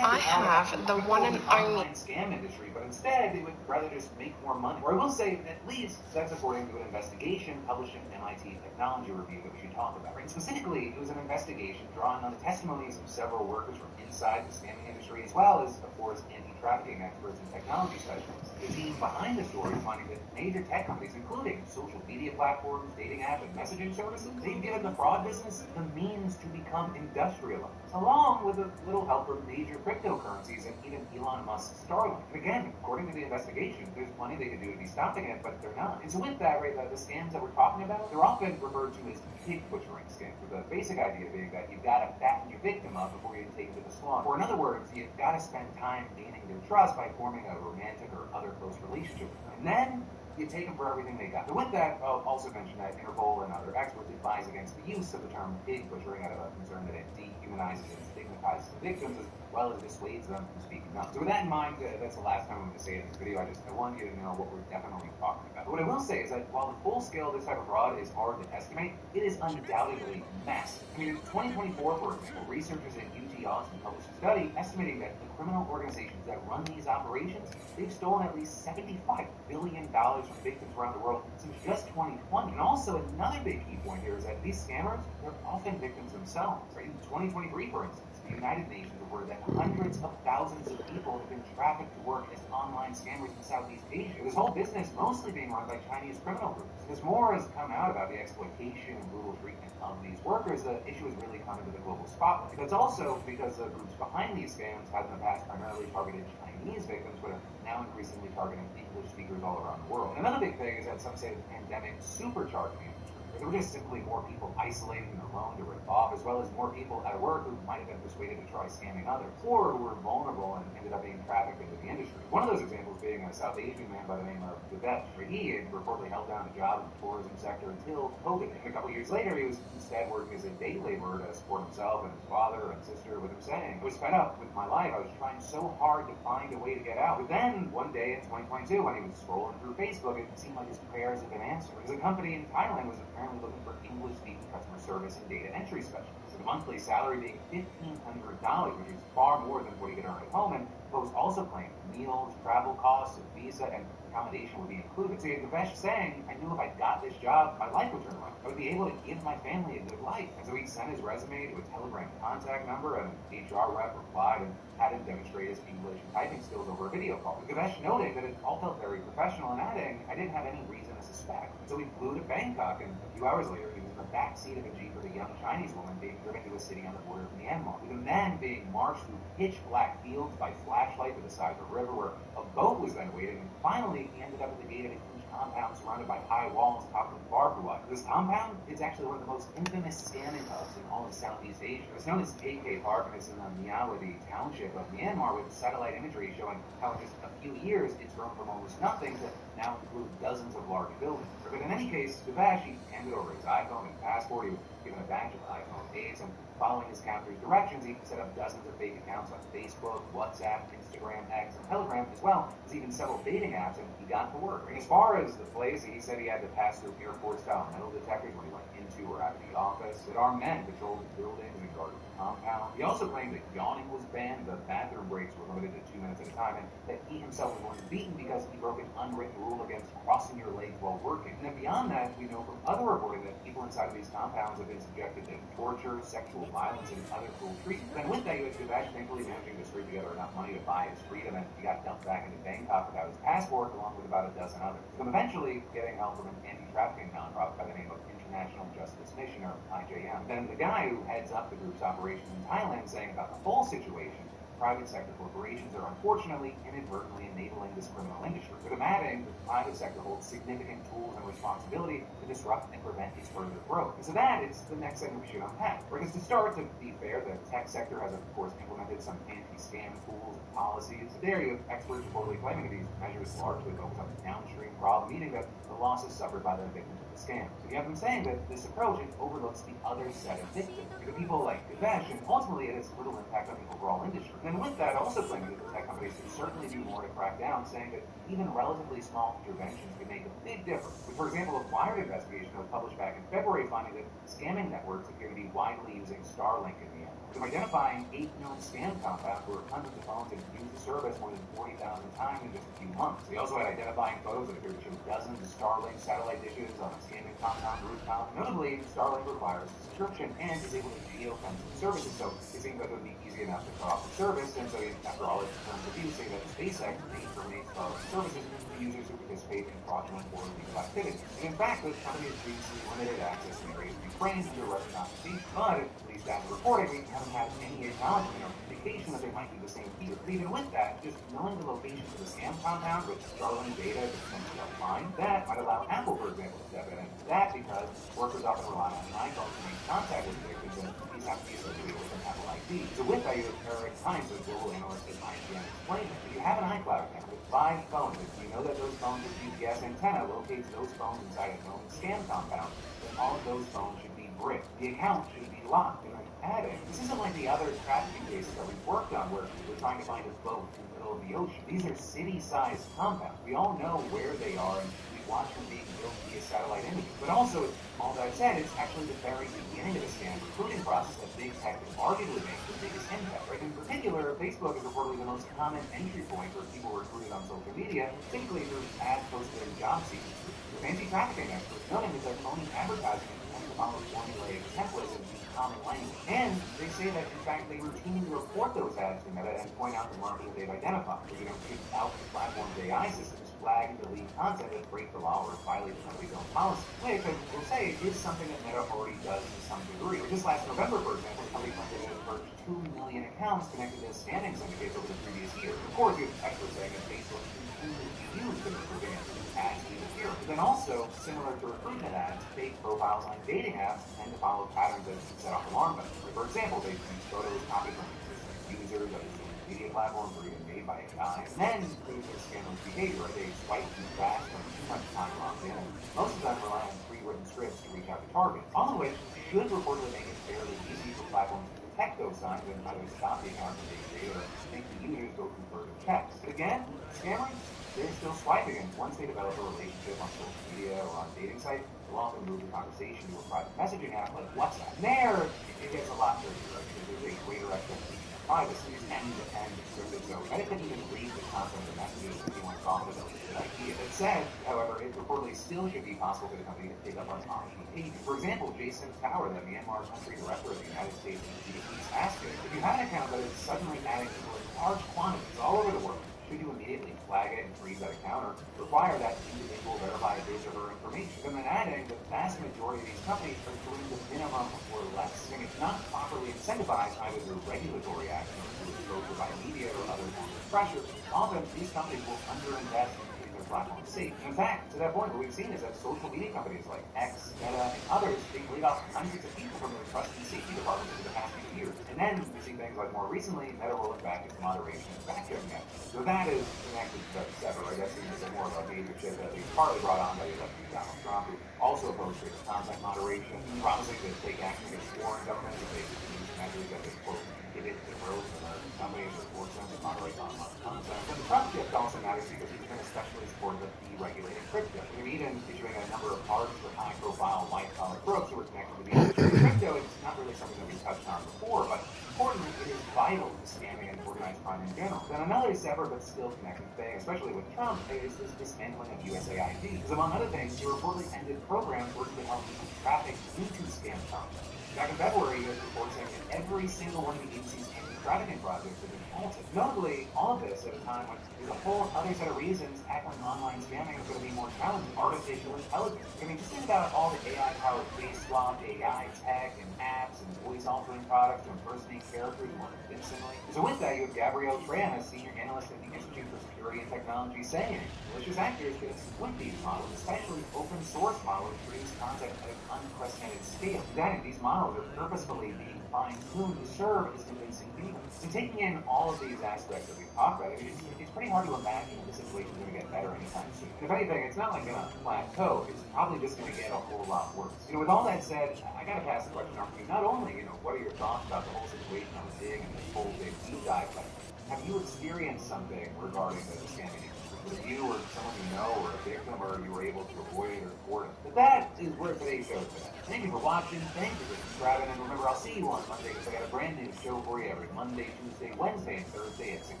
I have the one and only scam industry, but instead they would rather just make more money. Or I will say, at least that's according to an investigation published in MIT Technology Review that we should talk about. And specifically, it was an investigation drawing on the testimonies of several workers from inside the scamming industry, as well as, of course, anti-trafficking experts and technology specialists. The team behind the story is finding that major tech companies, including social media platforms, dating apps, and messaging services, they've given the fraud business the means to become industrialized, along with a little help from major cryptocurrencies and even Elon Musk's Starlink. And again, according to the investigation, there's plenty they could do to be stopping it, but they're not. And so with that, right, the scams that we're talking about, they're often referred to as pig butchering scams, with the basic idea being that you've got to fatten your victim up before you take it to the slaughter. Or in other words, you've got to spend time gaining their trust by forming a romantic or other close relationship with them. And then you take them for everything they got. So with that, I'll also mention that Interpol and other experts advise against against the use of the term pig butchering out of a concern that it dehumanizes and stigmatizes the victims as well as dissuades them from speaking up. So with that in mind, that's the last time I'm going to say it in this video. I want you to know what we're definitely talking about. But what I will say is that while the full scale of this type of fraud is hard to estimate, it is undoubtedly massive. I mean, in 2024, for example, researchers at UT Austin published a study estimating that the criminal organizations that run these operations, they've stolen at least $75 billion from victims around the world since just 2020. And also another big key point here is that these scammers, they're often victims themselves. Right? In 2023, for instance, the United Nations reported that hundreds of thousands of people have been trafficked to work as online scammers in Southeast Asia. This whole business mostly being run by Chinese criminal groups. As more has come out about the exploitation and brutal treatment of these workers, the issue has really come into the global spotlight. That's also because the groups behind these scams have in the past primarily targeted Chinese victims, but are now increasingly targeting English speakers all around the world. Another big thing is that some say the pandemic supercharged the industry. There were just simply more people isolated and alone to rip off, as well as more people at work who might have been persuaded to try scamming others, or who were vulnerable and ended up being trafficked into the industry. One of those examples being a South Asian man by the name of Devesh, where he had reportedly held down a job in the tourism sector until COVID. And a couple years later, he was instead working as a day laborer to support himself and his father and sister, with him saying, "I was fed up with my life. I was trying so hard to find a way to get out." But then, one day in 2022, when he was scrolling through Facebook, it seemed like his prayers had been answered, because a company in Thailand was apparently looking for English-speaking customer service and data entry specialists. The monthly salary being $1,500, which is far more than what he could earn at home, and post also claimed meals, travel costs, a visa, and accommodation would be included. So Devesh saying, "I knew if I got this job, my life would turn around. I would be able to give my family a good life." And so he sent his resume to a Telegram contact number, and an HR rep replied and had him demonstrate his English and typing skills over a video call. Devesh noted that it all felt very professional, and adding, "I didn't have any reason to suspect." And so he flew to Bangkok, and a few hours later, he was in the back seat of a Jeep with a young Chinese woman being driven to a city on the border of Myanmar, with him then being marched through pitch black fields by flashlight to the side of a river where a boat was then waiting, and finally he ended up at the gate of a huge compound surrounded by high walls topped with barbed wire. This compound is actually one of the most infamous scamming hubs in all of Southeast Asia. It's known as KK Park, and it's in the Myawaddy township of Myanmar, with satellite imagery showing how in just a few years it's grown from almost nothing to now include dozens of large buildings. But in any case, Devesh, he handed over his iPhone and passport. He was given a batch of iPhone 8s, and following his captor's directions, he set up dozens of fake accounts on Facebook, WhatsApp, Instagram, X, and Telegram, as well as even several dating apps, and he got to work. And as far as the place, he said he had to pass through airport-style metal detectors when he went into or out of the office, that armed men patrolled the buildings and guarded the compound. He also claimed that yawning was banned, the bathroom breaks were limited to 2 minutes at a time, and that he himself was once beaten because he broke an unwritten rule against crossing your legs while working. And then beyond that, we know from other reporting that people inside of these compounds have been subjected to torture, sexual violence, and other cruel treatment. Then with that, you had Devesh thankfully managing to scrape together enough money to buy his freedom, and he got dumped back into Bangkok without his passport, along with about a dozen others. With him eventually getting help from an anti-trafficking nonprofit by the name of International Justice Mission, or IJM. Then the guy who heads up the group's operations in Thailand saying about the whole situation, private sector corporations are unfortunately inadvertently enabling this criminal industry. With him adding, the private sector holds significant tools and responsibility to disrupt and prevent its further growth. And so that is the next segment we should unpack. Because to start, to be fair, the tech sector has of course implemented some anti-scam tools and policies. There you have experts reportedly claiming that these measures largely focus on the downstream problem, meaning that the losses suffered by the victims of the scam. So you have them saying that this approach, it overlooks the other set of victims, the people like Devesh, and ultimately it has little impact on the overall industry. And with that, also claiming that the tech companies could certainly do more to crack down, saying that even relatively small interventions could make a big difference. With, for example, a Wired investigation that was published back in February finding that scamming networks appear to be widely using Starlink in Myanmar. With them identifying 8 known scam compounds where hundreds of phones had used the service more than 40,000 times in just a few months. They also had identifying photos that appear to show dozens of Starlink satellite dishes on a scamming compound rooftop. Notably, Starlink requires a subscription and is able to geofence its services, so it seems like it would be easy enough to cut off the service, and so after all, its terms of use say that SpaceX may terminate Starlink services to users who participate in fraudulent or illegal activities. And in fact, the company has previously limited access in areas of Ukraine under Russian occupation, but at least after reporting, we haven't had any acknowledgement or indication that they might do the same here. But even with that, just knowing the locations of the scam compound with Starlink data to potentially offline, that might allow Apple, for example, to step in. And that because workers often rely on an iPhone to make contact with victims, and these have to be associated with an Apple ID. So with that, you have Eric Hines, a global analyst at IGN, explaining that if you have an iCloud account with 5 phones, and you know that those phones with GPS antenna locates those phones inside a known scam compound, then all of those phones should be script. The account should be locked. And then adding, this isn't like the other trafficking cases that we've worked on where we're trying to find a boat in the middle of the ocean. These are city-sized compounds. We all know where they are, and we watch them being built via satellite images. But also, all that I've said, it's actually the very beginning of the scam recruiting process that big tech can arguably make the biggest impact. Right? In particular, Facebook is reportedly the most common entry point for people recruited on social media, typically through ads posted in job seekers. The fancy trafficking experts noting that their phony advertising tends to follow formulaic templates and use common language. And they say that, in fact, they routinely report those ads to Meta and point out the market that they've identified. So, should out the platform's AI systems flag and delete content that break the law or violate the company's own policy, which I will say is something that Meta already does to some degree. Just last November, for example, the company claimed that it had purged 2 million accounts connected to scamming syndicates over the previous year. Of course, you have experts saying that Facebook routinely used the recruiting ads to disappear. But then also, similar to recruitment ads, fake profiles on dating apps tend to follow patterns that set off alarm bells. For example, they use photos copied from existing users, other social media platforms, or even made by AI. And then there's their scandalous behavior, right? They swipe too fast, spend too much time logged in, and most of them rely on pre-written scripts to reach out to targets. All of which should reportedly make it fairly easy for platforms to detect those signs and either stop the account from being created or make the users go through further checks. But again, scammers, they're still swiping, and once they develop a relationship on social media or on a dating site, they'll often move the conversation to a private messaging app like WhatsApp. And there, it gets a lot dirtier, right? Because there's a greater expectation of privacy. It's end-to-end encrypted, so I didn't even read the content of the messages if anyone thought that was a good idea. That said, however, it reportedly still should be possible for the company to pick up on optional behavior. For example, Jason Tower, the Myanmar country director of the United States Police, asked it, if you have an account that is suddenly adding people in large quantities all over the world, should you immediately flag it and freeze that account or require that individual verify his or her information? And then adding, the vast majority of these companies are doing the minimum or less. And if not properly incentivized either through regulatory action or through exposure by media or other forms of pressure, often these companies will underinvest in keeping their platform safe. In fact, to that point, what we've seen is that social media companies like X, Meta, and others, they've laid off hundreds of people from their trust and safety departments over the past few years. And then we see things like more recently, Meta rolling back its moderation and fact-checking efforts. So that is connected to Sever, right? That seems like more of a major shift that they partly brought on by the election of Donald Trump, who also opposed strict content moderation, promising to take action against foreign governments if they use measures that would, quote, inhibit the growth of American companies or force them to moderate online content. But the Trump shift also matters because he's been especially supportive of deregulating crypto. And even issuing a number of pardons for high-profile white-collar crooks who are connected to the industry. Crypto is not really something that we've touched on before, but importantly, it is vital to scamming and organized crime in general. Then another separate but still connected thing, especially with Trump, is this dismantling of USAID. Because among other things, he reportedly ended programs working to help people traffic into scam content. Back in February, he was reporting saying that every single one of the agency's anti-trafficking projects had been halted. Notably, all of this at a time when there's a whole other set of reasons tackling online scamming is going to be more challenging. Artificial intelligence. I mean, just think about all the AI-powered face swap, AI tech, and apps, and voice-altering products to impersonate characters more convincingly. So with that, you have Gabrielle Tran, a senior analyst at the Institute for Security and Technology, saying malicious actors can exploit these models, especially open-source models, to produce content at an unprecedented scale. That these models are purposefully being fine-tuned to serve as convincing vehicles. So taking in all of these aspects that we've talked about, it's pretty hard to imagine that the situation is going to get better anytime soon. And if anything, it's not like going to plateau. It's probably just going to get a whole lot worse. With all that said, I got to pass the question on to you. Not only, what are your thoughts about the whole situation on the dig and this whole big deep dive, but have you experienced something regarding the scamming industry? Was you or someone you know or a victim, or you were able to avoid it or report it? But that is where today's show is at. Thank you for watching. Thank you for subscribing. And remember, I'll see you on Monday because I got a brand new show for you every Monday, Tuesday, Wednesday, and Thursday at 6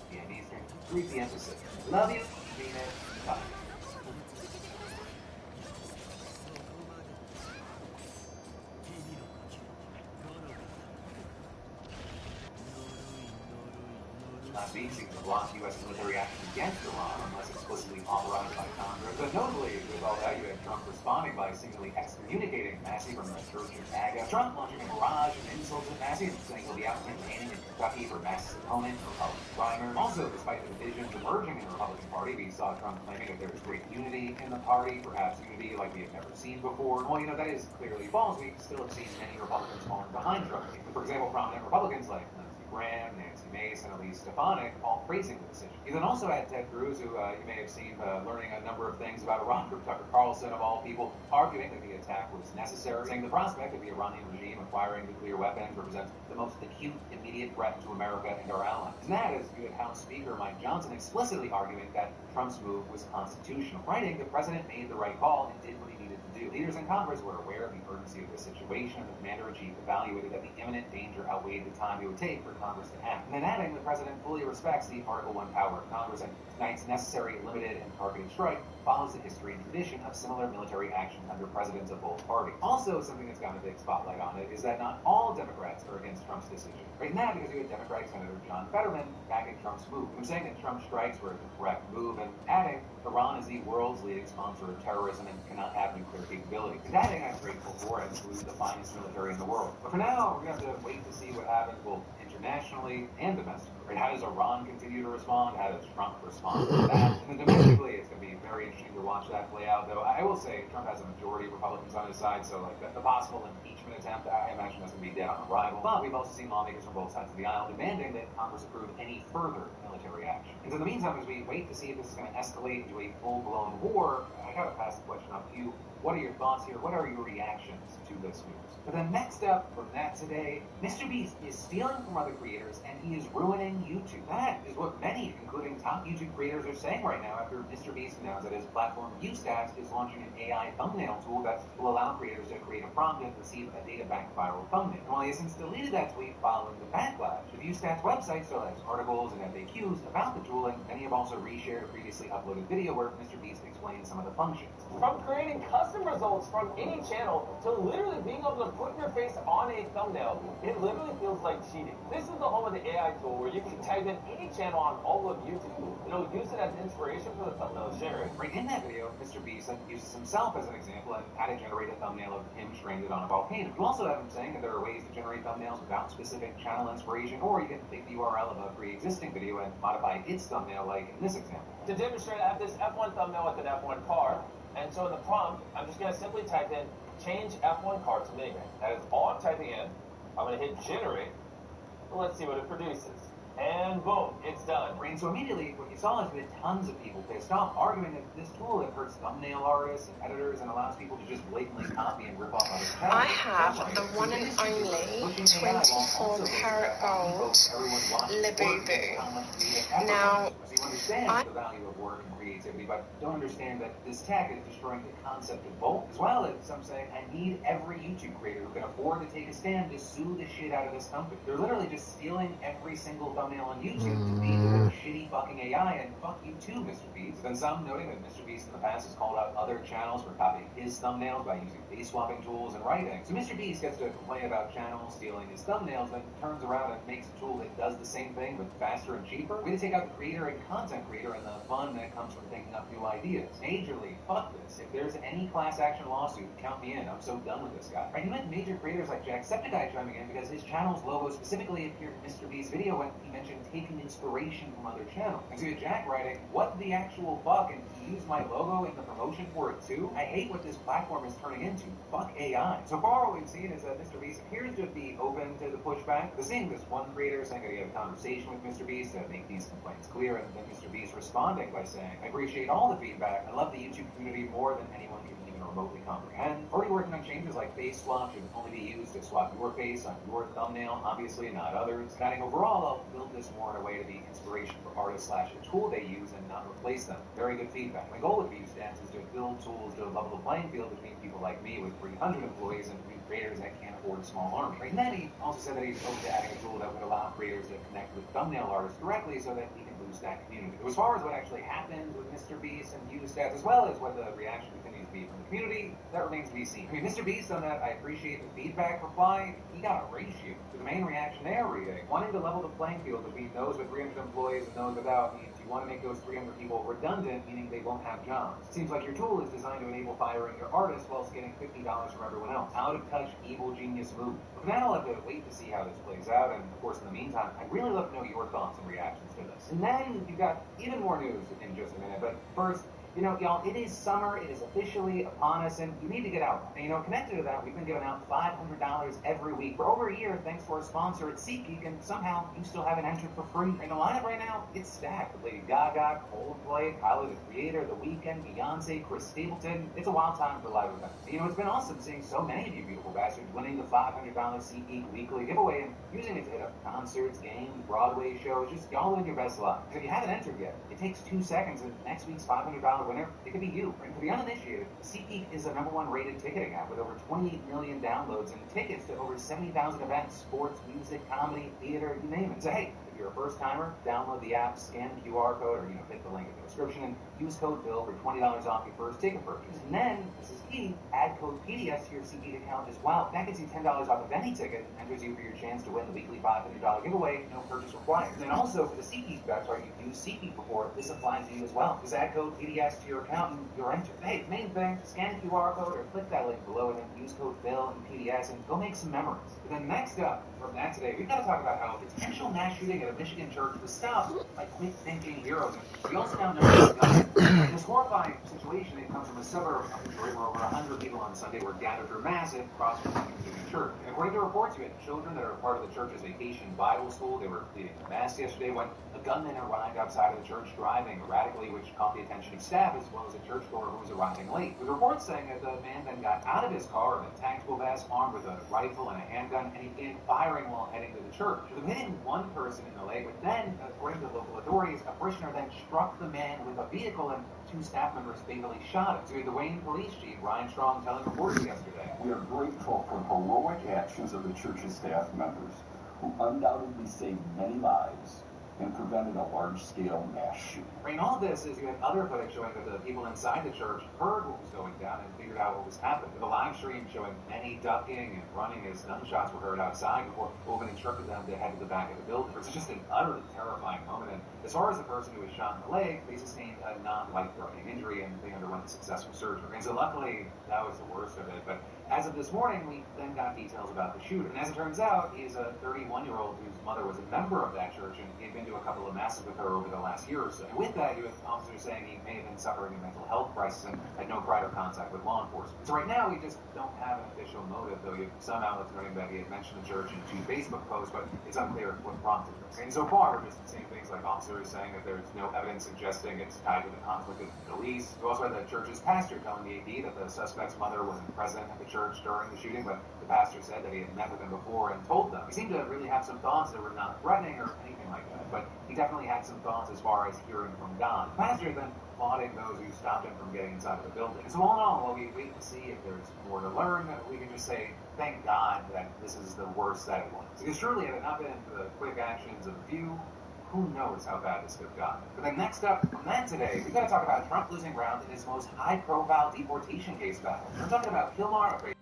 p.m. Eastern, 3 p.m. Pacific. Love you. Mean it. Bye. Last week seems to block U.S. military action against Iran unless explicitly authorized by Congress. But notably, with all that, you had Trump responding by seemingly excommunicating Massey from the church in MAGA. Trump launching a barrage of insults at Massey and saying he'll be out campaigning in Kentucky for Massey's opponent, Republican primary. Also, despite the divisions emerging in the Republican Party, we saw Trump claiming that there was great unity in the party, perhaps unity like we have never seen before. Well, that is clearly false. We still have seen many Republicans falling behind Trump. For example, prominent Republicans like Lindsey Graham, Nancy Mace, and Elise Stefanik all praising the decision. You then also had Ted Cruz, who you may have seen learning a number of things about Iran from Tucker Carlson, of all people, arguing that the attack was necessary, saying the prospect of the Iranian regime acquiring nuclear weapons represents the most acute, immediate threat to America and our allies. And that is, you had House Speaker Mike Johnson explicitly arguing that Trump's move was constitutional, writing the president made the right call and did what he needed to do. Leaders in Congress were aware of the urgency of the situation, and the commander-in-chief evaluated that the imminent danger outweighed the time it would take for Congress to act. And then adding, the president fully respects the Article I power of Congress, and tonight's necessary, limited, and targeted strike follows the history and tradition of similar military action under presidents of both parties. Also, something that's got a big spotlight on it is that not all Democrats are against Trump's decision. Right now, because you had Democratic Senator John Fetterman backing Trump's move. I'm saying that Trump strikes were the correct move, and adding, Iran is the world's leading sponsor of terrorism and cannot have nuclear capability. And adding, I'm grateful for and includes the finest military in the world. But for now, we're going to have to wait to see what happens both internationally and domestically. Right? How does Iran continue to respond? How does Trump respond to that? And then domestically, it's going to be very interesting to watch that play out, though I will say Trump has a majority of Republicans on his side, so like the possible impeachment attempt, I imagine that's going to be dead on arrival. But we've also seen lawmakers from both sides of the aisle demanding that Congress approve any further military action. And so in the meantime, as we wait to see if this is going to escalate into a full-blown war, I gotta pass the question off to you. What are your thoughts here? What are your reactions to this news? But then next up from that today, Mr. Beast is stealing from other creators and he is ruining YouTube. That is what many, including top YouTube creators, are saying right now after Mr. Beast announced that his platform Ustats is launching an AI thumbnail tool that will allow creators to create a prompt and receive a data-backed viral thumbnail. And while he has since deleted that tweet following the backlash, the Ustats website still has articles and FAQs about the tool, and many have also reshared a previously uploaded video where Mr. Beast explains some of the functions. From creating custom results from any channel to literally being able to put your face on a thumbnail, it literally feels like cheating. This is the home of the AI tool where you can type in any channel on all of YouTube. It'll use it as inspiration for the thumbnail generated. Right in that video, Mr. Beast uses himself as an example and how to generate a thumbnail of him stranded on a volcano. You also have him saying that there are ways to generate thumbnails without specific channel inspiration, or you can take the URL of a pre-existing video and modify its thumbnail, like in this example. To demonstrate, I have this F1 thumbnail with an F1 car. And so in the prompt, I'm just going to simply type in, change F1 car to minivan. That is all I'm typing in. I'm going to hit generate. Let's see what it produces. And boom, it's done. And so immediately, what you saw is we had tons of people pissed off, arguing that this tool that hurts thumbnail artists and editors and allows people to just blatantly copy and rip off other channels. I have the one and only 24 karat gold Labubu. Now, you understand the value of work and creativity, but don't understand that this tech is destroying the concept of both. As well as some say, I need every YouTube creator who can afford to take a stand to sue the shit out of this company. They're literally just stealing every single thumbnail on YouTube to beat with shitty fucking AI, and fuck you too, Mr. Beast. And some noting that Mr. Beast in the past has called out other channels for copying his thumbnails by using face swapping tools and writing. So Mr. Beast gets to complain about channels stealing his thumbnails, then turns around and makes a tool that does the same thing but faster and cheaper. Way to take out the creator and content creator and the fun that comes from thinking up new ideas. Majorly, fuck this. If there's any class action lawsuit, count me in. I'm so done with this guy. Right, you had major creators like Jacksepticeye chiming in because his channel's logo specifically appeared in Mr. Beast's video when he mentioned taking inspiration from other channels. And so you had Jack writing, what the actual fuck, and he used my logo in the promotion for it too? I hate what this platform is turning into. Fuck AI. So far what we've seen is that Mr. Beast appears to be open to the pushback. The seeing this one creator saying that he had a conversation with Mr. Beast to make these complaints clear, and then Mr. Beast responding by saying, I appreciate all the feedback. I love the YouTube community more than anyone can even remotely comprehend. Already working on changes like face swap should only be used to swap your face on your thumbnail, obviously not others. Adding overall, I'll build this more in a way to be inspiration for artists / a tool they use and not replace them. Very good feedback. My goal with Ustats is to build tools to level the playing field between people like me with 300 employees and new creators that can't afford a small army. Right? And then he also said that he's open to adding a tool that would allow creators to connect with thumbnail artists directly so that he can boost that community. So as far as what actually happened with Mr. Beast and Ustats, as well as what the reaction continues to be from the community, that remains to be seen. I mean, Mr. Beast on that, I appreciate the feedback reply, he got a ratio. So the main reaction there reading, wanting to level the playing field between those with 300 employees and those without means you want to make those 300 people redundant, meaning they won't have jobs. It seems like your tool is designed to enable firing your artists whilst getting $50 from everyone else. Out of touch, evil genius move. But for now, I'll have to wait to see how this plays out, and of course in the meantime, I'd really love to know your thoughts and reactions to this. And then you've got even more news in just a minute, but first, You know, y'all, it is summer. It is officially upon us, and you need to get out. And, you know, connected to that, we've been giving out $500 every week for over a year, thanks to our sponsor at SeatGeek, and somehow you still haven't entered for free. And the lineup right now, it's stacked with Lady Gaga, Coldplay, Tyler, the Creator, The Weeknd, Beyonce, Chris Stapleton. It's a wild time for live events. And, you know, it's been awesome seeing so many of you beautiful bastards winning the $500 SeatGeek weekly giveaway and using it to hit up concerts, games, Broadway shows. Just y'all live your best life. If you haven't entered yet, it takes 2 seconds, and next week's $500 winner, it could be you. And for the uninitiated, SeatGeek is the #1 rated ticketing app with over 28 million downloads and tickets to over 70,000 events, sports, music, comedy, theater, you name it. So hey, if you're a first timer, download the app, scan the QR code, or hit the link in the description, and use code BILL for $20 off your first ticket purchase. And then, this is key, add code PDS to your SeatGeek account as well. That gets you $10 off of any ticket and enters you for your chance to win the weekly $500 giveaway, no purchase required. And then also for the SeatGeek website, you've used SeatGeek before, this applies to you as well. Just add code PDS to your account and you're entered. Hey, main thing, scan the QR code or click that link below and then use code BILL and PDS and go make some memories. And then next up from that today, we've got to talk about how a potential mass shooting at a Michigan church was stopped by quick-thinking heroes. And we also now know this gun. This horrifying situation, it comes from a suburb of Detroit where over 100 people on Sunday were gathered for massive cross-country church. And according to reports, you had children that are part of the church's vacation Bible school. They were leading the mass yesterday when a gunman arrived outside of the church driving erratically, which caught the attention of staff as well as a churchgoer who was arriving late. With reports saying that the man then got out of his car in a tactical vest, armed with a rifle and a handgun, and he began firing while heading to the church. It hitting one person in the leg, but then, according to local authorities, a parishioner then struck the man with a vehicle and 2 staff members fatally shot him. So the Wayne Police Chief, Ryan Strong, telling reporters yesterday. We are grateful for heroic actions of the church's staff members who undoubtedly saved many lives and prevented a large-scale mass shooting. In all of this is you had other footage showing that the people inside the church heard what was going down and figured out what was happening. The live stream showing many ducking and running as gunshots were heard outside before Owen instructed them to head to the back of the building. It's just an utterly terrifying moment. And as far as the person who was shot in the leg, they sustained a non-life-threatening injury and they underwent a successful surgery. And so luckily, that was the worst of it. But as of this morning, we then got details about the shooter. And as it turns out, he's a 31-year-old whose mother was a member of that church, and he had been to a couple of masses with her over the last year or so. And with that, you have officers saying he may have been suffering a mental health crisis and had no prior contact with law enforcement. So right now, we just don't have an official motive, though you have some outlets noting that he had mentioned the church in 2 Facebook posts, but it's unclear what prompted this. And so far, we're just seeing things like officers saying that there's no evidence suggesting it's tied to the conflict with the police. We also had the church's pastor telling the AP that the suspect's mother wasn't present at the church during the shooting, but the pastor said that he had met with them before and told them. He seemed to really have some thoughts that were not threatening or anything like that, but he definitely had some thoughts as far as hearing from God. The pastor then applauding those who stopped him from getting inside of the building. And so all in all, while we wait to see if there's more to learn, we can just say, thank God that this is the worst that it was. Because truly, had it not been for the quick actions of a few, who knows how bad this could have gotten. But then next up from that today, we've got to talk about Trump losing ground in his most high-profile deportation case battle. We're talking about Kilmar.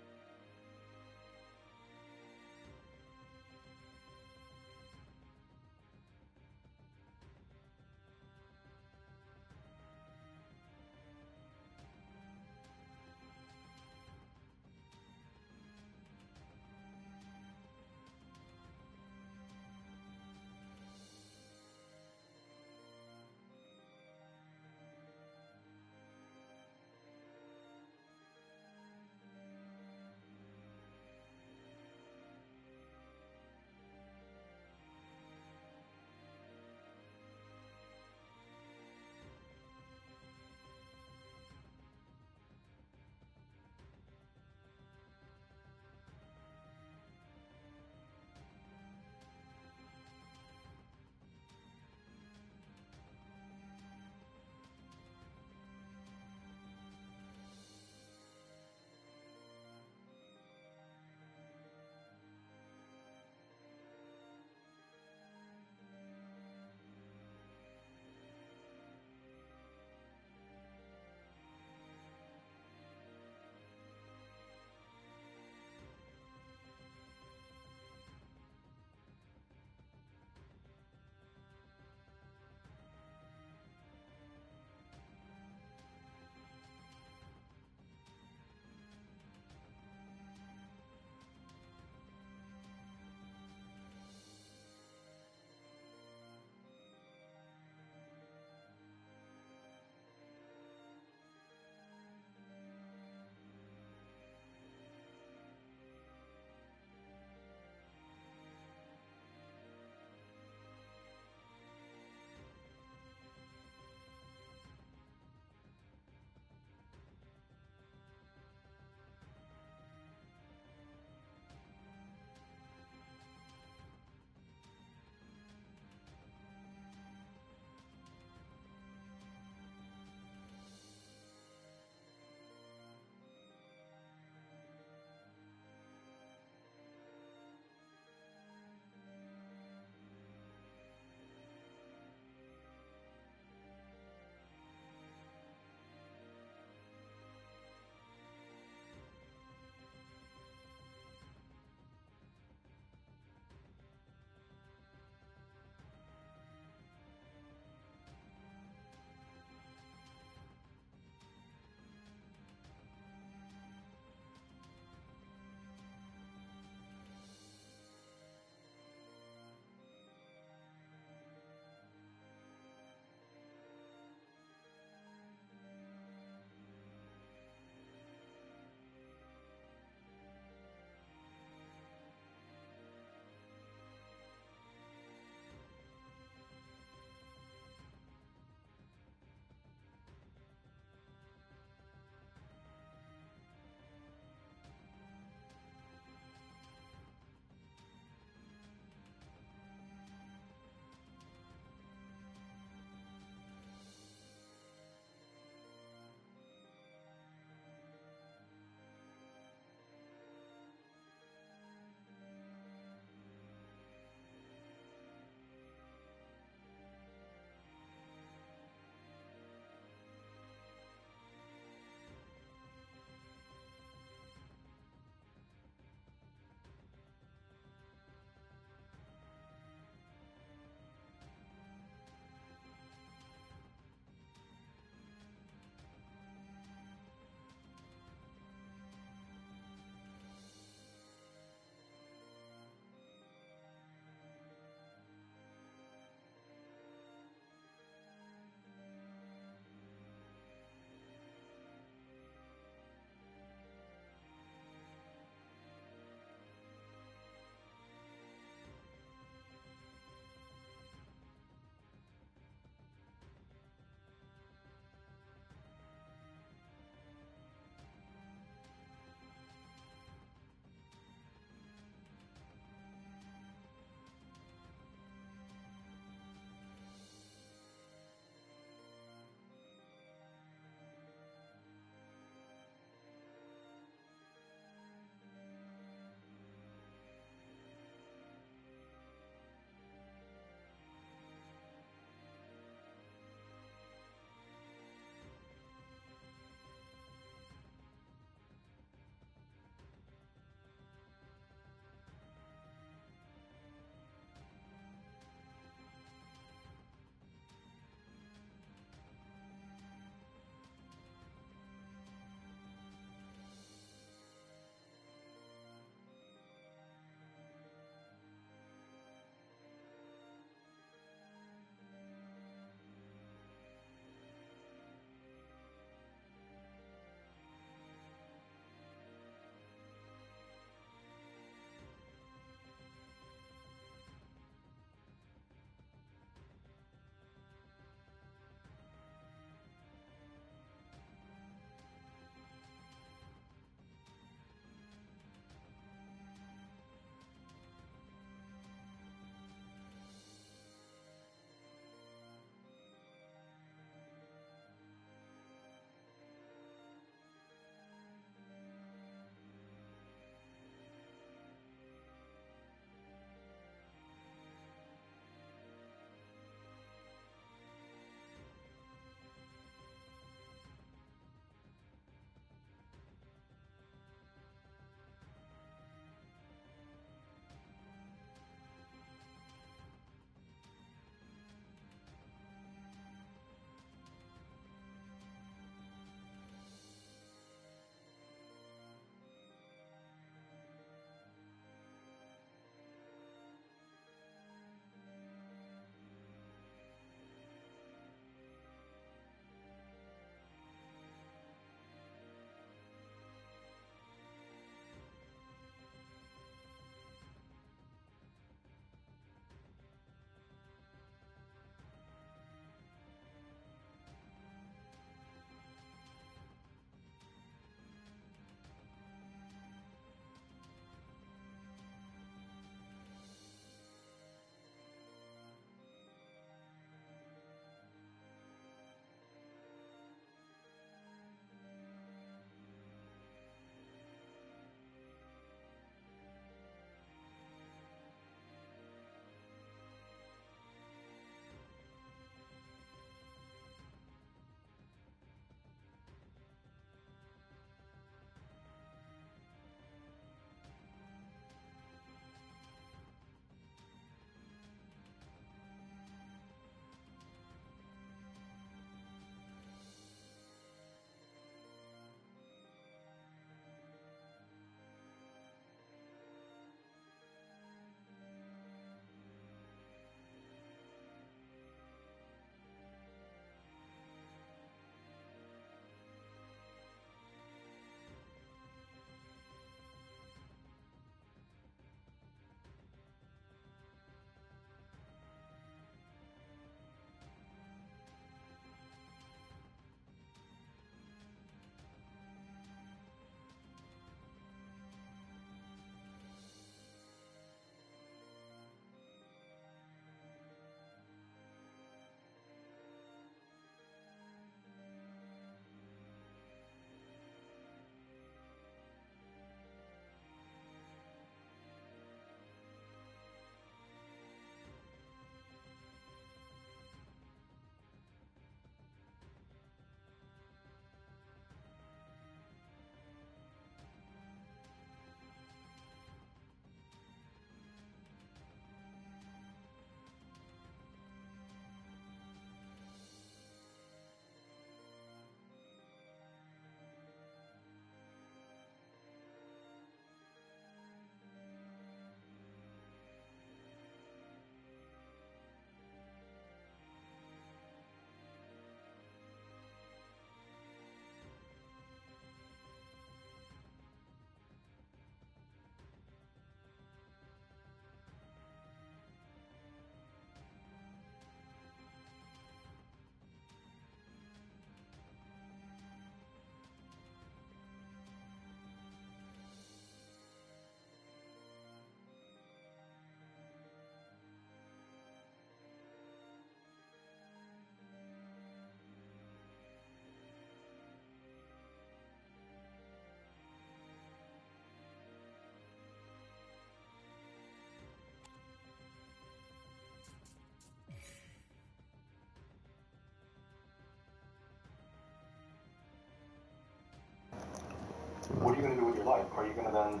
are you going to do with your life? Are you going to then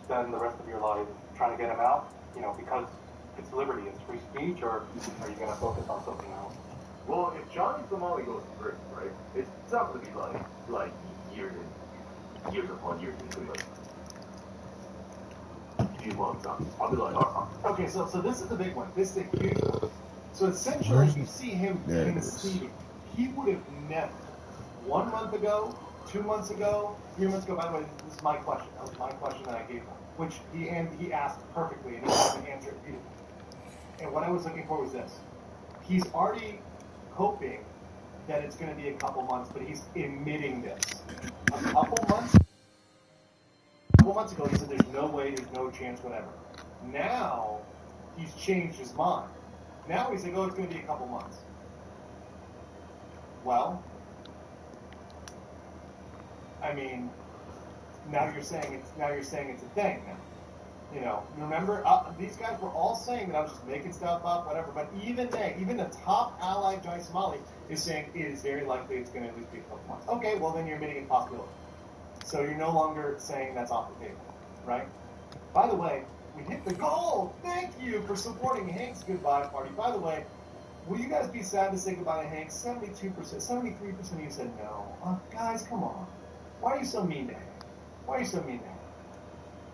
spend the rest of your life trying to get him out? You know, because it's liberty, it's free speech, or are you going to focus on something else? Well, if Johnny Somali goes to prison, right, it's not going to be like years upon years into it. Few months, I'll be like, Okay, so this is the big one. This is a huge one. So essentially, you see him conceding. He would have never, 1 month ago, 2 months ago, 3 months ago. By the way, this is my question. That was my question that I gave him, which he asked perfectly, and he answered beautifully. And what I was looking for was this: he's already hoping that it's going to be a couple months, but he's admitting this. A couple months ago, he said there's no way, there's no chance, whatever. Now, he's changed his mind. Now he's like, oh, it's going to be a couple months. Well, I mean, now you're saying it's a thing now. You know, remember, these guys were all saying that I was just making stuff up, whatever. But even the top ally, Johnny Somali, is saying it is very likely it's going to at least be a couple months. Okay, well then you're admitting a possibility. So you're no longer saying that's off the table, right? By the way, we hit the goal. Thank you for supporting Hank's goodbye party. By the way, will you guys be sad to say goodbye to Hank? 72%, 73% of you said no. Guys, come on. Why are you so mean to Hank? Why are you so mean to Hank?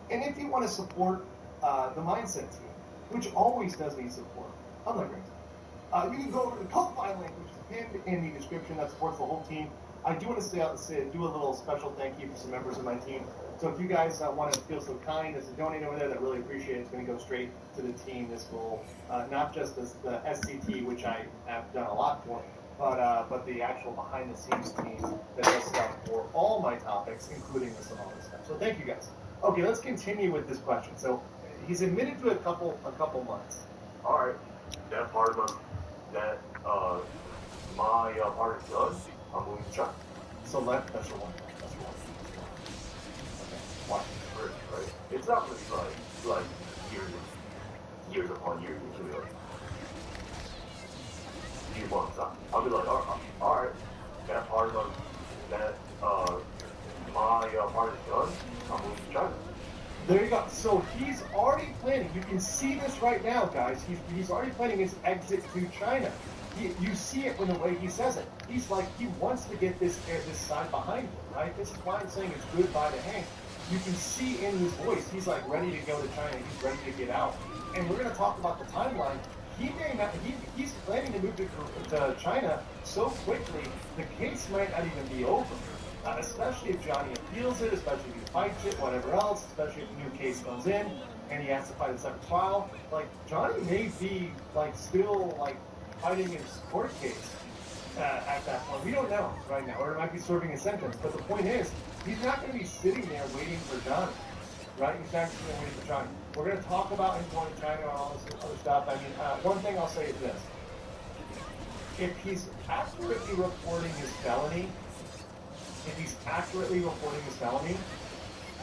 And if you want to support the Mindset team, which always does need support, unlike Greg, you can go over to the Ko-Fi link, which is pinned in the description. That supports the whole team. I do want to do a little special thank you for some members of my team. So if you guys want to feel so kind as to donate over there, that really appreciate it. It's going to go straight to the team. This will not just as the SCT, which I have done a lot for, but the actual behind-the-scenes team that does stuff for all my topics, including the Somali stuff. So thank you guys. Okay, let's continue with this question. So he's admitted to a couple months. all right, that part of that my part is done. I'm moving to China. Select special one. Okay, watch. Right. It's not going to be like years upon years into it. Few months. I'll be like, all right, that part of that my part is done. I'm moving to China. There you go. So he's already planning. You can see this right now, guys. He's already planning his exit to China. You see it in the way he says it. He's like, he wants to get this side behind him, right? This is why I'm saying it's goodbye to Hank. You can see in his voice, he's like ready to go to China. He's ready to get out. And we're going to talk about the timeline. He may not. He's planning to move to China so quickly, the case might not even be over. Especially if Johnny appeals it, especially if he fights it, whatever else, especially if a new case comes in and he has to fight a separate trial. Like, Johnny may be, like, still, like, fighting his court case at that point. We don't know right now, or it might be serving a sentence. But the point is, he's not going to be sitting there waiting for Johnny, right? He's not sitting there waiting for Johnny. We're going to talk about him going to China and all this other stuff. I mean, one thing I'll say is this. If he's accurately reporting his felony,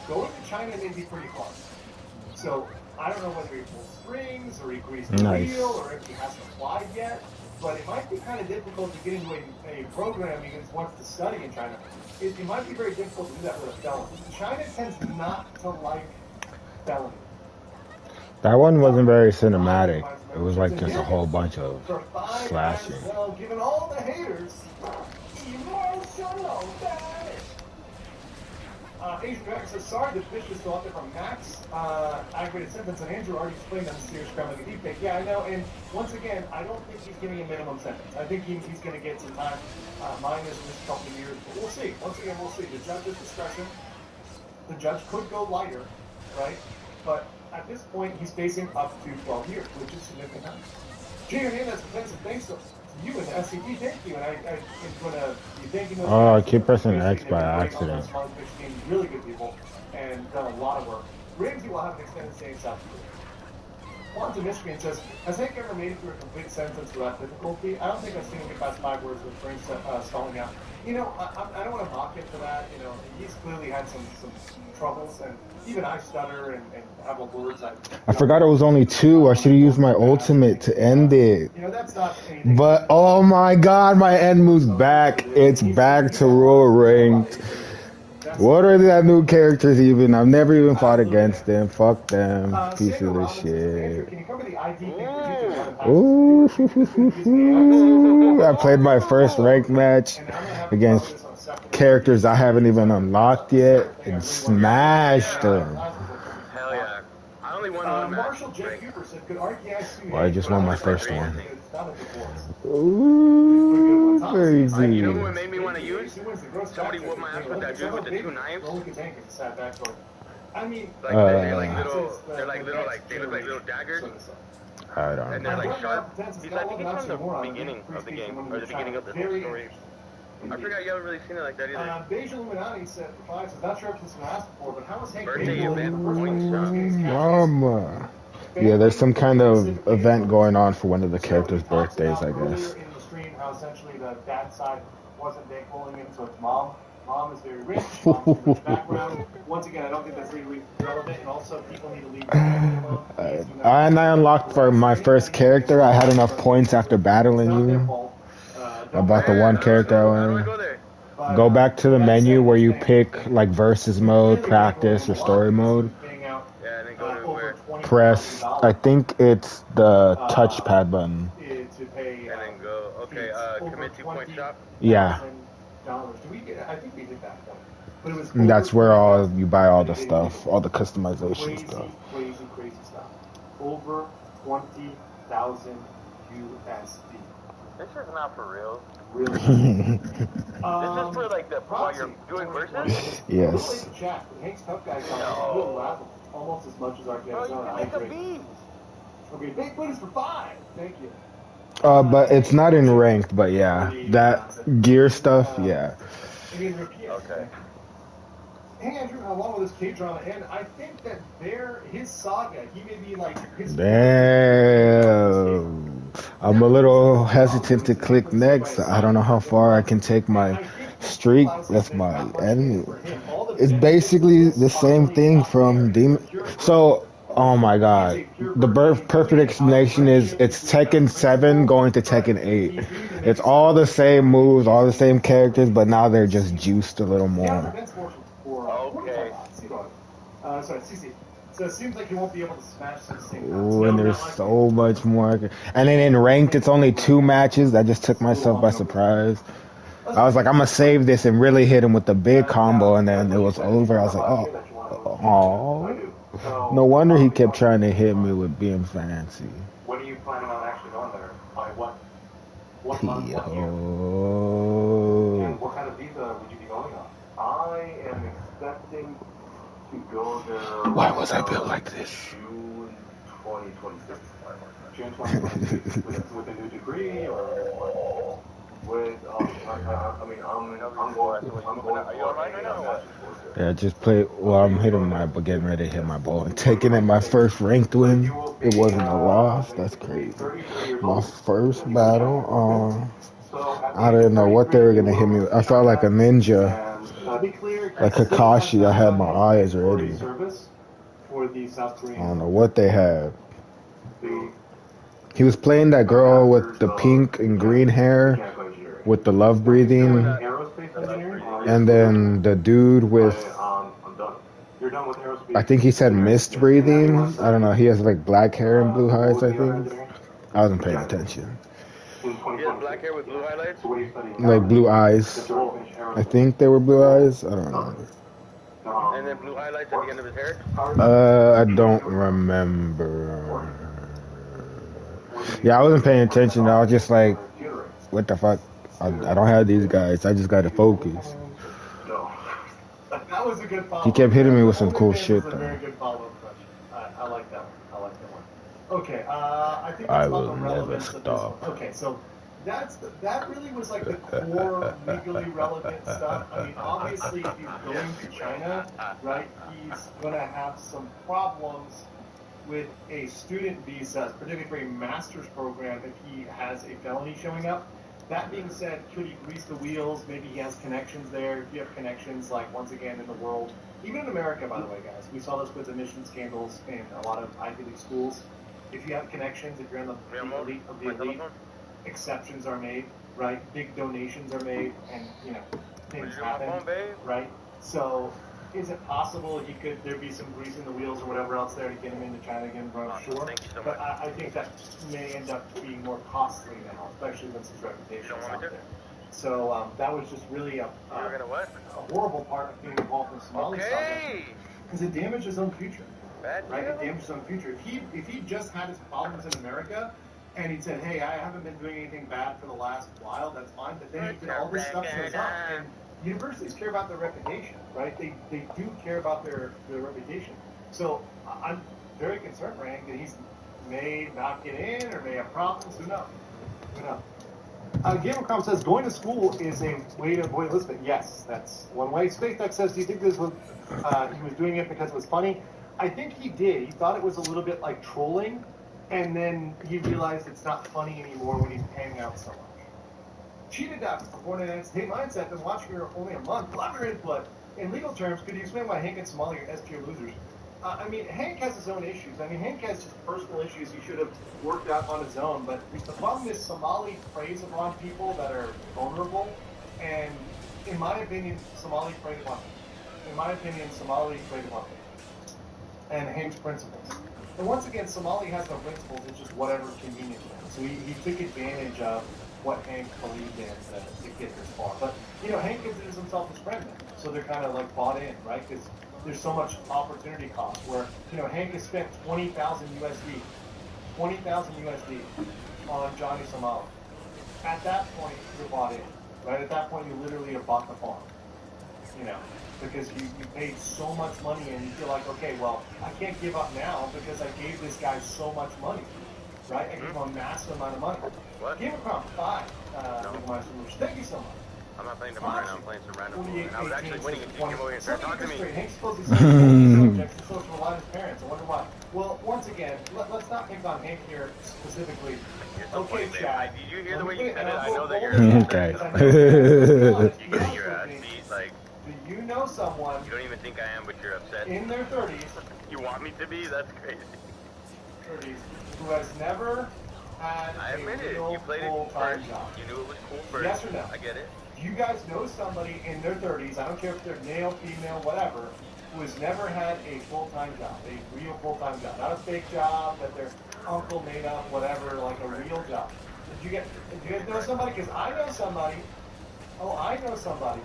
going to China may be pretty close. So I don't know whether he pulls strings or he greased the wheel or if he hasn't applied yet, but it might be kind of difficult to get into a program he wants to study in China. It might be very difficult to do that with a felony. China tends not to like felony. That one wasn't very cinematic. It was like just a whole bunch of slashing. Well, given all the haters, emotional damage. Asian Dragon says, sorry, the fish is still up there from Max. Aggravated sentence, and Andrew already explained on the serious crime like a deep fake. Yeah, I know, and once again, I don't think he's getting a minimum sentence. I think he's going to get some time, minus this couple of years, but we'll see. Once again, we'll see. The judge's discretion. The judge could go lighter, right? But at this point, he's facing up to 12 years, which is significant time. Junior Hernandez, thanks to you and the SCP, thank you. And I'm going to be thanking those I keep pressing X by accident. Really good people and done a lot of work. Ramsey will have an extended stay in South Korea. Quantum Michigan says, has Hank ever made it through a complete sentence without difficulty? I don't think I've seen him get past 5 words with brain stalling out. You know, I don't want to mock him for that. You know, he's clearly had some troubles, and even I stutter and have a words. I forgot it was only 2. I should have used my ultimate to end it. You know, that's not anything. But oh my god, my end moves back. It's back to raw ranked. What are that new characters even? I've never even fought against them. Fuck them. Pieces of shit. Ooh, I played my first ranked match against characters I haven't even unlocked yet and smashed them. Hell yeah. I only won one match. Well, I just won my first one. Ooh, crazy. Like, you know who it made me want to use? Somebody whooped my ass with that dude with the 2 knives. Like, they're like little, like, they look like little daggers. I don't And they're like sharp. I think it's from the beginning of the game, or the beginning of the whole story. I forgot you haven't really seen it like that either. Beige Illuminati said, not sure if this was asked before, but how was Hank Birthday event points. Mama. Yeah, there's some kind of event going on for one of the characters' birthdays, I guess. In the stream, how essentially the dad side wasn't bankrolling him, so it's mom. Mom is very rich. Mom's from the background. Once again, I don't think that's really relevant, and also people need to leave. And I unlocked for my first character. I had enough points after battling you. About the one character I wanted. Go back to the menu where you pick like versus mode, practice, or story mode. Press, I think it's the touchpad button. And then go, okay, commit 2-point shop? Yeah. I think we did that one. And that's where you buy all the stuff, all the customization stuff. Crazy stuff. Over 20,000 USD. This is not for real. Really? This is for like the while you're doing versus? Yes. Hank's tough guys are almost as much as our guys are. I agree. Okay, Bigfoot is for 5. Thank you. But it's not in ranked, but yeah. That gear stuff, yeah. Okay. Hey Andrew, along with this K-drama, and I think that his saga, he may be like his. Damn. I'm a little hesitant to click next. I don't know how far I can take my streak. That's my enemy. It's basically the same thing from Demon. So, oh my god. The perfect explanation is it's Tekken 7 going to Tekken 8. It's all the same moves, all the same characters, but now they're just juiced a little more. Okay. Sorry, CC. So it seems like you won't be able to smash some things. Ooh, and there's so much more. And then in ranked, it's only 2 matches. That just took myself by surprise. I was like, I'm going to save this and really hit him with the big combo, and then it was over. I was like, oh. No wonder he kept trying to hit me with being fancy. When are you planning on actually going there? By what month, what year? And what kind of visa would you be going on? I am expecting to go there. Why was I built like this? June 2026. June 2026. with a new degree or with I'm going. Are you online right now? Yeah, just play. Well, I'm getting ready to hit my ball and taking it. My first ranked win. It wasn't a loss. That's crazy. My first battle. I didn't know what they were gonna hit me with. I felt like a ninja, like Kakashi. I had my eyes ready. I don't know what they had. He was playing that girl with the pink and green hair, with the love breathing, and then the dude with, I think he said mist breathing. I don't know. He has like black hair and blue eyes, I think. I wasn't paying attention. He has black hair with blue highlights? Like blue eyes. I think they were blue eyes. I don't know. And then blue highlights at the end of his hair? I don't remember. Yeah, I wasn't paying attention. I was just like, what the fuck? I don't have these guys. I just gotta focus. That was a good follow-up. He kept hitting me with some cool shit though. Very good follow-up question. I like that one. Okay, I think I will never stop. Okay, so that really was like the core legally relevant stuff. I mean, obviously, if he's going to China, right, he's gonna have some problems with a student visa, particularly for a master's program, if he has a felony showing up. That being said, could he grease the wheels? Maybe he has connections there. If you have connections, like, once again, in the world, even in America, by the way, guys, we saw this with admission scandals in a lot of Ivy League schools. If you have connections, if you're in the elite of the elite, exceptions are made, right? Big donations are made, and, things happen, right? So, is it possible there'd be some grease in the wheels or whatever else there to get him into China again? Sure. Thank you so but much. I think that may end up being more costly now, especially since his reputation is out there. So that was just really a horrible part of being involved in Somali stuff. Because it damaged his own future. Right? It damaged his own future. If he just had his problems in America, and he said, hey, I haven't been doing anything bad for the last while, that's fine. But then all this stuff shows up. And universities care about their reputation, right? They do care about their reputation. So I'm very concerned, Rank, that he's may not get in or may have problems. Who knows? Who knows? Gamercom says, going to school is a way to avoid Elizabeth. Yes, that's one way. Space Tech says, do you think this was, he was doing it because it was funny? I think he did. He thought it was a little bit like trolling, and then he realized it's not funny anymore when he's hanging out so much. Cheated Docs before an Hey Mindset, been watching her only a month. Love your input. In legal terms, could you explain why Hank and Somali are S-tier losers? I mean, Hank has his own issues. I mean, Hank has just personal issues he should have worked out on his own. But the problem is Somali preys upon people that are vulnerable. And in my opinion, Somali preyed upon people. In my opinion, Somali preyed upon people. And Hank's principles. And once again, Somali has no principles. It's just whatever's convenient to him. So he took advantage of what Hank believed in to get this far. But, you know, Hank considers himself his friend now. So they're kind of like bought in, right? Because there's so much opportunity cost where, you know, Hank has spent 20,000 USD on Johnny Somali. At that point, you're bought in, right? At that point, you literally have bought the farm, you know, because you paid so much money and you feel like, okay, well, I can't give up now because I gave this guy so much money, right? I gave him a massive amount of money. Game of Crown 5, thank you so much. I'm not playing tomorrow right now, I'm playing some random fool. And I was actually winning and you came over here and started talking to me. Hank's supposed to be subjects to social a lot of his parents. I wonder why. Well, once again, let's not pick on Hank here specifically. Okay, Chad. Did you hear the way you said it? I know that you're okay. You're getting your ass beat, like. Do you know someone? You don't even think I am, but you're upset. In their 30s. You want me to be? That's crazy. 30s, who has never had I admit it. You played it first. You knew it was cool first. Yes or no? I get it. Do you guys know somebody in their 30s, I don't care if they're male, female, whatever, who has never had a full-time job, a real full-time job, not a fake job that their uncle made up, whatever, like a real job? Do you guys know somebody? Because I know somebody. Oh, I know somebody.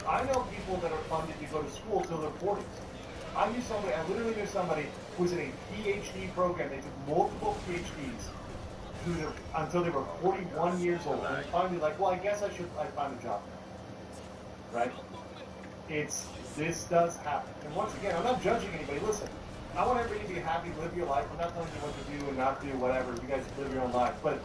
I know people that are funded to go to school till their 40s. I literally knew somebody who was in a PhD program. They took multiple PhDs until they were 41 years old. And finally like, well, I guess I find a job now. Right? This does happen. And once again, I'm not judging anybody. Listen, I want everybody to be happy, live your life. I'm not telling you what to do and not do whatever. You guys live your own life. But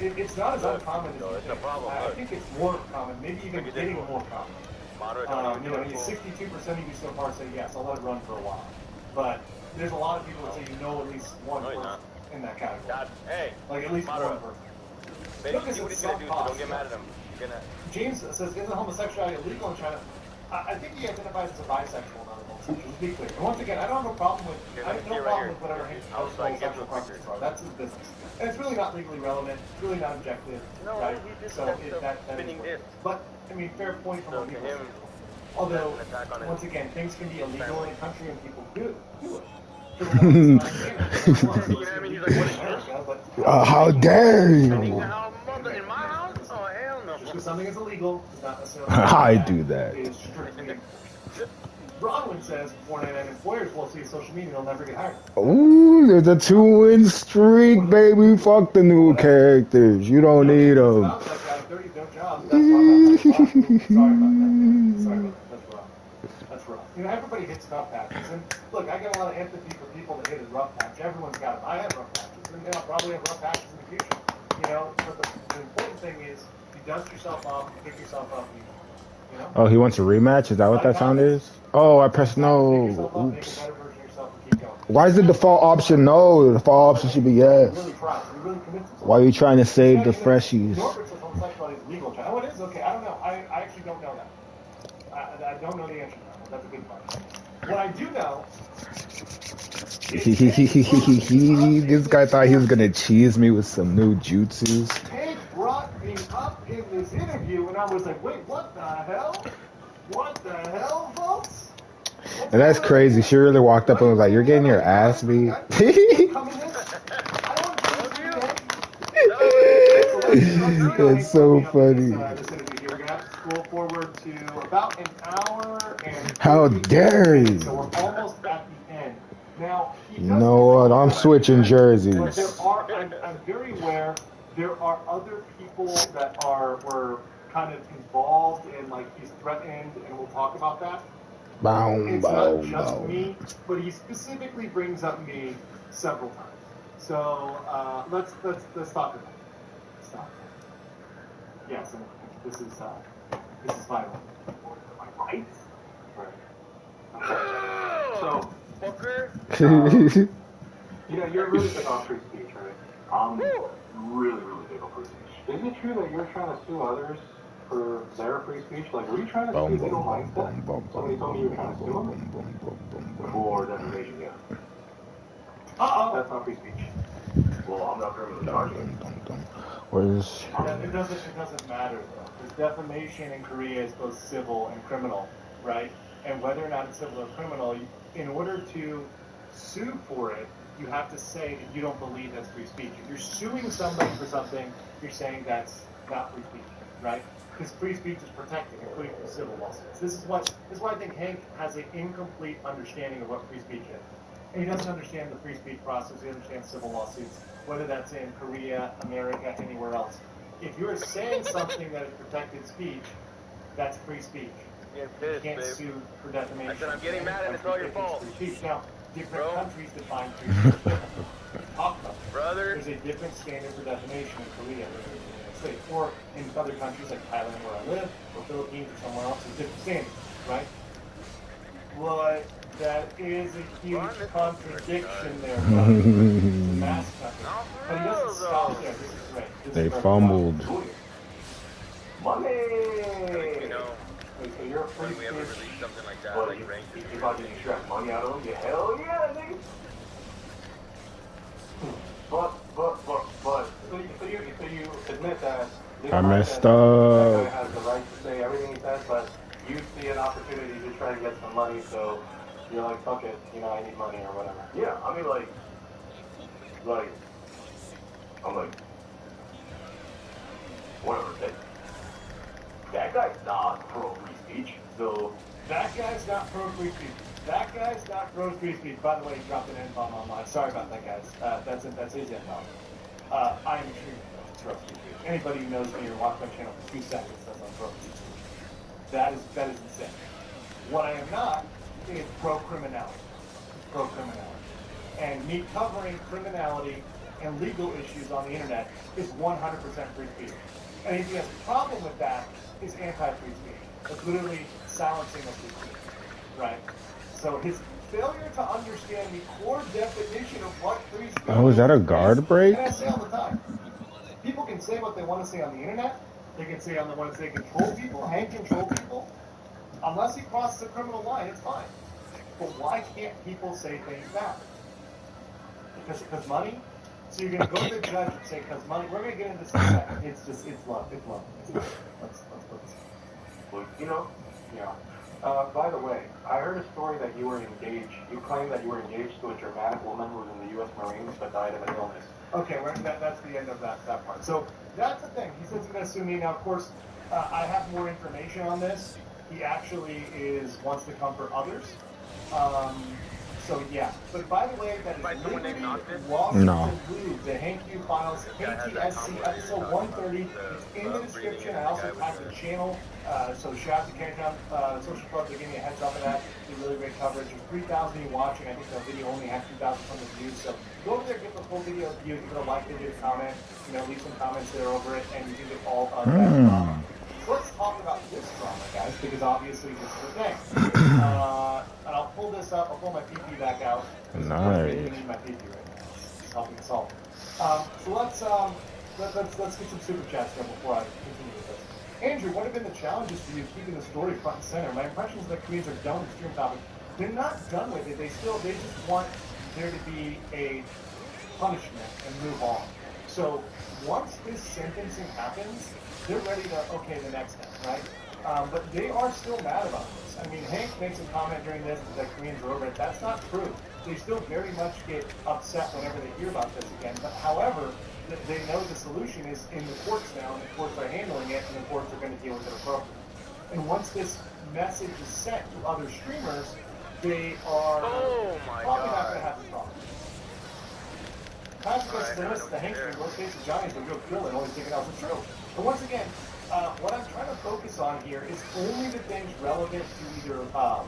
it's not as uncommon as you think. I think it's more common, maybe even getting more common. You know, 62% of you so far say yes, I'll let it run for a while. But there's a lot of people that say you know at least one person in that category. Hey, like at least one person. Baby, see what he's gonna do, so don't get mad at him. James says, isn't homosexuality illegal in China? I think he identifies as a bisexual, not a homosexual, to be clear. And once again, I don't have a problem with whatever his homosexual preferences are. That's his business. And it's really not legally relevant, it's really not objective, right? So that is but, I mean, fair point from what people say. Although, once again, things can be illegal in a country and people do it. How dare you? In my house? Oh, hell no. Just because something is illegal does not necessarily I do that. It is strictly. Bronwyn says, 499 employers will see social media, they'll never get hired. Ooh, there's a 2-win streak, baby. Fuck the new characters. You don't need them. That's rough. You know, everybody hits rough patches. And look, I get a lot of empathy for people that hit a rough patch. Everyone's got them. I have rough patches. And I'll probably have rough patches in the future. You know, but the important thing is you dust yourself off, you pick yourself up, you know? Oh, he wants a rematch? Is that what that sound is? Oh, I pressed no. Oops. Why is the default option no? The default option should be yes. Why are you trying to save the freshies? Oh, it is? Okay, I don't know. I actually don't know that. I don't know the answer to that. That's a good question. What I do know this guy thought he was gonna cheese me with some new jutsus. Hank brought me up in this interview, and I was like, wait, what the hell? What the hell? And that's crazy. She really walked up and was like, "You're getting your ass beat." It's so funny. We're gonna have to scroll forward to about an hour and. How dare you? So we're almost at the end. Now, you know what? I'm switching jerseys. I'm very aware there are other people that were kind of involved in, like, he's threatened, and we'll talk about that. It's not just me, but he specifically brings up me several times. So let's stop it. Stop. Yes, and this is vital. Am I right? Right. So, fucker. You're really big on free speech, right? I'm really, really big on free speech. Isn't it true that you're trying to sue others for their free speech? Like, were you trying to sue legal mindset? Somebody told me you were trying to sue them for defamation, yeah. That's not free speech. Well, I'm not criminally charging. It doesn't matter though, because defamation in Korea is both civil and criminal, right? And whether or not it's civil or criminal, in order to sue for it, you have to say that you don't believe that's free speech. If you're suing somebody for something, you're saying that's not free speech, right? Because free speech is protected, including through civil lawsuits. This is why I think Hank has an incomplete understanding of what free speech is. And he doesn't understand the free speech process. He understands civil lawsuits, whether that's in Korea, America, anywhere else. If you're saying something that is protected speech, that's free speech. You can't sue for defamation. I said, I'm getting mad and it's all your fault. Free speech. Now, different countries define free speech differently. Talk about it. Brother. There's a different standard for defamation in Korea than in the United States. Or in other countries like Thailand where I live, or Philippines or somewhere else, there's different standards, right? But that is a huge contradiction there. It's a mass country. But he doesn't stop there. This is great. They fumbled. Money! You know, so you're a free when we ever release something like that, well, like ranked. You about to extract money out of them? Yeah, hell yeah, nigga! But, so you admit that I messed that up. guy has the right to say everything he says, but you see an opportunity to try to get some money, so you're like, fuck it, I need money or whatever. Yeah, I mean, like, I'm like, whatever, that guy's not pro-free speech, so... That guy's not pro-free speech. That guy's not pro-free speech. By the way, he dropped an N-bomb online. Sorry about that, guys. That's his N-bomb. I am extremely pro-free speech. Anybody who knows me or watched my channel for 2 seconds says I'm pro-free speech. That is insane. What I am not is pro-criminality. Pro-criminality. And me covering criminality and legal issues on the internet is 100% free speech. And if he has a problem with that, is anti-free speech. It's literally silencing of free speech, right? So his failure to understand the core definition of what free speech is. Oh, is that a guard break? And I say all the time, people can say what they want to say on the internet. They can say want to say control people, Hank control people. Unless he crosses a criminal line, it's fine. But why can't people say things back? Because money? So you're going to go to the judge and say, because money, we're going to get into some second. It's love. Let's put this. Well, yeah. By the way, I heard a story that you were engaged. You claimed that you were engaged to a dramatic woman who was in the U.S. Marines but died of an illness. Okay, that's the end of that part. So that's the thing. He says he's going to sue me. Now, of course, I have more information on this. He actually wants to comfort others. So yeah. But by the way, that is literally Washington Blue, the Hank U Files, KTSC episode 130. It's in the description. I also tagged the channel. So shout out to Canton Social Club. They're giving me a heads up of that. It's really great coverage. There's 3,000 you watching. I think the video only had 2,000 something views. So go over there, get the full video view. Give it a like, give it a comment. Leave some comments there over it, and you can get all of that drama. So let's talk about this drama, guys, because obviously this is the thing. And I'll pull this up. I'll pull my PP back out. Nice. You need my PP right now. It's helping us all. So let's get some super chats there before I continue with this. Andrew, what have been the challenges for you keeping the story front and center? My impression is that Koreans are done with stream topics. They're not done with it. They just want there to be a punishment and move on. So once this sentencing happens, they're ready to, okay, the next step, right? But they are still mad about this. I mean, Hank makes a comment during this that Koreans are over it. That's not true. They still very much get upset whenever they hear about this again. But however, they know the solution is in the courts now, and the courts are handling it, and the courts are going to deal with it appropriately. And once this message is sent to other streamers, they are probably not going to have this problem. Consequences of the Hank stream, most cases, Johnny's a real kill and only taking out the true. And once again, what I'm trying to focus on here is only the things relevant to either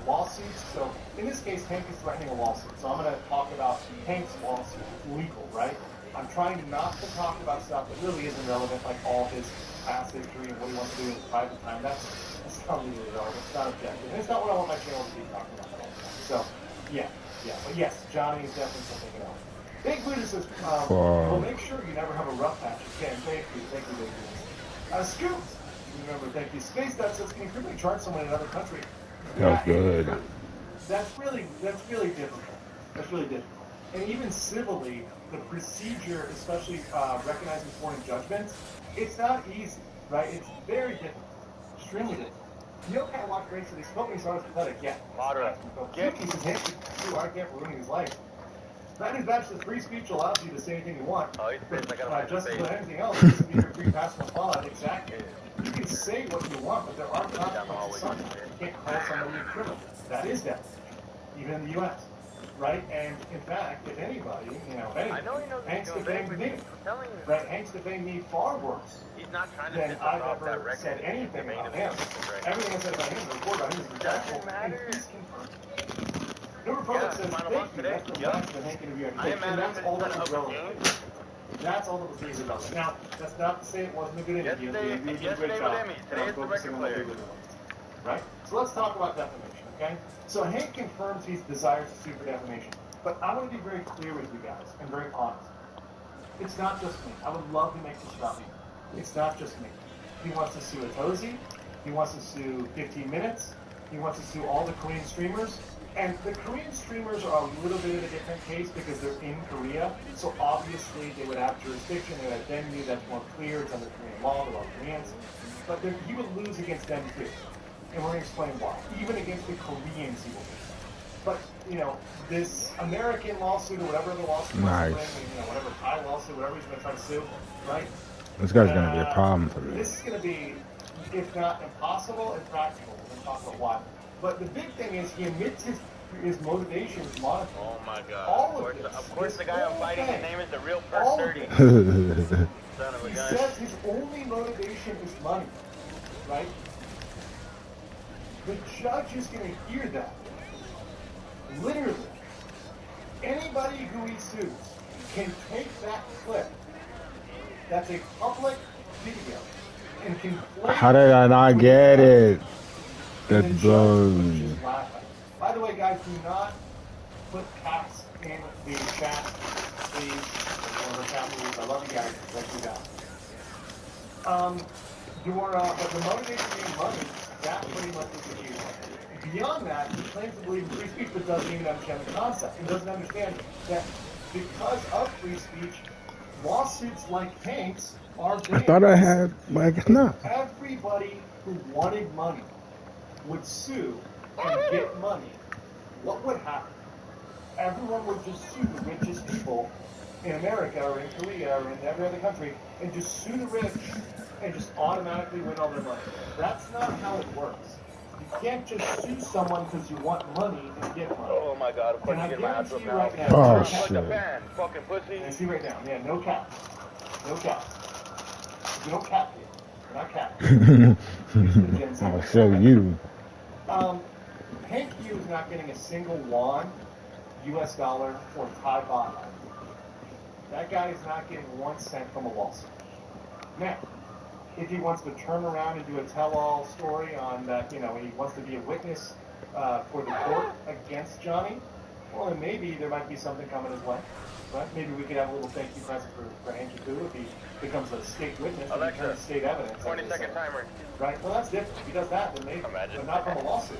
lawsuits. So in this case, Hank is threatening a lawsuit. So I'm going to talk about Hank's lawsuit. It's legal, right? I'm trying not to talk about stuff that really isn't relevant, like all his past history and what he wants to do in his private time. That's not legally relevant. It's not objective. And it's not what I want my channel to be talking about all the time. So, yeah. But yes, Johnny is definitely something else. Big Buddha says, well, make sure you never have a rough patch again. Thank you, Big Buddha. Scoops, remember, thank you. Space that says, can you quickly charge someone in another country? That's good. That's really difficult. That's really difficult. And even civilly, the procedure, especially recognizing foreign judgments, it's not easy, right? It's very difficult. Extremely difficult. You know, kind of watch race, they spoke me, so I was pathetic. Yeah. Moderate. He says, hey, I can't for ruining his life. That is actually free speech allows you to say anything you want. Oh, just as with anything else, this is your free pass and fallout. Exactly. You can say what you want, but there are consequences sometimes. You can't call somebody a criminal. That is death, even in the U.S. Right? And in fact, if anybody, Hank's defamed me. Right? Hank's defamed me far worse than I've ever said anything about him. Everything I said about him, the report about him is factual, and he's confirmed. The Republic says, thank you, that's the last the Hank interview I can take, and that's all that was relevant. That's all that was really relevant. Now, that's not to say it wasn't a good interview. You did a great job focusing on what we really wanted. Right? So let's talk about defamation, okay? So Hank confirms he desires to sue for defamation. But I want to be very clear with you guys, and very honest. It's not just me. I would love to make this about me. It's not just me. He wants to sue Atozi. He wants to sue 15 Minutes. He wants to sue all the Korean streamers. And the Korean streamers are a little bit of a different case because they're in Korea, so obviously they would have jurisdiction, they would have identity, that's more clear, it's under Korean law, they're all Koreans. But he would lose against them too. And we're going to explain why. Even against the Koreans he will lose. But, this American lawsuit or whatever the lawsuit wants to bring, whatever Thai lawsuit, whatever he's going to try to sue, right? This guy's going to be a problem for me. This is going to be, if not impossible, impractical. We're going to talk about why. But the big thing is he admits his motivation is monetary. Oh my God! All of this. Of course, the guy I'm fighting, his name is the real Perk 30. Son of a gun. He says his only motivation is money, right? The judge is going to hear that. Literally, anybody who he sues can take that clip. That's a public video, and can play. How did I not get it? That's blown. By the way, guys, do not put caps in the chat, please. I love you guys. Thank you guys. But the motivation being money, that pretty much is the issue. Beyond that, he claims to believe in free speech, but doesn't even understand the concept. He doesn't understand that because of free speech, lawsuits like Hank's are banned. I thought I had, no. Everybody who wanted money would sue and get money, what would happen? Everyone would just sue the richest people in America or in Korea or in every other country and just sue the rich and just automatically win all their money. That's not how it works. You can't just sue someone because you want money and get money. Oh my God, of course you get my ass up now. Right now. Oh shit. Fucking pussy. I see right now. Yeah, no cap. No cap. You don't cap here. You're not cap. I'll show you. Hank Yu is not getting a single won, US dollar, or Thai baht. That guy is not getting 1 cent from a lawsuit. Now, if he wants to turn around and do a tell-all story on that, he wants to be a witness for the court against Johnny, well, then maybe there might be something coming his way. Right? Maybe we could have a little thank you present for Hank Yu if he becomes a state witness and returns state evidence. 20-second timer. Right? Well, that's different. If he does that, then maybe. But not from a lawsuit.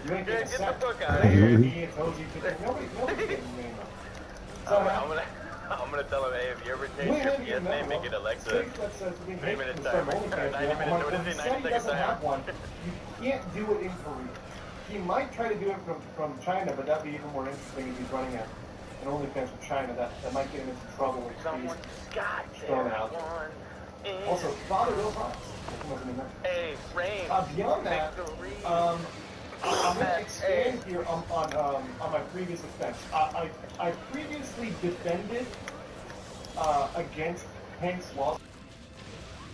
You ain't getting a cent. Get the fuck out of here. Me and Tozy, nobody getting money. So I'm I'm gonna tell him, hey, if you ever change your PS name, make it Alexa. 3-minute timer. 90 minutes. What is it? 90 second timer. You can't do it in Korea. He might try to do it from China, but that'd be even more interesting if he's running an OnlyFans from China. That might get him into trouble with Someone got thrown out. Also, Father Will Fox. Hey, Rain. Beyond that, I'm going to expand here on my previous offense. I previously defended against Hank's lawsuit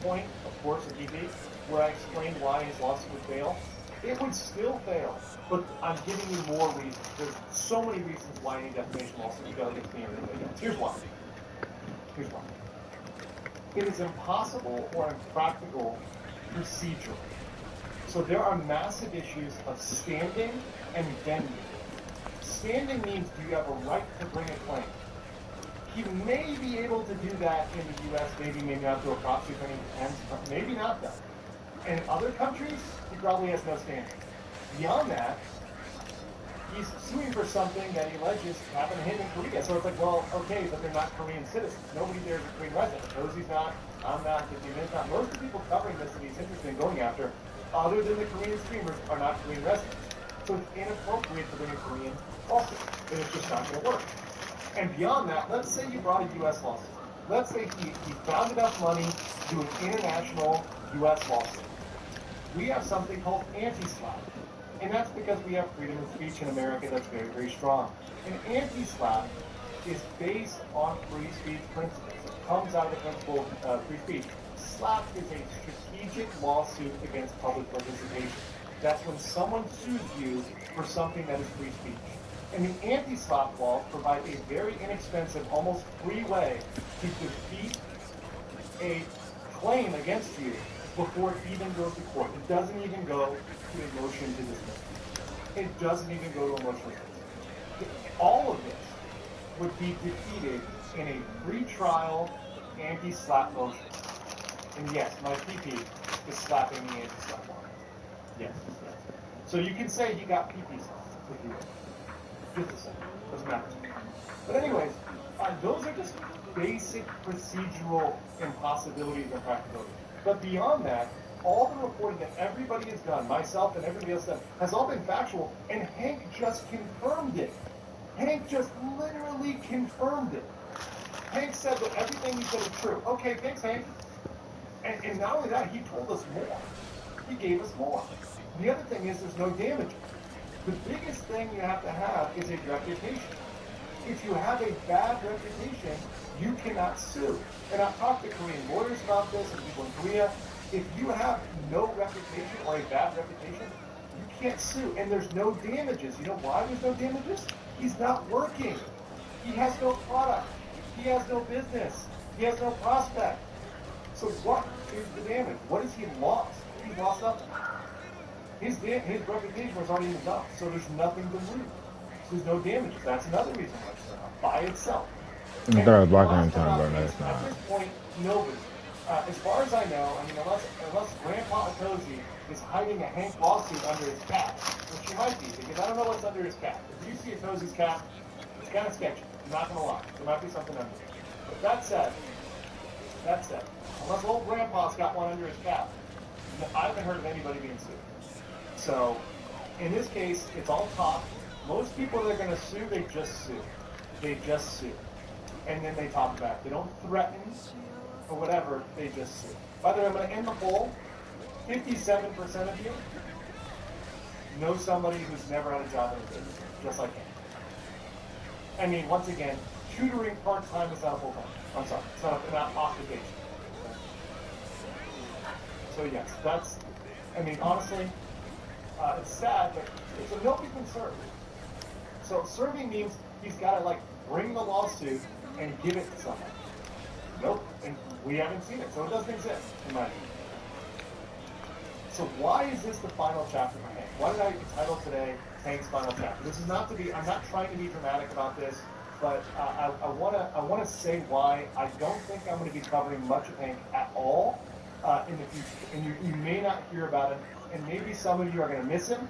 point, of course, at DB, where I explained why his lawsuit would fail. It would still fail, but I'm giving you more reasons. There's so many reasons why any defamation lawsuit would fail against me or anybody else. Here's why. It is impossible or impractical procedurally. So there are massive issues of standing and vending. Standing means do you have a right to bring a claim? He may be able to do that in the U.S., maybe not through a proxy attorney, maybe not though. In other countries, he probably has no standing. Beyond that, he's suing for something that he alleges happened to him in Korea. So it's like, well, okay, but they're not Korean citizens. Nobody there is a Korean resident. Rosie's not, I'm not, 15 minutes not. Most of the people covering this that he's interested in going after, other than the Korean streamers, are not Korean residents. So it's inappropriate to bring a Korean lawsuit, and it's just not going to work. And beyond that, let's say you brought a U.S. lawsuit. Let's say he found enough money to do an international U.S. lawsuit. We have something called anti-SLAPP. And that's because we have freedom of speech in America that's very, very strong. An anti-SLAPP is based on free speech principles. It comes out of the principle of free speech. SLAPP is a strategic lawsuit against public participation. That's when someone sues you for something that is free speech. And the anti-SLAPP laws provide a very inexpensive, almost free way to defeat a claim against you before it even goes to court. It doesn't even go to a motion to dismiss. It doesn't even go to a motion to dismiss. All of this would be defeated in a pre-trial anti-SLAPP motion. And yes, my PP is slapping the anti-SLAPP law. Yes. So you can say he got PP slapped, if you will. Just a second. Doesn't matter. But anyways, those are just basic procedural impossibilities and practicability. But beyond that, all the reporting that everybody has done, myself and everybody else done, has all been factual, and Hank just confirmed it. Hank just literally confirmed it. Hank said that everything he said is true. Okay, thanks, Hank. And not only that, he told us more. He gave us more. The other thing is there's no damages. The biggest thing you have to have is a reputation. If you have a bad reputation, you cannot sue. And I've talked to Korean lawyers about this and people in Korea. If you have no reputation or a bad reputation, you can't sue. And there's no damages. You know why there's no damages? He's not working. He has no product. He has no business. He has no prospect. So what is the damage? What has he lost? He's lost nothing. His reputation was already enough, so there's nothing to lose. There's no damages. That's another reason why it's not by itself. I thought I was blocking him time, but that's not. At this point, nobody. As far as I know, unless Grandpa Atozi is hiding a Hank lawsuit under his cap, which he might be, because I don't know what's under his cap. If you see Atozi's cap, it's kind of sketchy. I'm not going to lie. There might be something under it. But that said, unless old Grandpa's got one under his cap, I haven't heard of anybody being sued. So, in this case, it's all talk. Most people that are going to sue, they just sue. They just sue. And then they talk back. They don't threaten or whatever, they just sue. By the way, I'm going to end the poll. 57% of you know somebody who's never had a job in the business, just like him. I mean, once again, tutoring part-time is not a full-time. I'm sorry, it's not occupation. So yes, that's, I mean, honestly, it's sad, but so nobody's been served. So serving means he's got to like bring the lawsuit and give it to someone. Nope, and we haven't seen it, so it doesn't exist, in my opinion. So why is this the final chapter for Hank? Why did I entitle today Hank's final chapter? This is not to be, I'm not trying to be dramatic about this, but I want to say why I don't think I'm going to be covering much of Hank at all in the future. And you may not hear about him, and maybe some of you are going to miss him,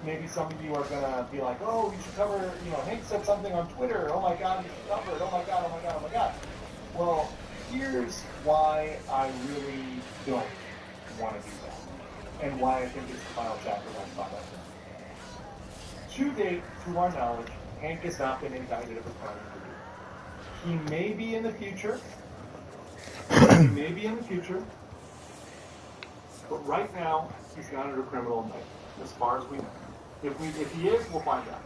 maybe some of you are gonna be like, oh, you should cover, you know, Hank said something on Twitter, oh my god, you should cover it, oh my god, oh my god, oh my god. Well, here's why I really don't want to do that, and why I think it's the final chapter of that product. To date, to our knowledge, Hank has not been indicted of a crime. He may be in the future. He may be in the future. But right now, he's not under criminal indictment, as far as we know. If he is, we'll find out.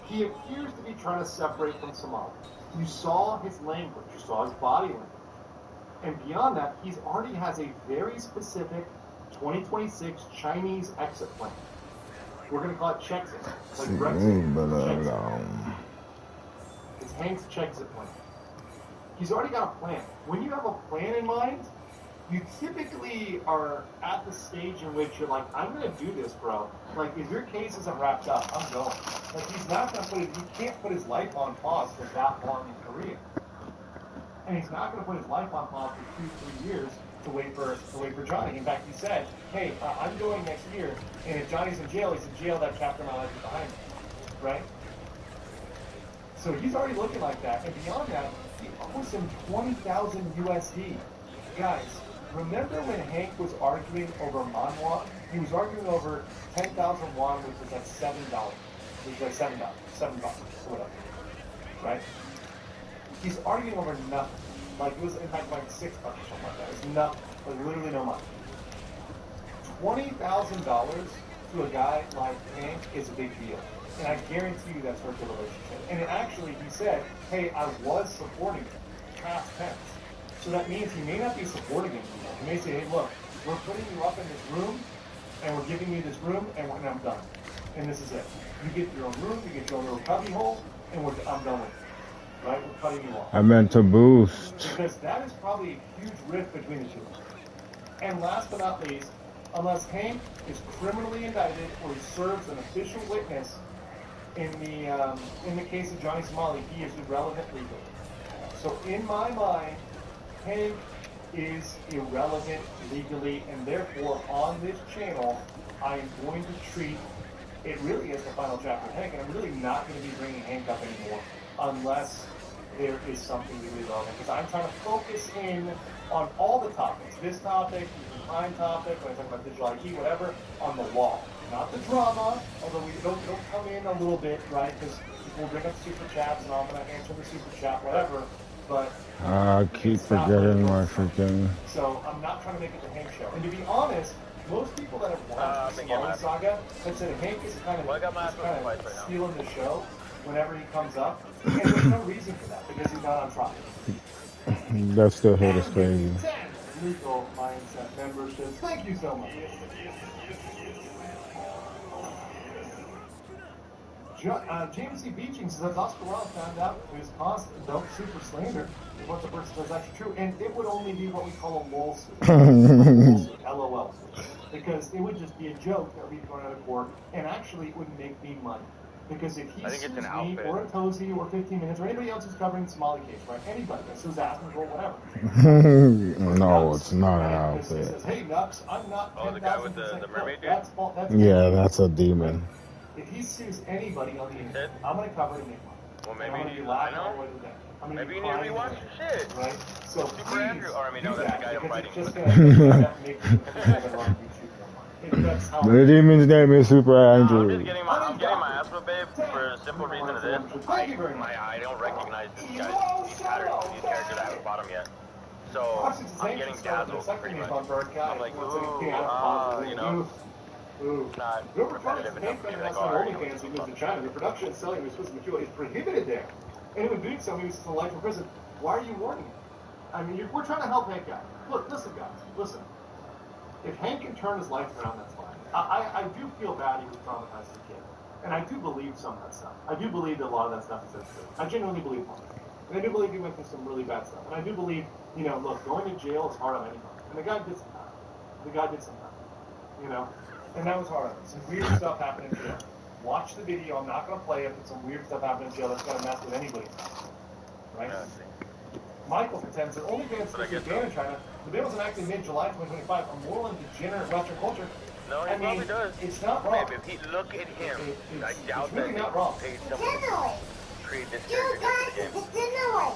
He appears to be trying to separate from Somalia. You saw his language. You saw his body language. And beyond that, he already has a very specific 2026 Chinese exit plan. We're going to call it Czechsit. Like Brexit. It's Hank's Czechsit plan. He's already got a plan. When you have a plan in mind, you typically are at the stage in which you're like, I'm going to do this, bro. Like, if your case isn't wrapped up, I'm going. Like, he's not going to put he can't put his life on pause for that long in Korea. And he's not going to put his life on pause for 2-3 years to wait for Johnny. In fact, he said, hey, I'm going next year, and if Johnny's in jail, he's in jail, that chapter of my life is behind me. Right? So he's already looking like that. And beyond that, he owes him 20,000 USD. Guys, remember when Hank was arguing over Manwon? He was arguing over 10,000 won, which was like $7. Which was like $7, $7 or whatever. Right? He's arguing over nothing. Like, it was in fact like $6 or something like that. It was nothing. Like, literally no money. $20,000 to a guy like Hank is a big deal. And I guarantee you that's hurt the relationship. And actually, he said, hey, I was supporting him. Past tense. So that means he may not be supporting him anymore. He may say, hey, look, we're putting you up in this room, and we're giving you this room, and I'm done. And this is it. You get your own room, you get your own little cubby hole, and I'm done with it. Right? We're cutting you off. I meant to boost. Because that is probably a huge rift between the two. And last but not least, unless Hank is criminally indicted or he serves an official witness in the case of Johnny Somali, he is irrelevant legally. So in my mind, Hank is irrelevant legally, and therefore on this channel, I am going to treat it really as the final chapter of Hank, and I'm really not going to be bringing Hank up anymore unless there is something really relevant. Because I'm trying to focus in on all the topics. This topic, the crime topic, when I talk about digital ID, whatever, on the wall. Not the drama, although we don't come in a little bit, right? Because people bring up super chats, and I'm going to answer the super chat, whatever. But I keep forgetting my freaking. So I'm not trying to make it the Hank show. And to be honest, most people that have watched the Somali saga have said Hank is kind of stealing the show whenever he comes up. And there's no reason for that because he's not on trial. That still hit us crazy. Legal mindset memberships. Thank you so much. James C. Beeching says Oscar Wilde found out his cause don't super slander is what the person says is actually true, and it would only be what we call a lol suit, LOL, because it would just be a joke that would be thrown out of court, and actually it wouldn't make me money. Because if he sues me or a Tozy or 15 Minutes or anybody else who's covering the Somali case, right? Anybody that sues Aspen or whatever. No, it's not an outfit. Says, hey, Nux, I'm not 10,000% mermaid dude? That's yeah, that's a demon. If he sues anybody on the internet, I'm going to cover it and make money. Well, maybe you I know. Maybe you need to rewatch your shit. Right? So Super Andrew, or I mean, no, that's the guy I'm fighting. The demon's name is Super Andrew. I'm getting my ass whipped, babe, for the simple reason of this. I don't recognize these guys, these characters I haven't fought them yet. So, I'm getting dazzled, pretty much. I'm like, ooh, you know. Not repetitive enough to be like, oh, he moves to China. The production and selling of explosive material is prohibited there. Anyone doing so means it's a life in prison. Why are you warning him? I mean, we're trying to help Hank out. Look, listen, guys, listen. If Hank can turn his life around, that's fine. I do feel bad he was traumatized as a kid. And I do believe some of that stuff. I do believe that a lot of that stuff is true. I genuinely believe that. And I do believe he went through some really bad stuff. And I do believe, you know, look, going to jail is hard on anybody. And the guy did some time. You know? And that was hard. Some weird stuff happened in jail. Watch the video. I'm not going to play it, but some weird stuff happened in jail that's going to mess with anybody. Right? Michael contends that OnlyFans is banned in China. The ban was enacted in mid-July 2025. A moral and degenerate Western culture No, he probably does. It's not wrong. Babe, if he look at him, I doubt it's really that not wrong. they paid someone to create this character just for the game.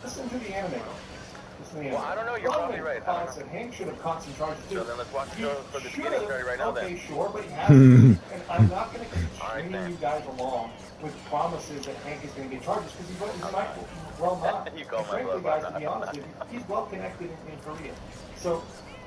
Listen to the anime. Well, I don't know. You're probably right. I don't know. That Hank should have caught some charges too. So then let's watch the show for the getting started right now. Okay, then. sure, but he hasn't. And I'm not going to keep stringing you guys along with promises that Hank is going to get charges because he's not. Well, not. You call my frankly, bluff. guys, to be honest with you, he's well connected in Korea. So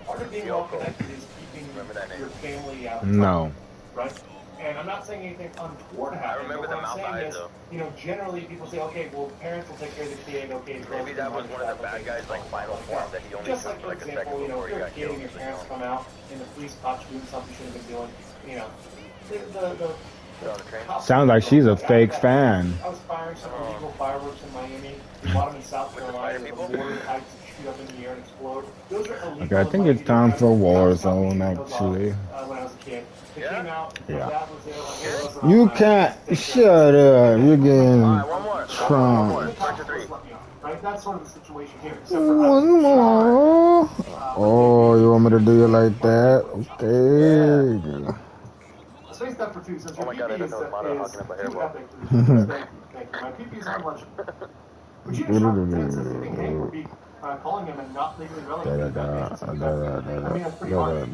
part of being well connected is keeping your family out of trouble. No. Right? And I'm not saying anything untoward happened. I remember the mouth eyes, though. You know, generally people say, okay, well, parents will take care of the kid, okay. Maybe that was one of the bad guys, like final form, that he only just took like, like for a example, second you know, before if he you're a got kid and killed. your parents come out and the police caught you doing something you shouldn't have been doing, you know, the Sounds like she's a fake fan. I was firing some illegal fireworks in Miami. We bought them in South Carolina. The border heights shoot up in the air and explode. Those are illegal. Okay, I think it's time for Warzone, actually. When I was a kid. They came out. Yeah. You can't. Shut up. You're getting Trump. Right? That's sort of the situation here. One more. Oh, you want me to do it like that? Okay. Space that for two. Since your Oh my god, I don't know if Mata hawking up a hairball. Thank you. My PP is unlegible. Would you just Hank would be calling him and not legally relevant? I mean, that's pretty hard.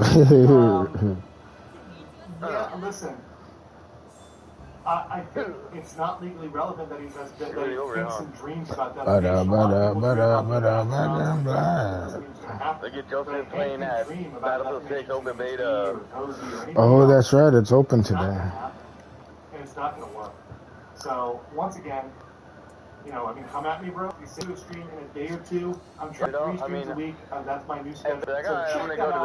Yeah, listen. I think it's not legally relevant that he has that he thinks and dreams about that. Look at Joseph playing that Battlefield 6 open beta. Oh, that's right. It's open today. And it's not going to work. So, once again, you know, I mean, come at me, bro. You say to a stream in a day or two. I'm trying 3 streams a week. That's my new schedule. Like, so I'm going to go to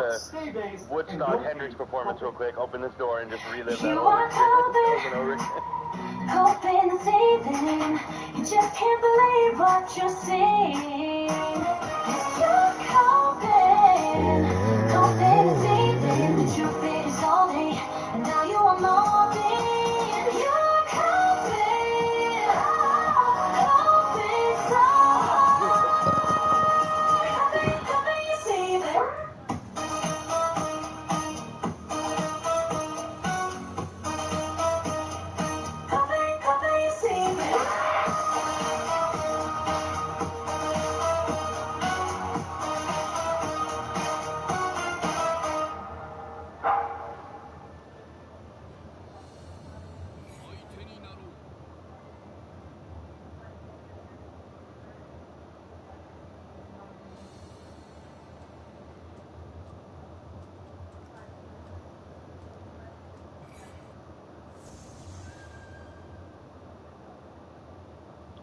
the Woodstock Hendrix performance real quick. Open this door and just relive that over. Hoping this evening, you just can't believe what you're seeing. You're hoping this evening, the truth is all day, and now you are mobbing. You're hoping so hard. Hoping you see them.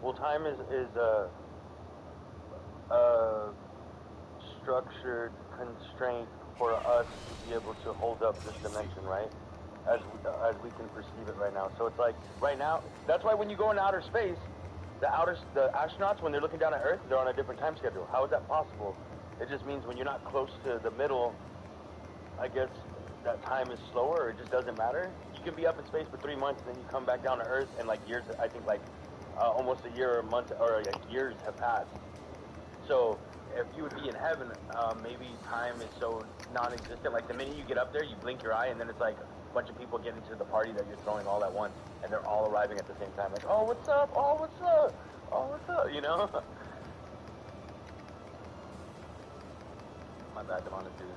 Well, time is structured constraint for us to be able to hold up this dimension, right? As we can perceive it right now. So it's like right now. That's why when you go in outer space, the astronauts, when they're looking down at Earth, they're on a different time schedule. How is that possible? It just means when you're not close to the middle, I guess that time is slower, or it just doesn't matter. You can be up in space for 3 months, and then you come back down to Earth, and like years, I think like almost a year or a month, or like years have passed. So if you would be in heaven, maybe time is so non-existent. Like the minute you get up there, you blink your eye, and then it's like a bunch of people get into the party that you're throwing all at once, and they're all arriving at the same time. Like, oh, what's up? Oh, what's up? Oh, what's up? You know? My bad, Demonic dude.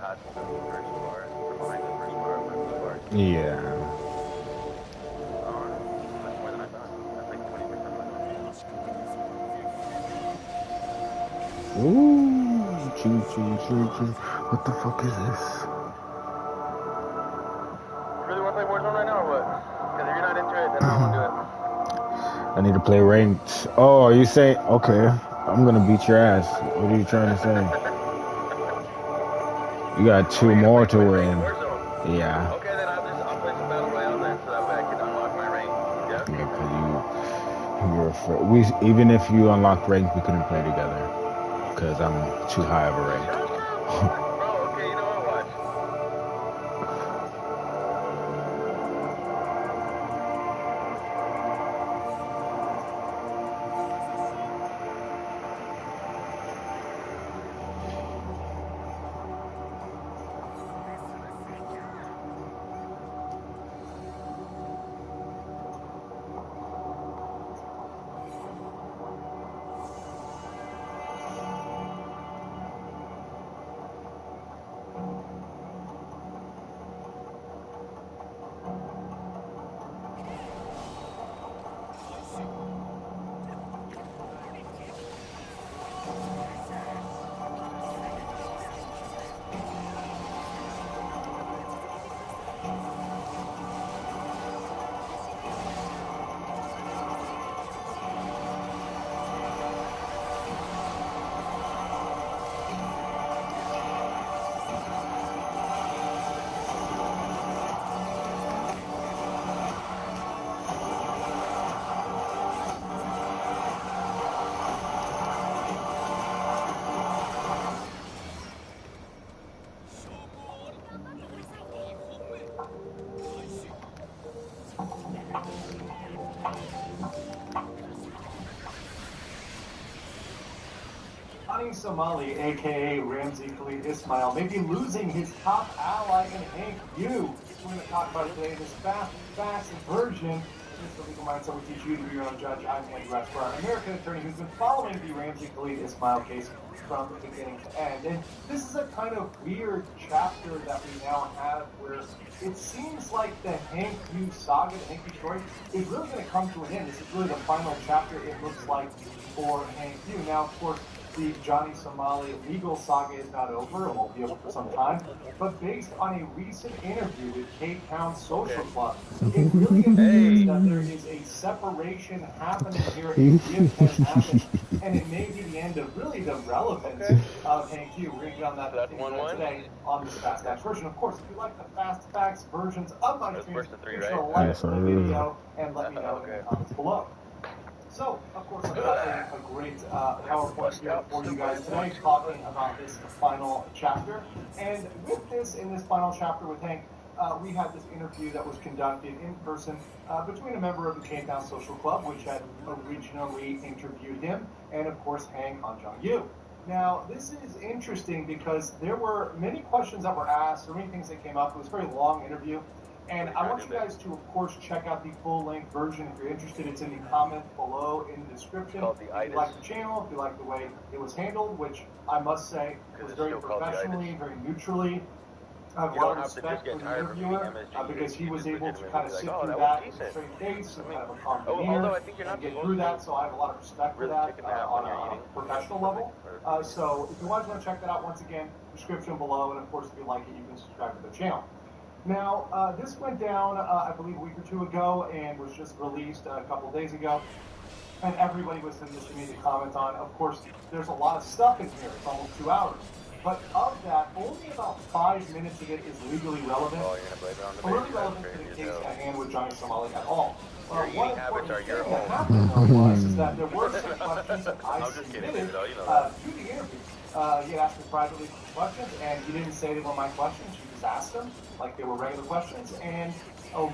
hot from the first bar, from behind the first bar, my blue bar. Yeah. Oh, that's more than I thought. That's like 20% less. Ooh, choo choo choo choo. What the fuck is this? You really want to play Warzone right now or what? Because if you're not into it, then I don't want to do it. I need to play ranked. Oh, you say okay? I'm gonna beat your ass. What are you trying to say? You got 2 more to win. Yeah. Okay, then I'll play some Battle Royale then, so that way I can unlock my rank. Yeah? Yeah, cause you're afraid. Even if you unlocked rank, we couldn't play together. Cause I'm too high of a rank. Bro, okay, you know what? Watch. Johnny Somali, aka Ramsey Khalid Ismail, may be losing his top ally in Hank Yu. We're going to talk about it today in this fast version. This is the legal mindset we teach you to be your own judge. I'm Andrew Esper, an American attorney who's been following the Ramsey Khalid Ismail case from beginning to end. And this is a kind of weird chapter that we now have where it seems like the Hank Yu saga, the Hank Yu story, is really going to come to an end. This is really the final chapter, it looks like, for Hank Yu. Now, of course, the Johnny Somali legal saga is not over. It won't be over for some time. But based on a recent interview with Cape Town Social Club, it really appears that there is a separation happening here. A give has happened. And it may be the end of really the relevance of Hank Yu. We're going to get on that today on this Fast Facts version. Of course, if you like the Fast Facts versions of my streams, make sure to like the video and let me know in the comments below. So, of course, I've got a great PowerPoint here for you guys today talking about this final chapter. And with this, in this final chapter with Hank, we had this interview that was conducted in person between a member of the Cape Town Social Club, which had originally interviewed him, and of course Hank on Jung Yu. Now, this is interesting because there were many questions that were asked, there were many things that came up. It was a very long interview. And I want you guys to, of course, check out the full-length version. If you're interested, it's in the comments below in the description. If you like the channel, if you like the way it was handled, which I must say was very professionally, very neutrally. I have a lot of respect for the interviewer because he was able to kind of sit through that with a straight face and kind of a calm demeanor and get through that. So I have a lot of respect for that on a professional level. So if you guys want to check that out, once again, description below. And of course, if you like it, you can subscribe to the channel. Now, this went down, I believe, a week or two ago and was just released a couple days ago. And everybody was sending this to me to comment on. Of course, there's a lot of stuff in here. It's almost 2 hours. But of that, only about 5 minutes of it is legally relevant. Or really relevant to the case at hand with Johnny Somali at all. One important thing that happened, though, was is that there were some questions that I submitted to the interview. He had asked me privately some questions, and he didn't say they were my questions. He just asked them like they were regular questions. And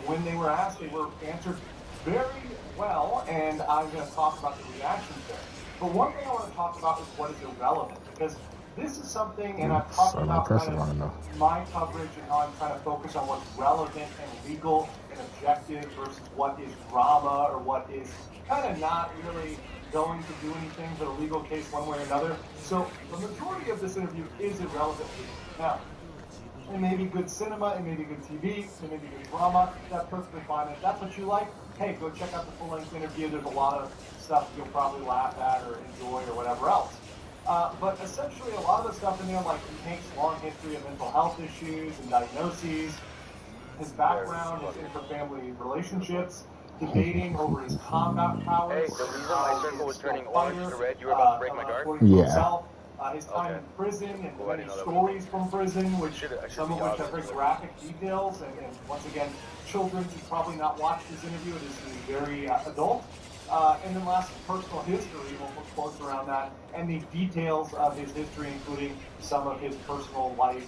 when they were asked, they were answered very well, and I'm going to talk about the reactions there. But one thing I want to talk about is what is irrelevant, because this is something, and I've talked about kind of my coverage and how I'm trying to focus on what's relevant and legal and objective versus what is drama or what is kind of not really going to do anything for the legal case one way or another. So the majority of this interview is irrelevant. Now, It may be good cinema, it may be good TV, it may be good drama. That's perfectly fine. If that's what you like, hey, go check out the full-length interview. There's a lot of stuff you'll probably laugh at or enjoy or whatever else. But essentially, a lot of the stuff in there, like Hank's long history of mental health issues and diagnoses, his background, his interfamily relationships, debating over his combat prowess. Hey, the reason my circle was turning orange to red, you were about to break my guard? Yeah. His time in prison and many stories from prison, some of which have very graphic details. And once again, children should probably not watch this interview. It is very adult. And then last, personal history, we'll put quotes around that, and the details of his history, including some of his personal life,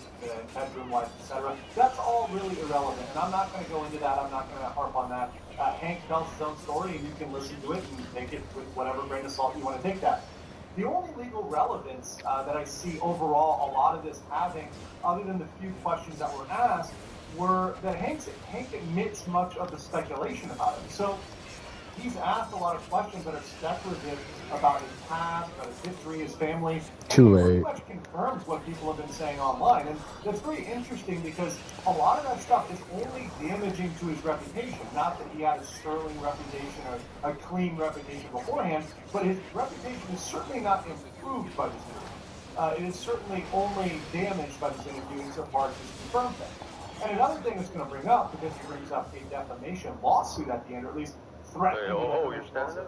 bedroom life, etc. That's all really irrelevant, and I'm not going to go into that. I'm not going to harp on that. Hank tells his own story, and you can listen to it and take it with whatever grain of salt you want to take that. The only legal relevance that I see overall a lot of this having, other than the few questions that were asked, were that Hank admits much of the speculation about him. So he's asked a lot of questions that are speculative about his past, about his history, his family. Too late. Pretty much confirms what people have been saying online. And that's very interesting because a lot of that stuff is only damaging to his reputation. Not that he had a sterling reputation or a clean reputation beforehand, but his reputation is certainly not improved by this interview. It is certainly only damaged by this interview insofar as this confirmed thing. And another thing that's going to bring up, because he brings up a defamation lawsuit at the end, or at least threatening you're standing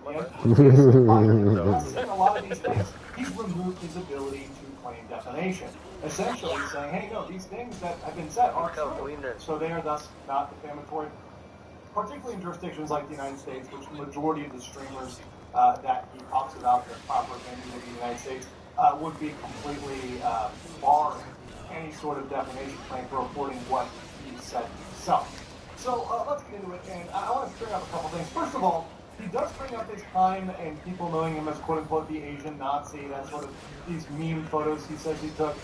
a lot of these things. He's removed his ability to claim defamation, essentially saying, hey, no, these things that have been said aren't true, so they are thus not defamatory, particularly in jurisdictions like the United States, which the majority of the streamers that he talks about, the proper opinion of the United States, would be completely barring any sort of defamation claim for reporting what he said himself. So let's get into it, and I want to bring up a couple things. First of all, he does bring up his time and people knowing him as quote-unquote the Asian Nazi, that sort of these meme photos he says he took.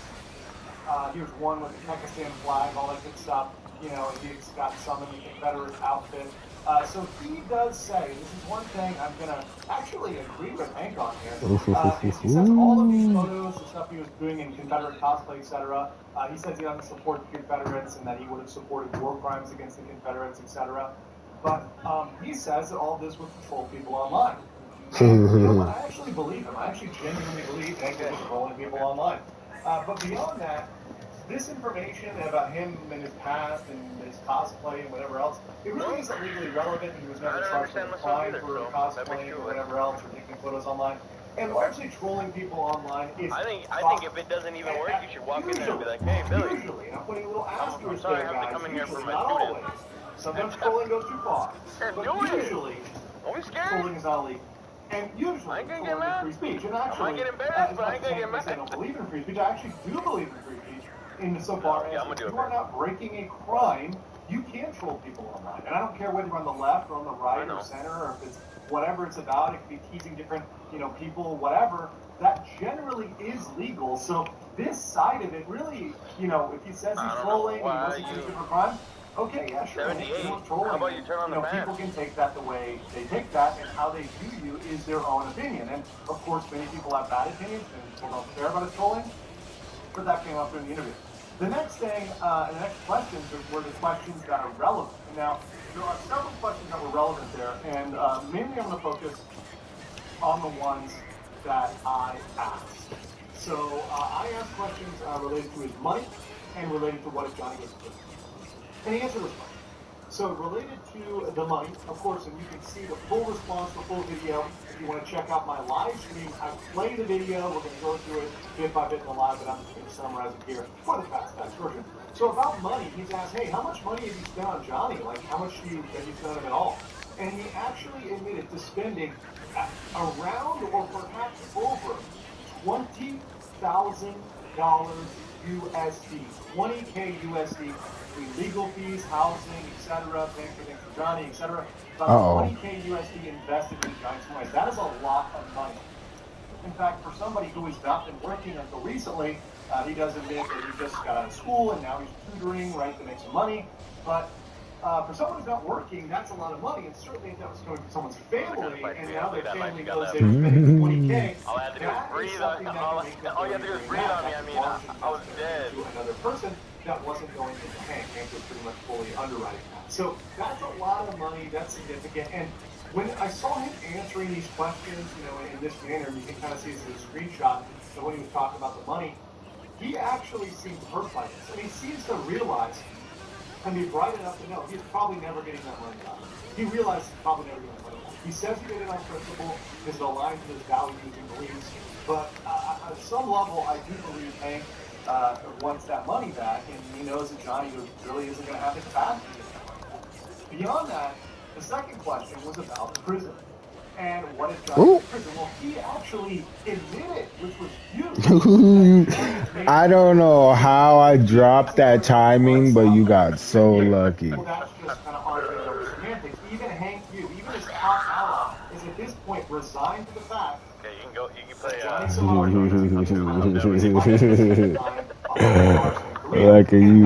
Here's one with the Pakistan flag, all that good stuff. You know, he's got some in the Confederate outfit. So he does say, this is one thing I'm going to actually agree with Hank on here. He says all of these photos, the stuff he was doing in Confederate cosplay, etc. He says he doesn't support the Confederates and that he would have supported war crimes against the Confederates, etc. But he says that all this would control people online. And, you know what? I actually believe him. I actually genuinely believe Hank is controlling people online. But beyond that, this information about him and his past and his cosplay and whatever else, it really isn't legally relevant. He was never charged with a crime for cosplay or whatever else, or taking photos online. And largely trolling people online is I think if it doesn't even work, you should walk in there and be like, hey, Billy. Usually, and I'm putting a little asterisk sorry, there, I have to guys. come in here for Usually, my not student. always. Sometimes trolling goes too far. But usually, trolling is not illegal. And usually, trolling is free speech. And actually, I might get embarrassed, but I ain't gonna get mad. I don't believe in free speech. I actually do believe in free speech. Insofar as if you are not breaking a crime, you can troll people online. And I don't care whether you're on the left or on the right or center, or if it's whatever it's about, it could be teasing different, people, whatever. That generally is legal. So this side of it really, if he says he's trolling and he wasn't convicted for crime, okay, yeah, sure. Trolling. How about you turn on the fan? People can take that the way they take that, and how they view you is their own opinion. And of course, many people have bad opinions, and people don't care about his trolling. But that came up during the interview. The next thing, the next questions were the questions that are relevant. Now, there are several questions that were relevant there, and mainly I'm going to focus on the ones that I asked. So I asked questions related to his money and related to what if Johnny gets killed. And he answered those questions. So related to the money, of course, and you can see the full response, the full video. If you want to check out my live stream, I play the video. We're going to go through it bit by bit in the live, but I'm just going to summarize it here for the fast version. So about money, he's asked, hey, how much money have you spent on Johnny? Like, how much have you spent on him at all? And he actually admitted to spending around or perhaps over $20,000 USD, 20K USD, legal fees, housing, etc., paying for things for Johnny, etc. About 20K USD invested in Johnny's money. That is a lot of money. In fact, for somebody who has not been working until recently, he does admit that he just got out of school and now he's tutoring, right, to make some money. But for someone who's not working, that's a lot of money, and certainly if that was going to someone's family, and now their family knows they're spending 20K, all I had to do was breathe on me. I mean, I was dead. To another person, that wasn't going into Hank. Hank was pretty much fully underwriting that. So that's a lot of money. That's significant. And when I saw him answering these questions, in this manner, you can kind of see this in a screenshot of when he was talking about the money, he actually seemed hurt by this. And he seems to realize, and be bright enough to know he's probably never getting that money back. He realizes he's probably never getting that money back. He says he did it on principle, because it aligns with his values and beliefs. But at some level, I do believe Hank wants that money back, and he knows that Johnny really isn't going to have the capacity to do that. Beyond that, the second question was about prison. And what is Johnny in prison? Well, he actually admitted, which was huge. I don't know how I dropped that timing, but you got so lucky. Well, that's just kind of arguing over semantics. Even Hank Hughes, even his top ally, is at this point resigned to the fact. Okay, you can go. You can play. Lucky you.